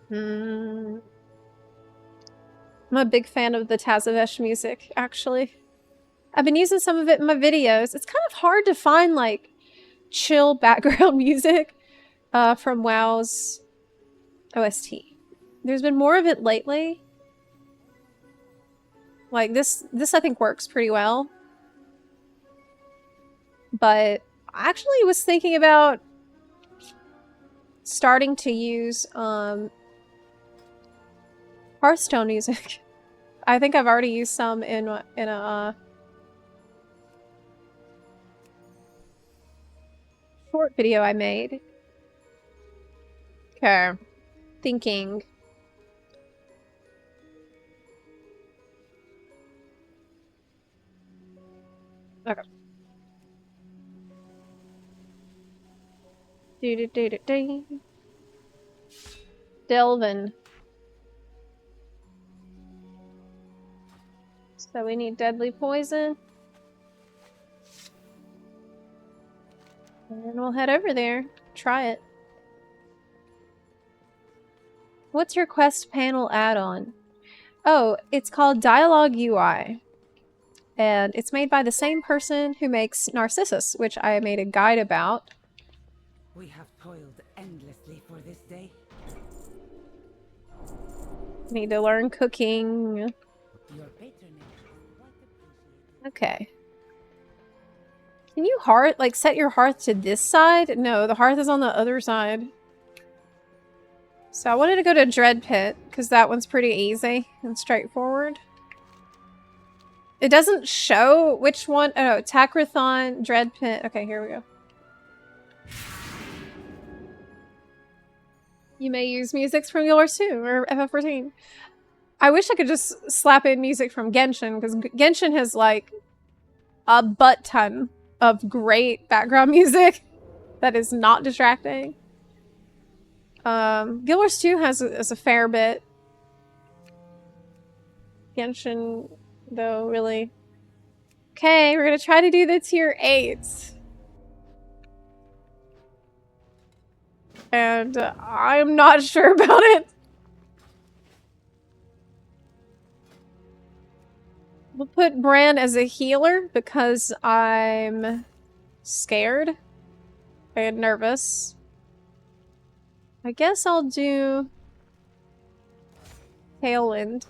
I'm a big fan of the Tazavesh music, actually. I've been using some of it in my videos. It's kind of hard to find, like, chill background music from WoW's OST. There's been more of it lately. Like, this I think works pretty well. But I actually was thinking about starting to use Hearthstone music. I think I've already used some in a short video I made. Okay. Thinking. Okay. Delvin. So we need deadly poison. And then we'll head over there. Try it. What's your quest panel add-on? Oh, it's called Dialogue UI. And it's made by the same person who makes Narcissus, which I made a guide about. We have toiled endlessly for this day. Need to learn cooking. Your patronage is quite appreciated. Okay. Can you set your hearth to this side? No, the hearth is on the other side. So I wanted to go to Dread Pit, because that one's pretty easy and straightforward. It doesn't show which one. Oh, Takrathon, Dread Pit. Okay, here we go. You may use music from yours too, or FF14. I wish I could just slap in music from Genshin, because Genshin has like a butt ton of great background music that is not distracting. Guild Wars 2 has a fair bit. Genshin, though, really. Okay, we're gonna try to do the tier 8. And I'm not sure about it. We'll put Bran as a healer because I'm scared and nervous. I guess I'll do Tailwind.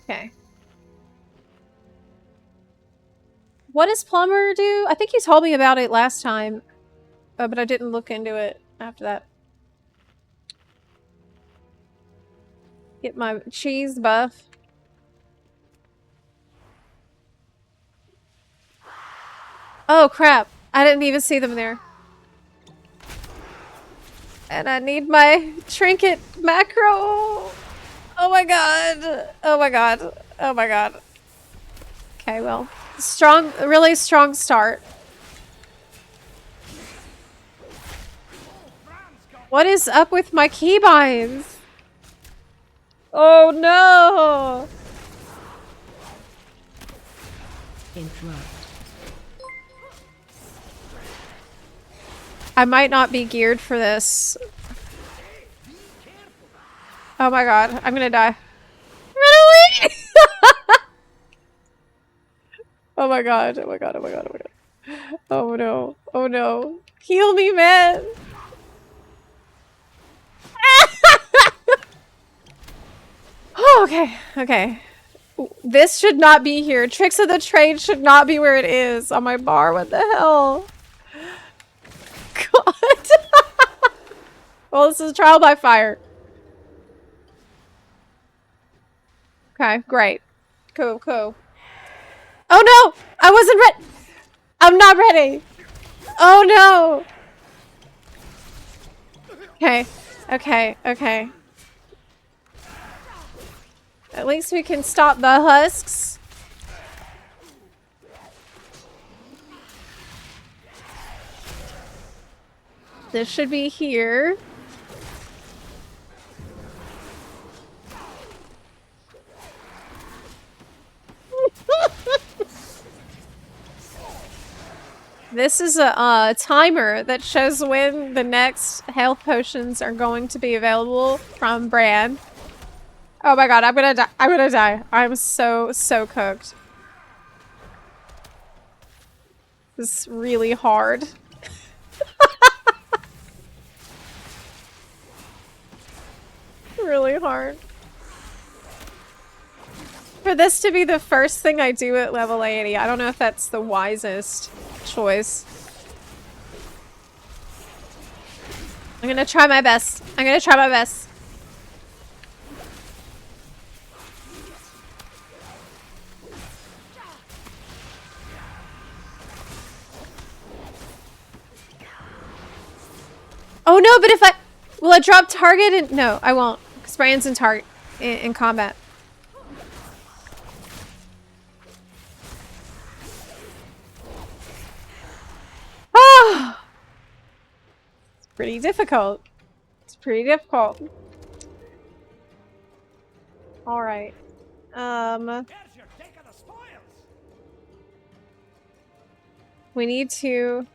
Okay. What does Plumber do? I think you told me about it last time, but I didn't look into it after that. Get my cheese buff. Oh crap, I didn't even see them there. And I need my trinket macro. Oh my god. Oh my god. Oh my god. Okay, well. Strong, really strong start. What is up with my keybinds? Oh no! Interrupt. I might not be geared for this. Oh my god, I'm gonna die. Really? Oh my god, oh my god, oh my god, oh my god. Oh no, oh no. Heal me, man! Oh, okay, okay. This should not be here. Tricks of the Trade should not be where it is on my bar. What the hell? God. Well, this is trial by fire. Okay, great. Cool, cool. Oh no! I wasn't ready! I'm not ready! Oh no! Okay, okay, okay. At least we can stop the husks. This should be here. This is a timer that shows when the next health potions are going to be available from Bran. Oh my god, I'm gonna die. I'm gonna die. I'm so cooked. This is really hard. Really hard. For this to be the first thing I do at level 80, I don't know if that's the wisest choice. I'm gonna try my best. I'm gonna try my best. Oh no, but if I... Will I drop target? And no, I won't. Because Bran's in target in combat. Oh! It's pretty difficult. It's pretty difficult. Alright. We need to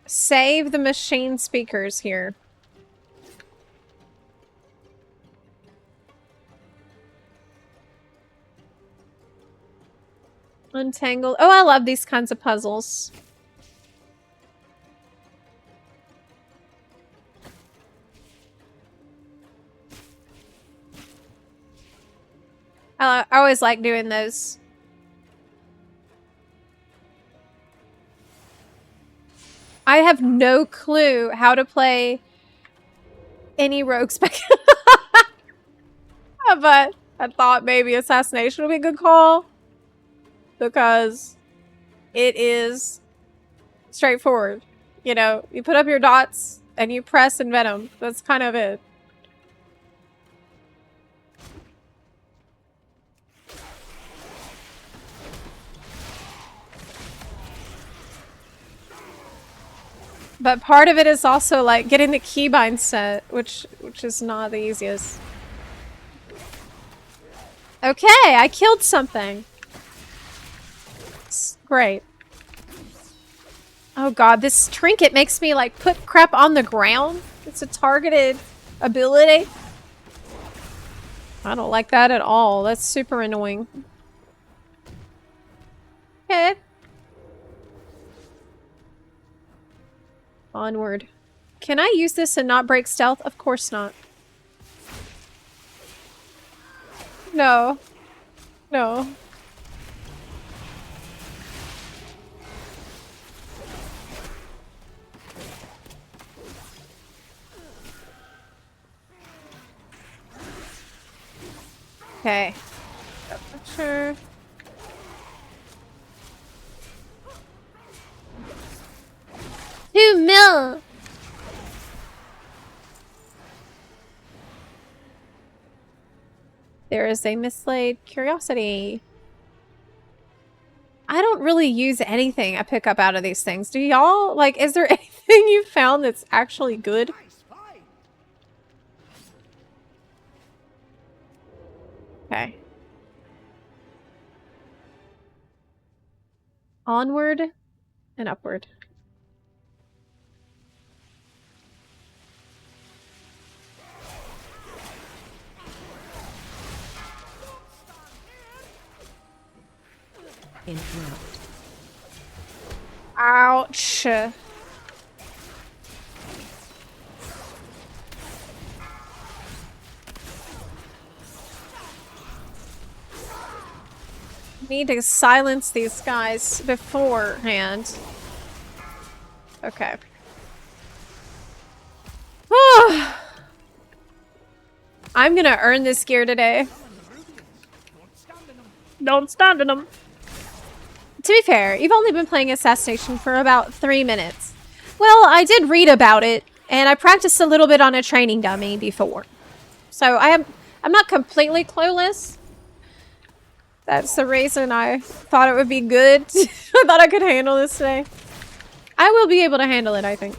save the machine speakers here. Untangled. Oh, I love these kinds of puzzles. I always like doing those. I have no clue how to play any rogue spec. But I thought maybe assassination would be a good call. Because it is straightforward. You know, you put up your dots and you press and venom. That's kind of it. But part of it is also like getting the keybind set, which is not the easiest. Okay, I killed something. Great. Oh god, this trinket makes me like put crap on the ground. It's a targeted ability. I don't like that at all. That's super annoying. Okay. Onward. Can I use this and not break stealth? Of course not. No. No. Okay. Sure. $2 million. There is a mislaid curiosity. I don't really use anything I pick up out of these things. Do y'all? Like, is there anything you found that's actually good? Okay. Onward and upward. Interrupt. Ouch. Need to silence these guys beforehand. Okay. I'm gonna earn this gear today. Don't stand in them. To be fair, you've only been playing Assassination for about 3 minutes. Well, I did read about it, and I practiced a little bit on a training dummy before. So I'm not completely clueless. That's the reason I thought it would be good. I thought I could handle this today. I will be able to handle it, I think.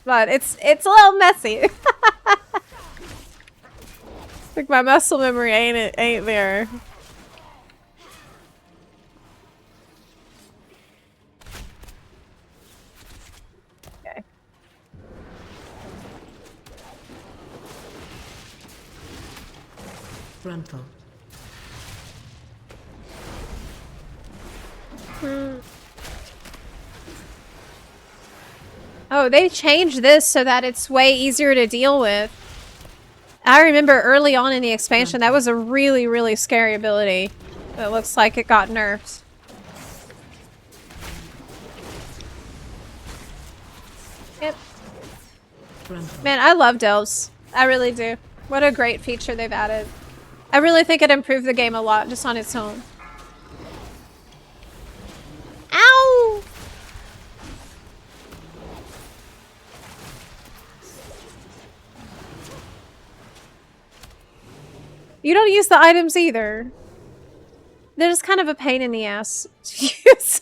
But it's a little messy. Like my muscle memory ain't there. Okay. Frontal. Oh, they changed this so that it's way easier to deal with. I remember early on in the expansion, that was a really, really scary ability. It looks like it got nerfed. Yep. Man, I love delves. I really do. What a great feature they've added. I really think it improved the game a lot just on its own. Ow! You don't use the items either. They're just kind of a pain in the ass to use.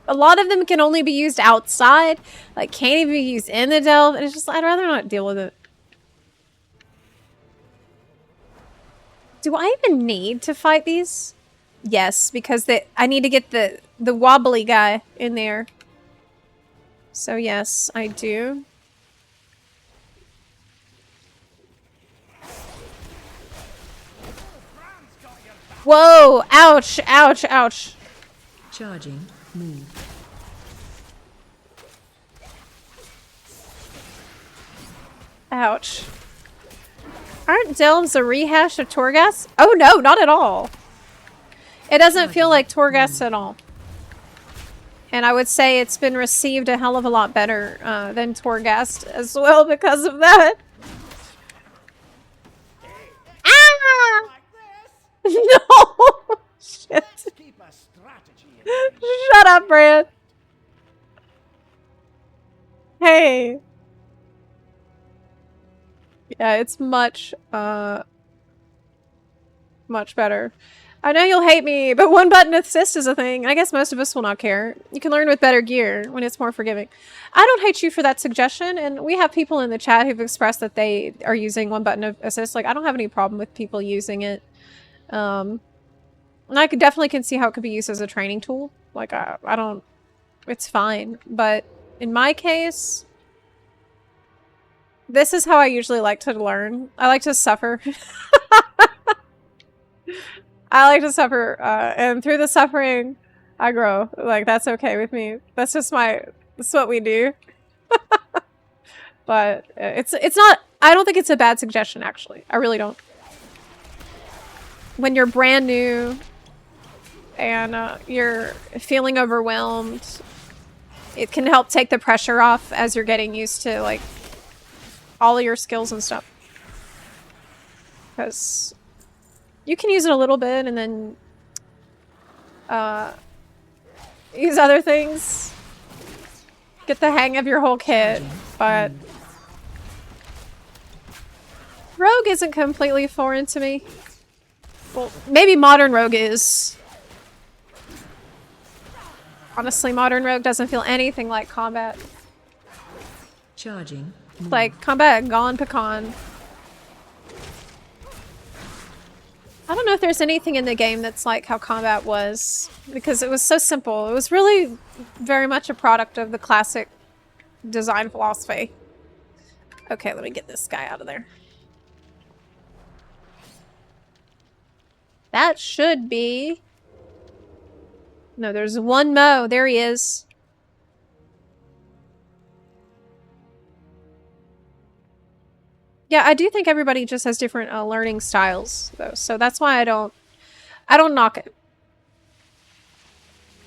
A lot of them can only be used outside. Like, can't even be used in the delve. And it's just, I'd rather not deal with it. Do I even need to fight these? Yes, because I need to get the wobbly guy in there. So yes, I do. Whoa! Ouch! Ouch! Ouch! Charging. Move. Ouch. Aren't delves a rehash of Torghast? Oh no, not at all. It doesn't feel like Torghast at all. And I would say it's been received a hell of a lot better than Torghast as well because of that. Ah! No! Shit. Shut up, Brad. Hey. Yeah, it's much better. I know you'll hate me, but one button assist is a thing. I guess most of us will not care. You can learn with better gear when it's more forgiving. I don't hate you for that suggestion, and we have people in the chat who've expressed that they are using one button of assist. Like, I don't have any problem with people using it. And I definitely can see how it could be used as a training tool. Like, I don't... It's fine. But in my case... This is how I usually like to learn. I like to suffer. I like to suffer, and through the suffering, I grow. Like, that's okay with me. That's just that's what we do. But it's not, I don't think it's a bad suggestion, actually. I really don't. When you're brand new, and you're feeling overwhelmed, it can help take the pressure off as you're getting used to, like, all of your skills and stuff. Because you can use it a little bit and then use other things. Get the hang of your whole kit, but Rogue isn't completely foreign to me. Well, maybe Modern Rogue is. Honestly, Modern Rogue doesn't feel anything like combat. Charging. Like, combat gone pecan. I don't know if there's anything in the game that's like how combat was, because it was so simple. It was really very much a product of the classic design philosophy. Okay, let me get this guy out of there. That should be... No, there's one Mo. There he is. Yeah, I do think everybody just has different learning styles, though. So that's why I don't knock it.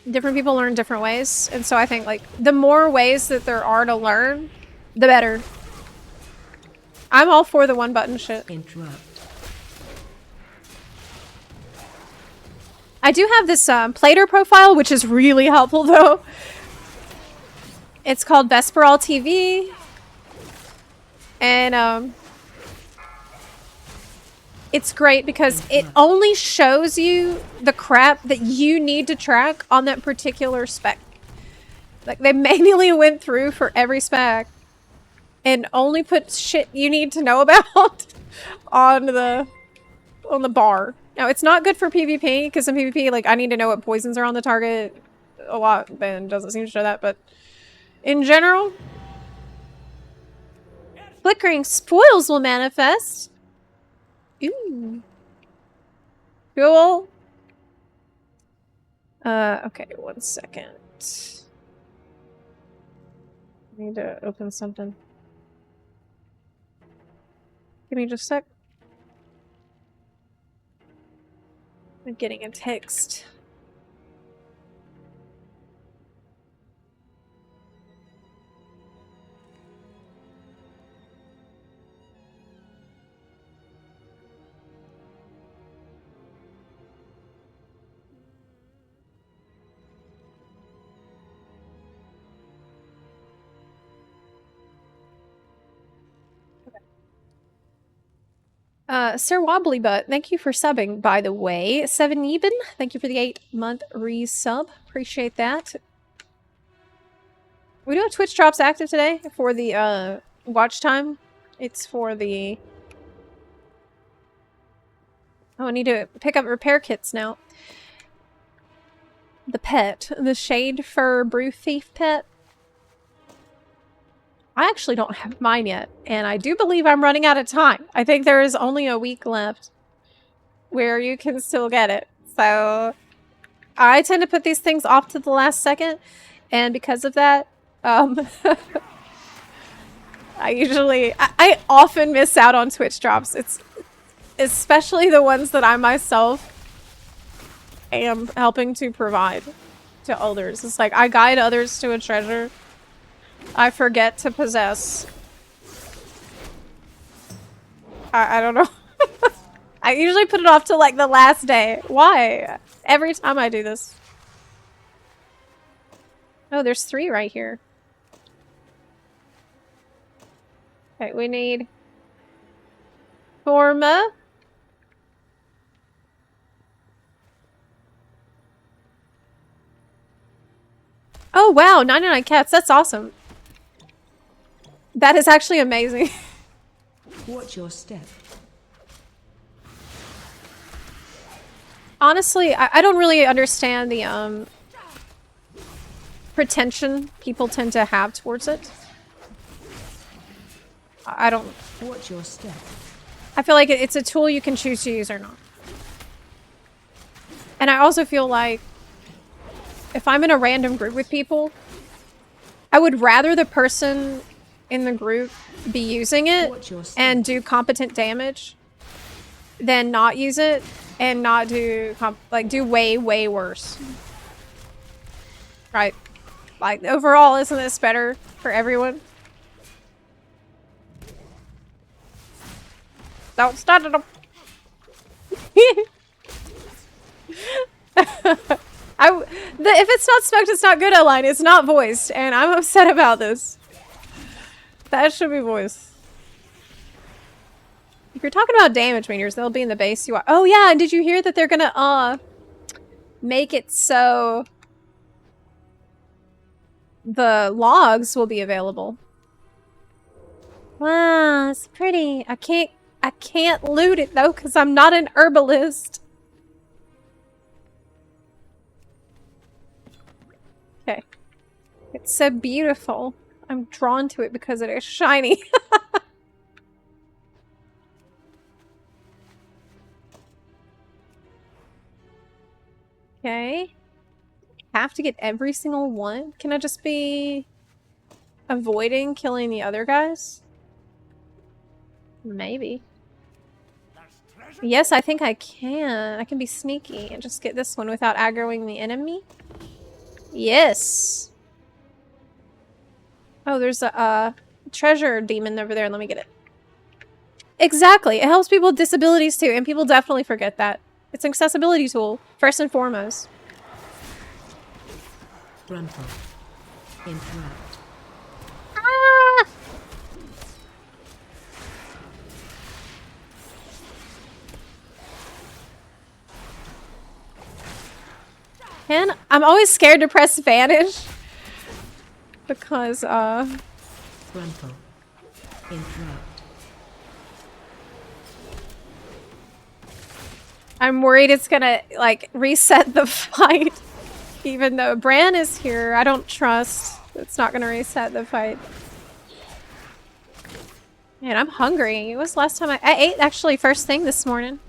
Different people learn different ways, and so I think, like, the more ways that there are to learn, the better. I'm all for the one button shit. Interrupt. I do have this Plater profile, which is really helpful, though. It's called Vesperal TV. And, it's great because it only shows you the crap that you need to track on that particular spec. Like, they manually went through for every spec and only put shit you need to know about on the bar. Now, it's not good for PvP, because in PvP, like, I need to know what poisons are on the target a lot, and doesn't seem to show that, but in general, flickering spoils will manifest. Ooh. Cool. Okay, 1 second. I need to open something. Give me just a sec. I'm getting a text. Sir Wobbly Butt, thank you for subbing, by the way. 7 Eben, thank you for the 8-month resub. Appreciate that. We do have Twitch drops active today for the watch time. It's for the... Oh, I need to pick up repair kits now. The pet. The Shade Fur Brew Thief pet. I actually don't have mine yet, and I do believe I'm running out of time. I think there is only a week left. where you can still get it. So I tend to put these things off to the last second, and because of that, I often miss out on Twitch drops. It's especially the ones that I myself am helping to provide to others. It's like I guide others to a treasure I forget to possess. I don't know. I usually put it off to like the last day. Why? Every time I do this. Oh, there's 3 right here. Okay, we need Forma. Oh wow, 99 cats. That's awesome. That is actually amazing. Watch your step. Honestly, I don't really understand the pretension people tend to have towards it. I don't... Watch your step. I feel like it's a tool you can choose to use or not. And I also feel like if I'm in a random group with people, I would rather the person in the group be using it and do competent damage than not use it and not do do way worse. Right? Like overall, isn't this better for everyone? Don't start it up. If it's not smoked, it's not good, Align. It's not voiced, and I'm upset about this. That should be voiced. If you're talking about damage meters, they'll be in the base UI. Oh yeah, and did you hear that they're gonna make it so the logs will be available? Wow, it's pretty. I can't loot it though, because I'm not an herbalist. Okay. It's so beautiful. I'm drawn to it because it is shiny. Okay. Have to get every single one? Can I just be avoiding killing the other guys? Maybe. Yes, I think I can. I can be sneaky and just get this one without aggroing the enemy. Yes. Oh, there's a treasure demon over there. Let me get it. Exactly. It helps people with disabilities too, and people definitely forget that. It's an accessibility tool, first and foremost. Frontal. Interrupt. Ah! And I'm always scared to press vanish because Frontal. Interrupt. I'm worried it's gonna like reset the fight. Even though Bran is here, I don't trust it's not gonna reset the fight. Man, I'm hungry. It was last time I ate actually first thing this morning.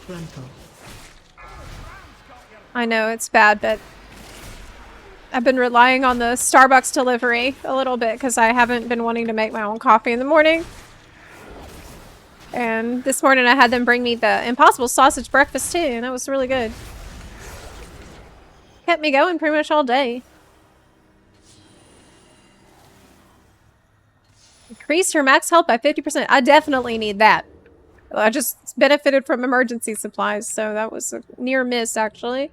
Frontal. I know it's bad, but I've been relying on the Starbucks delivery a little bit because I haven't been wanting to make my own coffee in the morning. And this morning I had them bring me the Impossible Sausage breakfast too, and that was really good. Kept me going pretty much all day. Increase your max health by 50%. I definitely need that. I just benefited from emergency supplies, so that was a near miss actually.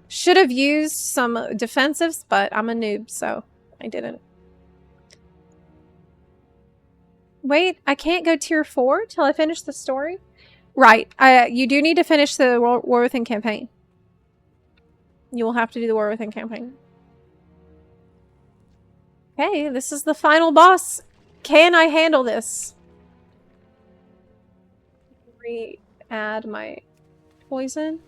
Should have used some defensives, but I'm a noob, so I didn't. Wait, I can't go tier 4 till I finish the story? Right, you do need to finish the War Within campaign. You will have to do the War Within campaign. Okay, this is the final boss. Can I handle this? Re-add my poison.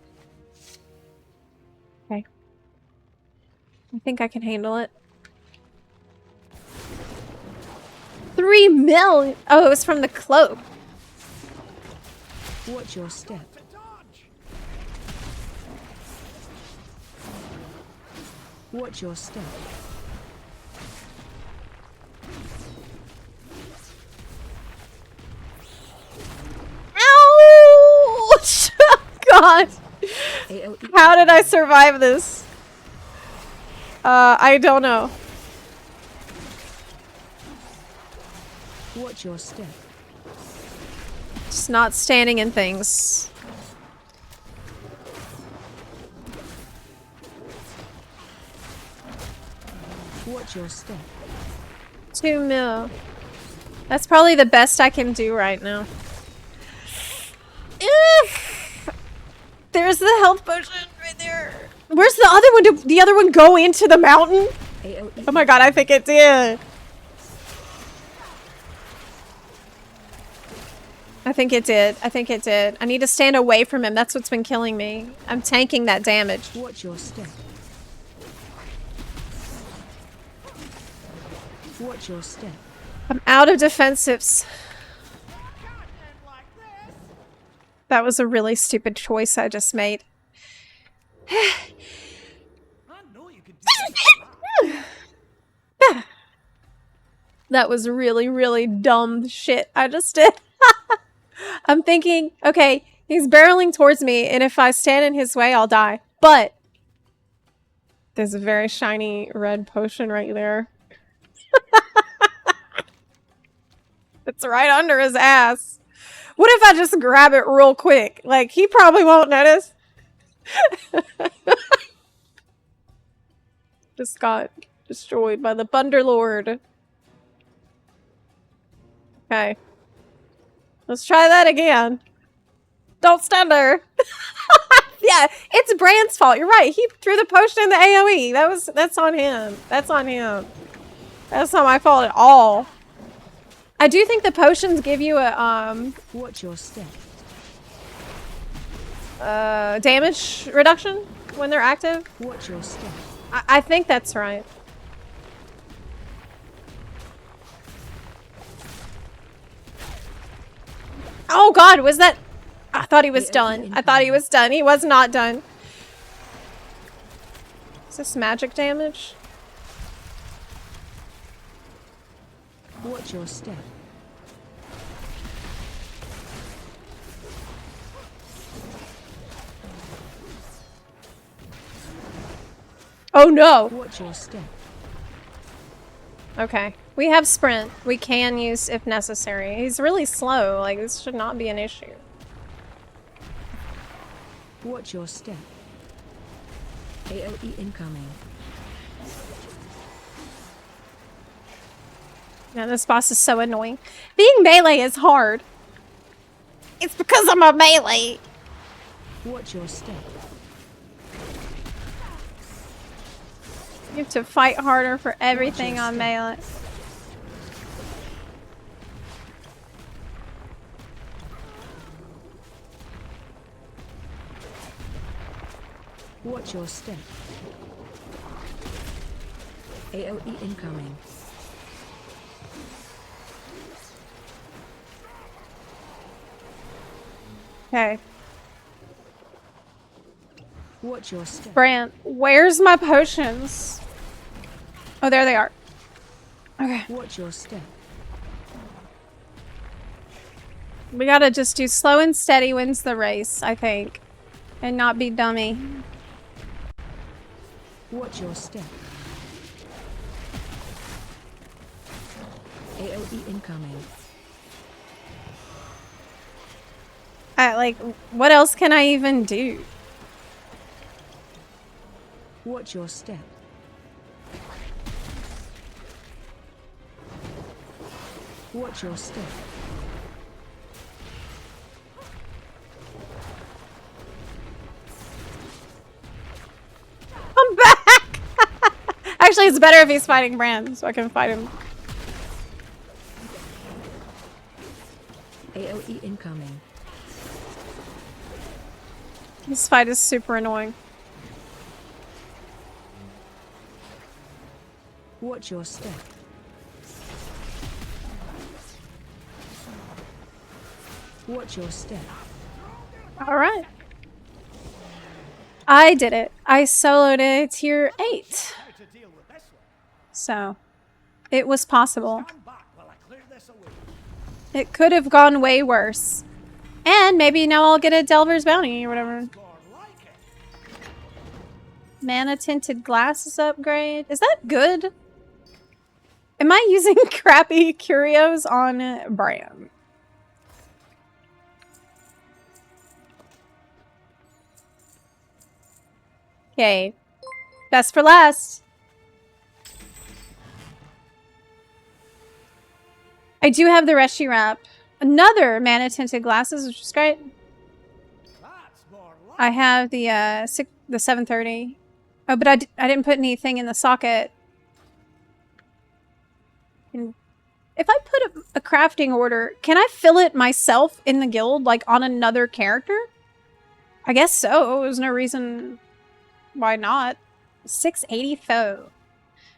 Okay. I think I can handle it. 3 million! Oh, it was from the cloak. Watch your step. Watch your step. Ouch! God. How did I survive this? I don't know. Watch your step. Just not standing in things. Watch your step. 2 mil. That's probably the best I can do right now. There's the health potion right there. Where's the other one? Did the other one go into the mountain? Oh my god, I think it did. I think it did. I think it did. I need to stand away from him. That's what's been killing me. I'm tanking that damage. Watch your step. Watch your step. I'm out of defensives. That was a really stupid choice I just made. That was really, really dumb shit I just did. I'm thinking, okay, he's barreling towards me, and if I stand in his way, I'll die. But there's a very shiny red potion right there. It's right under his ass. What if I just grab it real quick? Like, he probably won't notice. Just got destroyed by the Thunderlord. Okay. Let's try that again. Don't stand there. Yeah, it's Brand's fault. You're right. He threw the potion in the AoE. That's on him. That's on him. That's not my fault at all. I do think the potions give you a Watch your step. Damage reduction when they're active. Watch your step. I think that's right. Oh god, was that... I thought he was done. I thought he was done. He was not done. Is this magic damage? Watch your step. Oh no! Watch your step. Okay. We have sprint. We can use if necessary. He's really slow. Like, this should not be an issue. Watch your step. AoE incoming. Yeah, this boss is so annoying. Being melee is hard. It's because I'm a melee. Watch your step. You have to fight harder for everything on melee. Watch your step. AoE incoming. Okay. Watch your step. Brant, where's my potions? Oh, there they are. Okay. Watch your step. We gotta just do slow and steady wins the race, I think. And not be dummy. Watch your step. AoE incoming. Like, what else can I even do? Watch your step. Watch your step. I'm back! Actually, it's better if he's fighting Bran, so I can fight him. AoE incoming. This fight is super annoying. Watch your step. Watch your step. Alright. I did it. I soloed a tier 8. So, it was possible. It could have gone way worse. And maybe now I'll get a Delver's Bounty or whatever. Mana tinted glasses upgrade. Is that good? Am I using crappy curios on brand? Okay. Best for last. I do have the Reshi wrap. Another mana tinted glasses, which is great. I have the 730. Oh, but I didn't put anything in the socket. And if I put a crafting order, can I fill it myself in the guild, like on another character? I guess so. There's no reason why not. 680 foe.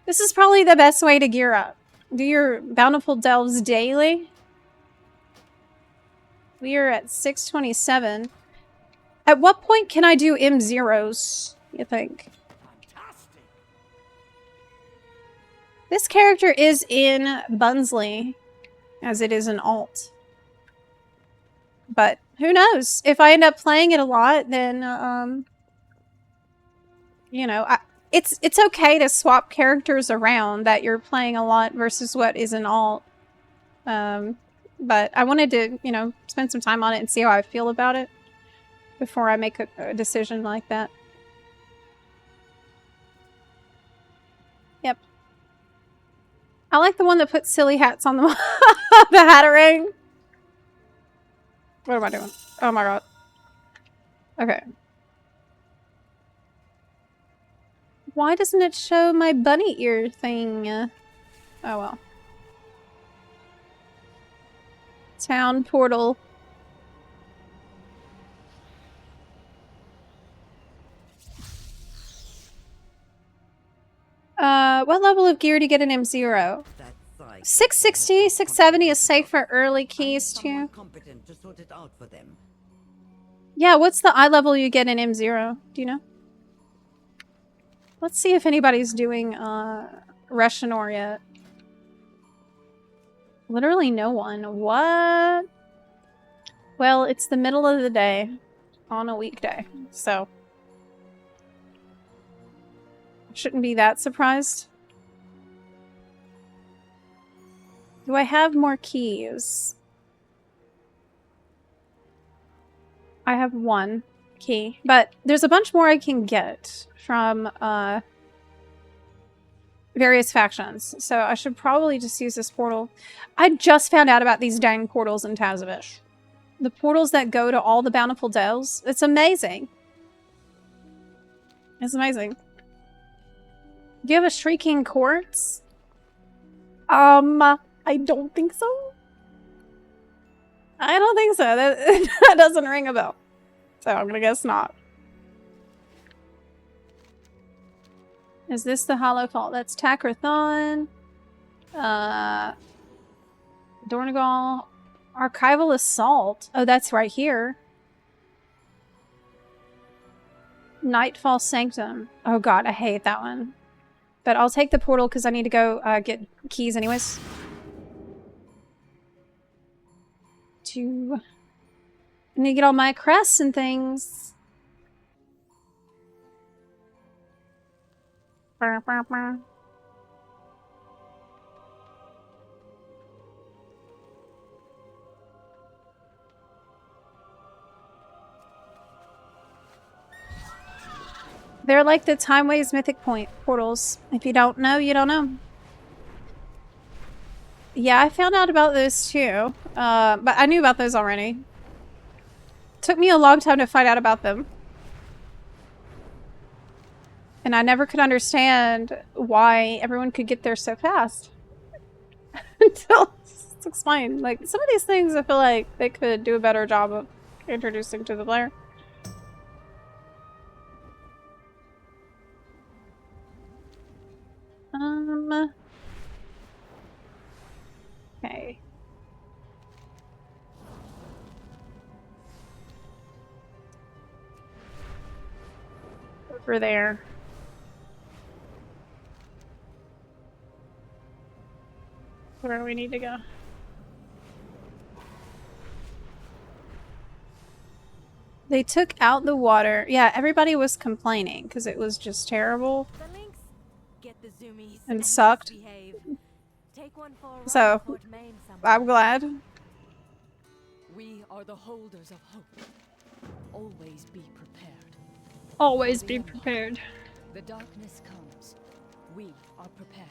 This is probably the best way to gear up. Do your bountiful delves daily. We are at 627. At what point can I do M0s, you think? This character is in Bunsley, as it is an alt. But who knows? If I end up playing it a lot, then, you know, it's okay to swap characters around that you're playing a lot versus what is an alt. But I wanted to, you know, spend some time on it and see how I feel about it before I make a decision like that. Yep. I like the one that puts silly hats on the the Hattering. What am I doing? Oh my god. Okay. Why doesn't it show my bunny ear thing? Oh well. Town portal. What level of gear do you get an M0? 660, 670 is safe for early keys too. Yeah, what's the eye level you get in M0? Do you know? Let's see if anybody's doing Reshinor yet. Literally no one. What? Well, it's the middle of the day on a weekday, so shouldn't be that surprised. Do I have more keys? I have one key, but there's a bunch more I can get from various factions, so I should probably just use this portal. I just found out about these dang portals in Tazovish. The portals that go to all the Bountiful Delves. It's amazing. It's amazing. Do you have a Shrieking Quartz? I don't think so. I don't think so. That doesn't ring a bell. So I'm gonna guess not. Is this the Hollow Fault? That's Takrathon. Dornagal. Archival Assault. Oh, that's right here. Nightfall Sanctum. Oh god, I hate that one. But I'll take the portal because I need to go get keys anyways. I need to get all my crests and things. They're like the Time Waves Mythic Point portals. If you don't know, you don't know. Yeah, I found out about those too. But I knew about those already. Took me a long time to find out about them. And I never could understand why everyone could get there so fast. Until it's explained. Like, some of these things I feel like they could do a better job of introducing to the player. Okay. we're there. Where do we need to go? They took out the water. Yeah, everybody was complaining because it was just terrible and sucked. So, I'm glad. We are the holders of hope. Always be prepared. Always be prepared. The darkness comes. We are prepared.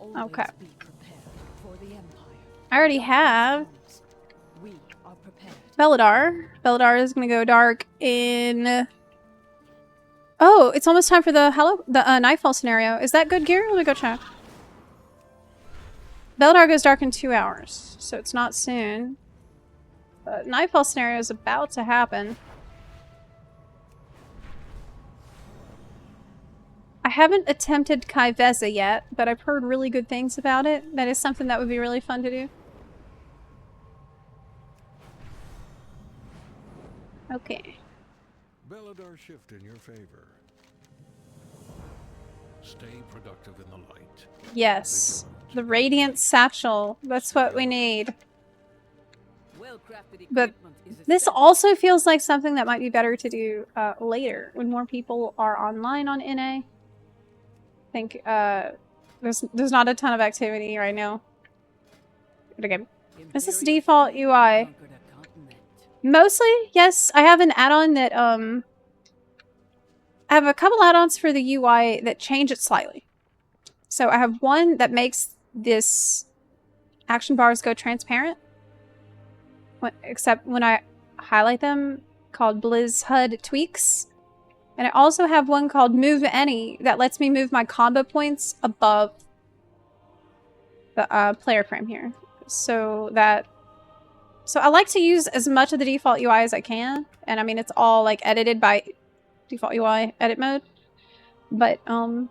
Okay. Be prepared for the Empire. I already have We are prepared. Belladar. Belladar is gonna go dark in... Oh, it's almost time for the Nightfall scenario. Is that good gear? Let me go check. Belladar goes dark in 2 hours, so it's not soon. But Nightfall scenario is about to happen. I haven't attempted Kaiveza yet, but I've heard really good things about it. That is something that would be really fun to do. Okay. Belladar shift in your favor. Stay productive in the light. Yes. The Radiant Satchel. That's what we need. But this also feels like something that might be better to do later, when more people are online on NA. I think there's not a ton of activity right now. Okay. This is default UI. Mostly, yes. I have an add-on that I have a couple add-ons for the UI that change it slightly. So I have one that makes this action bars go transparent. Except when I highlight them, called Blizz HUD Tweaks. And I also have one called Move Any that lets me move my combo points above the player frame here. So I like to use as much of the default UI as I can. And I mean, it's all like edited by default UI edit mode. But only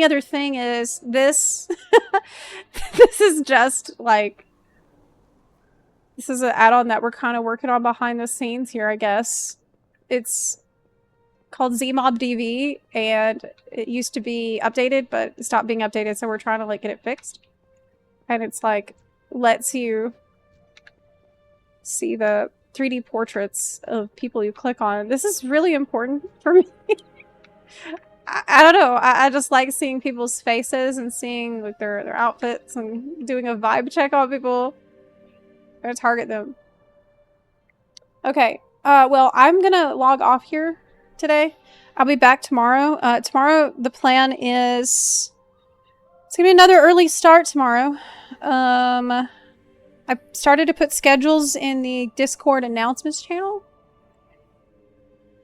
other thing is this. This is just like, this is an add-on that we're kind of working on behind the scenes here, I guess. It's called ZMobDV, and it used to be updated, but it stopped being updated, so we're trying to like get it fixed. And it's like, lets you see the 3D portraits of people you click on. This is really important for me. I don't know. I just like seeing people's faces and seeing like their outfits and doing a vibe check on people. I'm gonna target them. Okay. Well, I'm gonna log off here today. I'll be back tomorrow. Tomorrow, the plan is... It's gonna be another early start tomorrow. I started to put schedules in the Discord announcements channel.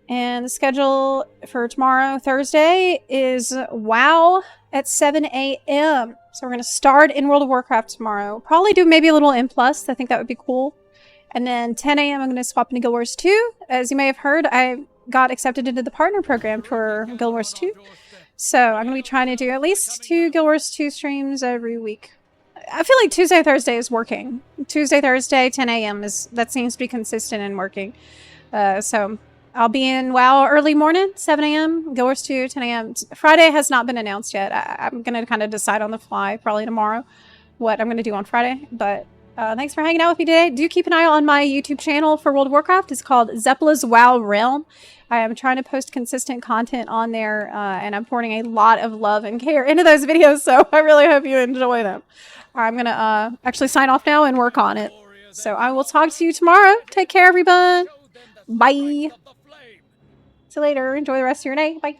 And the schedule for tomorrow, Thursday, is WoW at 7 a.m. So we're going to start in World of Warcraft tomorrow. Probably do maybe a little M+. I think that would be cool. And then 10 a.m. I'm going to swap into Guild Wars 2. As you may have heard, I got accepted into the partner program for Guild Wars 2. So I'm going to be trying to do at least 2 Guild Wars 2 streams every week. I feel like Tuesday, Thursday is working. Tuesday, Thursday, 10 a.m. that seems to be consistent and working. So I'll be in WoW early morning, 7 a.m. Guild Wars 2, 10 a.m. Friday has not been announced yet. I'm going to kind of decide on the fly, probably tomorrow, what I'm going to do on Friday. But thanks for hanging out with me today. Do keep an eye on my YouTube channel for World of Warcraft. It's called Zepla's WoW Realm. I am trying to post consistent content on there, and I'm pouring a lot of love and care into those videos, so I really hope you enjoy them. I'm going to actually sign off now and work on it. So I will talk to you tomorrow. Take care, everyone. Bye. See you later. Enjoy the rest of your day. Bye.